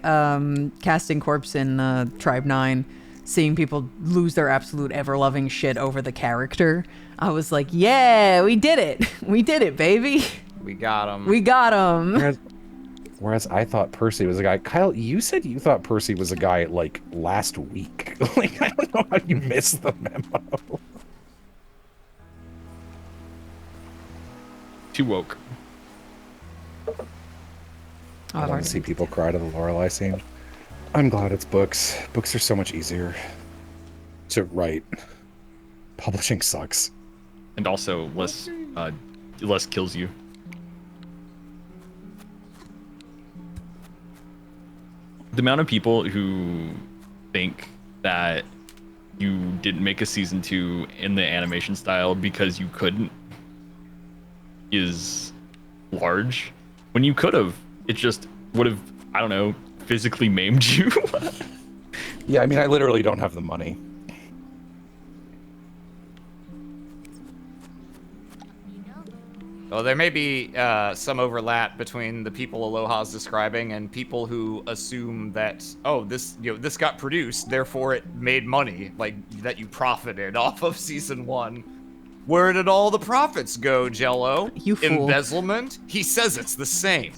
casting Corpse in Tribe 9, seeing people lose their absolute ever-loving shit over the character. I was like, yeah, we did it. We did it, baby. We got him. We got him. Whereas I thought Percy was a guy. Kyle, you said you thought Percy was a guy, like, last week. Like, I don't know how you missed the memo. Too woke. I want to see people cry to the Lorelei scene. I'm glad it's books. Books are so much easier to write. Publishing sucks. And also less kills you. The amount of people who think that you didn't make a season 2 in the animation style because you couldn't is large. When you could have, it just would have, I don't know, physically maimed you. Yeah, I mean, I literally don't have the money. Well, there may be some overlap between the people Aloha's describing and people who assume that, oh, this got produced, therefore it made money, like that you profited off of season 1. Where did all the profits go, Jello? You fool. Embezzlement? He says it's the same.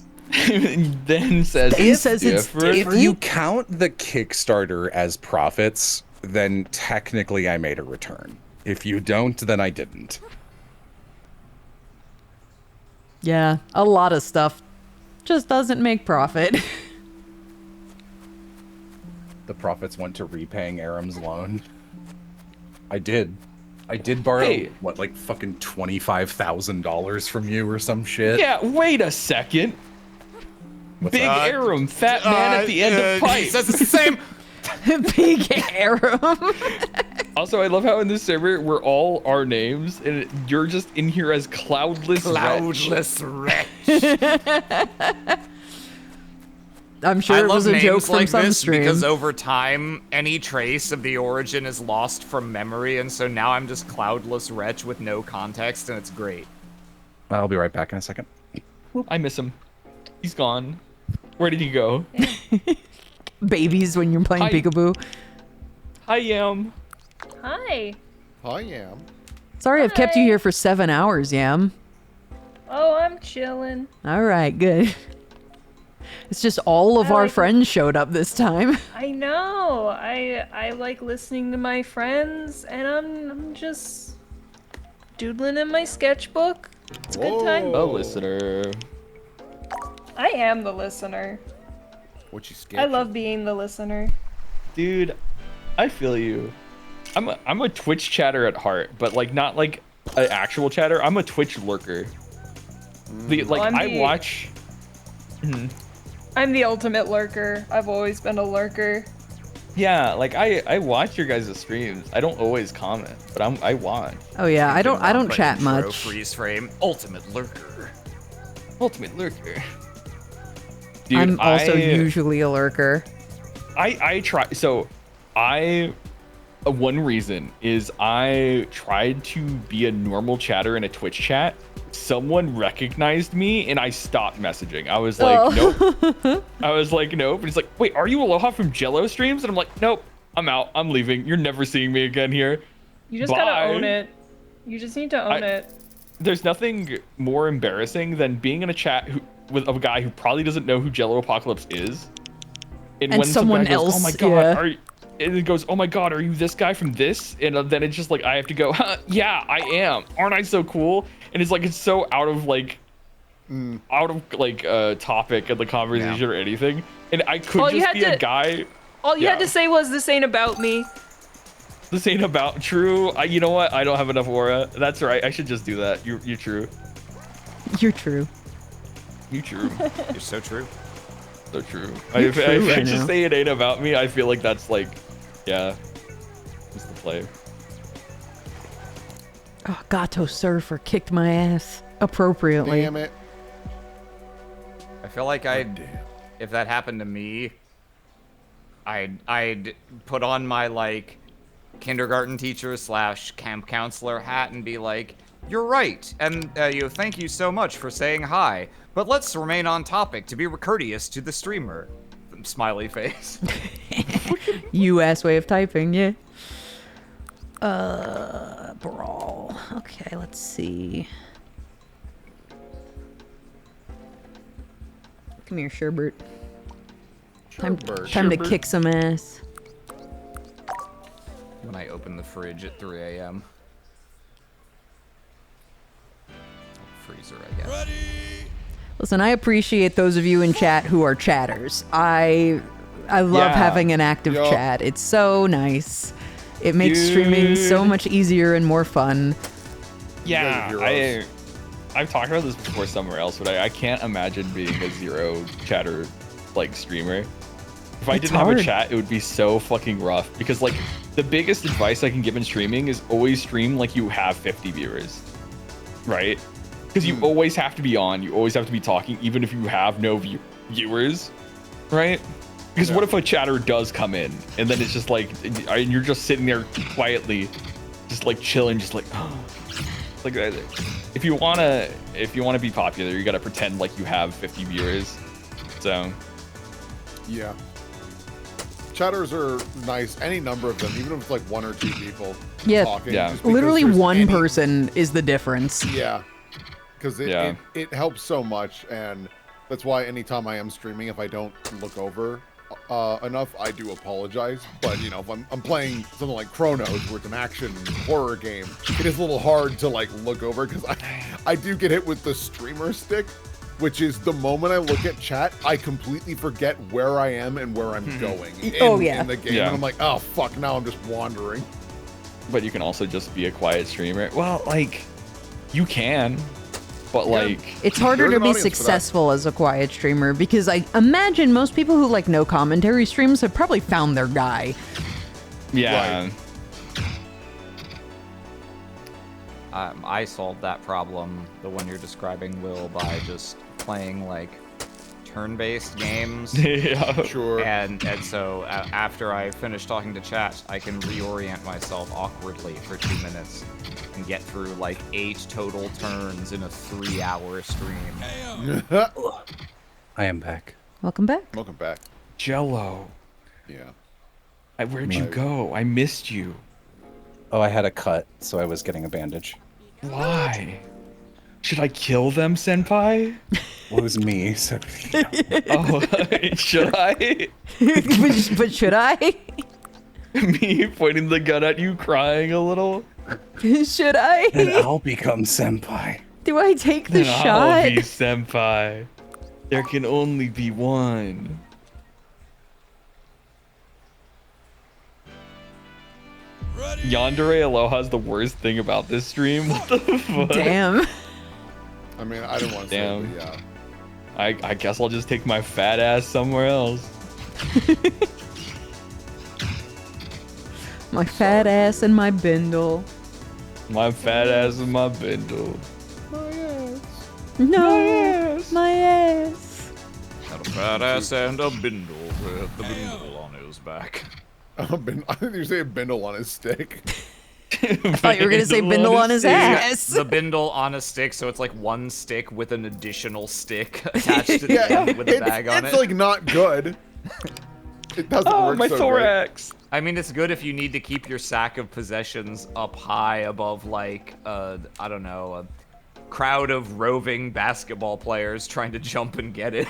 Then says it's different. If you count the Kickstarter as profits, then technically I made a return. If you don't, then I didn't. Yeah, a lot of stuff just doesn't make profit. The profits went to repaying Aram's loan. I did borrow, Hey. what, like fucking $25,000 from you or some shit? Yeah, wait a second. What's Big that? Aram, fat man at the end of pipe. He says it's the same. Big Aram. Also, I love how in this server we're all our names, and you're just in here as Cloudless Wretch. I'm sure I it love was a names joke from like some this stream. because over time, any trace of the origin is lost from memory, and so now I'm just Cloudless Wretch with no context, and it's great. I'll be right back in a second. I miss him. He's gone. Where did he go? Babies when you're playing Hi. peekaboo. Hi, Yam. Hi. I am. Sorry I've kept you here for 7 hours, Yam. Oh, I'm chilling. All right, good. It's just all of I our like- friends showed up this time. I know. I like listening to my friends, and I'm just doodling in my sketchbook. It's a good time. A listener. I am the listener. What you sketch? I love being the listener. Dude, I feel you. I'm a Twitch chatter at heart, but like not like an actual chatter. I'm a Twitch lurker. I watch. Mhm. I'm the ultimate lurker. I've always been a lurker. Yeah, like I watch your guys' streams. I don't always comment, but I watch. Oh yeah, I don't Wampa chat intro much. Freeze frame. Ultimate lurker. Ultimate lurker. Dude, I'm also usually a lurker. I try. So one reason is I tried to be a normal chatter in a Twitch chat. Someone recognized me and I stopped messaging. I was like, nope. I was like, nope. And he's like, wait, are you Aloha from Jello streams? And I'm like, nope, I'm out. I'm leaving. You're never seeing me again here. You just Bye. gotta own it. You just need to own it. There's nothing more embarrassing than being in a chat with a guy who probably doesn't know who Jello Apocalypse is. And when some someone guy goes, else, oh my god, yeah. are you, and it goes, oh my god, are you this guy from this? And then it's just like I have to go, yeah, I am. Aren't I so cool? And it's like it's so out of topic of the conversation or anything. And I could All you just had be to- a guy. All you had to say was, "This ain't about me." This ain't about true. You know what? I don't have enough aura. That's right. I should just do that. You're true. You're true. You true. You're so true. So true. You're If true I right just now. say it ain't about me, I feel like that's like, yeah, just the play. Oh, Gato Surfer kicked my ass appropriately. Damn it. I feel like if that happened to me, I'd put on my like kindergarten teacher / camp counselor hat and be like, "You're right, and thank you so much for saying hi. But let's remain on topic to be courteous to the streamer." Smiley face. US way of typing, yeah. Brawl. Okay, let's see. Come here, Sherbert. Time to kick some ass. When I open the fridge at 3 a.m. Freezer, I guess. Listen, I appreciate those of you in chat who are chatters. I love having an active chat. It's so nice. It makes streaming so much easier and more fun. Yeah, I've talked about this before somewhere else, but I can't imagine being a zero chatter like streamer. If I didn't have a chat, it would be so fucking rough because like the biggest advice I can give in streaming is always stream like you have 50 viewers, right? Because you always have to be on, you always have to be talking, even if you have no viewers, right? Because what if a chatter does come in and then it's just like, and you're just sitting there quietly, just like chilling, just like, like if you wanna be popular, you gotta pretend like you have 50 viewers. So yeah. chatters are nice. Any number of them, even if it's like 1 or 2 people Yeah. talking. Yeah. just because Literally there's one any- person is the difference. Yeah, because it helps so much, and that's why anytime I am streaming, if I don't look over enough, I do apologize. But you know, if I'm playing something like Chronos, where it's an action horror game, it is a little hard to like look over because I do get hit with the streamer stick, which is the moment I look at chat, I completely forget where I am and where I'm going in the game. Yeah. And I'm like, oh fuck, now I'm just wandering. But you can also just be a quiet streamer. Well, like, you can, but like... It's harder There's to an be audience for that. successful as a quiet streamer because I imagine most people who like no commentary streams have probably found their guy. Yeah. Right. I solved that problem, the one you're describing, Will, by just playing like turn-based games. Yeah. Sure. And so after I finish talking to chat, I can reorient myself awkwardly for 2 minutes and get through like 8 total turns in a 3-hour stream. I am back. Welcome back. Welcome back. Jello. Yeah. Where'd you go? I missed you. Oh, I had a cut, so I was getting a bandage. Why? Should I kill them, senpai? Well, it was me, so... Oh, should I? But should I? Me pointing the gun at you, crying a little? Should I? Then I'll become senpai. Do I take the Then shot? I'll be senpai. There can only be one. Yandere Aloha is the worst thing about this stream. What the fuck? Damn. I mean, I don't want to say Damn. it, but yeah. I guess I'll just take my fat ass somewhere else. My fat ass and my bindle. My fat ass and my bindle. No, my ass. Got a fat ass and a bindle with the bindle on his back. I think you say a bindle on his stick. I thought you were gonna say bindle on his ass. The bindle on a stick, so it's like one stick with an additional stick attached to the end with a bag on it. It's like not good. It doesn't work my so thorax. I mean, it's good if you need to keep your sack of possessions up high above, like, I don't know, a crowd of roving basketball players trying to jump and get it.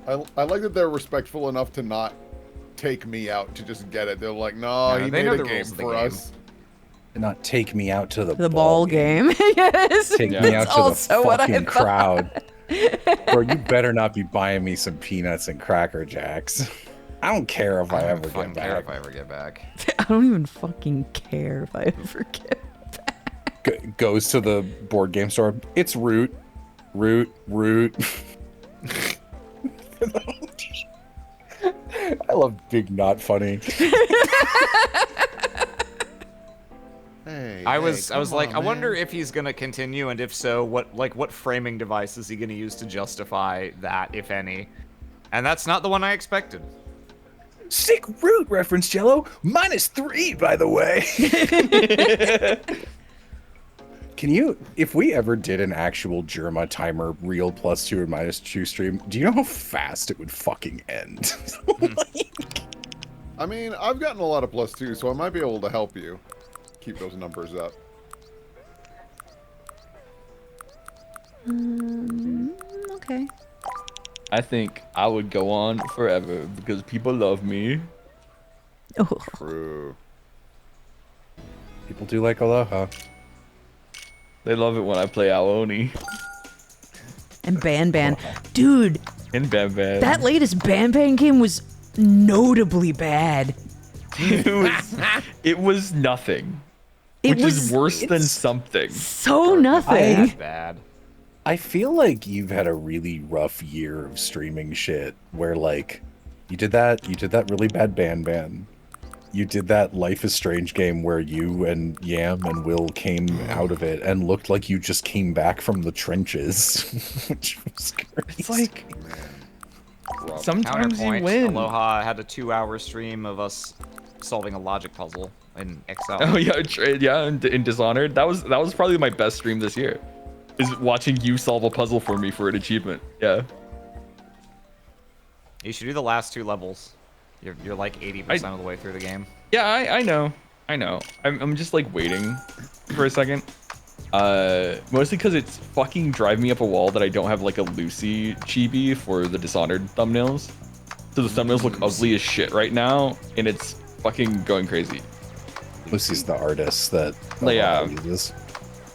I like that they're respectful enough to not take me out to just get it. They're like, no, Yeah, he they made know a the game rules of the for game. us. And not take me out to The ball game. Yes. Take me out That's to the also what I fucking thought. crowd. Bro, you better not be buying me some peanuts and Cracker Jacks. I don't care if I ever I get care back. if I ever get back. I don't even fucking care if I ever get. Goes to the board game store. It's root. I love Big Not Funny. Hey, I was like, on, I wonder man. if he's gonna continue, and if so, what framing device is he gonna use to justify that, if any? And that's not the one I expected. Sick root reference, Jello. -3, by the way. Can you, if we ever did an actual Germa timer, real +2 and -2 stream, do you know how fast it would fucking end? I mean, I've gotten a lot of +2, so I might be able to help you keep those numbers up. Okay. I think I would go on forever because people love me. Oh. True. People do like Aloha. They love it when I play Aoni. And Ban. Dude, And Bam Bam. that latest Ban game was notably bad. it was nothing. It Which was is worse than something. so nothing. That bad. I feel like you've had a really rough year of streaming shit where like you did that really bad Ban. You did that Life is Strange game where you and Yam and Will came out of it and looked like you just came back from the trenches. Which was crazy. It's like Rough. sometimes you Counterpoint, win. Aloha had a 2-hour stream of us solving a logic puzzle in Excel. Oh yeah, in Dishonored. That was probably my best stream this year. Is watching you solve a puzzle for me for an achievement. Yeah. You should do the last 2 levels. You're like 80% of the way through the game. Yeah, I know. I'm just like waiting for a second. Mostly because it's fucking drive me up a wall that I don't have like a Lucy chibi for the Dishonored thumbnails. So the thumbnails look ugly as shit right now, and it's fucking going crazy. Lucy's the artist that uses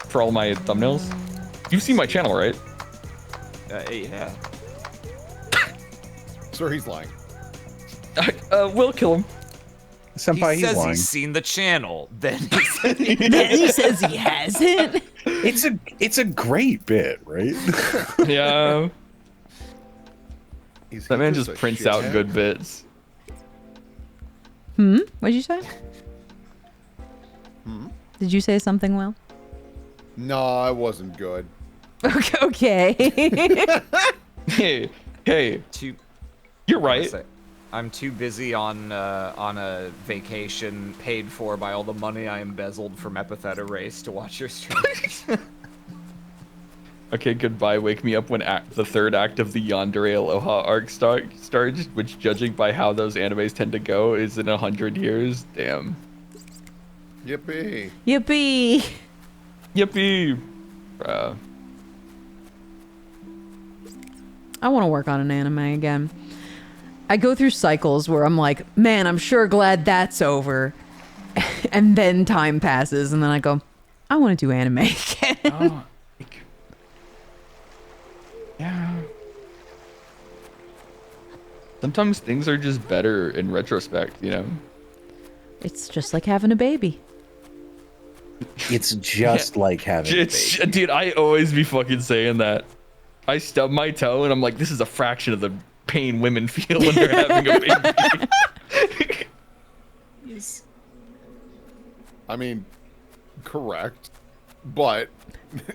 for all my thumbnails. You've seen my channel, right? Yeah. Sir, he's lying. We'll kill him. Senpai, He says lying. he's seen the channel. Then he says Then he says he hasn't. It's a great bit, right? Yeah. That man just a prints out shithead? good bits. What'd you say? Hmm? Did you say something, Will? No, it wasn't good. Okay. Hey. You're right. I'm too busy on a vacation paid for by all the money I embezzled from Epitheta Race to watch your streams. Okay, goodbye. Wake me up when the third act of the Yandere Aloha arc starts, which, judging by how those animes tend to go, is in 100 years. Damn. Yippee. Yippee. Yippee. Bruh. I want to work on an anime again. I go through cycles where I'm like, man, I'm sure glad that's over. And then time passes, and then I go, I want to do anime again. Yeah. Sometimes things are just better in retrospect, you know? It's just like having a baby. It's just like having a baby. Dude, I always be fucking saying that. I stub my toe and I'm like, this is a fraction of the pain women feel when they're having a baby. I mean, correct. But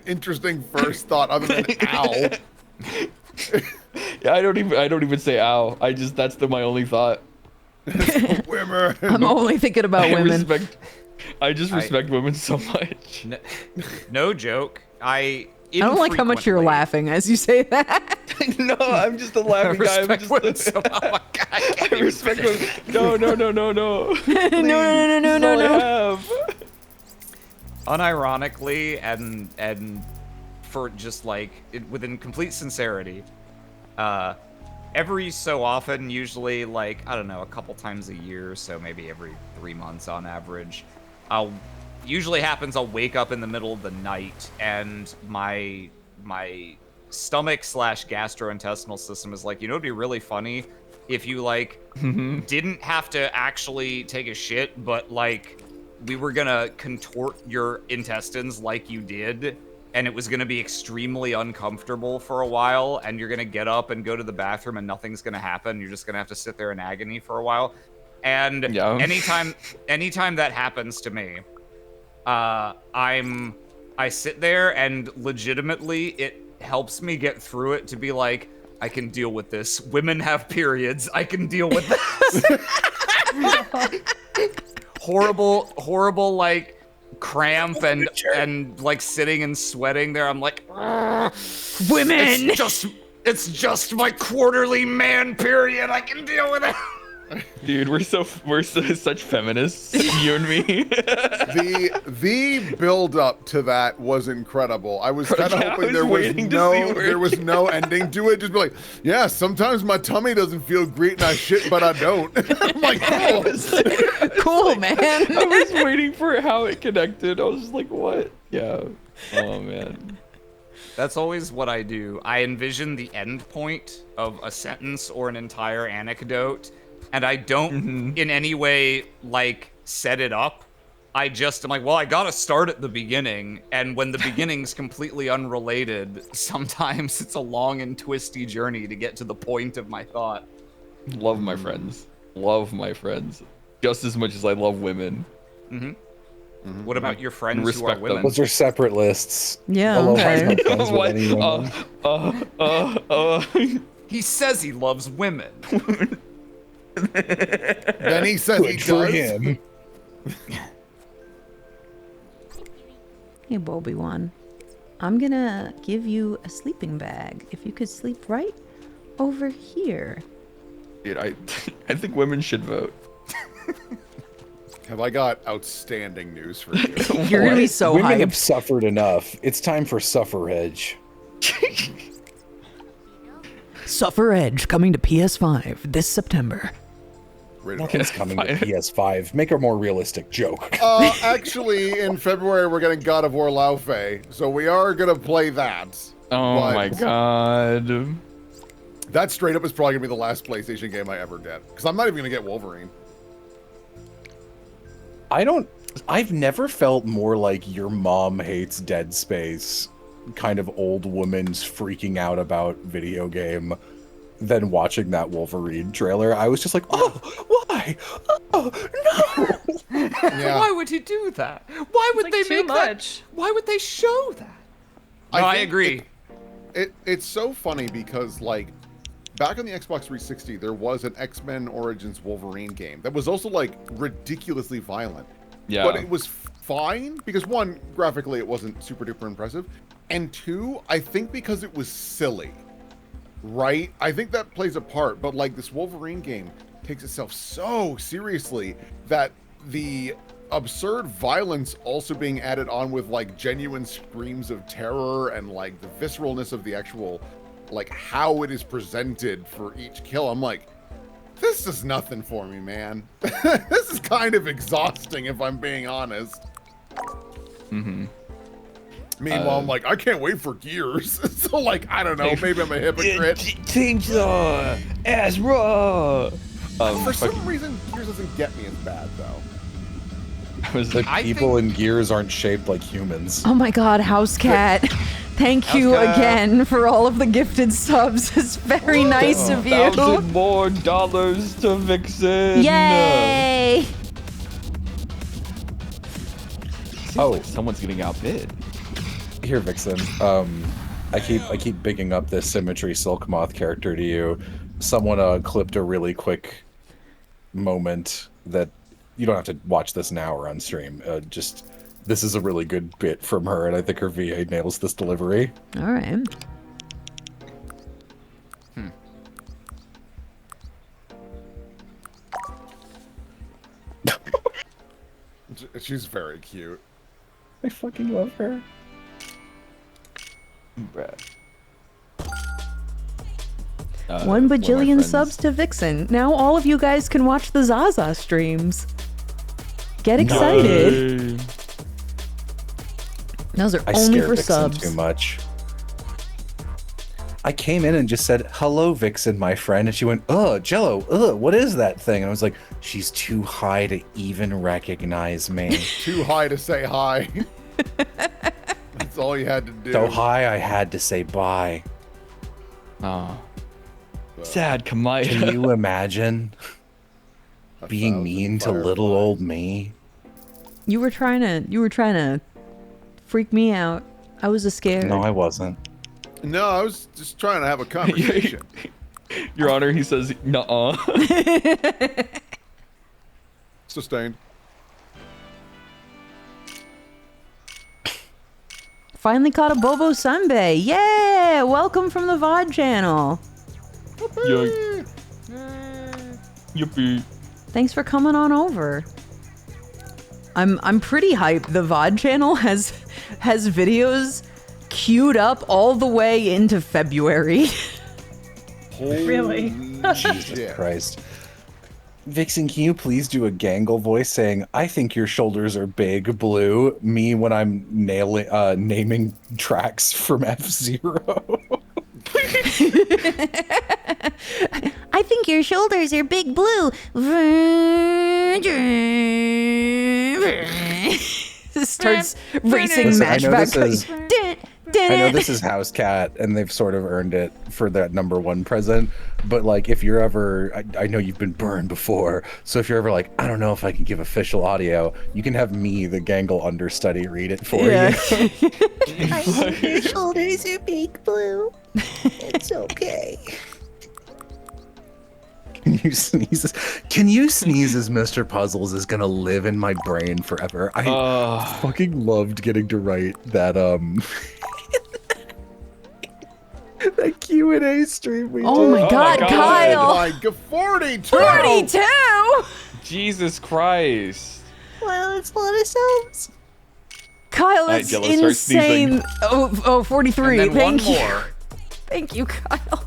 interesting first thought other than ow. Yeah, I don't even say ow. That's my only thought. Women. I'm only thinking about women. I just respect women so much. No joke. I don't like how much you're laughing as you say that. No, I'm just a laughing guy. I respect women. No. No. Unironically and for just like within complete sincerity, every so often, usually like I don't know, a couple times a year, so maybe every 3 months on average, I'll wake up in the middle of the night and my stomach / gastrointestinal system is like, it'd be really funny if you like didn't have to actually take a shit, but like we were gonna contort your intestines like you did, and it was gonna be extremely uncomfortable for a while, and you're gonna get up and go to the bathroom and nothing's gonna happen. You're just gonna have to sit there in agony for a while. And anytime that happens to me, I sit there and legitimately it helps me get through it to be like, I can deal with this. Women have periods. I can deal with this. horrible like cramp and like sitting and sweating there. I'm like, women. It's just my quarterly man period. I can deal with it. Dude, we're such feminists, you and me. The build up to that was incredible. I was kind of hoping there was no ending to it. Just be like, yeah, sometimes my tummy doesn't feel great and I shit, but I don't. I'm like, cool, man. I was waiting for how it connected. I was just like, what? Yeah. Oh man. That's always what I do. I envision the end point of a sentence or an entire anecdote, and I don't in any way like set it up. I'm like, well, I gotta start at the beginning, and when the beginning's completely unrelated, sometimes it's a long and twisty journey to get to the point of my thought. Love my friends. Love my friends. Just as much as I love women. What about your friends who are women? Those are separate lists. Yeah, I love okay. my friends with any woman. He says he loves women. Then he says he for does. him. Hey, Bobi-Wan. I'm gonna give you a sleeping bag. If you could sleep right over here. Dude, I think women should vote. Have I got outstanding news for you? You're gonna be so Women have hyped. suffered enough. It's time for suffrage. Suffer Edge coming to PS5 this September. Nothing's coming to PS5. Make a more realistic joke. Actually, in February, we're getting God of War Laufey, so we are going to play that. Oh my god. That straight up is probably going to be the last PlayStation game I ever get, because I'm not even going to get Wolverine. I've never felt more like your mom hates Dead Space, kind of old woman's freaking out about video game, than watching that Wolverine trailer. I was just like, oh, why? Oh, no! Yeah. Why would he do that? Why would they make that? Why would they show that? No, I think agree. It's so funny because, like, back on the Xbox 360, there was an X-Men Origins Wolverine game that was also, like, ridiculously violent. Yeah. But it was fine because, one, graphically it wasn't super duper impressive. And two, I think because it was silly. Right? I think that plays a part. But, like, this Wolverine game takes itself so seriously that the absurd violence also being added on with, like, genuine screams of terror and, like, the visceralness of the actual, like, how it is presented for each kill. I'm like, this is nothing for me, man. This is kind of exhausting, if I'm being honest. Mm-hmm. Meanwhile, I'm like, I can't wait for Gears. So, like, I don't know. Maybe I'm a hypocrite. Things are as raw. For some reason, Gears doesn't get me as bad, though. The people in Gears aren't shaped like humans. Oh my god, House Cat. Thank you again for all of the gifted subs. It's very nice of you. $1,000 more to Vixen. Yay! Oh, someone's getting outbid. Here, Vixen. I keep bigging up this Symmetry Silk Moth character to you. Someone clipped a really quick moment that you don't have to watch this now or on stream. Just this is a really good bit from her, and I think her VA nails this delivery. All right. She's very cute. I fucking love her. One bajillion subs to Vixen. Now all of you guys can watch the Zaza streams. Get excited. No. Those are I only scared for Vixen subs. too much. I came in and just said, hello, Vixen, my friend. And she went, Jello, what is that thing? And I was like, she's too high to even recognize me. Too high to say hi. That's all you had to do. So high, I had to say bye. Oh. Sad Kamaya. Can you imagine being mean to little old me? You were trying to freak me out. I was scared. No, I wasn't. No, I was just trying to have a conversation. Your Honor, he says, nuh-uh. Sustained. Finally caught a Bobo Sunday. Yeah! Welcome from the VOD channel. Yippee. Thanks for coming on over. I'm pretty hyped. The VOD channel has videos queued up all the way into February. Really? Jesus Christ. Vixen, can you please do a Gangle voice saying, I think your shoulders are big, blue, me when I'm naming tracks from F-Zero? I think your shoulders are big blue. Starts racing Listen, matchback. I know this is House Cat, and they've sort of earned it for that #1 present, but like, if you're ever, I know you've been burned before, so if you're ever like, I don't know if I can give official audio, you can have me, the Gangle understudy, read it for you. I think your shoulders are big blue. It's okay. Can you sneeze? Can you sneeze as Mr. Puzzles is gonna live in my brain forever. I fucking loved getting to write that that cute Q&A stream we Oh did. my God, God. Kyle! Like 42. 42! Jesus Christ. Well, it's a lot of subs. Kyle, right, it's Jello, start sneezing. insane. Oh, 43. And then Thank one you. more. Thank you, Kyle.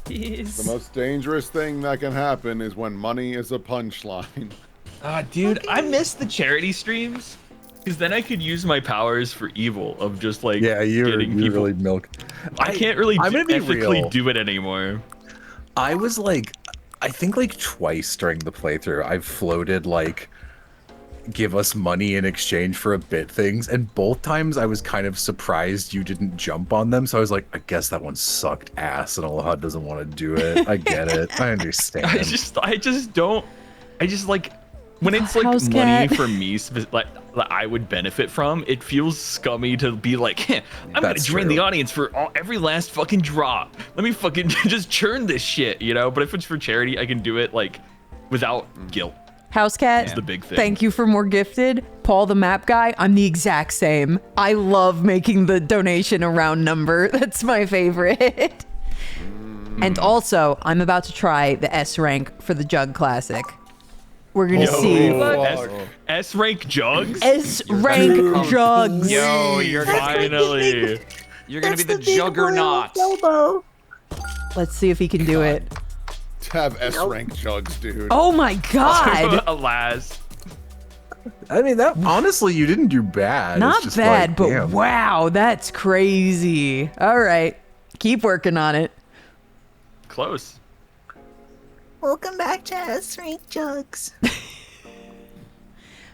The most dangerous thing that can happen is when money is a punchline. Dude, I miss the charity streams. Because then I could use my powers for evil of just like you're getting people. really milk. I can't really I'm gonna be ethically real. do it anymore. I was like, I think like twice during the playthrough, I've floated like, give us money in exchange for a bit things, and both times I was kind of surprised you didn't jump on them. So I was like, I guess that one sucked ass, and Aloha doesn't want to do it. I get it. I understand. I just don't. I just like when it's like House money cat. for me, like that I would benefit from. It feels scummy to be like, I'm gonna That's drain true. the audience for every last fucking drop. Let me fucking just churn this shit, you know. But if it's for charity, I can do it like without guilt. House cat, That's the big thing. thank you for more gifted. Paul the map guy, I'm the exact same. I love making the donation a round number. That's my favorite. And also, I'm about to try the S rank for the Jug Classic. We're gonna see S rank jugs. S rank jugs. Yo, you're gonna Finally. you're gonna be That's the big juggernaut. whale, Bobo. Let's see if he can do it. Have S rank jugs, dude. Oh my god! Alas. I mean, that honestly, you didn't do bad. It's Not just bad, like, but damn. wow, that's crazy. All right, keep working on it. Close. Welcome back to S Rank Jugs.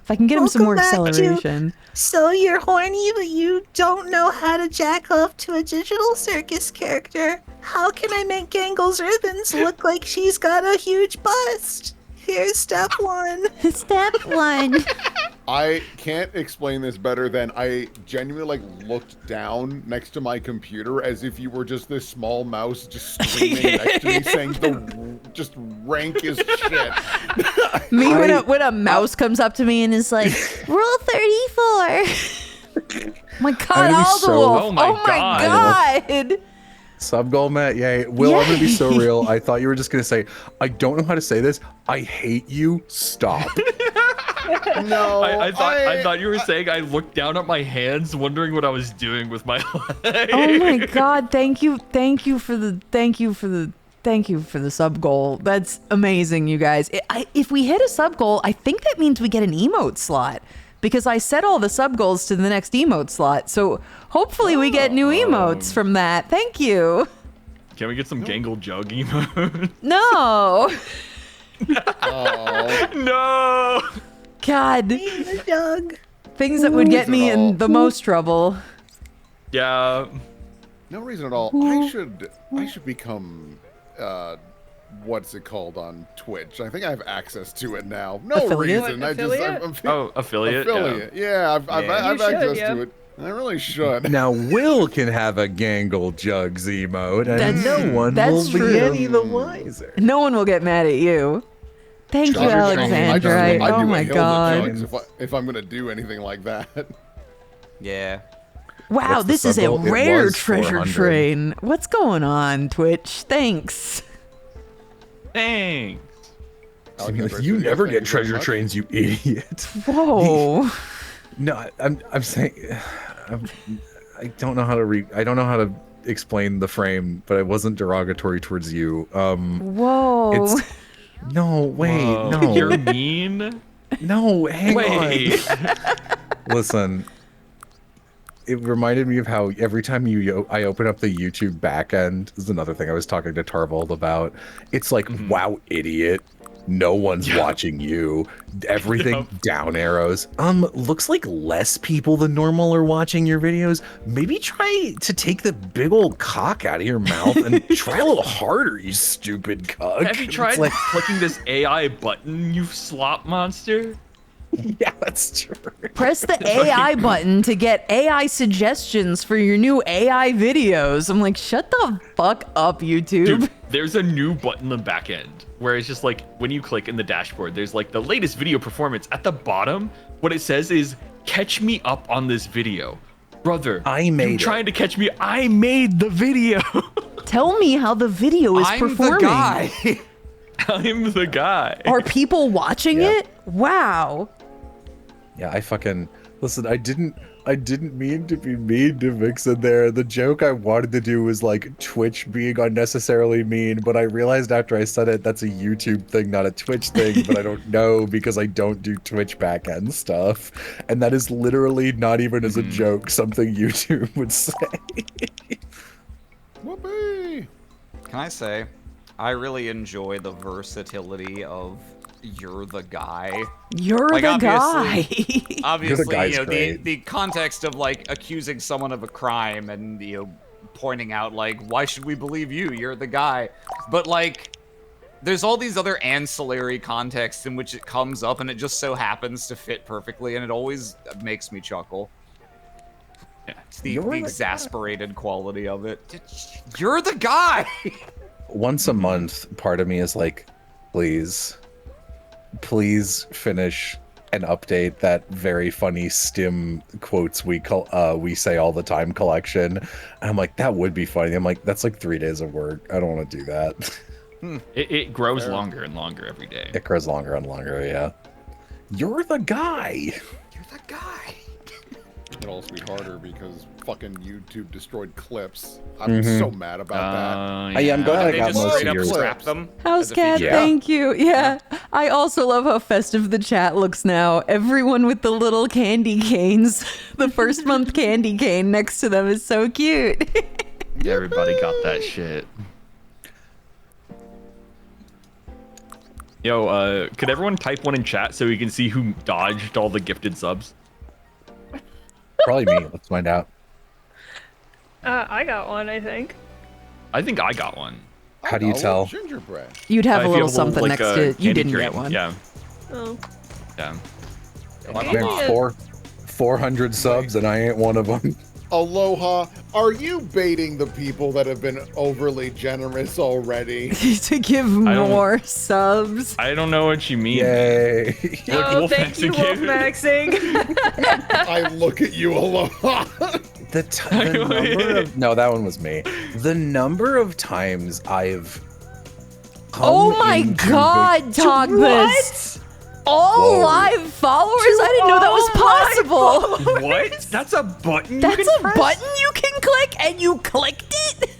If I can get him some more Welcome back to- acceleration. So you're horny, but you don't know how to jack off to a digital circus character. How can I make Gangle's ribbons look like she's got a huge bust? Here's step one. Step one. I can't explain this better than I genuinely like looked down next to my computer as if you were just this small mouse just screaming next to me saying the just rankest shit. Me when a mouse comes up to me and is like, "Rule 34." My God, I'm gonna be Aldo so- Wolf. Oh my God. Sub goal, Matt. Yay. Will, I'm gonna be so real. I thought you were just gonna say, I don't know how to say this. I hate you. Stop. No, I thought you were saying I looked down at my hands, wondering what I was doing with my life. Oh my God! Thank you for the sub goal. That's amazing, you guys. If we hit a sub goal, I think that means we get an emote slot because I set all the sub goals to the next emote slot. So hopefully we get new emotes from that. Thank you. Can we get some Gangle Jug emote? No. Oh, No. God. The jug. Things that would get me at all. in the most trouble. Yeah. no reason at all. I should become what's it called on Twitch? I think I have access to it now. No Affiliate? reason. Affiliate? Oh, affiliate. affiliate. Yeah, I've Yeah. I've You should, access yeah. to it. I really should. Now, Will can have a Gangle Jugs emote, and That's- no one that's will true. be any the wiser. No one will get mad at you. Thank you, Treasure train. Alexandra. I do Oh a my hill to God. jugs if I'm gonna do anything like that. Yeah. Wow, What's the this is a sub goal? It rare was treasure 400. train. What's going on, Twitch? Thanks. Thanks. You never get treasure trains, you idiot. Whoa. No, I'm saying, I don't know how to I don't know how to explain the frame, but it wasn't derogatory towards you. Whoa. It's no, wait, Whoa, no, You're mean. no, hang Wait. on. Listen, it reminded me of how every time I open up the YouTube backend, this is another thing I was talking to Tarvold about. It's like, wow, idiot. No one's watching you. Everything Yep. down arrows. Looks like less people than normal are watching your videos. Maybe try to take the big old cock out of your mouth and try a little harder, you stupid cuck. Have you It's tried like, clicking this AI button, you slop monster? yeah, that's true. Press the AI button to get AI suggestions for your new AI videos. I'm like, shut the fuck up, YouTube. Dude, there's a new button in the back end where it's just like when you click in the dashboard, there's like the latest video performance. At the bottom, what it says is catch me up on this video. Brother, I made you it. trying to catch me? I made the video. Tell me how the video is I'm performing. the guy. I'm the guy. Are people watching Yeah. it? Wow. Yeah, I fucking listen. I didn't mean to be mean to Vixen there. The joke I wanted to do was like Twitch being unnecessarily mean, but I realized after I said it that's a YouTube thing, not a Twitch thing. But I don't know because I don't do Twitch backend stuff, and that is literally not even as a joke something YouTube would say. Whoopee! Can I say, I really enjoy the versatility of "you're the guy." You're Like, the obviously- guy. Obviously, guy's you know, great. the context of like accusing someone of a crime and pointing out like, why should we believe you? You're the guy. But like, there's all these other ancillary contexts in which it comes up, and it just so happens to fit perfectly, and it always makes me chuckle. It's the exasperated quality of it. You're the guy. Once a month, part of me is like, please finish and update that very funny stim quotes we say all the time collection. And I'm like, that would be funny. I'm like, that's like 3 days of work. I don't want to do that. It grows longer and longer every day. It grows longer and longer, yeah. You're the guy. You're the guy. It'll also be harder because fucking YouTube destroyed clips. I'm so mad about that. Hey, I'm glad I They got just most straight of up yours. scrap them. House as a cat, feature. thank you. Yeah. I also love how festive the chat looks now. Everyone with the little candy canes, the first month candy cane next to them is so cute. Everybody got that shit. Yo, could everyone type one in chat so we can see who dodged all the gifted subs? Probably me. Let's find out. I got one, I think. I think I got one. How do you Oh, tell? Gingerbread. You'd have If a you little have something like, next to it. You candy didn't get cane. one. Yeah, Oh. yeah. My Okay. mom. Yeah. 400 subs and I ain't one of them. Aloha, are you baiting the people that have been overly generous already? To give I don't- more subs. I don't know what you mean. Yay. Look, Oh, Wolf thank you, Maxing, Wolf Maxing. I look at you, Aloha. The number of... No, that one was me. The number of times I've come Oh my into god, Togbus! All Whoa. live followers? I didn't know that was possible. What? That's a button. That's you can a press? button you can click and you clicked it?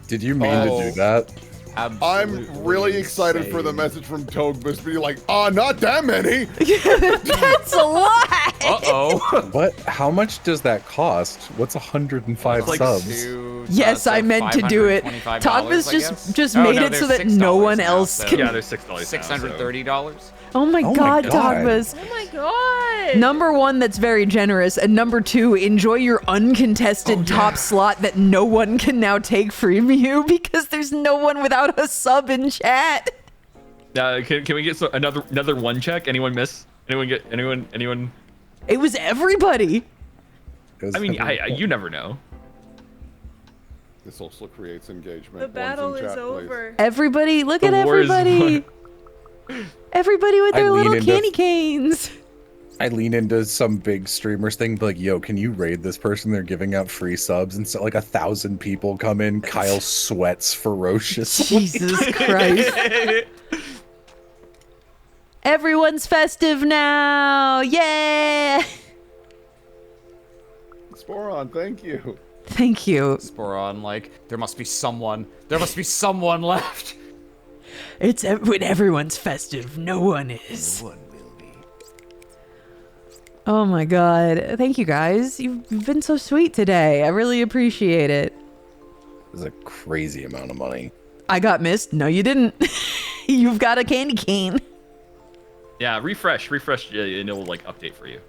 Did you mean to do that? I'm really excited for the message from Togbus being like, not that many. That's a lot. Uh-oh. What? How much does that cost? What's 105 It's like subs? Yes, I meant to do it. $525, Togbus I just guess? made no, it so they're that no $6 one now, else so- can. Yeah, there's $6 now, $630. Oh my Oh my god, God. Togbus. Oh my god. Number one, that's very generous. And number two, enjoy your uncontested top slot that no one can now take from you because there's no one without a sub in chat. Can we get another one check? Anyone miss? Anyone? It was everybody. I mean, you never know. This also creates engagement. The battle One's in is chat, please. over. Everybody, look The at war is everybody. Everybody with I their lean little into- candy canes. I lean into some big streamers thing, be like, yo, can you raid this person? They're giving out free subs. And so like 1,000 people come in. Kyle sweats ferociously. Jesus Christ. Everyone's festive now. Yeah. Sporon, thank you. Thank you. Sporon, like, there must be someone left. It's when everyone's festive, no one is. Oh my god. Thank you guys. You've been so sweet today. I really appreciate it. This is a crazy amount of money. I got missed. No, you didn't. You've got a candy cane. Yeah, refresh, and it will like update for you.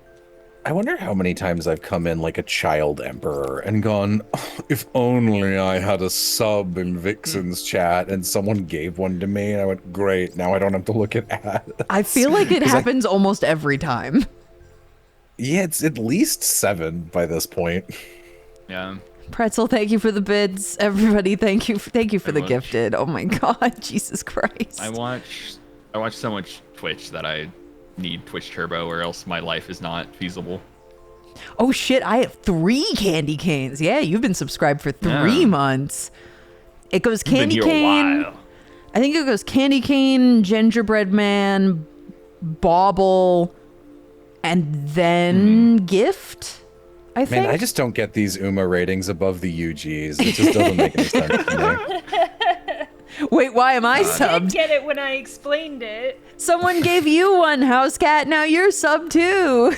I wonder how many times I've come in like a child emperor and gone, "Oh, if only I had a sub in Vixen's chat and someone gave one to me. And I went, great, now I don't have to look at ads. I feel like it 'Cause I- happens almost every time. Yeah, it's at least 7 by this point. Yeah. Pretzel, thank you for the bids. Everybody, thank you for the Very much. gifted. Oh my god, Jesus Christ. I watch so much Twitch that I need Twitch Turbo, or else my life is not feasible. Oh shit, I have 3 candy canes. Yeah, you've been subscribed for 3 months. It goes candy cane. I think it goes candy cane, gingerbread man, bauble, and then gift. I think. Man, I just don't get these UMA ratings above the UGs. It just doesn't make any sense to me. Wait, why am I I subbed? get it when I explained it. Someone gave you one, House Cat. Now you're subbed too.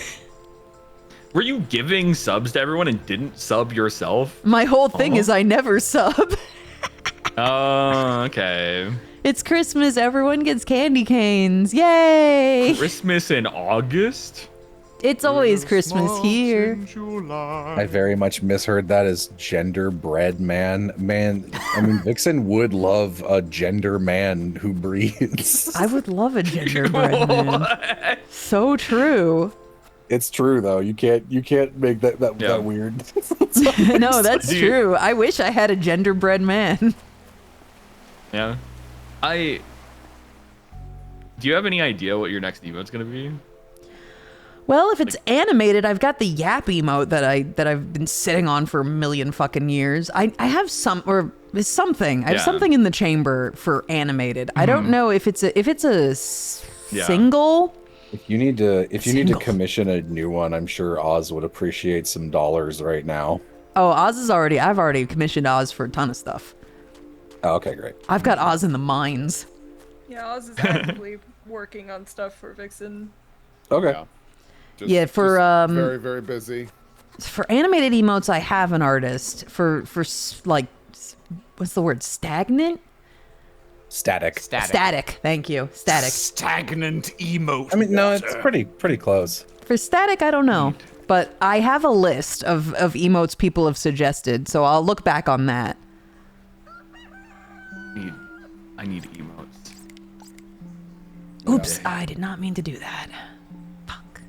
Were you giving subs to everyone and didn't sub yourself? My whole thing is I never sub. Oh, okay. It's Christmas. Everyone gets candy canes. Yay! Christmas in August? It's always Christmas here. I very much misheard that as genderbread man. Man, I mean, Vixen would love a gender man who breathes. I would love a genderbread man. So true. It's true though. You can't make that weird. No, that's true. I wish I had a genderbread man. Yeah. Do you have any idea what your next emote's gonna be? Well, if it's animated, I've got the Yap emote that I've been sitting on for a million fucking years. I have something. I have something in the chamber for animated. I don't know if it's a single. If you need to commission a new one, I'm sure Oz would appreciate some dollars right now. Oh, I've already commissioned Oz for a ton of stuff. Oh, okay, great. I've got Oz in the mines. Yeah, Oz is actively working on stuff for Vixen. Okay. Yeah, for very, very busy. For animated emotes, I have an artist. For like, what's the word? Stagnant? Static. Static. Thank you. Static. Stagnant emote. I mean, no, it's pretty close. For static, I don't know. But I have a list of emotes people have suggested, so I'll look back on that. I need emotes. Oops, I did not mean to do that. Fuck.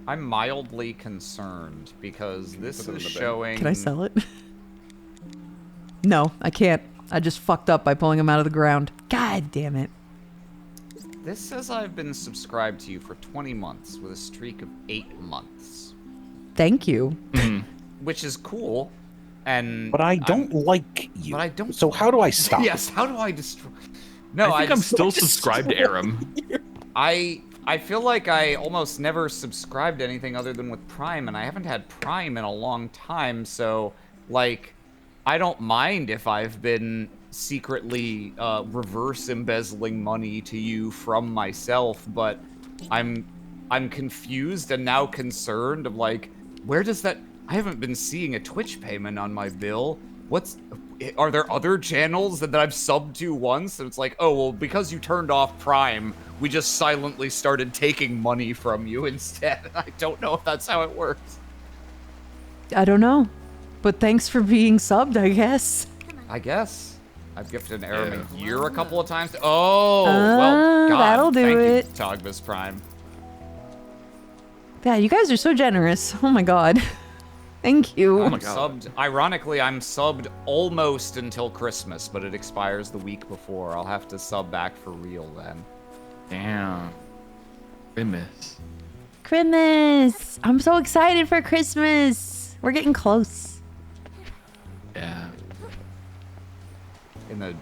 I'm mildly concerned because this is showing... Can I sell it? No, I can't. I just fucked up by pulling him out of the ground. God damn it. This says I've been subscribed to you for 20 months with a streak of 8 months. Thank you. Which is cool. But I don't like you. But I don't. So how do I stop? Yes, how do I destroy? No, I think I'm still subscribed to Aram. I feel like I almost never subscribed to anything other than with Prime, and I haven't had Prime in a long time. So, like, I don't mind if I've been secretly reverse embezzling money to you from myself, but I'm confused and now concerned of like, where does that? I haven't been seeing a Twitch payment on my bill. Are there other channels that I've subbed to once? And it's like, oh, well, because you turned off Prime, we just silently started taking money from you instead. I don't know if that's how it works. I don't know. But thanks for being subbed, I guess. I guess. I've gifted Aram a year a couple of times. Oh, well, God, that'll do it. Thank you, Togbus Prime. Yeah, you guys are so generous. Oh my god. Thank you. I'm subbed. Ironically, I'm subbed almost until Christmas, but it expires the week before. I'll have to sub back for real then. Damn. Christmas. Christmas! I'm so excited for Christmas. We're getting close. Yeah. In the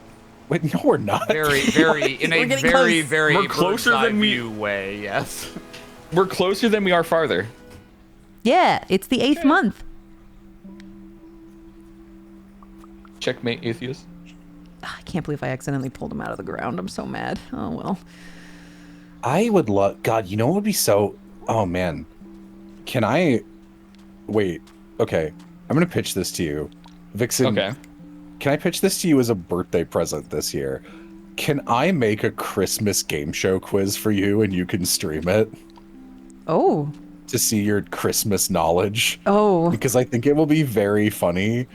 Wait, no, we're not. very, in a very, very We're closer than we way. Yes. We're closer than we are farther. Yeah, it's the 8th month. Checkmate, atheist. I can't believe I accidentally pulled him out of the ground. I'm so mad. Oh well. I would love. God, you know what would be so. Oh man, can I? Wait. Okay, I'm gonna pitch this to you, Vixen. Okay. Can I pitch this to you as a birthday present this year? Can I make a Christmas game show quiz for you and you can stream it? Oh. To see your Christmas knowledge. Oh. Because I think it will be very funny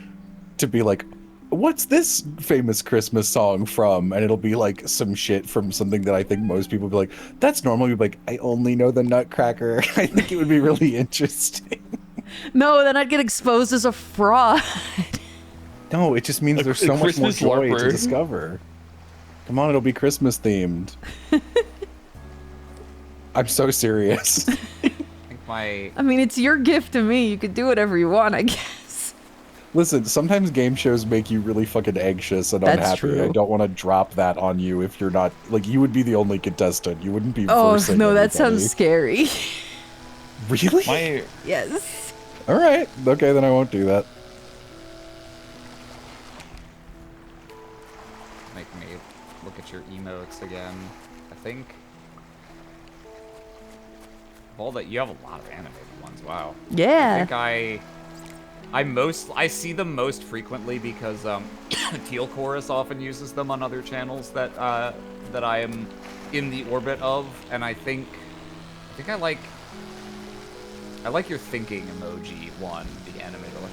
to be like, what's this famous Christmas song from? And it'll be like some shit from something that I think most people will be like, that's normal. You'll be like, I only know the Nutcracker. I think it would be really interesting. No, then I'd get exposed as a fraud. No, it just means there's so much more Christmas joy LARPer. to discover. Come on, it'll be Christmas themed. I'm so serious. My I mean, it's your gift to me. You could do whatever you want, I guess. Listen, sometimes game shows make you really fucking anxious and That's unhappy. true. I don't want to drop that on you if you're not, like, you would be the only contestant. You wouldn't be Oh, versing no, that anybody. sounds scary. Really? Yes. All right. Okay, then I won't do that. Make me look at your emotes again. I think all that you have a lot of animated ones. Wow. Yeah. I think I see them most frequently because Teal Chorus often uses them on other channels that I am in the orbit of, and I think I like your thinking emoji one, the animated one.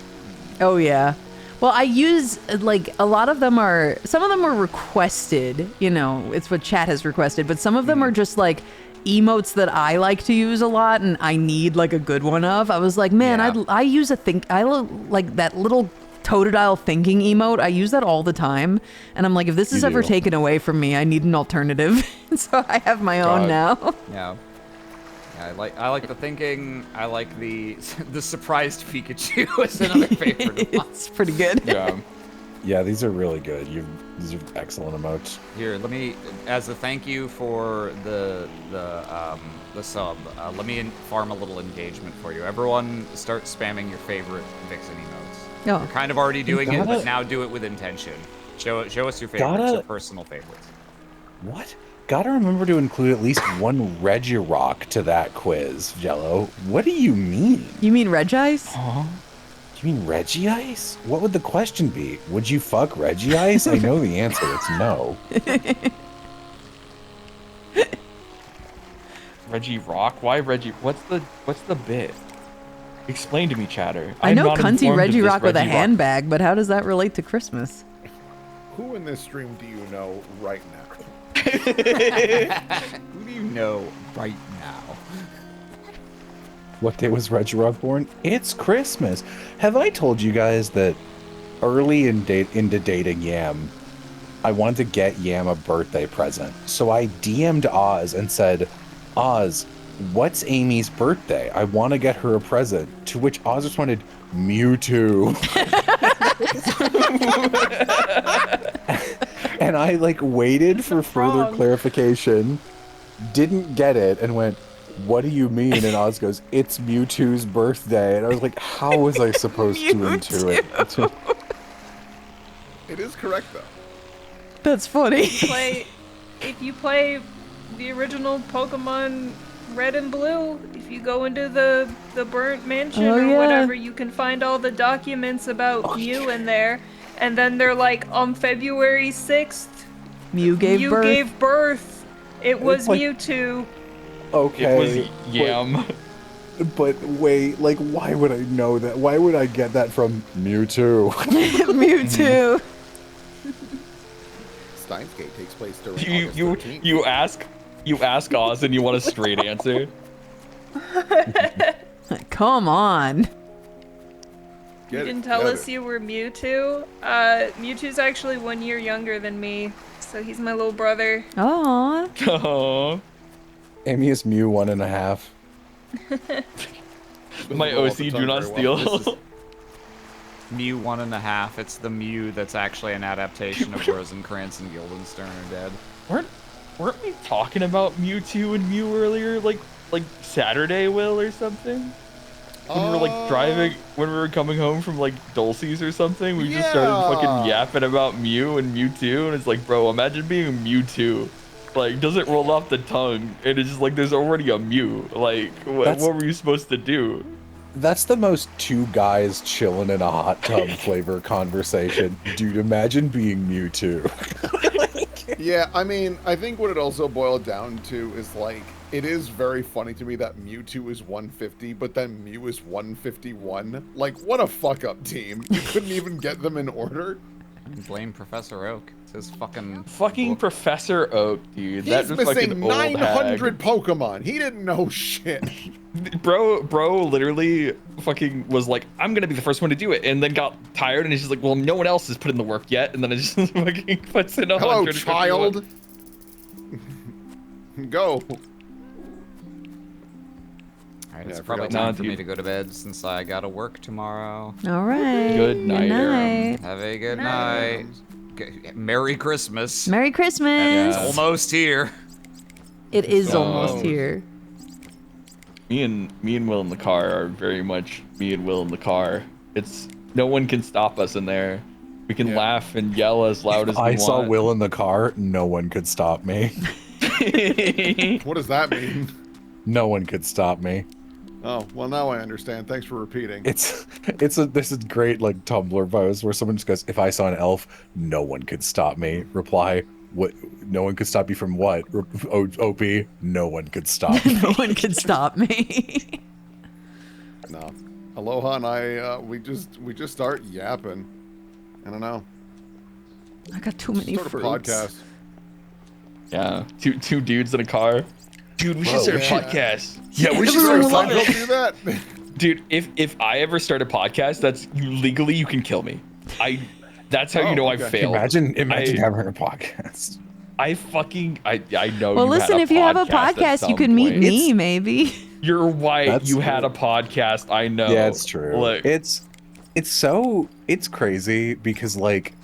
Oh, yeah. Well, I use, like, a lot of them are, some of them are requested, you know, it's what chat has requested, but some of them are just, like, emotes that I like to use a lot and I need, like, a good one of. I was like, man, Yeah. I use like, that little Totodile thinking emote. I use that all the time. And I'm like, if this is ever taken away from me, I need an alternative. So I have my own now. Yeah. I like the thinking. I like the surprised Pikachu is another favorite of mine. It's pretty good. Yeah. Yeah, these are really good. These are excellent emotes. Here, let me, as a thank you for the sub, let me farm a little engagement for you. Everyone, start spamming your favorite Vixen emotes. Oh. You're kind of already doing it, but now do it with intention. Show us your favorites, your personal favorites. What? Gotta remember to include at least one Regirock to that quiz, Jello. What do you mean? You mean Regice? You mean Regice? What would the question be? Would you fuck Regice? I know the answer. It's no. Regirock? Why Reggie? What's the bit? Explain to me, chatter. I I'm know not cunty informed of this Regirock with a Regirock. handbag, but how does that relate to Christmas? Who in this stream do you know right now? Who do you know right now? What day was Regirock born? It's Christmas. Have I told you guys that early into dating Yam, I wanted to get Yam a birthday present. So I DM'd Oz and said, Oz, what's Amy's birthday? I want to get her a present. To which Oz responded, Mewtwo. And I like waited for further clarification, didn't get it, and went, what do you mean? And Oz goes, it's Mewtwo's birthday. And I was like, how was I supposed to intuit? It is correct, though. That's funny. If you play the original Pokemon Red and Blue, if you go into the burnt mansion or whatever, you can find all the documents about Mew in there. And then they're like, on February 6th, Mew gave birth. It was like- Mewtwo. Okay. It was Yam. But wait, like, why would I know that? Why would I get that from Mewtwo? Mewtwo. Steins Gate takes place during August 13th. You ask Oz and you want a straight answer. Come on. You didn't tell us you were Mewtwo. Mewtwo's actually 1 year younger than me, so he's my little brother. Aww. Oh. Amy is Mew 1.5. My OC do not steal. Mew 1.5. It's the Mew that's actually an adaptation of Rosencrantz and Guildenstern are dead. Weren't we talking about Mewtwo and Mew earlier, like Saturday, Will, or something? When we were like driving, when we were coming home from like Dulce's or something, we just started fucking yapping about Mew and Mewtwo, and it's like, bro, imagine being a Mewtwo. Like, doesn't roll off the tongue, and it's just like there's already a Mew. Like, what were you supposed to do? That's the most two guys chilling in a hot tub flavor conversation. Dude, imagine being Mewtwo. Yeah, I mean, I think what it also boiled down to is like, it is very funny to me that Mewtwo is 150, but then Mew is 151. Like, what a fuck up team. You couldn't even get them in order. Blame Professor Oak. It's his fucking book. Professor Oak, dude. He's That was fucking missing old 900 Pokemon. He didn't know shit. Bro literally fucking was like, I'm gonna be the first one to do it, and then got tired, and he's just like, well, no one else has put in the work yet, and then it just fucking puts in 100. Hello, child. Go. right, Yeah, it's I probably forgot time about for me you. to go to bed since I gotta work tomorrow. All right. Good night, night. Have a good night. Merry Christmas. Merry Christmas. It's almost here. It is So- almost here. Me and Will in the car are very much me and Will in the car. It's no one can stop us in there. We can laugh and yell as loud as we I want. saw Will in the car. No one could stop me. What does that mean? No one could stop me. Oh, well, now I understand. Thanks for repeating. This is great like Tumblr post where someone just goes, if I saw an elf, no one could stop me. Reply, what? No one could stop you from what? OP, no one could stop me. No one could stop me. No. Aloha and I, we just start yapping. I don't know. I got too many Start a fruits. podcast. Yeah, two dudes in a car. Dude, we should Whoa, start a yeah. podcast. Yeah, we should Sorry, start a Seinfeld podcast. do that? Dude, if I ever start a podcast, that's legally you can kill me. That's how you know I okay. failed. Imagine having a podcast. I know. Well, you listen, had a if you have a at podcast, you some could meet point. me, maybe. You're right. That's You had true. a podcast. I know. Yeah, it's true. Look, It's crazy because like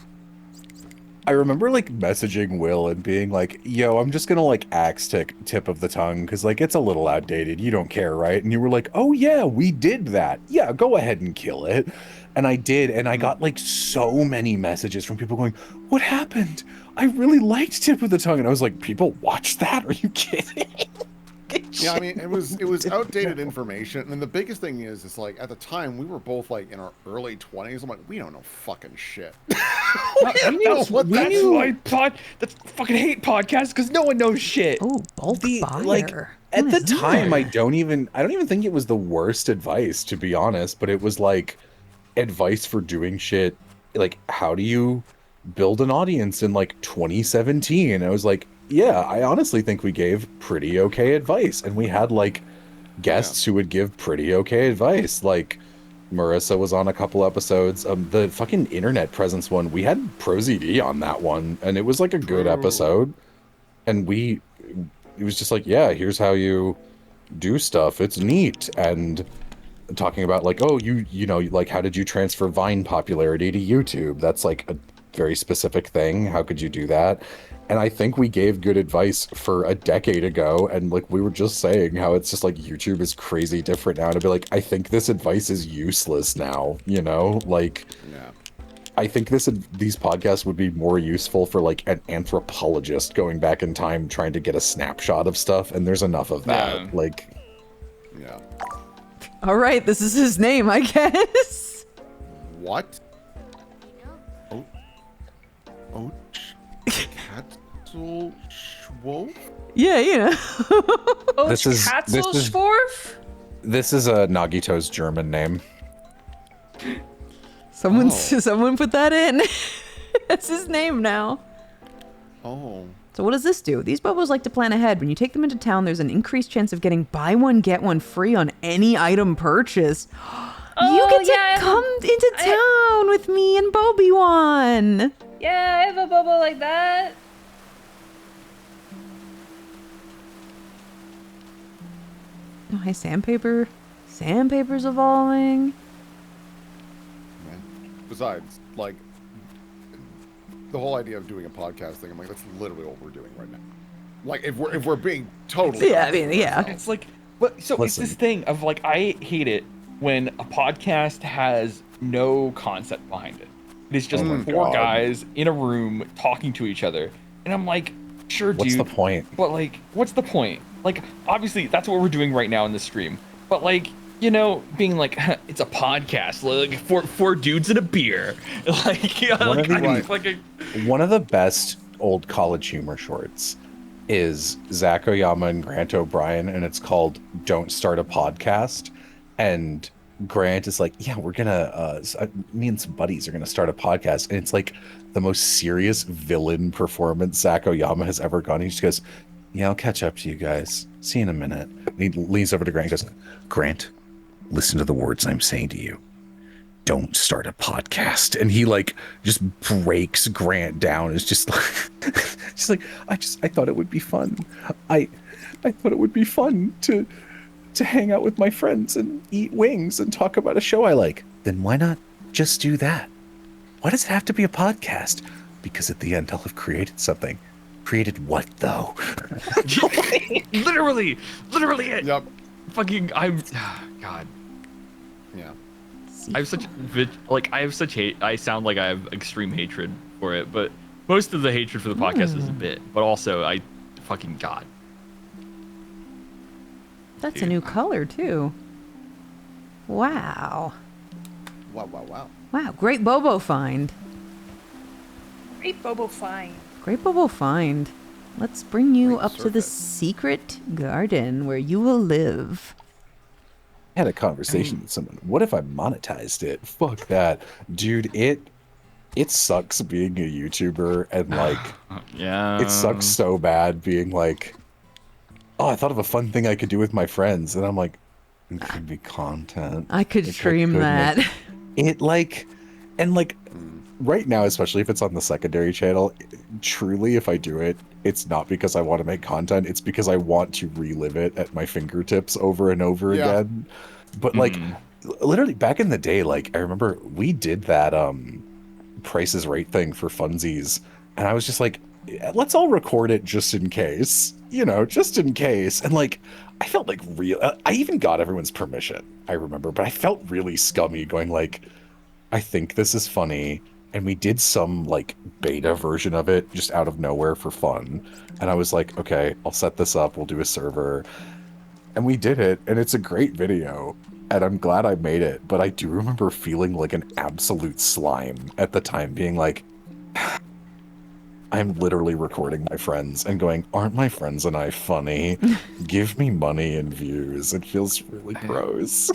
I remember like messaging Will and being like, yo, I'm just gonna like axe tip of the tongue because like it's a little outdated. You don't care, right? And you were like, oh yeah, we did that. Yeah, go ahead and kill it. And I did, and I got like so many messages from people going, what happened? I really liked Tip of the Tongue. And I was like, people watch that? Are you kidding? Yeah, I mean, it was outdated information, and the biggest thing is, it's like at the time we were both like in our early 20s. I'm like, we don't know fucking shit. that's why that's fucking hate podcasts because no one knows shit. Oh, bulk buyer. Like at What the is that? time, I don't even think it was the worst advice, to be honest. But it was like advice for doing shit. Like, how do you build an audience in like 2017? And I was like, yeah, I honestly think we gave pretty okay advice, and we had like guests who would give pretty okay advice. Like Marissa was on a couple episodes. The fucking internet presence one, we had ProZD on that one, and it was like a good episode. And it was just like, yeah, here's how you do stuff. It's neat. And talking about like, oh, you know, like how did you transfer Vine popularity to YouTube? That's like a very specific thing. How could you do that? And I think we gave good advice for a decade ago, and like we were just saying how it's just like YouTube is crazy different now. And I'd be like, I think this advice is useless now, you know? Like, Yeah. I think these podcasts would be more useful for like an anthropologist going back in time trying to get a snapshot of stuff, and there's enough of that. Yeah. Like, Yeah. All right, this is his name, I guess. What? Oh, Katzel Schwolf? Yeah, you know. Oh, This it's is- Katzelschworf? this is a Nagito's German name. Someone put that in. That's his name now. Oh. So what does this do? These Bobos like to plan ahead. When you take them into town, there's an increased chance of getting buy one, get one free on any item purchased. You get to come into town with me and Bobi-Wan. Yeah, I have a Bobo like that. Oh, hi, Sandpaper. Sandpaper's evolving. Besides, like, the whole idea of doing a podcast thing, I'm like, that's literally what we're doing right now. Like, if we're being totally Yeah, I mean, yeah. It's like, but so Listen. it's this thing of like, I hate it when a podcast has no concept behind it. It's just Oh my four God. guys in a room talking to each other, and I'm like, sure, What's dude. the point? But like, what's the point? Like, obviously, that's what we're doing right now in the stream. But like, you know, being like, it's a podcast, like four dudes and a beer, like, yeah, One like, of the- I just, like a, One of the best old college humor shorts is Zach Oyama and Grant O'Brien, and it's called Don't Start a Podcast. And Grant is like, yeah, we're gonna me and some buddies are gonna start a podcast. And it's like the most serious villain performance Zach Oyama has ever gone. He just goes, yeah, I'll catch up to you guys. See you in a minute. And he leans over to Grant and goes, Grant, listen to the words I'm saying to you. Don't start a podcast. And he like just breaks Grant down. It's just like, just like I thought it would be fun. I thought it would be fun to to hang out with my friends and eat wings and talk about a show I like. Then why not just do that? Why does it have to be a podcast? Because at the end, I'll have created something. Created what, though? literally it. Yep. Fucking, God. Yeah. I have such hate. I sound like I have extreme hatred for it, but most of the hatred for the podcast is a bit. But also, God. That's Dude. a new color, too. Wow. Wow. Wow, great Bobo find. Great Bobo find. Great Bobo find. Let's bring you Great up to the surface. secret garden where you will live. I had a conversation with someone. What if I monetized it? Fuck that. Dude, it sucks being a YouTuber and like Yeah. it sucks so bad being like, oh, I thought of a fun thing I could do with my friends, and I'm like, it could be content. I could Like, stream that. It like, and like, right now, especially if it's on the secondary channel, truly, if I do it, it's not because I want to make content. It's because I want to relive it at my fingertips over and over Yeah. again. But like, literally back in the day, like I remember we did that Price is Right thing for funsies, and I was just like, let's all record it just in case, just in case. And like, I felt like I even got everyone's permission, I remember, but I felt really scummy going like, I think this is funny. And we did some like beta version of it just out of nowhere for fun. And I was like, okay, I'll set this up. We'll do a server. And we did it. And it's a great video. And I'm glad I made it. But I do remember feeling like an absolute slime at the time, being like, I'm literally recording my friends and going, aren't my friends and I funny? Give me money and views. It feels really gross.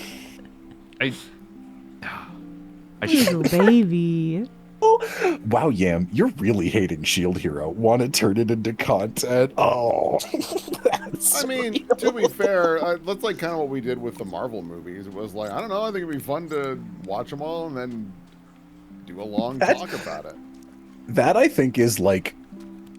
Little baby. Oh, wow, Yam, you're really hating Shield Hero. Want to turn it into content? Oh, I mean, to be fair, that's like kind of what we did with the Marvel movies. It was like, I don't know, I think it'd be fun to watch them all and then do a long talk about it. That I think is like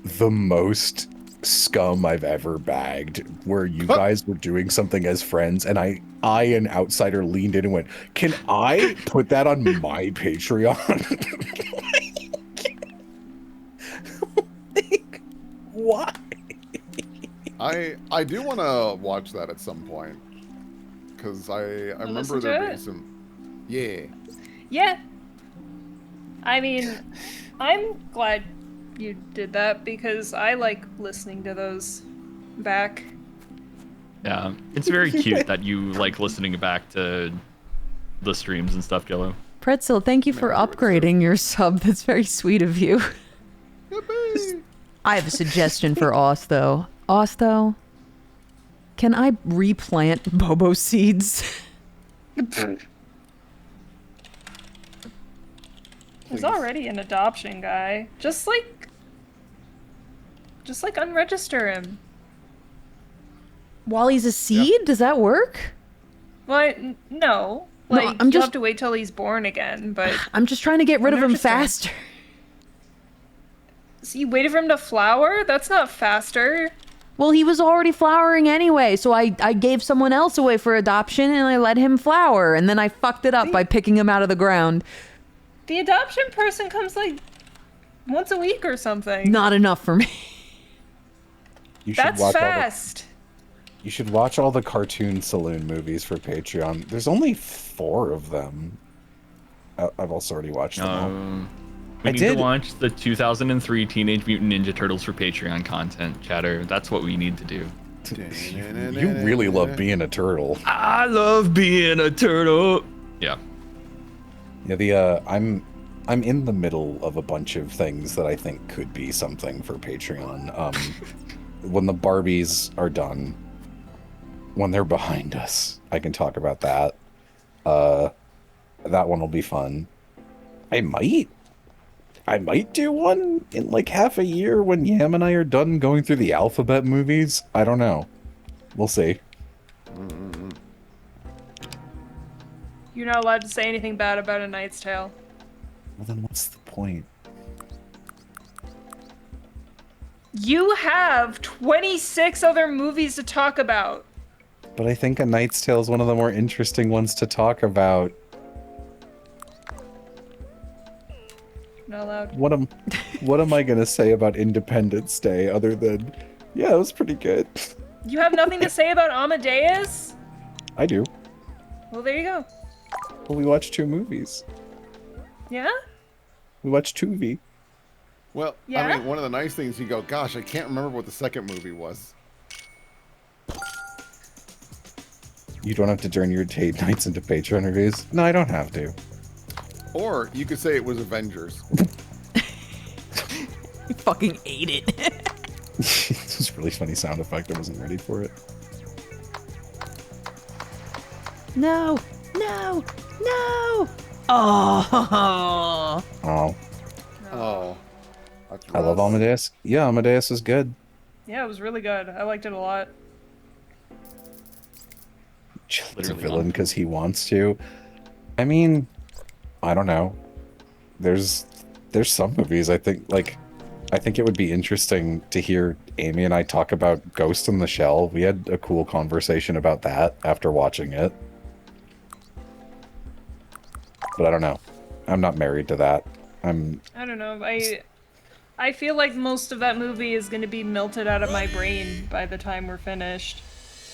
the most scum I've ever bagged, where you guys were doing something as friends and I an outsider leaned in and went, can I put that on my Patreon? Like, why? I do want to watch that at some point, because I remember there being some, Yeah. I mean, I'm glad you did that because I like listening to those back. Yeah, it's very cute that you like listening back to the streams and stuff, Jello. Pretzel, thank you for upgrading your sub. That's very sweet of you. I have a suggestion for Osto. Osto, can I replant Bobo seeds? There's already an adoption guy. Just like unregister him. While he's a seed? Does that work? Well, no. Like, I'm you'll just- have to wait till he's born again, but... I'm just trying to get rid of him Unregistered. faster. So you waited for him to flower? That's not faster. Well, he was already flowering anyway, so I gave someone else away for adoption and I let him flower, and then I fucked it up by picking him out of the ground. The adoption person comes like once a week or something. Not enough for me. You should That's watch fast. You should watch all the Cartoon Saloon movies for Patreon. There's only 4 of them. I've also already watched them all. We I need did. to launch the 2003 Teenage Mutant Ninja Turtles for Patreon content, chatter. That's what we need to do. You really love being a turtle. I love being a turtle. Yeah. Yeah, I'm in the middle of a bunch of things that I think could be something for Patreon. When the Barbies are done, when they're behind us, I can talk about that. That one will be fun. I might do one in like half a year when Yam and I are done going through the alphabet movies. I don't know. We'll see. You're not allowed to say anything bad about A Knight's Tale. Well, then what's the point? You have 26 other movies to talk about. but I think A Knight's Tale is one of the more interesting ones to talk about. Not allowed. What am I gonna say about Independence Day other than, yeah, it was pretty good. You have nothing to say about Amadeus? I do. Well, there you go. Well, we watched 2 movies. Yeah? We watched Tuvi. Well, Yeah? I mean, one of the nice things, you go, gosh, I can't remember what the second movie was. You don't have to turn your Tate Nights into Patreon reviews. No, I don't have to. Or you could say it was Avengers. You fucking ate it. This was a really funny sound effect. I wasn't ready for it. No, no, no. Oh. Oh, Oh. That's I love rough. Amadeus. Yeah, Amadeus is good. Yeah, it was really good. I liked it a lot. It's a Literally villain because he wants to. I mean, I don't know. There's some movies I think it would be interesting to hear Amy and I talk about Ghost in the Shell. We had a cool conversation about that after watching it. But I don't know. I'm not married to that. I don't know. I feel like most of that movie is going to be melted out of my brain by the time we're finished.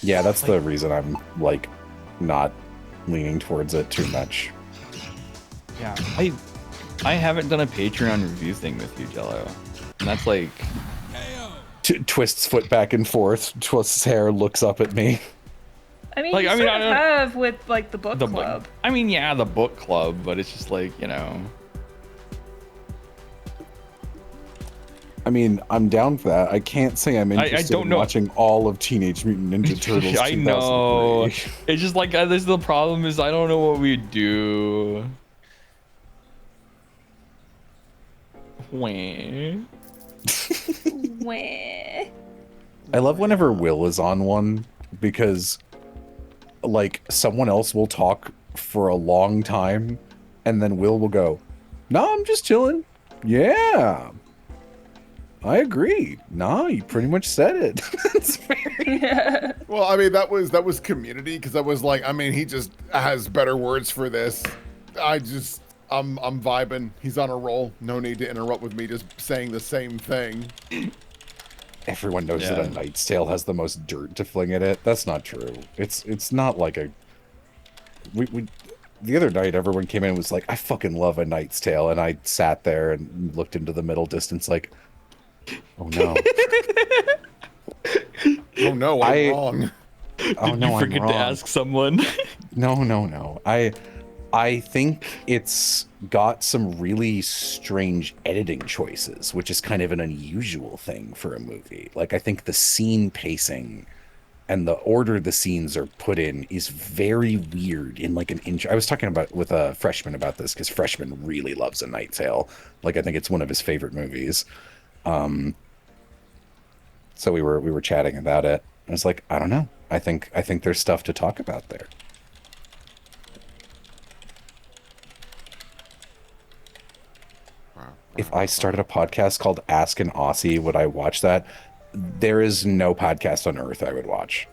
Yeah, that's the reason I'm like not leaning towards it too much. Yeah, I haven't done a Patreon review thing with you, Jello. And that's like... Twists foot back and forth, twists hair, looks up at me. I mean, Like, you I mean, sort I of don't- have with, like, the book club. I mean, yeah, the book club, but it's just like, you know... I mean, I'm down for that. I can't say I'm interested don't in know. watching all of Teenage Mutant Ninja Turtles. I know. 2003. It's just like, this is the problem is I don't know what we do. Wah. Wah. I love whenever Will is on one because, like, someone else will talk for a long time, and then Will will go, "No, I'm just chilling. Yeah, I agree. Nah, you pretty much said it." It's very... Well, I mean, that was Community, because I was like, I mean, he just has better words for this. I'm vibing. He's on a roll. No need to interrupt with me just saying the same thing. Everyone knows that Yeah. A Knight's Tale has the most dirt to fling at it. That's not true. It's not like a... We the other night, everyone came in and was like, I fucking love A Knight's Tale. And I sat there and looked into the middle distance like, oh no. Oh no, I'm wrong. Oh Did no, you I'm forget to wrong. ask someone? No. I think it's got some really strange editing choices, which is kind of an unusual thing for a movie. Like, I think the scene pacing and the order the scenes are put in is very weird in like an intro. I was talking about with a freshman about this because freshman really loves A Knight's Tale. Like, I think it's one of his favorite movies. So we were chatting about it. I was like, I don't know. I think there's stuff to talk about there. If I started a podcast called Ask an Aussie, would I watch that? There is no podcast on earth I would watch.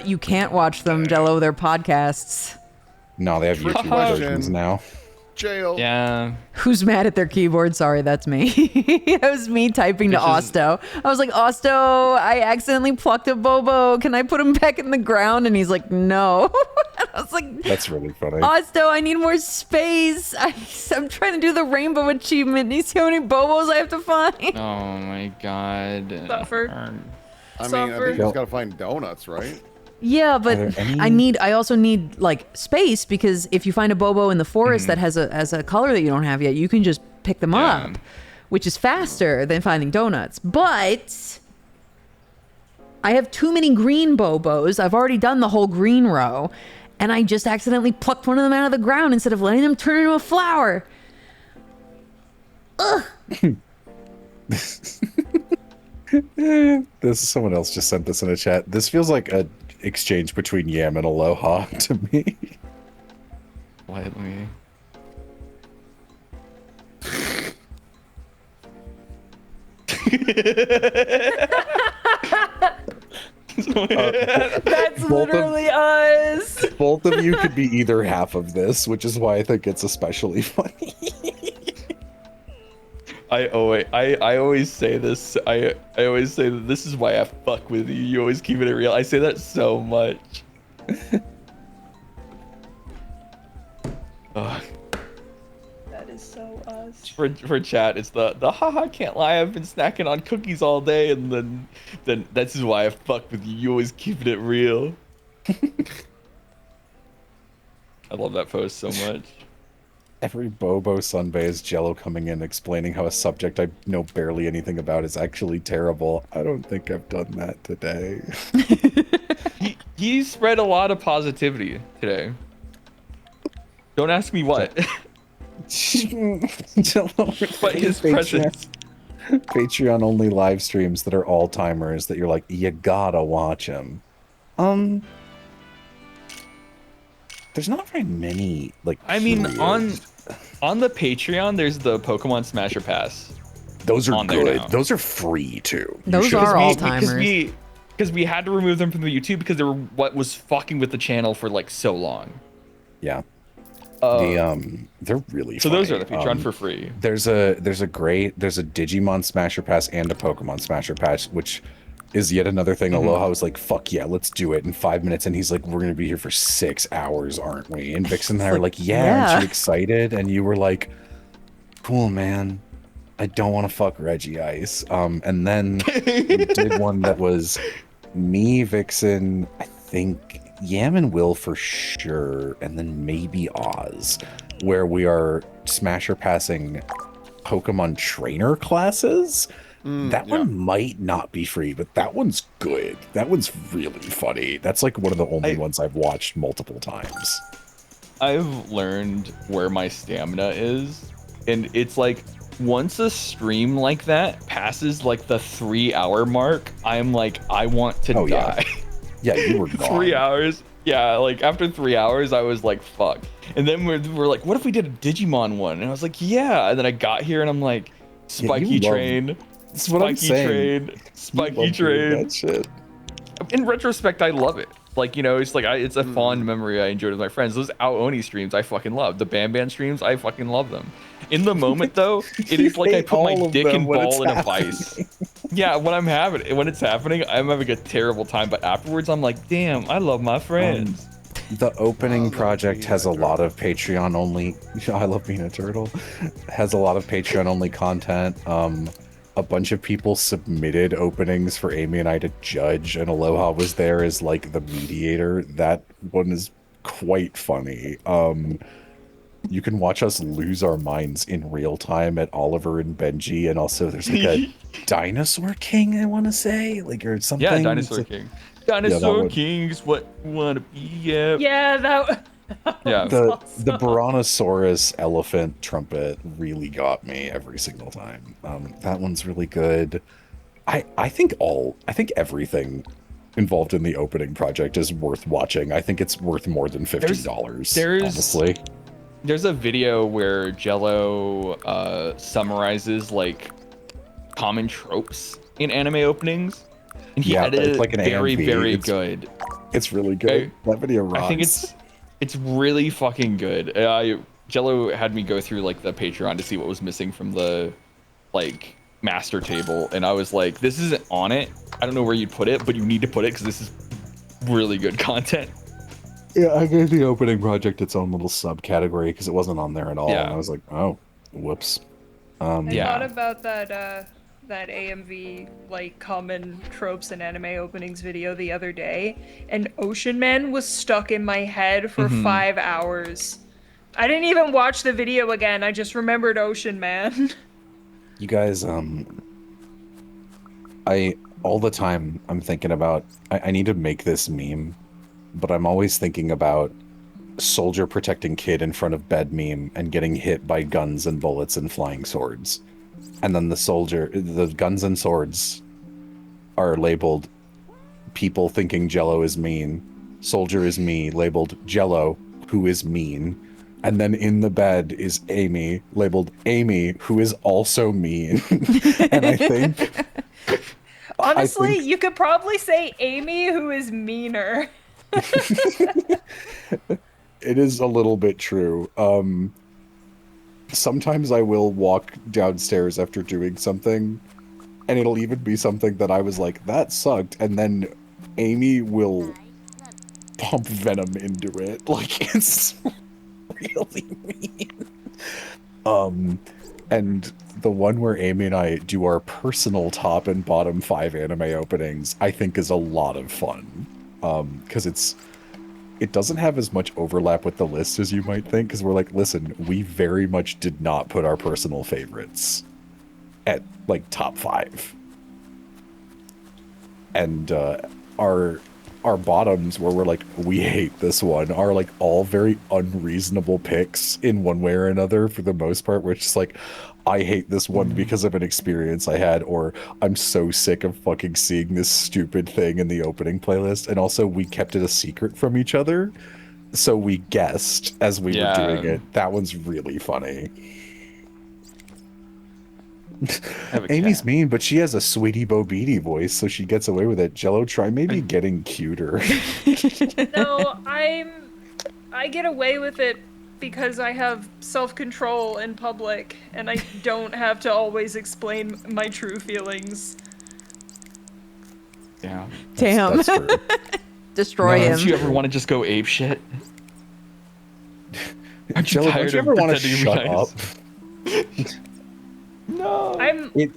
You can't watch them, Jello. They're podcasts. No, they have YouTube Question. versions now. Jail. Yeah. Who's mad at their keyboard? Sorry, that's me. It was me typing to This is- Osto. I was like, Osto, I accidentally plucked a Bobo. Can I put him back in the ground? And he's like, no. And I was like, That's really funny. Osto, I need more space. I'm trying to do the rainbow achievement. You see how many Bobos I have to find? Oh my god. Suffer. I mean, I Suffer. think you just gotta find donuts, right? Yeah, but Are there any- I also need like space because if you find a Bobo in the forest that has a color that you don't have yet, you can just pick them Yeah. up, which is faster than finding donuts. But I have too many green Bobos. I've already done the whole green row, and I just accidentally plucked one of them out of the ground instead of letting them turn into a flower. Someone else just sent this in a chat. This feels like a exchange between Yam and Aloha to me. Let me. That's literally us. Both of you could be either half of this, which is why I think it's especially funny. I always say this. I always say that this is why I fuck with you. You always keep it real. I say that so much. Ugh. That is so us. For chat, it's the haha, can't lie, I've been snacking on cookies all day, and then that's just why I fuck with you. You always keeping it real. I love that post so much. Every Bobo Sunbae is Jello coming in explaining how a subject I know barely anything about is actually terrible. I don't think I've done that today. He spread a lot of positivity today. Don't ask me what. But his presence. Patreon only live streams that are all timers that you're like, you gotta watch them. There's not very many, like, I mean, periods. on the Patreon, there's the Pokemon Smasher Pass. Those are on there good. now. Those are free too. Those are all timers. Because we had to remove them from the YouTube because they were what was fucking with the channel for like so long. Yeah. They're really so funny. Those are the Patreon for free. There's a Digimon Smasher Pass and a Pokemon Smasher Pass, which is yet another thing. Aloha was like, fuck yeah, let's do it in 5 minutes. And he's like, we're going to be here for 6 hours, aren't we? And Vixen and I were like, yeah, aren't you excited? And you were like, cool, man. I don't want to fuck Reggie Ice. And then we did one that was me, Vixen, I think Yam and Will for sure, and then maybe Oz, where we are Smasher passing Pokemon trainer classes. That one might not be free, but that one's good. That one's really funny. That's like one of the only ones I've watched multiple times. I've learned where my stamina is, and it's like once a stream like that passes like the 3-hour mark, I'm like, I want to die. Yeah, you were gone. 3 hours. Yeah, like after 3 hours, I was like, fuck. And then we're like, what if we did a Digimon one? And I was like, yeah. And then I got here and I'm like, Spiky Train. That's what I'm saying. Spiky Train. That shit. In retrospect, I love it. Like, you know, it's like it's a fond memory I enjoyed with my friends. Those Aoni streams I fucking love. The Ban streams, I fucking love them. In the moment though, it is like I put my dick and ball in a vice. Yeah, when it's happening, I'm having a terrible time. But afterwards, I'm like, damn, I love my friends. The opening project has a lot of Patreon only. I love being a turtle. Has a lot of Patreon only content. A bunch of people submitted openings for Amy and I to judge, and Aloha was there as like the mediator. That one is quite funny. You can watch us lose our minds in real time at Oliver and Benji, and also there's like a Dinosaur King, I want to say, like, or something. Yeah, Dinosaur King. Dinosaur King's what you want to be. Yeah, that. Yeah. The Brontosaurus elephant trumpet really got me every single time. That one's really good. I think everything involved in the opening project is worth watching. I think it's worth more than $50. Honestly. There's a video where Jello summarizes like common tropes in anime openings, and he edited it like very good. It's really good. That video rocks. I think it's really fucking good. Jello had me go through like the Patreon to see what was missing from the like master table, and I was like, this isn't on it. I don't know where you'd put it, but you need to put it because this is really good content. Yeah, I gave the opening project its own little subcategory because it wasn't on there at all. Yeah. And I was like, oh, whoops. I thought about that AMV, like, common tropes and anime openings video the other day, and Ocean Man was stuck in my head for 5 hours. I didn't even watch the video again. I just remembered Ocean Man. You guys, all the time I'm thinking about, I need to make this meme, but I'm always thinking about soldier protecting kid in front of bed meme and getting hit by guns and bullets and flying swords. And then the guns and swords are labeled people thinking Jello is mean. Soldier is me, labeled Jello, who is mean. And then in the bed is Amy, labeled Amy, who is also mean. And I think Honestly, think- you could probably say Amy, who is meaner. It is a little bit true. Sometimes I will walk downstairs after doing something, and it'll even be something that I was like, that sucked, and then Amy will pump venom into it. Like, it's really mean. And the one where Amy and I do our personal top and bottom 5 anime openings, I think is a lot of fun. Because it doesn't have as much overlap with the list as you might think, because we're like, listen, we very much did not put our personal favorites at, like, top 5. And our bottoms, where we're like, we hate this one, are, like, all very unreasonable picks in one way or another for the most part, where it's just like, I hate this one because of an experience I had, or I'm so sick of fucking seeing this stupid thing in the opening playlist. And also, we kept it a secret from each other, so we guessed as we were doing it. That one's really funny. Amy's mean, but she has a Sweetie Bo Beatty voice, so she gets away with it. Jello, try maybe getting cuter. No, I get away with it because I have self-control in public, and I don't have to always explain my true feelings. Yeah. Damn. That's true. Destroy him. Don't you ever want to just go ape shit? Aren't you Jello, tired don't you of ever want to pretending to be shut nice? up? No.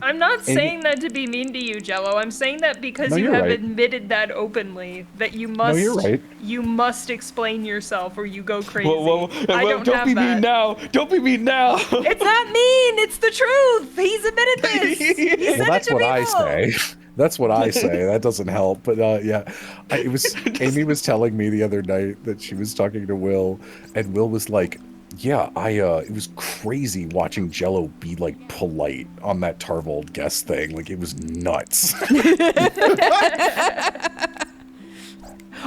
I'm not saying that to be mean to you, Jello. I'm saying that because No, you you're have right. admitted that openly, that you must you're right. you must explain yourself or you go crazy. Whoa, I don't don't have be that. mean now. Don't be mean now. It's not mean. It's the truth. He's admitted this. He said Well, that's it to what I people. say. That's what I say. That doesn't help. But yeah, it was Amy was telling me the other night that she was talking to Will, and Will was like, "Yeah, it was crazy watching Jello be like polite on that Tarvold guest thing. Like it was nuts."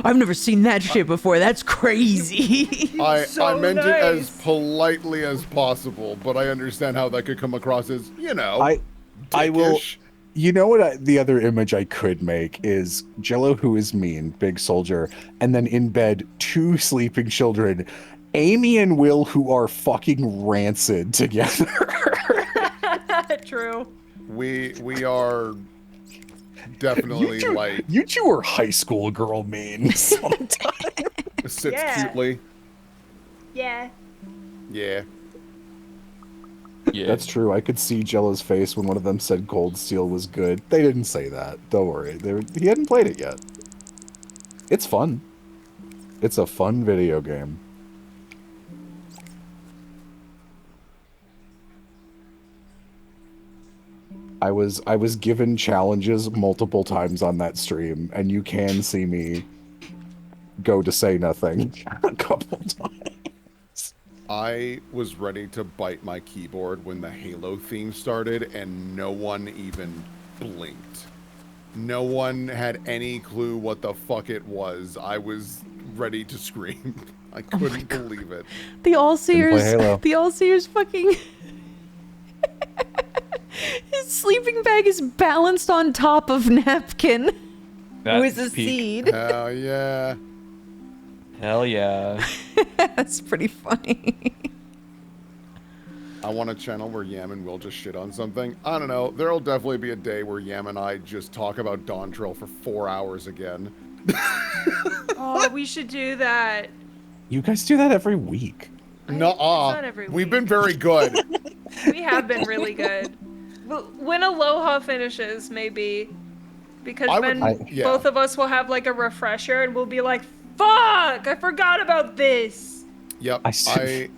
I've never seen that shit before. That's crazy. I meant it as nice. politely as possible, but I understand how that could come across as, I will. dickish. You know what? The other image I could make is Jello, who is mean, big soldier, and then in bed, 2 sleeping children, Amy and Will, who are fucking rancid together. True. We are definitely like You two are high school girl mean sometimes. sits Yeah. cutely. Yeah. Yeah. Yeah. That's true. I could see Jello's face when one of them said Cold Steel was good. They didn't say that. Don't worry. He hadn't played it yet. It's fun. It's a fun video game. I was given challenges multiple times on that stream, and you can see me go to say nothing a couple times. I was ready to bite my keyboard when the Halo theme started, and no one even blinked. No one had any clue what the fuck it was. I was ready to scream. I couldn't believe it. The All-Seers. Halo. The All-Seers fucking... His sleeping bag is balanced on top of Napkin, who is a That's peak. seed. Hell yeah. Hell yeah. That's pretty funny. I want a channel where Yam and Will just shit on something. I don't know. There'll definitely be a day where Yam and I just talk about Dawn Trail for 4 hours again. Oh, we should do that. You guys do that every week. Nuh-uh. not every We've week. been very good. We have been really good. When Aloha finishes, maybe. Because I would- then yeah. both of us will have like a refresher and we'll be like, fuck, I forgot about this. Yep. I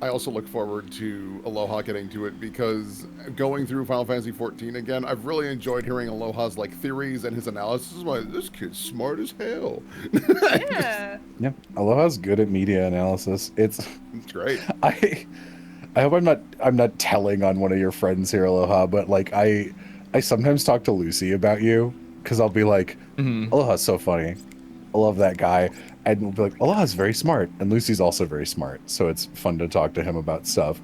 I also look forward to Aloha getting to it because going through Final Fantasy XIV again, I've really enjoyed hearing Aloha's like theories and his analysis. I'm like, this kid's smart as hell. Yeah. Yeah, Aloha's good at media analysis. It's great. I hope I'm not telling on one of your friends here, Aloha, but like I sometimes talk to Lucy about you because I'll be like, Aloha's so funny. I love that guy. And we'll be like, Aloha's very smart. And Lucy's also very smart. So it's fun to talk to him about stuff.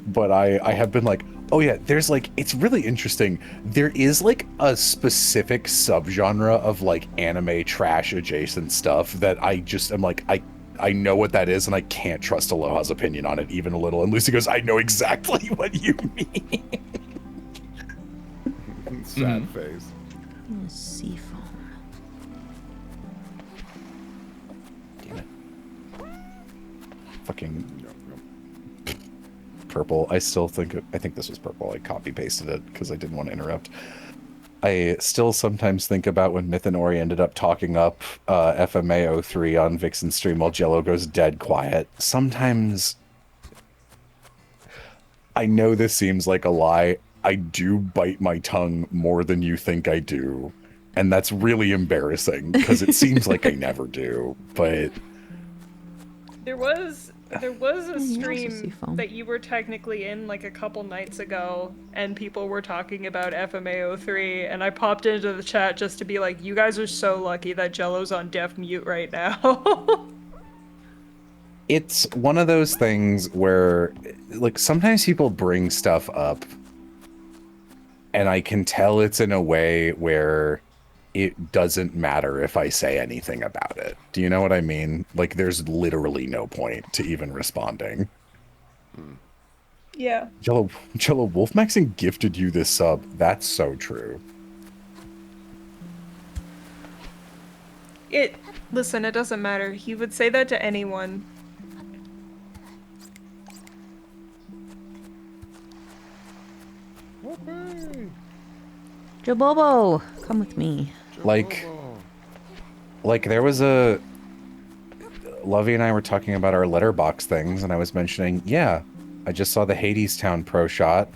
But I have been like, Oh yeah, there's like, it's really interesting. There is like a specific subgenre of like anime trash adjacent stuff that I'm like, I know what that is and I can't trust Aloha's opinion on it even a little. And Lucy goes, I know exactly what you mean. Sad face. Seafoam. Damn it. Fucking purple. I think this was purple. I copy pasted it because I didn't want to interrupt. I still sometimes think about when Myth and Ori ended up talking up FMA 03 on Vixen's stream while Jello goes dead quiet. Sometimes I know this seems like a lie. I do bite my tongue more than you think I do. And that's really embarrassing because it seems like I never do, but There was a stream that you were technically in like a couple nights ago, and people were talking about FMA 03, and I popped into the chat just to be like, you guys are so lucky that Jello's on deaf mute right now. it's one of those things where, like, sometimes people bring stuff up, and I can tell it's in a way where it doesn't matter if I say anything about it. Do you know what I mean? Like, there's literally no point to even responding. Yeah. Jello Wolfmaxon gifted you this sub. That's so true. Listen, it doesn't matter. He would say that to anyone. Bobo, come with me. Like there was Lovey and I were talking about our letterbox things, and I was mentioning, yeah, I just saw the Hades Town Pro Shot,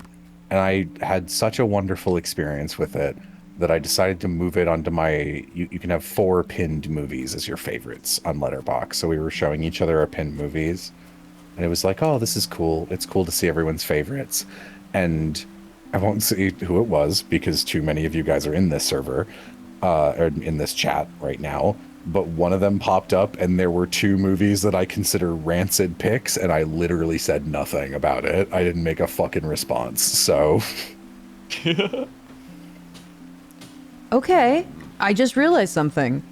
and I had such a wonderful experience with it that I decided to move it onto my, you can have 4 pinned movies as your favorites on Letterboxd. So we were showing each other our pinned movies, and it was like, oh, this is cool. It's cool to see everyone's favorites. And I won't say who it was because too many of you guys are in this server, or in this chat right now. But one of them popped up, and there were 2 movies that I consider rancid picks, and I literally said nothing about it. I didn't make a fucking response, so... Okay, I just realized something.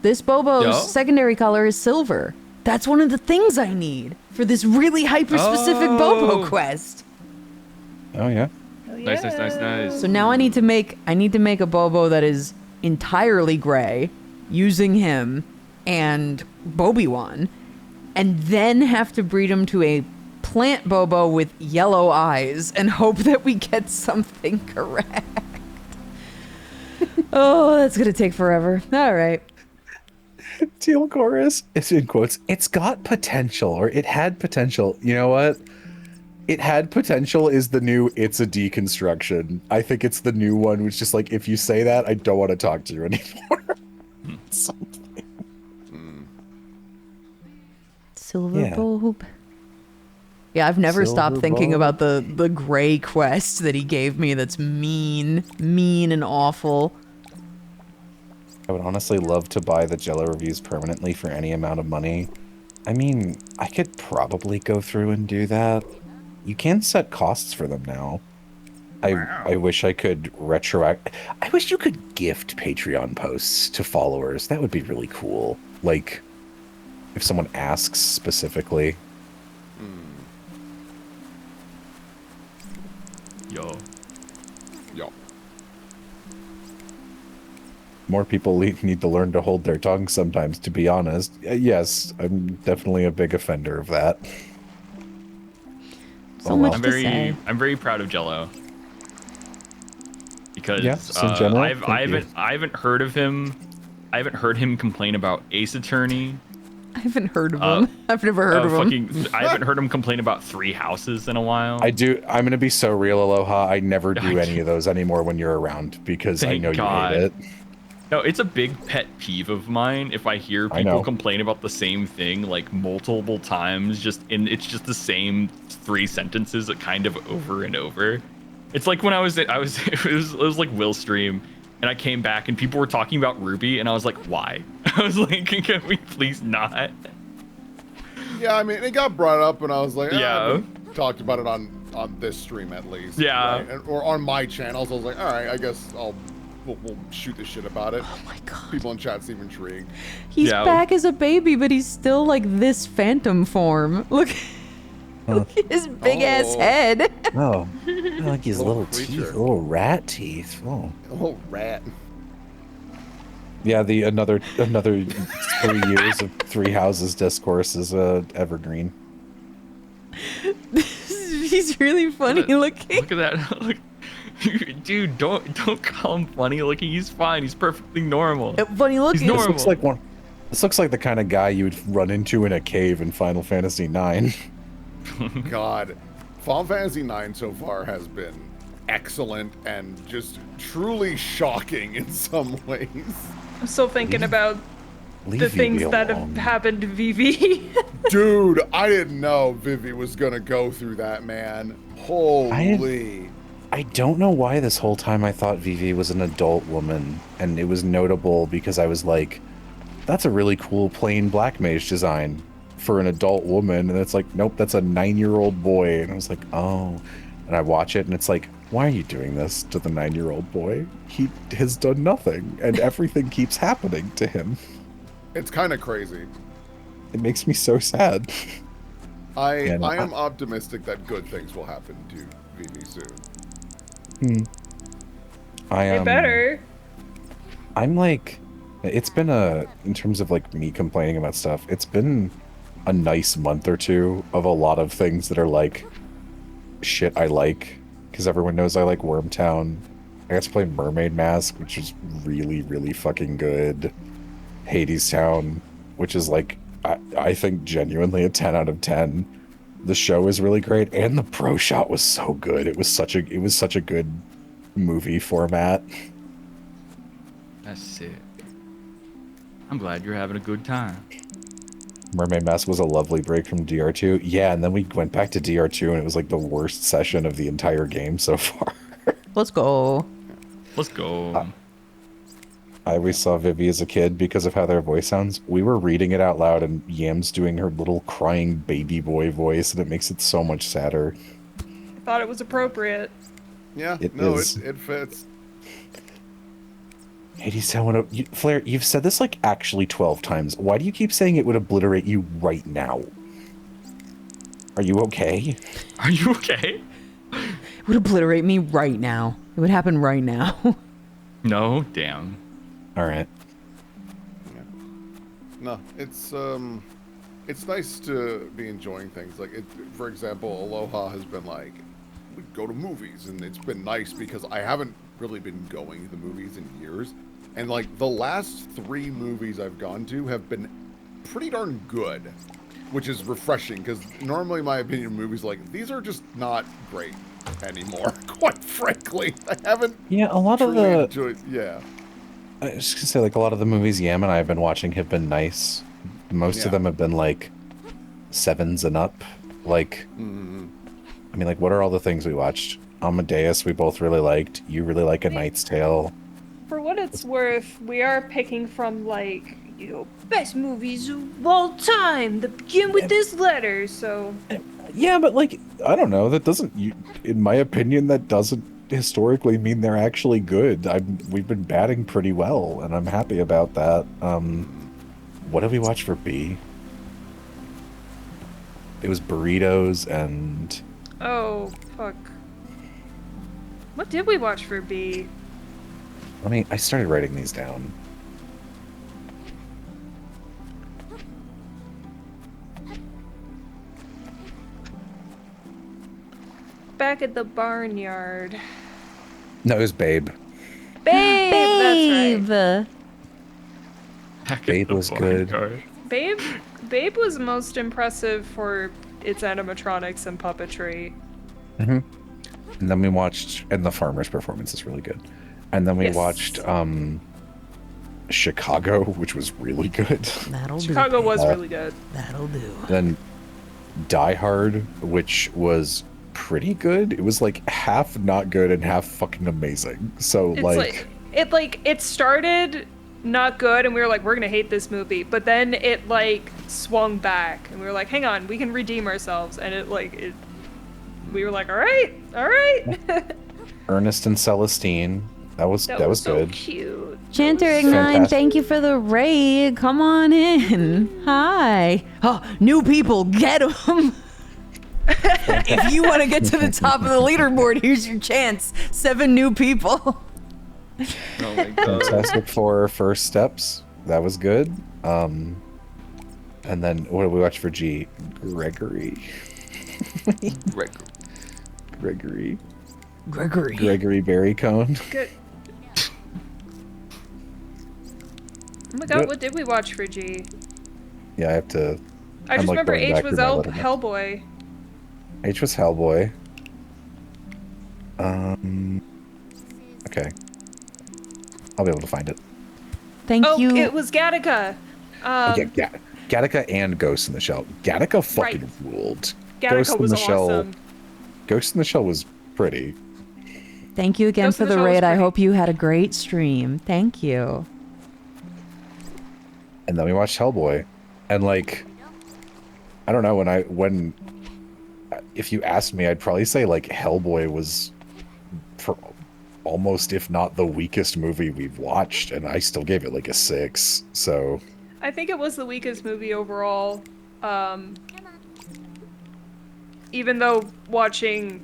This Bobo's secondary color is silver. That's one of the things I need for this really hyper-specific Bobo quest. Oh, yeah? Nice. So now I need to make a Bobo that is entirely gray, using him and Bobi-Wan, and then have to breed him to a plant Bobo with yellow eyes and hope that we get something correct. Oh, that's gonna take forever. All right. Teal Chorus, it's in quotes, it's got potential, or it had potential. You know what? It had potential is the new it's a deconstruction. I think it's the new one, which just like, if you say that, I don't want to talk to you anymore. Something. Silver Bob. Yeah, I've never stopped thinking about the gray quest that he gave me that's mean and awful. I would honestly love to buy the Jello reviews permanently for any amount of money. I mean, I could probably go through and do that. You can set costs for them now. I wish I could I wish you could gift Patreon posts to followers. That would be really cool. Like, if someone asks specifically. Yo. More people need to learn to hold their tongue sometimes, to be honest. Yes, I'm definitely a big offender of that. So much to say. I'm very proud of Jello. Because in general, I haven't heard of him. I haven't heard him complain about Ace Attorney. I haven't heard of him. I've never heard of him. I haven't heard him complain about 3 Houses in a while. I'm gonna be so real, Aloha. I never do any of those anymore when you're around because I know you hate it. No, it's a big pet peeve of mine if I hear people complain about the same thing like multiple times, it's just the same 3 sentences kind of over and over. It's like when it was like Will's stream, and I came back and people were talking about Ruby, and I was like, why? I was like, can we please not? Yeah, I mean, it got brought up, and I was like, yeah. Talked about it on on this stream at least. Yeah. Right? Or on my channels. I was like, all right, I guess we'll shoot the shit about it. Oh my god. People in chat seem intrigued. He's back as a baby, but he's still like this phantom form. Look, look at his big ass head. Oh, I like his little teeth, creature. little rat teeth. Oh, Oh, rat. yeah. The another 3 years of Three Houses discourse is evergreen. He's really funny looking. Look at that. Look. Dude, don't call him funny looking. He's fine. He's perfectly normal. Funny looking. He's normal. This looks like the kind of guy you would run into in a cave in Final Fantasy IX. God, Final Fantasy IX so far has been excellent and just truly shocking in some ways. I'm still thinking about the Leave things Vivi that alone. have happened to Vivi. Dude, I didn't know Vivi was gonna go through that, man. Holy. I don't know why this whole time I thought Vivi was an adult woman, and it was notable because I was like, that's a really cool plain black mage design for an adult woman, and it's like, nope, that's a 9-year-old boy. And I was like, oh. And I watch it and it's like, why are you doing this to the 9-year-old boy? He has done nothing, and everything keeps happening to him. It's kind of crazy. It makes me so sad. I And am optimistic that good things will happen to Vivi soon. I They better. I'm like, it's been in terms of like me complaining about stuff, it's been a nice month or two of a lot of things that are like shit I like, because everyone knows I like Wormtown. I got to play Mermaid Mask, which is really, really fucking good. Hades Town, which is like, I think genuinely a 10 out of 10. The show is really great, and the pro shot was so good. It was such a good movie format. That's sick. I'm glad you're having a good time. Mermaid Mask was a lovely break from DR2. Yeah, and then we went back to DR2, and it was like the worst session of the entire game so far. Let's go. Let's go. I always saw Vivi as a kid because of how their voice sounds. We were reading it out loud, and Yam's doing her little crying baby boy voice, and it makes it so much sadder. Thought it was appropriate. Yeah, It no, is. it fits. Hades Town, Flair, you've said this like actually 12 times. Why do you keep saying it would obliterate you right now? Are you okay? Are you okay? It would obliterate me right now. It would happen right now. No, damn. All right. No, it's nice to be enjoying things. Like, for example, Aloha has been like, we go to movies, and it's been nice because I haven't really been going to the movies in years. And like the last 3 movies I've gone to have been pretty darn good, which is refreshing because normally my opinion of movies like these are just not great anymore, quite frankly. I haven't Yeah, a lot of truly the... enjoyed, yeah. I was just gonna say, like, a lot of the movies Yam and I have been watching have been nice. Most Yeah. of them have been, like, 7s and up. Like, I mean, like, what are all the things we watched? Amadeus we both really liked. You really like A Knight's Tale. For what it's worth, we are picking from like, best movies of all time that begin with this letter, so... Yeah, but, like, I don't know. That doesn't... in my opinion, that doesn't historically mean they're actually good. We've been batting pretty well, and I'm happy about that. What did we watch for B? It was Burritos and... Oh, fuck. What did we watch for B? I started writing these down. Back at the barnyard. No, it was Babe. Babe! That's right. Babe was good. Babe was most impressive for its animatronics and puppetry. Mm-hmm. And then we watched... And the farmer's performance is really good. And then we Yes. watched Chicago, which was really good. That'll do. Chicago was really good. That'll do. Then Die Hard, which was pretty good. It was like half not good and half fucking amazing. So It's it started not good and we were like, we're gonna hate this movie, but then it like swung back and we were like, hang on, we can redeem ourselves, and it we were like, all right. Ernest and Celestine. That was so good. Cute. Chanter Ignine, thank you for the raid. Come on in. Hi. Oh, new people, get them. If you want to get to the top of the leaderboard, here's your chance. 7 new people. Oh my god. Fantastic for first steps. That was good. And then what did we watch for G? Gregory. Gregory Berrycone. Good. Oh my god, what did we watch for G? Yeah, I have to. I just remember H was Hellboy. H was Hellboy. Okay. I'll be able to find it. Thank you. It was Gattaca. Gattaca and Ghost in the Shell. Gattaca fucking ruled. Gattaca was awesome. Ghost in the Shell was pretty. Thank you again for the raid. I hope you had a great stream. Thank you. And then we watched Hellboy. And like, I don't know, when if you asked me, I'd probably say like Hellboy was for almost, if not the weakest movie we've watched, and I still gave it like a 6. So I think it was the weakest movie overall. Even though watching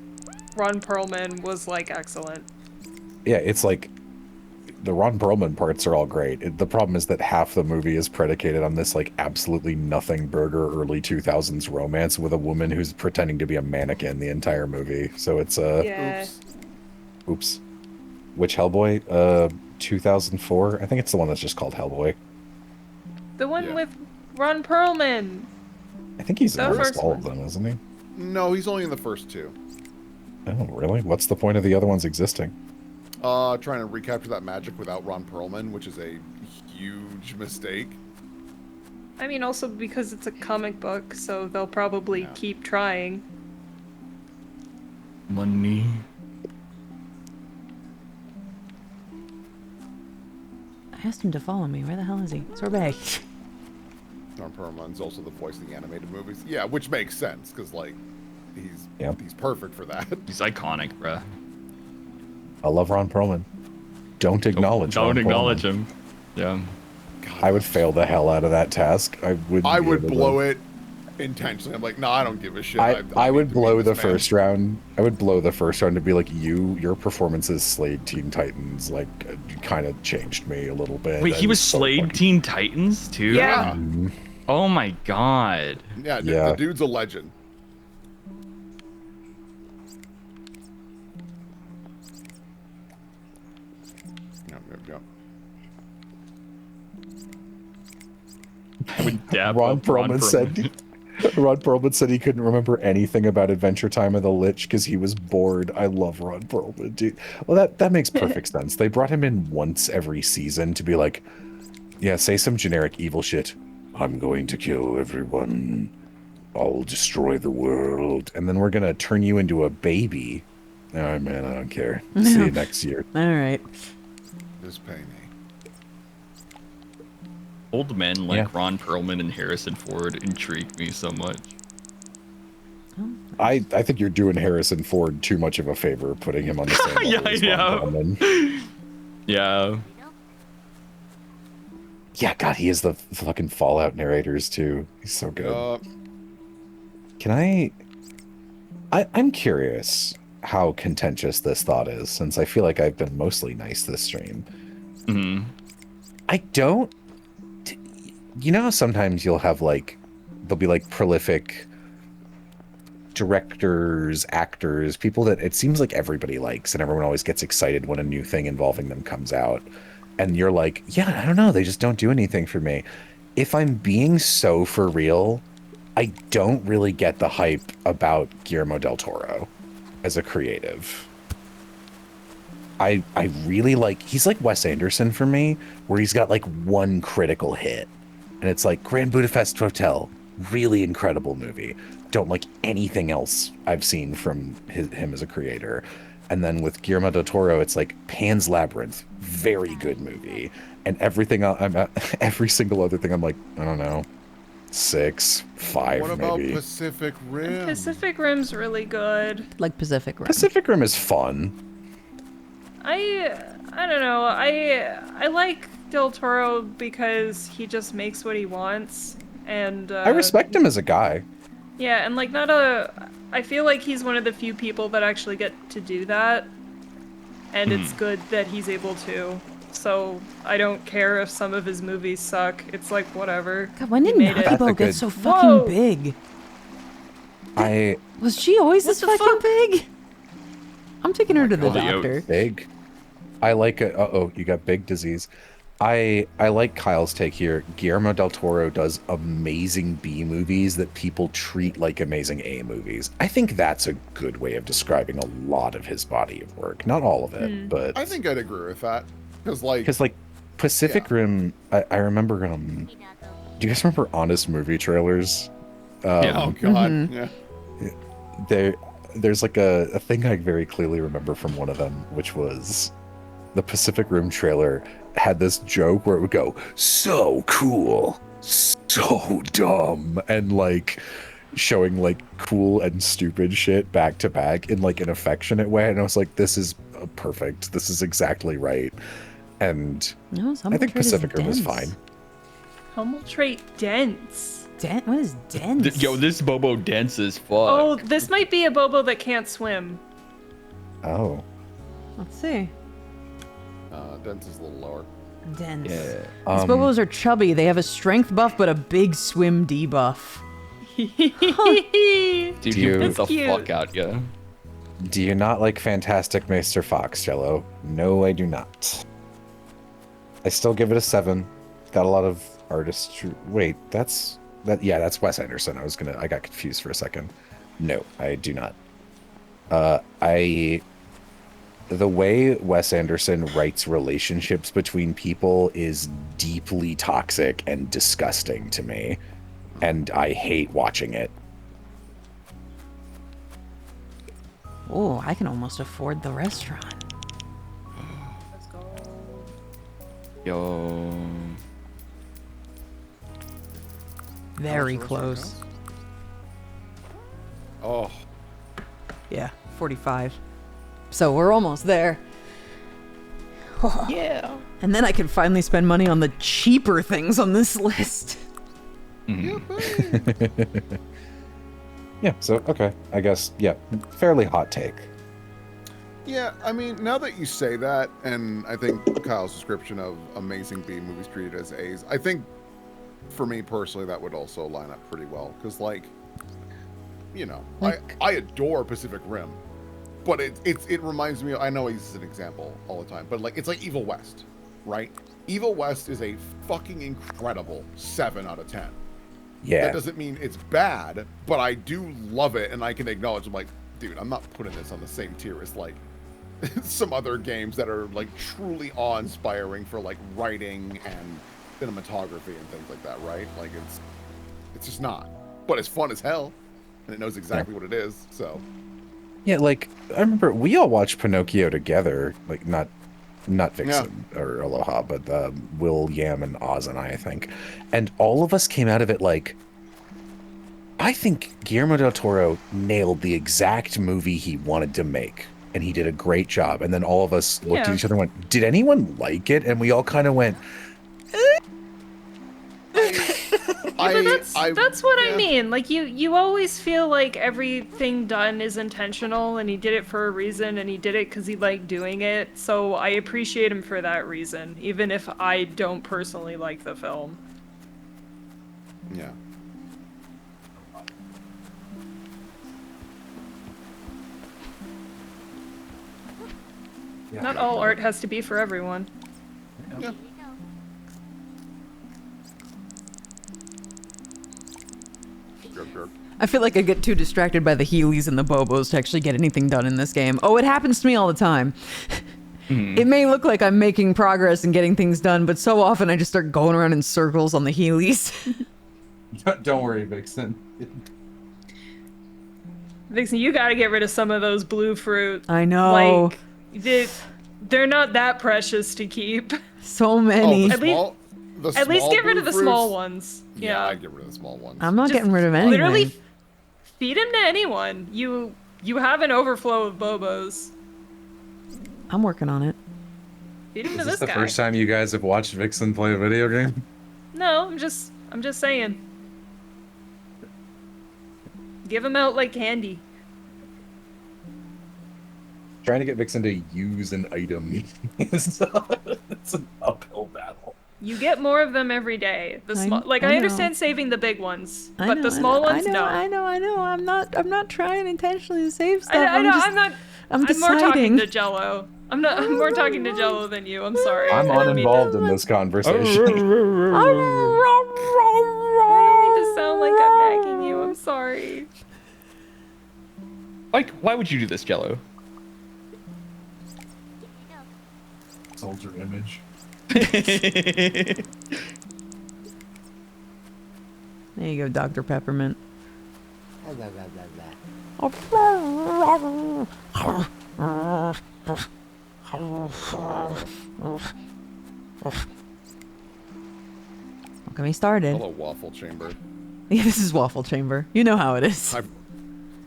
Ron Perlman was like excellent. yeah, it's like the Ron Perlman parts are all great. The problem is that half the movie is predicated on this like absolutely nothing burger early 2000s romance with a woman who's pretending to be a mannequin the entire movie. So it's oops. Which Hellboy? 2004? I think it's the one that's just called Hellboy. The one with Ron Perlman. I think he's in almost all of them, isn't he? No, he's only in the first 2. Oh, really? What's the point of the other ones existing? Trying to recapture that magic without Ron Perlman, which is a huge mistake. I mean, also because it's a comic book, so they'll probably keep trying. Money. I asked him to follow me. Where the hell is he? Sorbet. Ron Perlman's also the voice of the animated movies. Yeah, which makes sense, because, like, he's perfect for that. He's iconic, bruh. I love Ron Perlman. Don't acknowledge him. Yeah. God, I would fail the hell out of that task. I would blow it intentionally. I'm like, no, I don't give a shit. I would blow the first round. I would blow the first round to be like, your performances slayed Teen Titans, like, kind of changed me a little bit. Wait, he was slayed Teen Titans too? Yeah. Oh my god. Yeah, the dude's a legend. Ron Perlman said he couldn't remember anything about Adventure Time of the Lich because he was bored. I love Ron Perlman, dude. Well, that makes perfect sense. They brought him in once every season to be like, yeah, say some generic evil shit. I'm going to kill everyone. I'll destroy the world. And then we're going to turn you into a baby. All right, man, I don't care. See you next year. All right. This pay me. Old men like Ron Perlman and Harrison Ford intrigue me so much. I think you're doing Harrison Ford too much of a favor putting him on the same level as Ron Perlman. Yeah. Yeah, God, he is the fucking Fallout narrators too. He's so good. Can I'm curious how contentious this thought is, since I feel like I've been mostly nice this stream. Mm-hmm. I don't. You know how sometimes you'll have like, there'll be like prolific directors, actors, people that it seems like everybody likes, and everyone always gets excited when a new thing involving them comes out. And you're like, yeah, I don't know, they just don't do anything for me. If I'm being so for real, I don't really get the hype about Guillermo del Toro as a creative. I really like, he's like Wes Anderson for me, where he's got like one critical hit. And it's like Grand Budapest Hotel, really incredible movie. Don't like anything else I've seen from him as a creator. And then with Guillermo del Toro, it's like Pan's Labyrinth, very good movie. And everything, every single other thing, I'm like, I don't know. 6, 5 What about maybe. Pacific Rim? Pacific Rim's really good. Like Pacific Rim. Pacific Rim is fun. I don't know. I like Del Toro because he just makes what he wants, and I respect him as a guy. Yeah, and like I feel like he's one of the few people that actually get to do that, and it's good that he's able to. So I don't care if some of his movies suck. It's like whatever. God, when did He made it. Naruto get good- so fucking Whoa! big? Was she always What this the fucking fuck? big? I'm taking her to the God. doctor. Big. I like it. Uh-oh, you got big disease. I like Kyle's take here. Guillermo del Toro does amazing B movies that people treat like amazing A movies. I think that's a good way of describing a lot of his body of work. Not all of it, but I think I'd agree with that. Because, like, Pacific Rim, I remember, do you guys remember Honest Movie trailers? oh, God. Yeah. There's like a thing I very clearly remember from one of them, which was the Pacific Rim trailer had this joke where it would go, so cool, so dumb, and like showing like cool and stupid shit back to back in like an affectionate way. And I was like, this is perfect. This is exactly right. And No, I think Pacific Rim is fine. Humble trait dense. What is dense? Yo, this Bobo dense as fuck. Oh, this might be a Bobo that can't swim. Oh. Let's see. Dense is a little lower. Dense. Yeah. These Bobos are chubby. They have a strength buff, but a big swim debuff. Dude, Do you you- get the cute. fuck out, yeah. Do you not like Fantastic Mr. Fox, Jello? No, I do not. I still give it a 7. Got a lot of artistry. Wait, that's Wes Anderson. I got confused for a second. No, I do not. The way Wes Anderson writes relationships between people is deeply toxic and disgusting to me, and I hate watching it. Oh, I can almost afford the restaurant. Let's go. Yo. Very How's the restaurant close. Oh, Yeah, 45. So we're almost there. Yeah. And then I can finally spend money on the cheaper things on this list. Yeah, so, okay. I guess, yeah, fairly hot take. yeah. I mean, now that you say that, and I think Kyle's description of amazing B movies treated as A's, I think for me personally, that would also line up pretty well. Because, like, you know, I adore Pacific Rim, but it reminds me. I know I use this as an example all the time, but like it's like Evil West, right? Evil West is a fucking incredible 7 out of 10. Yeah. That doesn't mean it's bad, but I do love it, and I can acknowledge, I'm like, dude, I'm not putting this on the same tier as like some other games that are like truly awe-inspiring for like writing and cinematography and things like that, right? Like it's just not. But it's fun as hell, and it knows exactly what it is. So Yeah, like, I remember we all watched Pinocchio together, like, not Vixen or Aloha, but Will, Yam, and Oz and I think. And all of us came out of it like, I think Guillermo del Toro nailed the exact movie he wanted to make, and he did a great job. And then all of us looked at each other and went, did anyone like it? And we all kind of went, That's what I mean. Like you always feel like everything done is intentional, and he did it for a reason, and he did it because he liked doing it. So I appreciate him for that reason, even if I don't personally like the film. yeah. Not all art has to be for everyone. Yeah. I feel like I get too distracted by the Heelys and the Bobos to actually get anything done in this game. Oh, it happens to me all the time. It may look like I'm making progress and getting things done, but so often I just start going around in circles on the Heelys. don't worry, Vixen. Vixen, you gotta get rid of some of those blue fruit. I know. Like, they're not that precious to keep. So Oh, many. the At least- small, At least small get rid of the blue small fruits- ones. Yeah, I'd get rid of the small ones. I'm not Just getting rid of anything. Literally feed him to anyone. You have an overflow of Bobos. I'm working on it. Feed him Is to this this the guy. first time you guys have watched Vixen play a video game? No, I'm just saying. Give him out like candy. Trying to get Vixen to use an item is it's an uphill battle. You get more of them every day. The small, I I know. understand saving the big ones, I but know, the small ones, no. I know. I'm not trying intentionally to save stuff. I know. just, I'm not. I'm I'm more talking deciding. to Jello. I'm more talking to Jello than you. I'm sorry. I'm I don't mean to- uninvolved in this conversation. I don't mean to sound like I'm nagging you. I'm sorry. Like, why would you do this, Jello? Soldier image. There you go, Dr. Peppermint. Don't get me started. Hello, Waffle Chamber. Yeah, this is Waffle Chamber. You know how it is.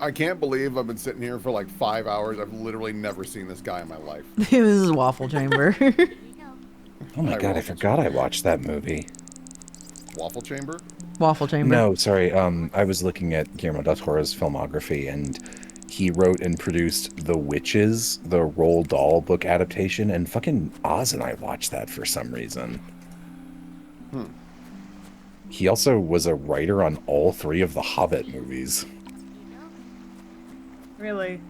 I can't believe I've been sitting here for like 5 hours. I've literally never seen this guy in my life. This is Waffle Chamber. Oh my god, I forgot I watched that movie. Waffle Chamber? Waffle Chamber. No, sorry. I was looking at Guillermo del Toro's filmography, and he wrote and produced The Witches, the Roald Dahl book adaptation, and fucking Oz and I watched that for some reason. He also was a writer on all 3 of the Hobbit movies. Really?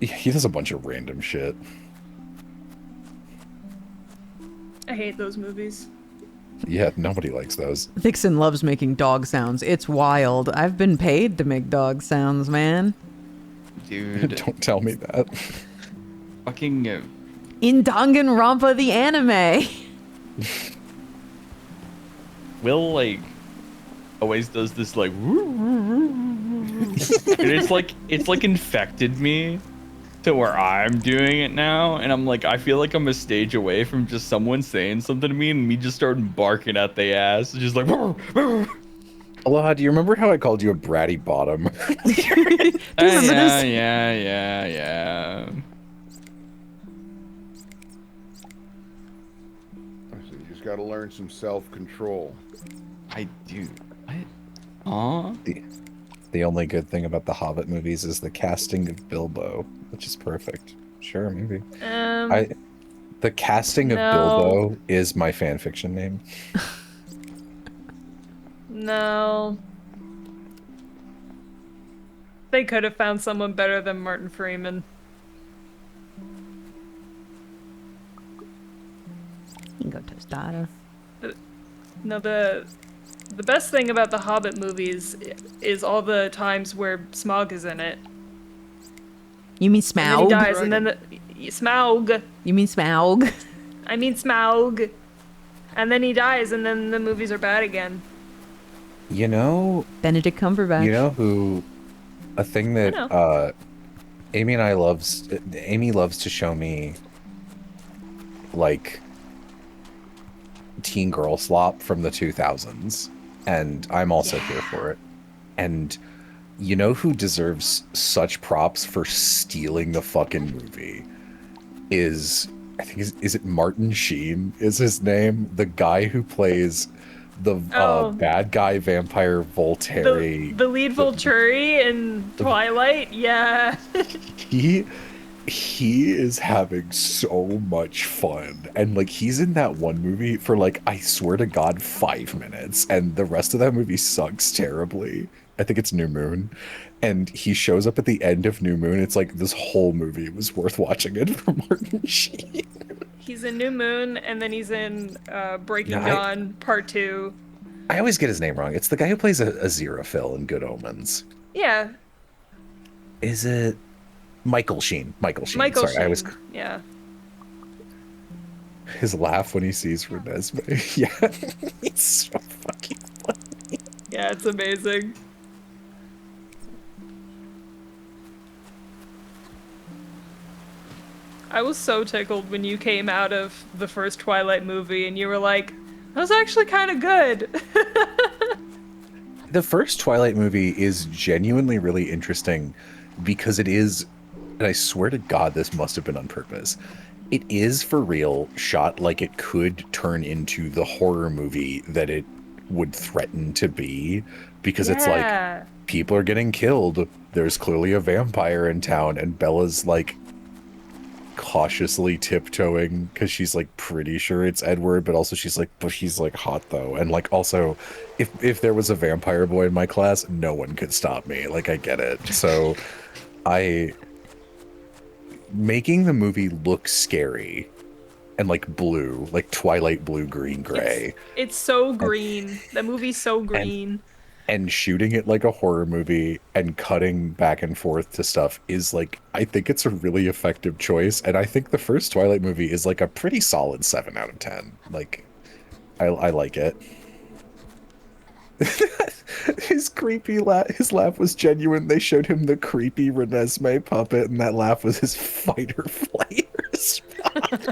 He does a bunch of random shit. I hate those movies. Yeah, nobody likes those. Vixen loves making dog sounds. It's wild. I've been paid to make dog sounds, man. Dude. Don't tell me that. Fucking... In Danganronpa the anime. Will, like, always does this, like... and it's like infected me to where I'm doing it now, and I'm like, I feel like I'm a stage away from just someone saying something to me and me just starting barking at the ass, just like... Aloha, do you remember how I called you a bratty bottom? Yeah. You just gotta learn some self-control. I do. Aw. The only good thing about the Hobbit movies is the casting of Bilbo, which is perfect. Sure, maybe. The casting of Bilbo is my fanfiction name. No. They could have found someone better than Martin Freeman. You can go tostada. No, the best thing about the Hobbit movies is all the times where Smaug is in it. You mean And then he Smaug? dies, and then Smaug. You mean Smaug? I mean Smaug. And then he dies, and then the movies are bad again. You know, Benedict Cumberbatch. you know who? A thing that Amy and I loves. Amy loves to show me, like, teen girl slop from the 2000s, and I'm also here for it. And you know who deserves such props for stealing the fucking movie? Is I think is it Martin Sheen is his name? The guy who plays the bad guy vampire Voltaire. The lead Volturi in Twilight, yeah. He is having so much fun, and like he's in that one movie for like, I swear to God, 5 minutes, and the rest of that movie sucks terribly. I think it's New Moon, and he shows up at the end of New Moon. It's like this whole movie was worth watching it for Martin Sheen. He's in New Moon, and then he's in Breaking No, Dawn Part 2. I always get his name wrong. It's the guy who plays Aziraphale in Good Omens. Yeah, Is it Michael Sheen? Michael Sheen. Michael Sorry, Sheen. Yeah. His laugh when he sees Renesmee. Yeah, it's so fucking funny. Yeah, it's amazing. I was so tickled when you came out of the first Twilight movie and you were like, That was actually kind of good. The first Twilight movie is genuinely really interesting because it is, and I swear to God, this must have been on purpose. It is for real shot like it could turn into the horror movie that it would threaten to be, because it's like people are getting killed. There's clearly a vampire in town, and Bella's like cautiously tiptoeing because she's like pretty sure it's Edward, but also she's like, but he's like hot though, and like also if there was a vampire boy in my class, no one could stop me. Like, I get it. So making the movie look scary and like blue, like Twilight blue, green, gray. It's so green. That movie's so green. And shooting it like a horror movie and cutting back and forth to stuff is like, I think it's a really effective choice. And I think the first Twilight movie is like a pretty solid 7 out of 10. Like, I like it. His creepy his laugh was genuine. They showed him the creepy Renesmee puppet, and that laugh was his fight or flight response.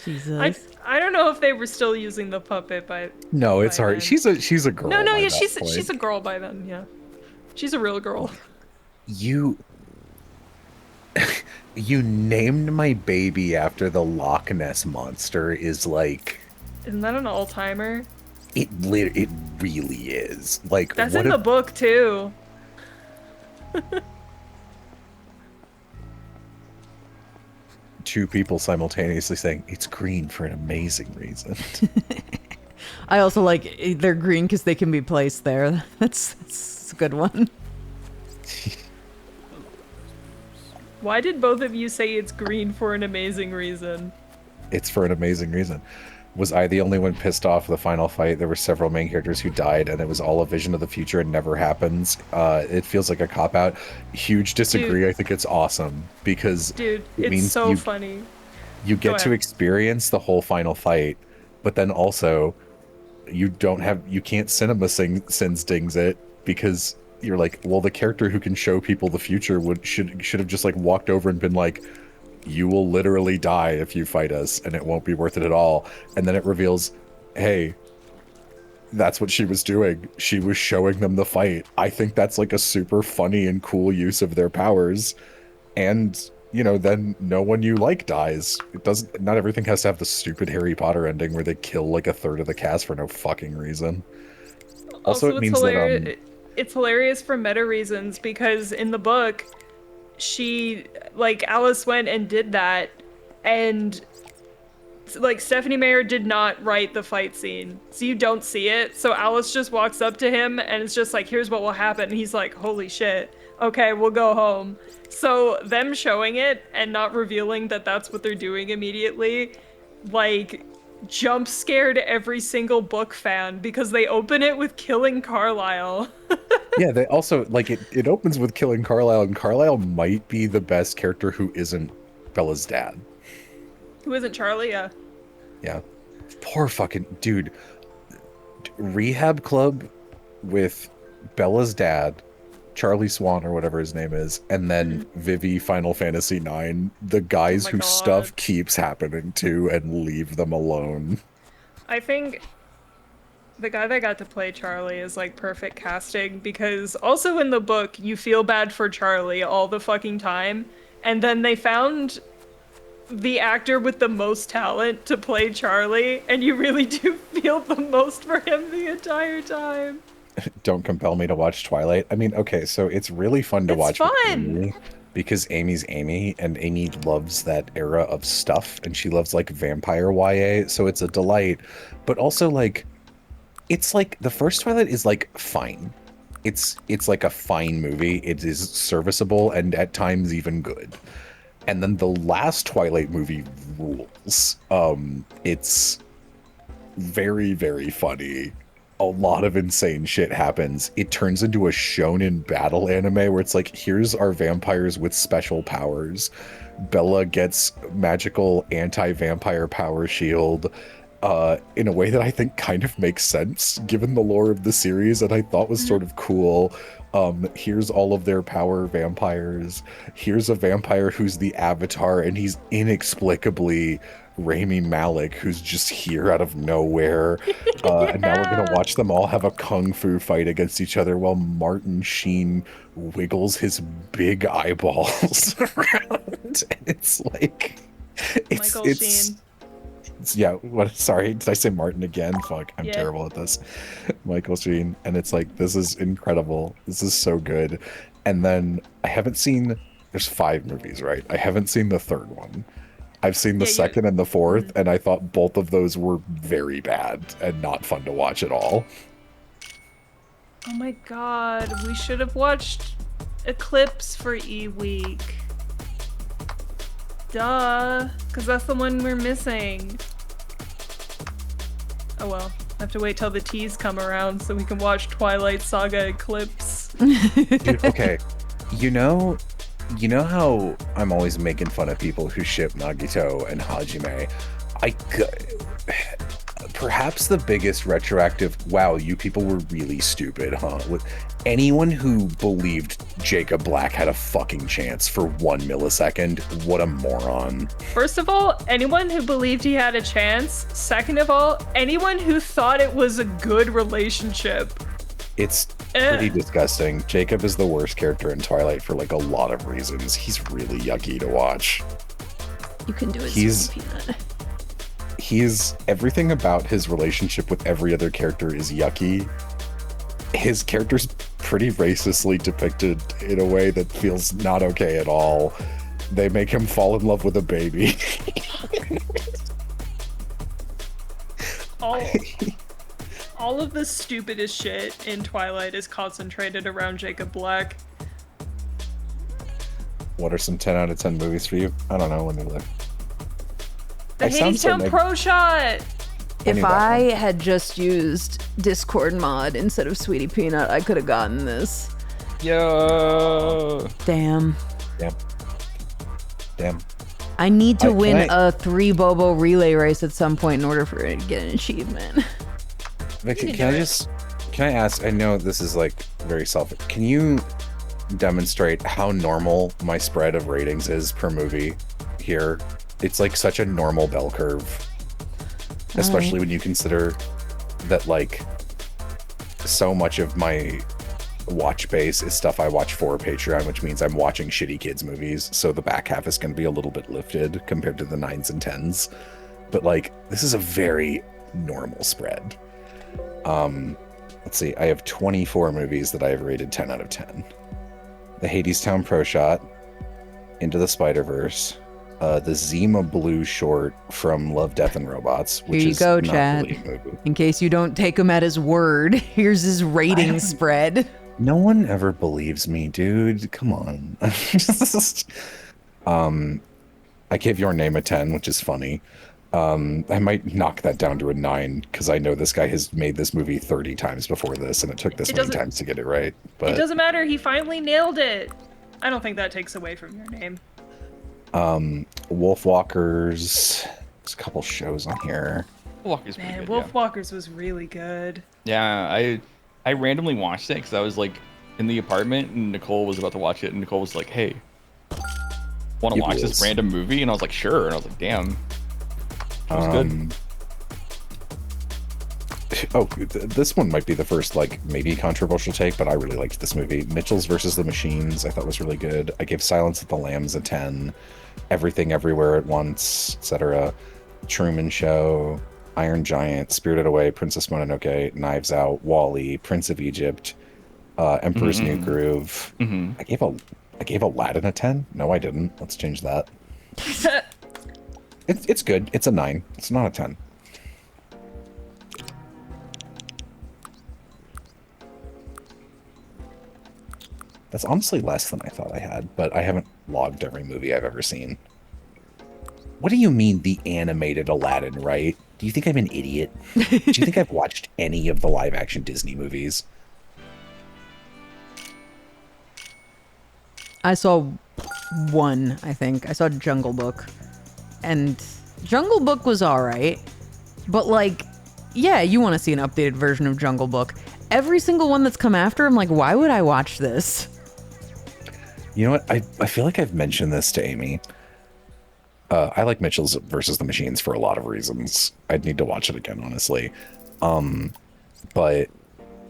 Jesus. I don't know if they were still using the puppet by. No, it's hard. Then. She's a girl. No, yeah, she's a girl by then. Yeah, she's a real girl. You named my baby after the Loch Ness monster is like. Isn't that an all-timer? It really is. Like, that's in the book too. Two people simultaneously saying it's green for an amazing reason. I also like they're green because they can be placed there. That's a good one. Why did both of you say it's green for an amazing reason? It's for an amazing reason. Was I the only one pissed off the final fight? There were several main characters who died, and it was all a vision of the future and never happens. It feels like a cop-out. Huge disagree. Dude, I think it's awesome because dude, it's so funny. You get to experience the whole final fight, but then also you can't cinema sins dings it because you're like, well, the character who can show people the future should have just like walked over and been like, you will literally die if you fight us, and it won't be worth it at all. And then it reveals, hey, that's what she was doing. She was showing them the fight. I think that's like a super funny and cool use of their powers. And, you know, then no one you like dies. Not everything has to have the stupid Harry Potter ending where they kill like a third of the cast for no fucking reason. Also it means that it's hilarious for meta reasons because in the book, Alice went and did that, and like Stephanie Meyer did not write the fight scene, so you don't see it. So Alice just walks up to him and it's just like, here's what will happen. And he's like, holy shit, okay, we'll go home. So them showing it and not revealing that that's what they're doing immediately, like, jump scared every single book fan because they open it with killing Carlisle. Yeah, they also, like, it opens with killing Carlisle, and Carlisle might be the best character who isn't Bella's dad. Who isn't Charlie, yeah. Yeah. Poor fucking dude. Rehab Club with Bella's dad, Charlie Swan or whatever his name is, and then Vivi Final Fantasy IX, the guys who stuff keeps happening to, and leave them alone. I think the guy that got to play Charlie is like perfect casting because also in the book you feel bad for Charlie all the fucking time, and then they found the actor with the most talent to play Charlie, and you really do feel the most for him the entire time. Don't compel me to watch Twilight. I mean, okay, so it's really fun to watch with Amy because Amy's Amy, and Amy loves that era of stuff, and she loves like vampire YA, so it's a delight. But also, like, it's like the first Twilight is like fine. It's like a fine movie. It is serviceable and at times even good. And then the last Twilight movie rules. It's very, very funny. A lot of insane shit happens. It turns into a shonen battle anime where it's like, here's our vampires with special powers. Bella gets magical anti-vampire power shield in a way that I think kind of makes sense given the lore of the series, and I thought was sort of cool. Here's all of their power vampires. Here's a vampire who's the Avatar, and he's inexplicably Rami Malek, who's just here out of nowhere. And now we're going to watch them all have a kung fu fight against each other while Martin Sheen wiggles his big eyeballs around. And it's like... Michael Sheen. Yeah, what? Sorry, did I say Martin again? Fuck, I'm Yeah. terrible at this. Michael Sheen, and it's like, this is incredible. This is so good. And then I haven't seen. There's 5 movies, right? I haven't seen the third one. I've seen the second and the fourth, and I thought both of those were very bad and not fun to watch at all. Oh my god, we should have watched Eclipse for E-Week. Duh, because that's the one we're missing. Oh well, I have to wait till the T's come around so we can watch Twilight Saga Eclipse. Dude, okay, you know how I'm always making fun of people who ship Nagito and Hajime? Perhaps the biggest retroactive, wow, you people were really stupid, huh? With anyone who believed Jacob Black had a fucking chance for 1 millisecond, what a moron. First of all, anyone who believed he had a chance. Second of all, anyone who thought it was a good relationship. It's pretty disgusting. Jacob is the worst character in Twilight for like a lot of reasons. He's really yucky to watch. You can do it, Peanut. Everything about his relationship with every other character is yucky. His character's pretty racistly depicted in a way that feels not okay at all. They make him fall in love with a baby. All of the stupidest shit in Twilight is concentrated around Jacob Black. What are some 10 out of 10 movies for you? I don't know. Let me look. The Hadestown Pro Shot! If I had just used Discord mod instead of Sweetie Peanut, I could have gotten this. Yo! Damn. I need to win a 3 Bobo relay race at some point in order for it to get an achievement. Vicky, can I ask, I know this is like very selfish, can you demonstrate how normal my spread of ratings is per movie here? It's like such a normal bell curve, especially when you consider that like so much of my watch base is stuff I watch for Patreon, which means I'm watching shitty kids movies, so the back half is going to be a little bit lifted compared to the 9s and 10s, but like this is a very normal spread. Let's see, I have 24 movies that I have rated 10 out of 10. The Hadestown Pro Shot, Into the Spider-Verse, the Zima Blue short from Love, Death, and Robots, which is go, not Chad. really a movie. In case you don't take him at his word, here's his rating spread. No one ever believes me, dude. Come on. I gave Your Name a 10, which is funny. I might knock that down to a 9 because I know this guy has made this movie 30 times before this, and it took this many times to get it right. But it doesn't matter. He finally nailed it. I don't think that takes away from Your Name. Wolfwalkers. There's a couple shows on here. Wolfwalkers. Man, Wolfwalkers was really good. Yeah, I randomly watched it because I was like in the apartment and Nicole was about to watch it, and Nicole was like, "Hey, want to watch this random movie?" And I was like, "Sure." And I was like, "Damn." It was good. Oh, this one might be the first, like, maybe controversial take, but I really liked this movie. Mitchell's versus the Machines, I thought was really good. I gave Silence of the Lambs a 10. Everything Everywhere at Once, etc. Truman Show, Iron Giant, Spirited Away, Princess Mononoke, Knives Out, Wall-E, Prince of Egypt, Emperor's New Groove. I gave Aladdin a 10. No, I didn't. Let's change that. It's good. It's a 9. It's not a 10. That's honestly less than I thought I had, but I haven't logged every movie I've ever seen. What do you mean the animated Aladdin, right? Do you think I'm an idiot? Do you think I've watched any of the live-action Disney movies? I saw one, I think. I saw Jungle Book. And Jungle Book was alright. But like, yeah, you want to see an updated version of Jungle Book. Every single one that's come after, I'm like, why would I watch this? You know what? I feel like I've mentioned this to Amy. I like Mitchell's versus the Machines for a lot of reasons. I'd need to watch it again, honestly. But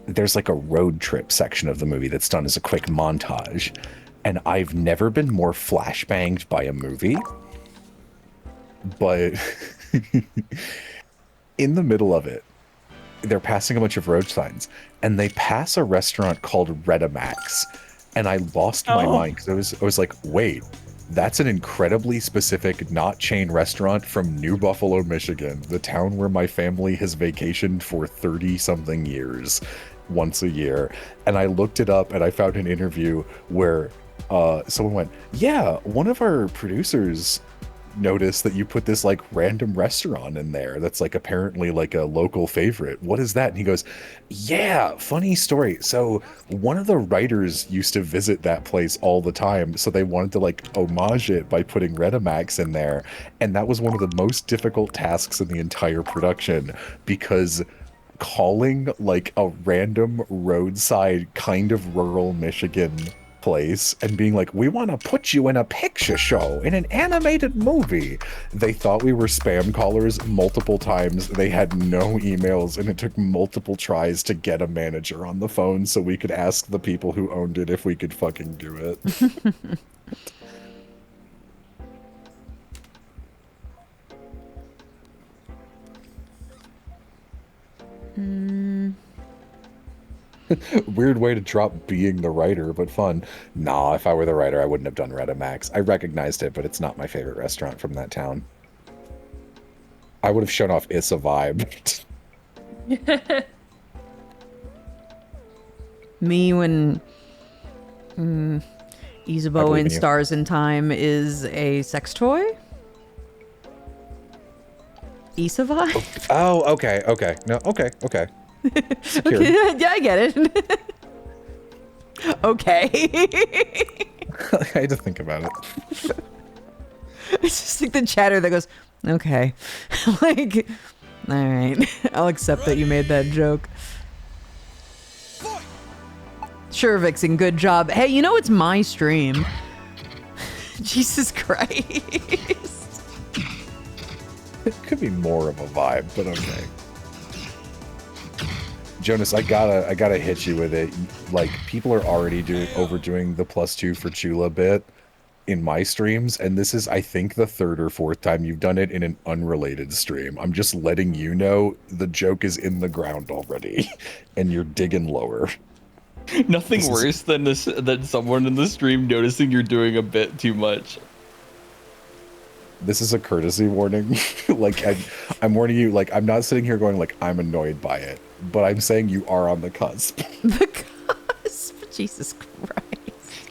there's like a road trip section of the movie that's done as a quick montage, and I've never been more flashbanged by a movie. But in the middle of it, they're passing a bunch of road signs, and they pass a restaurant called Redamax, and I lost my mind because I was like, wait, that's an incredibly specific, not chain restaurant from New Buffalo, Michigan, the town where my family has vacationed for 30-something years, once a year. And I looked it up, and I found an interview where someone went, yeah, one of our producers noticed that you put this like random restaurant in there that's like apparently like a local favorite. What is that? And he goes, yeah, funny story. So one of the writers used to visit that place all the time, so they wanted to like homage it by putting Redamax in there, and that was one of the most difficult tasks in the entire production, because calling like a random roadside kind of rural Michigan place and being like, we want to put you in a picture show, in an animated movie. They thought we were spam callers multiple times. They had no emails, and it took multiple tries to get a manager on the phone so we could ask the people who owned it if we could fucking do it. Weird way to drop being the writer, but fun. Nah, if I were the writer, I wouldn't have done Redamax. I recognized it, but it's not my favorite restaurant from that town. I would have shown off It's a Vibe. Me when Isabeau in Stars in Time is a sex toy? Isa Vibe? Oh, okay, okay. No, okay, okay. Okay, yeah, I get it. Okay. I had to think about it. It's just like the chatter that goes, okay. Like, all right. I'll accept that you made that joke. Sure, Vixen, good job. Hey, you know it's my stream. Jesus Christ. It could be more of a vibe, but okay. Jonas, I gotta hit you with it. Like, people are already overdoing the +2 for Chula bit in my streams, and this is, I think, the third or fourth time you've done it in an unrelated stream. I'm just letting you know the joke is in the ground already, and you're digging lower. Nothing worse than someone in the stream noticing you're doing a bit too much. This is a courtesy warning. Like, I'm warning you, like, I'm not sitting here going, like, I'm annoyed by it, but I'm saying you are on the cusp. The cusp? Jesus Christ.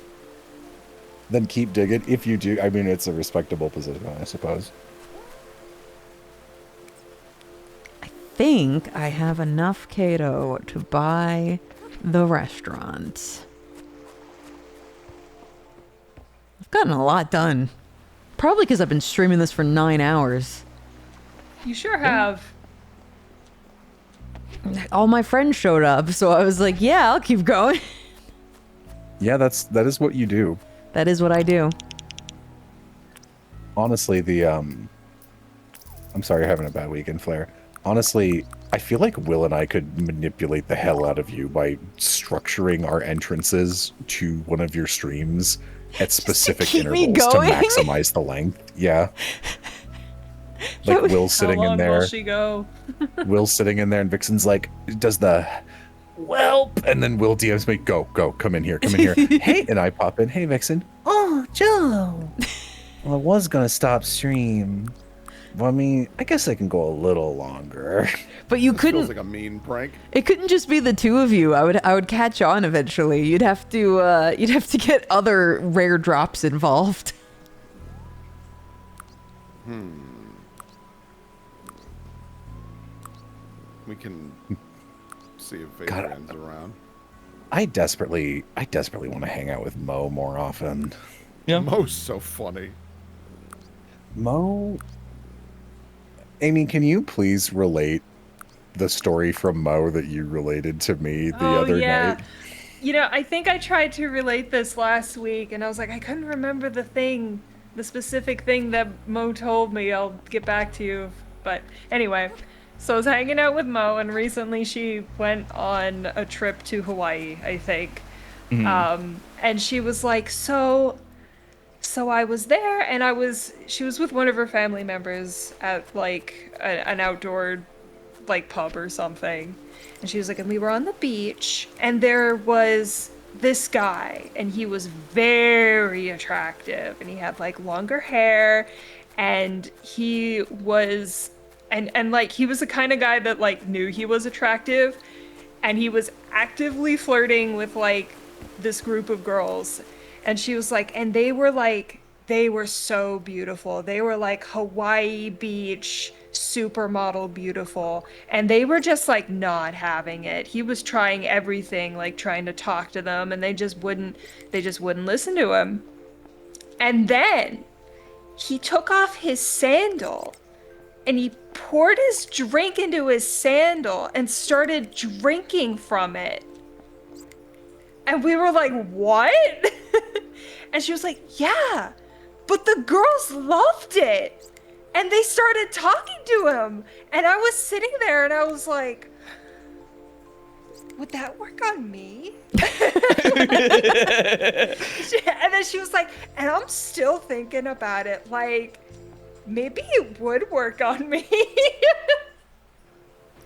Then keep digging. If you do, I mean, it's a respectable position, I suppose. I think I have enough Cato to buy the restaurant. I've gotten a lot done. Probably because I've been streaming this for 9 hours. You sure have. All my friends showed up, so I was like, yeah, I'll keep going. Yeah, that is what you do. That is what I do. Honestly, I'm sorry you're having a bad weekend, Flair. Honestly, I feel like Will and I could manipulate the hell out of you by structuring our entrances to one of your streams at specific intervals to maximize the length. Yeah. Like Will sitting in there. How long will she go? Will sitting in there, and Vixen's like, does the whelp, and then Will DMs me, go, come in here. Hey, and I pop in, hey Vixen. Oh, Joe. Well, I was gonna stop stream. Well, I mean, I guess I can go a little longer. But you This couldn't. feels like a mean prank. It couldn't just be the two of you. I would catch on eventually. You'd have to get other rare drops involved. We can see if Vagrant's around. I desperately want to hang out with Mo more often. Yeah. Mo's so funny. Mo, Amy, can you please relate the story from Mo that you related to me the other night? You know, I think I tried to relate this last week, and I was like, I couldn't remember the thing the specific thing that Mo told me. I'll get back to you. But anyway, so I was hanging out with Mo, and recently she went on a trip to Hawaii, I think. And she was like, so I was there, and she was with one of her family members at like an outdoor like pub or something. And she was like, and we were on the beach, and there was this guy, and he was very attractive, and he had like longer hair, and he was and like he was the kind of guy that like knew he was attractive, and he was actively flirting with like this group of girls. And she was like, and they were so beautiful. They were like Hawaii beach supermodel beautiful, and they were just like not having it. He was trying everything, like trying to talk to them, and they just wouldn't listen to him. And then he took off his sandal and he poured his drink into his sandal and started drinking from it. And we were like, what? And she was like, yeah, but the girls loved it. And they started talking to him. And I was sitting there and I was like, would that work on me? And then she was like, and I'm still thinking about it. Like, maybe it would work on me.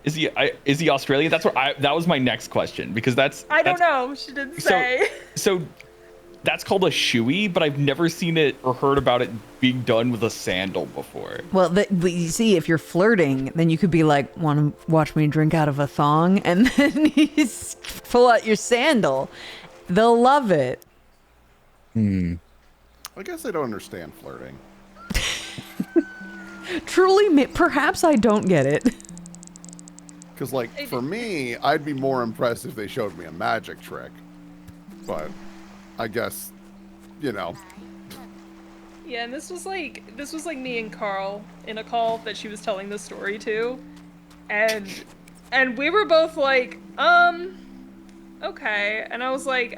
Is he Australian? That was my next question, because I don't know. She didn't say. So that's called a shoey, but I've never seen it or heard about it being done with a sandal before. Well, but you see, if you're flirting, then you could be like, want to watch me drink out of a thong? And then you pull out your sandal. They'll love it. I guess I don't understand flirting. Truly, perhaps I don't get it. Because, like, for me, I'd be more impressed if they showed me a magic trick. But I guess, you know. Yeah, and this was like me and Carl in a call that she was telling the story to. And we were both like, okay. And I was like,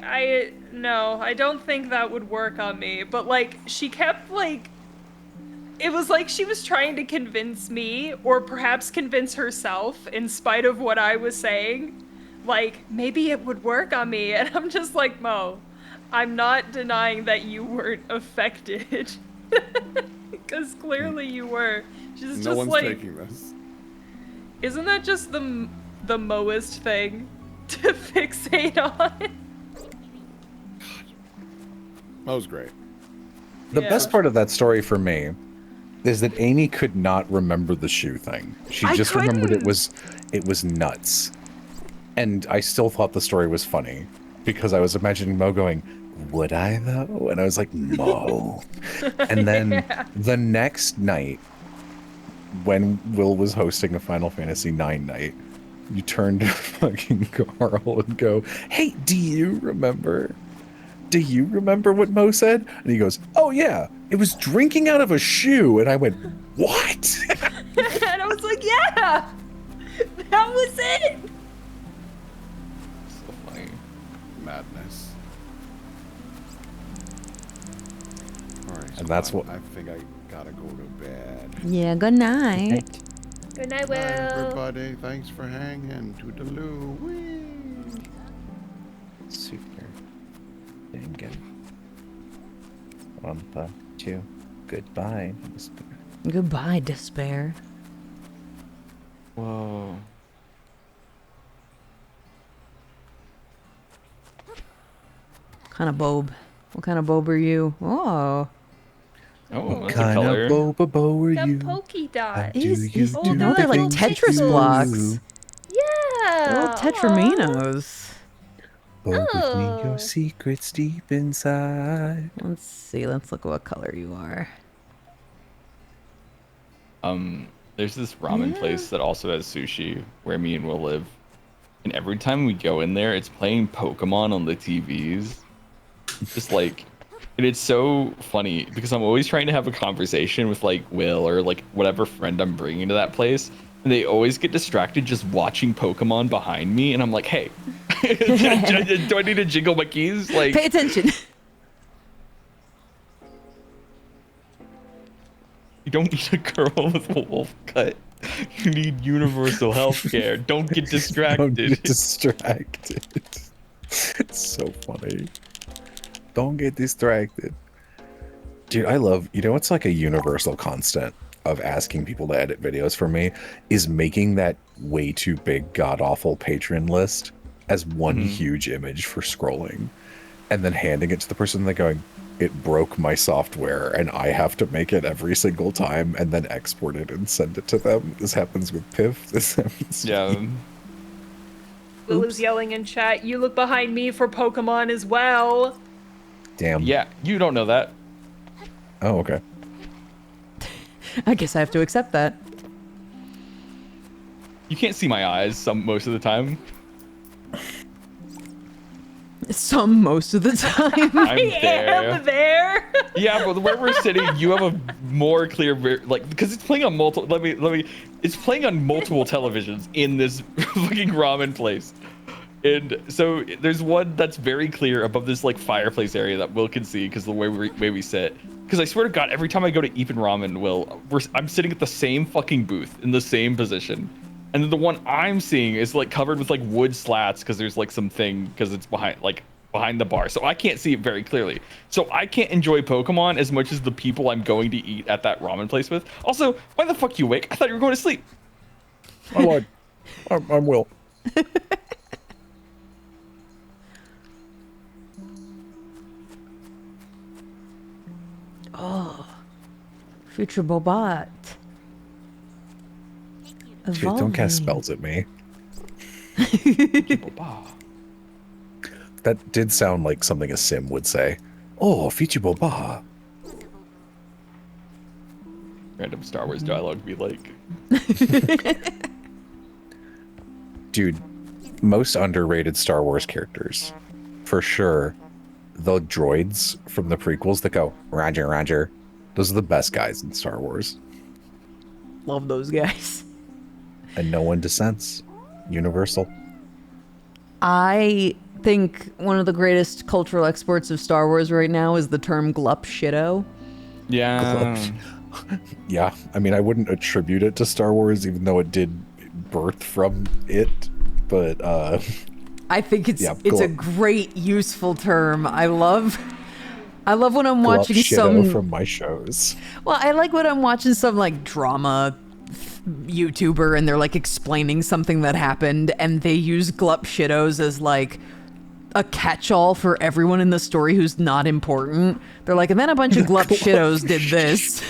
no, I don't think that would work on me. But like, she kept like, it was like she was trying to convince me, or perhaps convince herself, in spite of what I was saying. Like, maybe it would work on me. And I'm just like, Mo, I'm not denying that you weren't affected. Because clearly you were. She's no one's taking this. Isn't that just the Moist thing to fixate on? That was great. The best part of that story for me is that Amy could not remember the shoe thing. She just remembered it was nuts. And I still thought the story was funny because I was imagining Mo going, would I though? And I was like, Mo. And then the next night, when Will was hosting a Final Fantasy IX night, you turned to fucking Carl and go, hey, do you remember what Mo said? And he goes, oh yeah, it was drinking out of a shoe. And I went, what? And I was like, yeah, that was it. So funny. Madness. All right. And that's what I think I gotta go to bed. Yeah, good night. Good night, Will. Bye, everybody. Thanks for hanging. Toodaloo. Whee. Super. Dang good. 1, 2. Goodbye. Goodbye, despair. Whoa. What kind of bob are you? Oh. Oh, that's a Kind color. of Bobo are The you? polka dot. No, they're like Tetris blocks. Yeah. Little Tetraminos. Bob with me your secrets deep inside. Let's see. Let's look at what color you are. There's this ramen place that also has sushi where me and Will live. And every time we go in there, it's playing Pokemon on the TVs. Just like, and it's so funny because I'm always trying to have a conversation with like Will or like whatever friend I'm bringing to that place. And they always get distracted just watching Pokemon behind me. And I'm like, hey, do I need to jiggle my keys? Like, Pay attention. You don't need a girl with a wolf cut. You need universal health care. Don't get distracted. Don't get distracted. It's so funny. Don't get distracted. Dude, I love, you know, it's like a universal constant of asking people to edit videos for me is making that way too big god-awful patron list as one huge image for scrolling and then handing it to the person and they're going, it broke my software and I have to make it every single time and then export it and send it to them. This happens with Piff. This happens with me. Will is yelling in chat, you look behind me for Pokemon as well. Damn. Yeah, you don't know that. Oh, okay. I guess I have to accept that. You can't see my eyes most of the time. Most of the time. I'm there. Yeah, but where we're sitting, you have a more clear, like, because it's playing on multiple. It's playing on multiple televisions in this fucking ramen place, and so there's one that's very clear above this like fireplace area that Will can see because the way we sit. Because I swear to God, every time I go to Eat and Ramen, Will, I'm sitting at the same fucking booth in the same position. And then the one I'm seeing is like covered with like wood slats because there's like something because it's behind the bar. So I can't see it very clearly. So I can't enjoy Pokemon as much as the people I'm going to eat at that ramen place with. Also, why the fuck you awake? I thought you were going to sleep. I lied. I'm Will. Oh, future Bobot. Dude, don't cast spells at me. That did sound like something a sim would say. Oh, Fichi Boba. Random Star Wars dialogue be like. Dude, most underrated Star Wars characters. For sure. The droids from the prequels that go, Roger, Roger. Those are the best guys in Star Wars. Love those guys. And no one dissents. Universal. I think one of the greatest cultural exports of Star Wars right now is the term glup shitto. Yeah. Yeah, I mean, I wouldn't attribute it to Star Wars, even though it did birth from it, but I think it's a great, useful term. I love when I'm watching some from my shows. Well, I like when I'm watching some like drama YouTuber and they're like explaining something that happened and they use glup shittos as like a catch-all for everyone in the story who's not important. They're like, and then a bunch of glup shittos did this.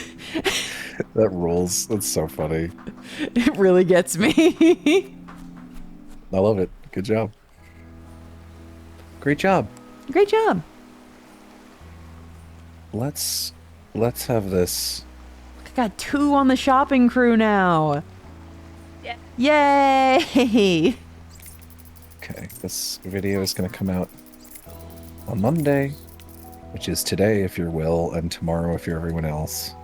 That rules. That's so funny. It really gets me. I love it. Good job. Great job. Great job. Let's have this. I got 2 on the shopping crew now. Yeah. Yay! Okay, this video is going to come out on Monday, which is today if you're Will, and tomorrow if you're everyone else.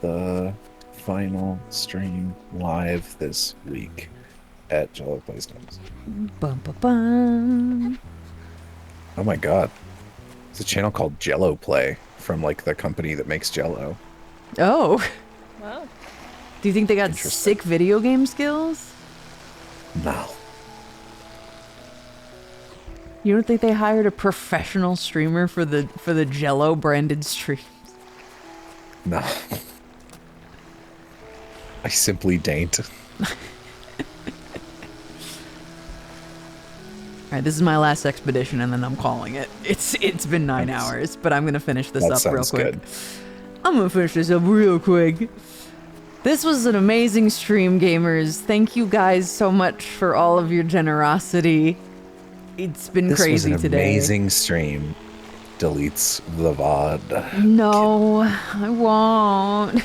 The final stream live this week at Jello Plays Games. Bum, bum, bum. Oh my god. It's a channel called Jello Play from like the company that makes Jello. Oh. Wow. Do you think they got sick video game skills? No. You don't think they hired a professional streamer for the Jello branded streams? No. I simply dain't. Alright, this is my last expedition and then I'm calling it. It's been 9 hours, but I'm gonna finish this up real quick. Good. I'm gonna finish this up real quick. This was an amazing stream, gamers. Thank you guys so much for all of your generosity. It's been crazy today. This was an amazing stream. Deletes the VOD. No, I won't.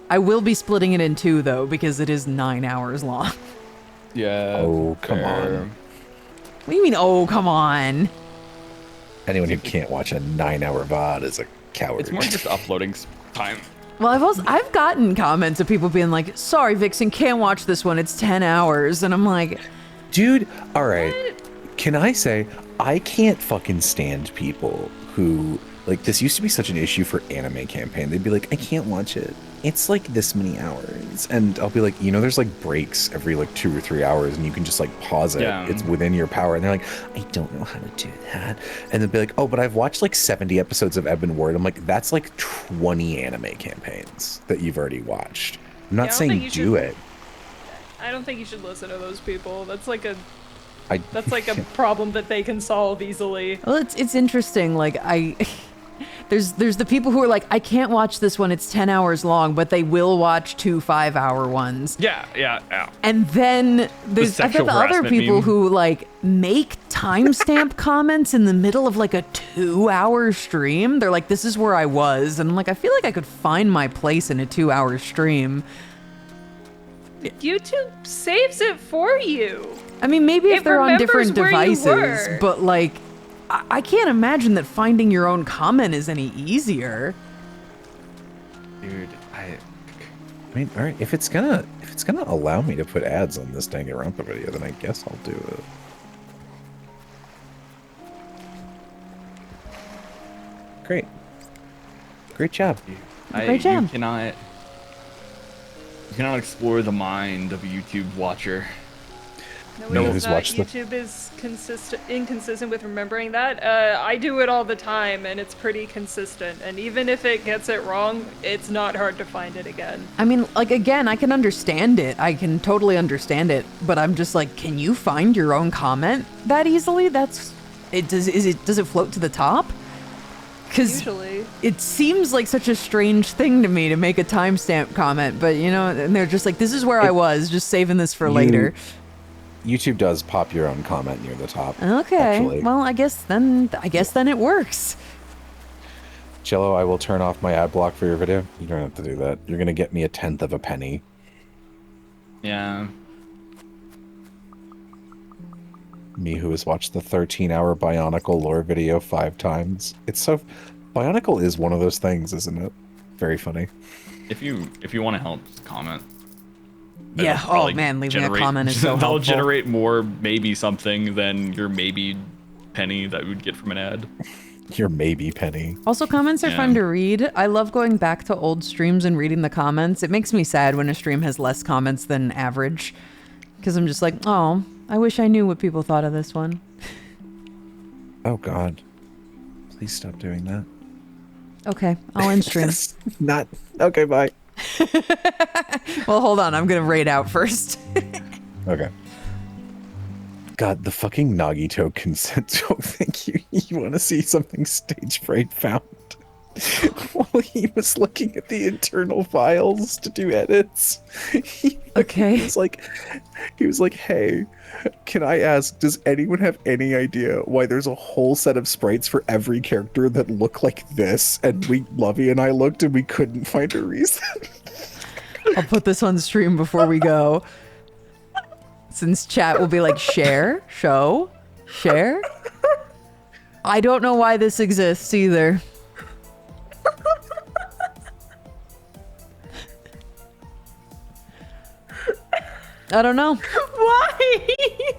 I will be splitting it in 2 though, because it is 9 hours long. Yeah. Oh, come on. What do you mean, oh, come on? Anyone who can't watch a 9-hour VOD is a coward. It's more just uploading time. Well, I've gotten comments of people being like, sorry, Vixen, can't watch this one. It's 10 hours. And I'm like, dude, all right. Can I say, I can't fucking stand people who, like, this used to be such an issue for anime campaign. They'd be like, I can't watch it. It's like this many hours. And I'll be like, you know, there's like breaks every like 2 or 3 hours and you can just like pause it. Yeah. It's within your power. And they're like, I don't know how to do that. And they'll be like, oh, but I've watched like 70 episodes of Ebb and Word. I'm like, that's like 20 anime campaigns that you've already watched. I'm not saying do it. I don't think you should listen to those people. That's like a That's like a problem that they can solve easily. Well, it's interesting. Like there's the people who are like, I can't watch this one. It's 10 hours long, but they will watch 2 5-hour ones. Yeah. And then I've got the other people meme. who like make timestamp comments in the middle of like a 2-hour stream. They're like, this is where I was. And I'm like, I feel like I could find my place in a 2-hour stream. YouTube saves it for you. I mean, maybe if It they're on different remembers where you devices, were. but like, I can't imagine that finding your own comment is any easier. Dude, I mean, all right, if it's gonna allow me to put ads on this Danganronpa video, then I guess I'll do it. Great job. Great job. You cannot explore the mind of a YouTube watcher. No, who's watched the- YouTube is inconsistent with remembering that. I do it all the time, and it's pretty consistent. And even if it gets it wrong, it's not hard to find it again. I mean, like, again, I can understand it. I can totally understand it. But I'm just like, can you find your own comment that easily? Does it float to the top? Because Usually. it seems like such a strange thing to me to make a timestamp comment. But, you know, and they're just like, this is where I was, just saving this for later. YouTube does pop your own comment near the top. Okay. Actually. Well, I guess then it works. Jello, I will turn off my ad block for your video. You don't have to do that. You're gonna get me 1/10 of a penny. Yeah. Me who has watched the 13-hour Bionicle lore video 5 times. It's so... Bionicle is one of those things, isn't it? Very funny. If you want to help, just comment. Yeah. It'll Oh probably man, leaving a generate- comment is so That'll helpful. generate more maybe something than your maybe penny that you would get from an ad. Your maybe penny. Also, comments are Yeah. fun to read. I love going back to old streams and reading the comments. It makes me sad when a stream has less comments than average. Because I'm just like, oh, I wish I knew what people thought of this one. Oh god. Please stop doing that. Okay, I'll end stream. Not... Okay, bye. Well, hold on. I'm going to raid out first. Okay. God, the fucking Nagito consent. Oh, thank you. You want to see something Stage Fright found? While he was looking at the internal files to do edits. Okay. He was like, hey, can I ask, does anyone have any idea why there's a whole set of sprites for every character that look like this? And Lovey and I looked and we couldn't find a reason. I'll put this on stream before we go. Since chat will be like, share, show, share. I don't know why this exists either. I don't know. Why?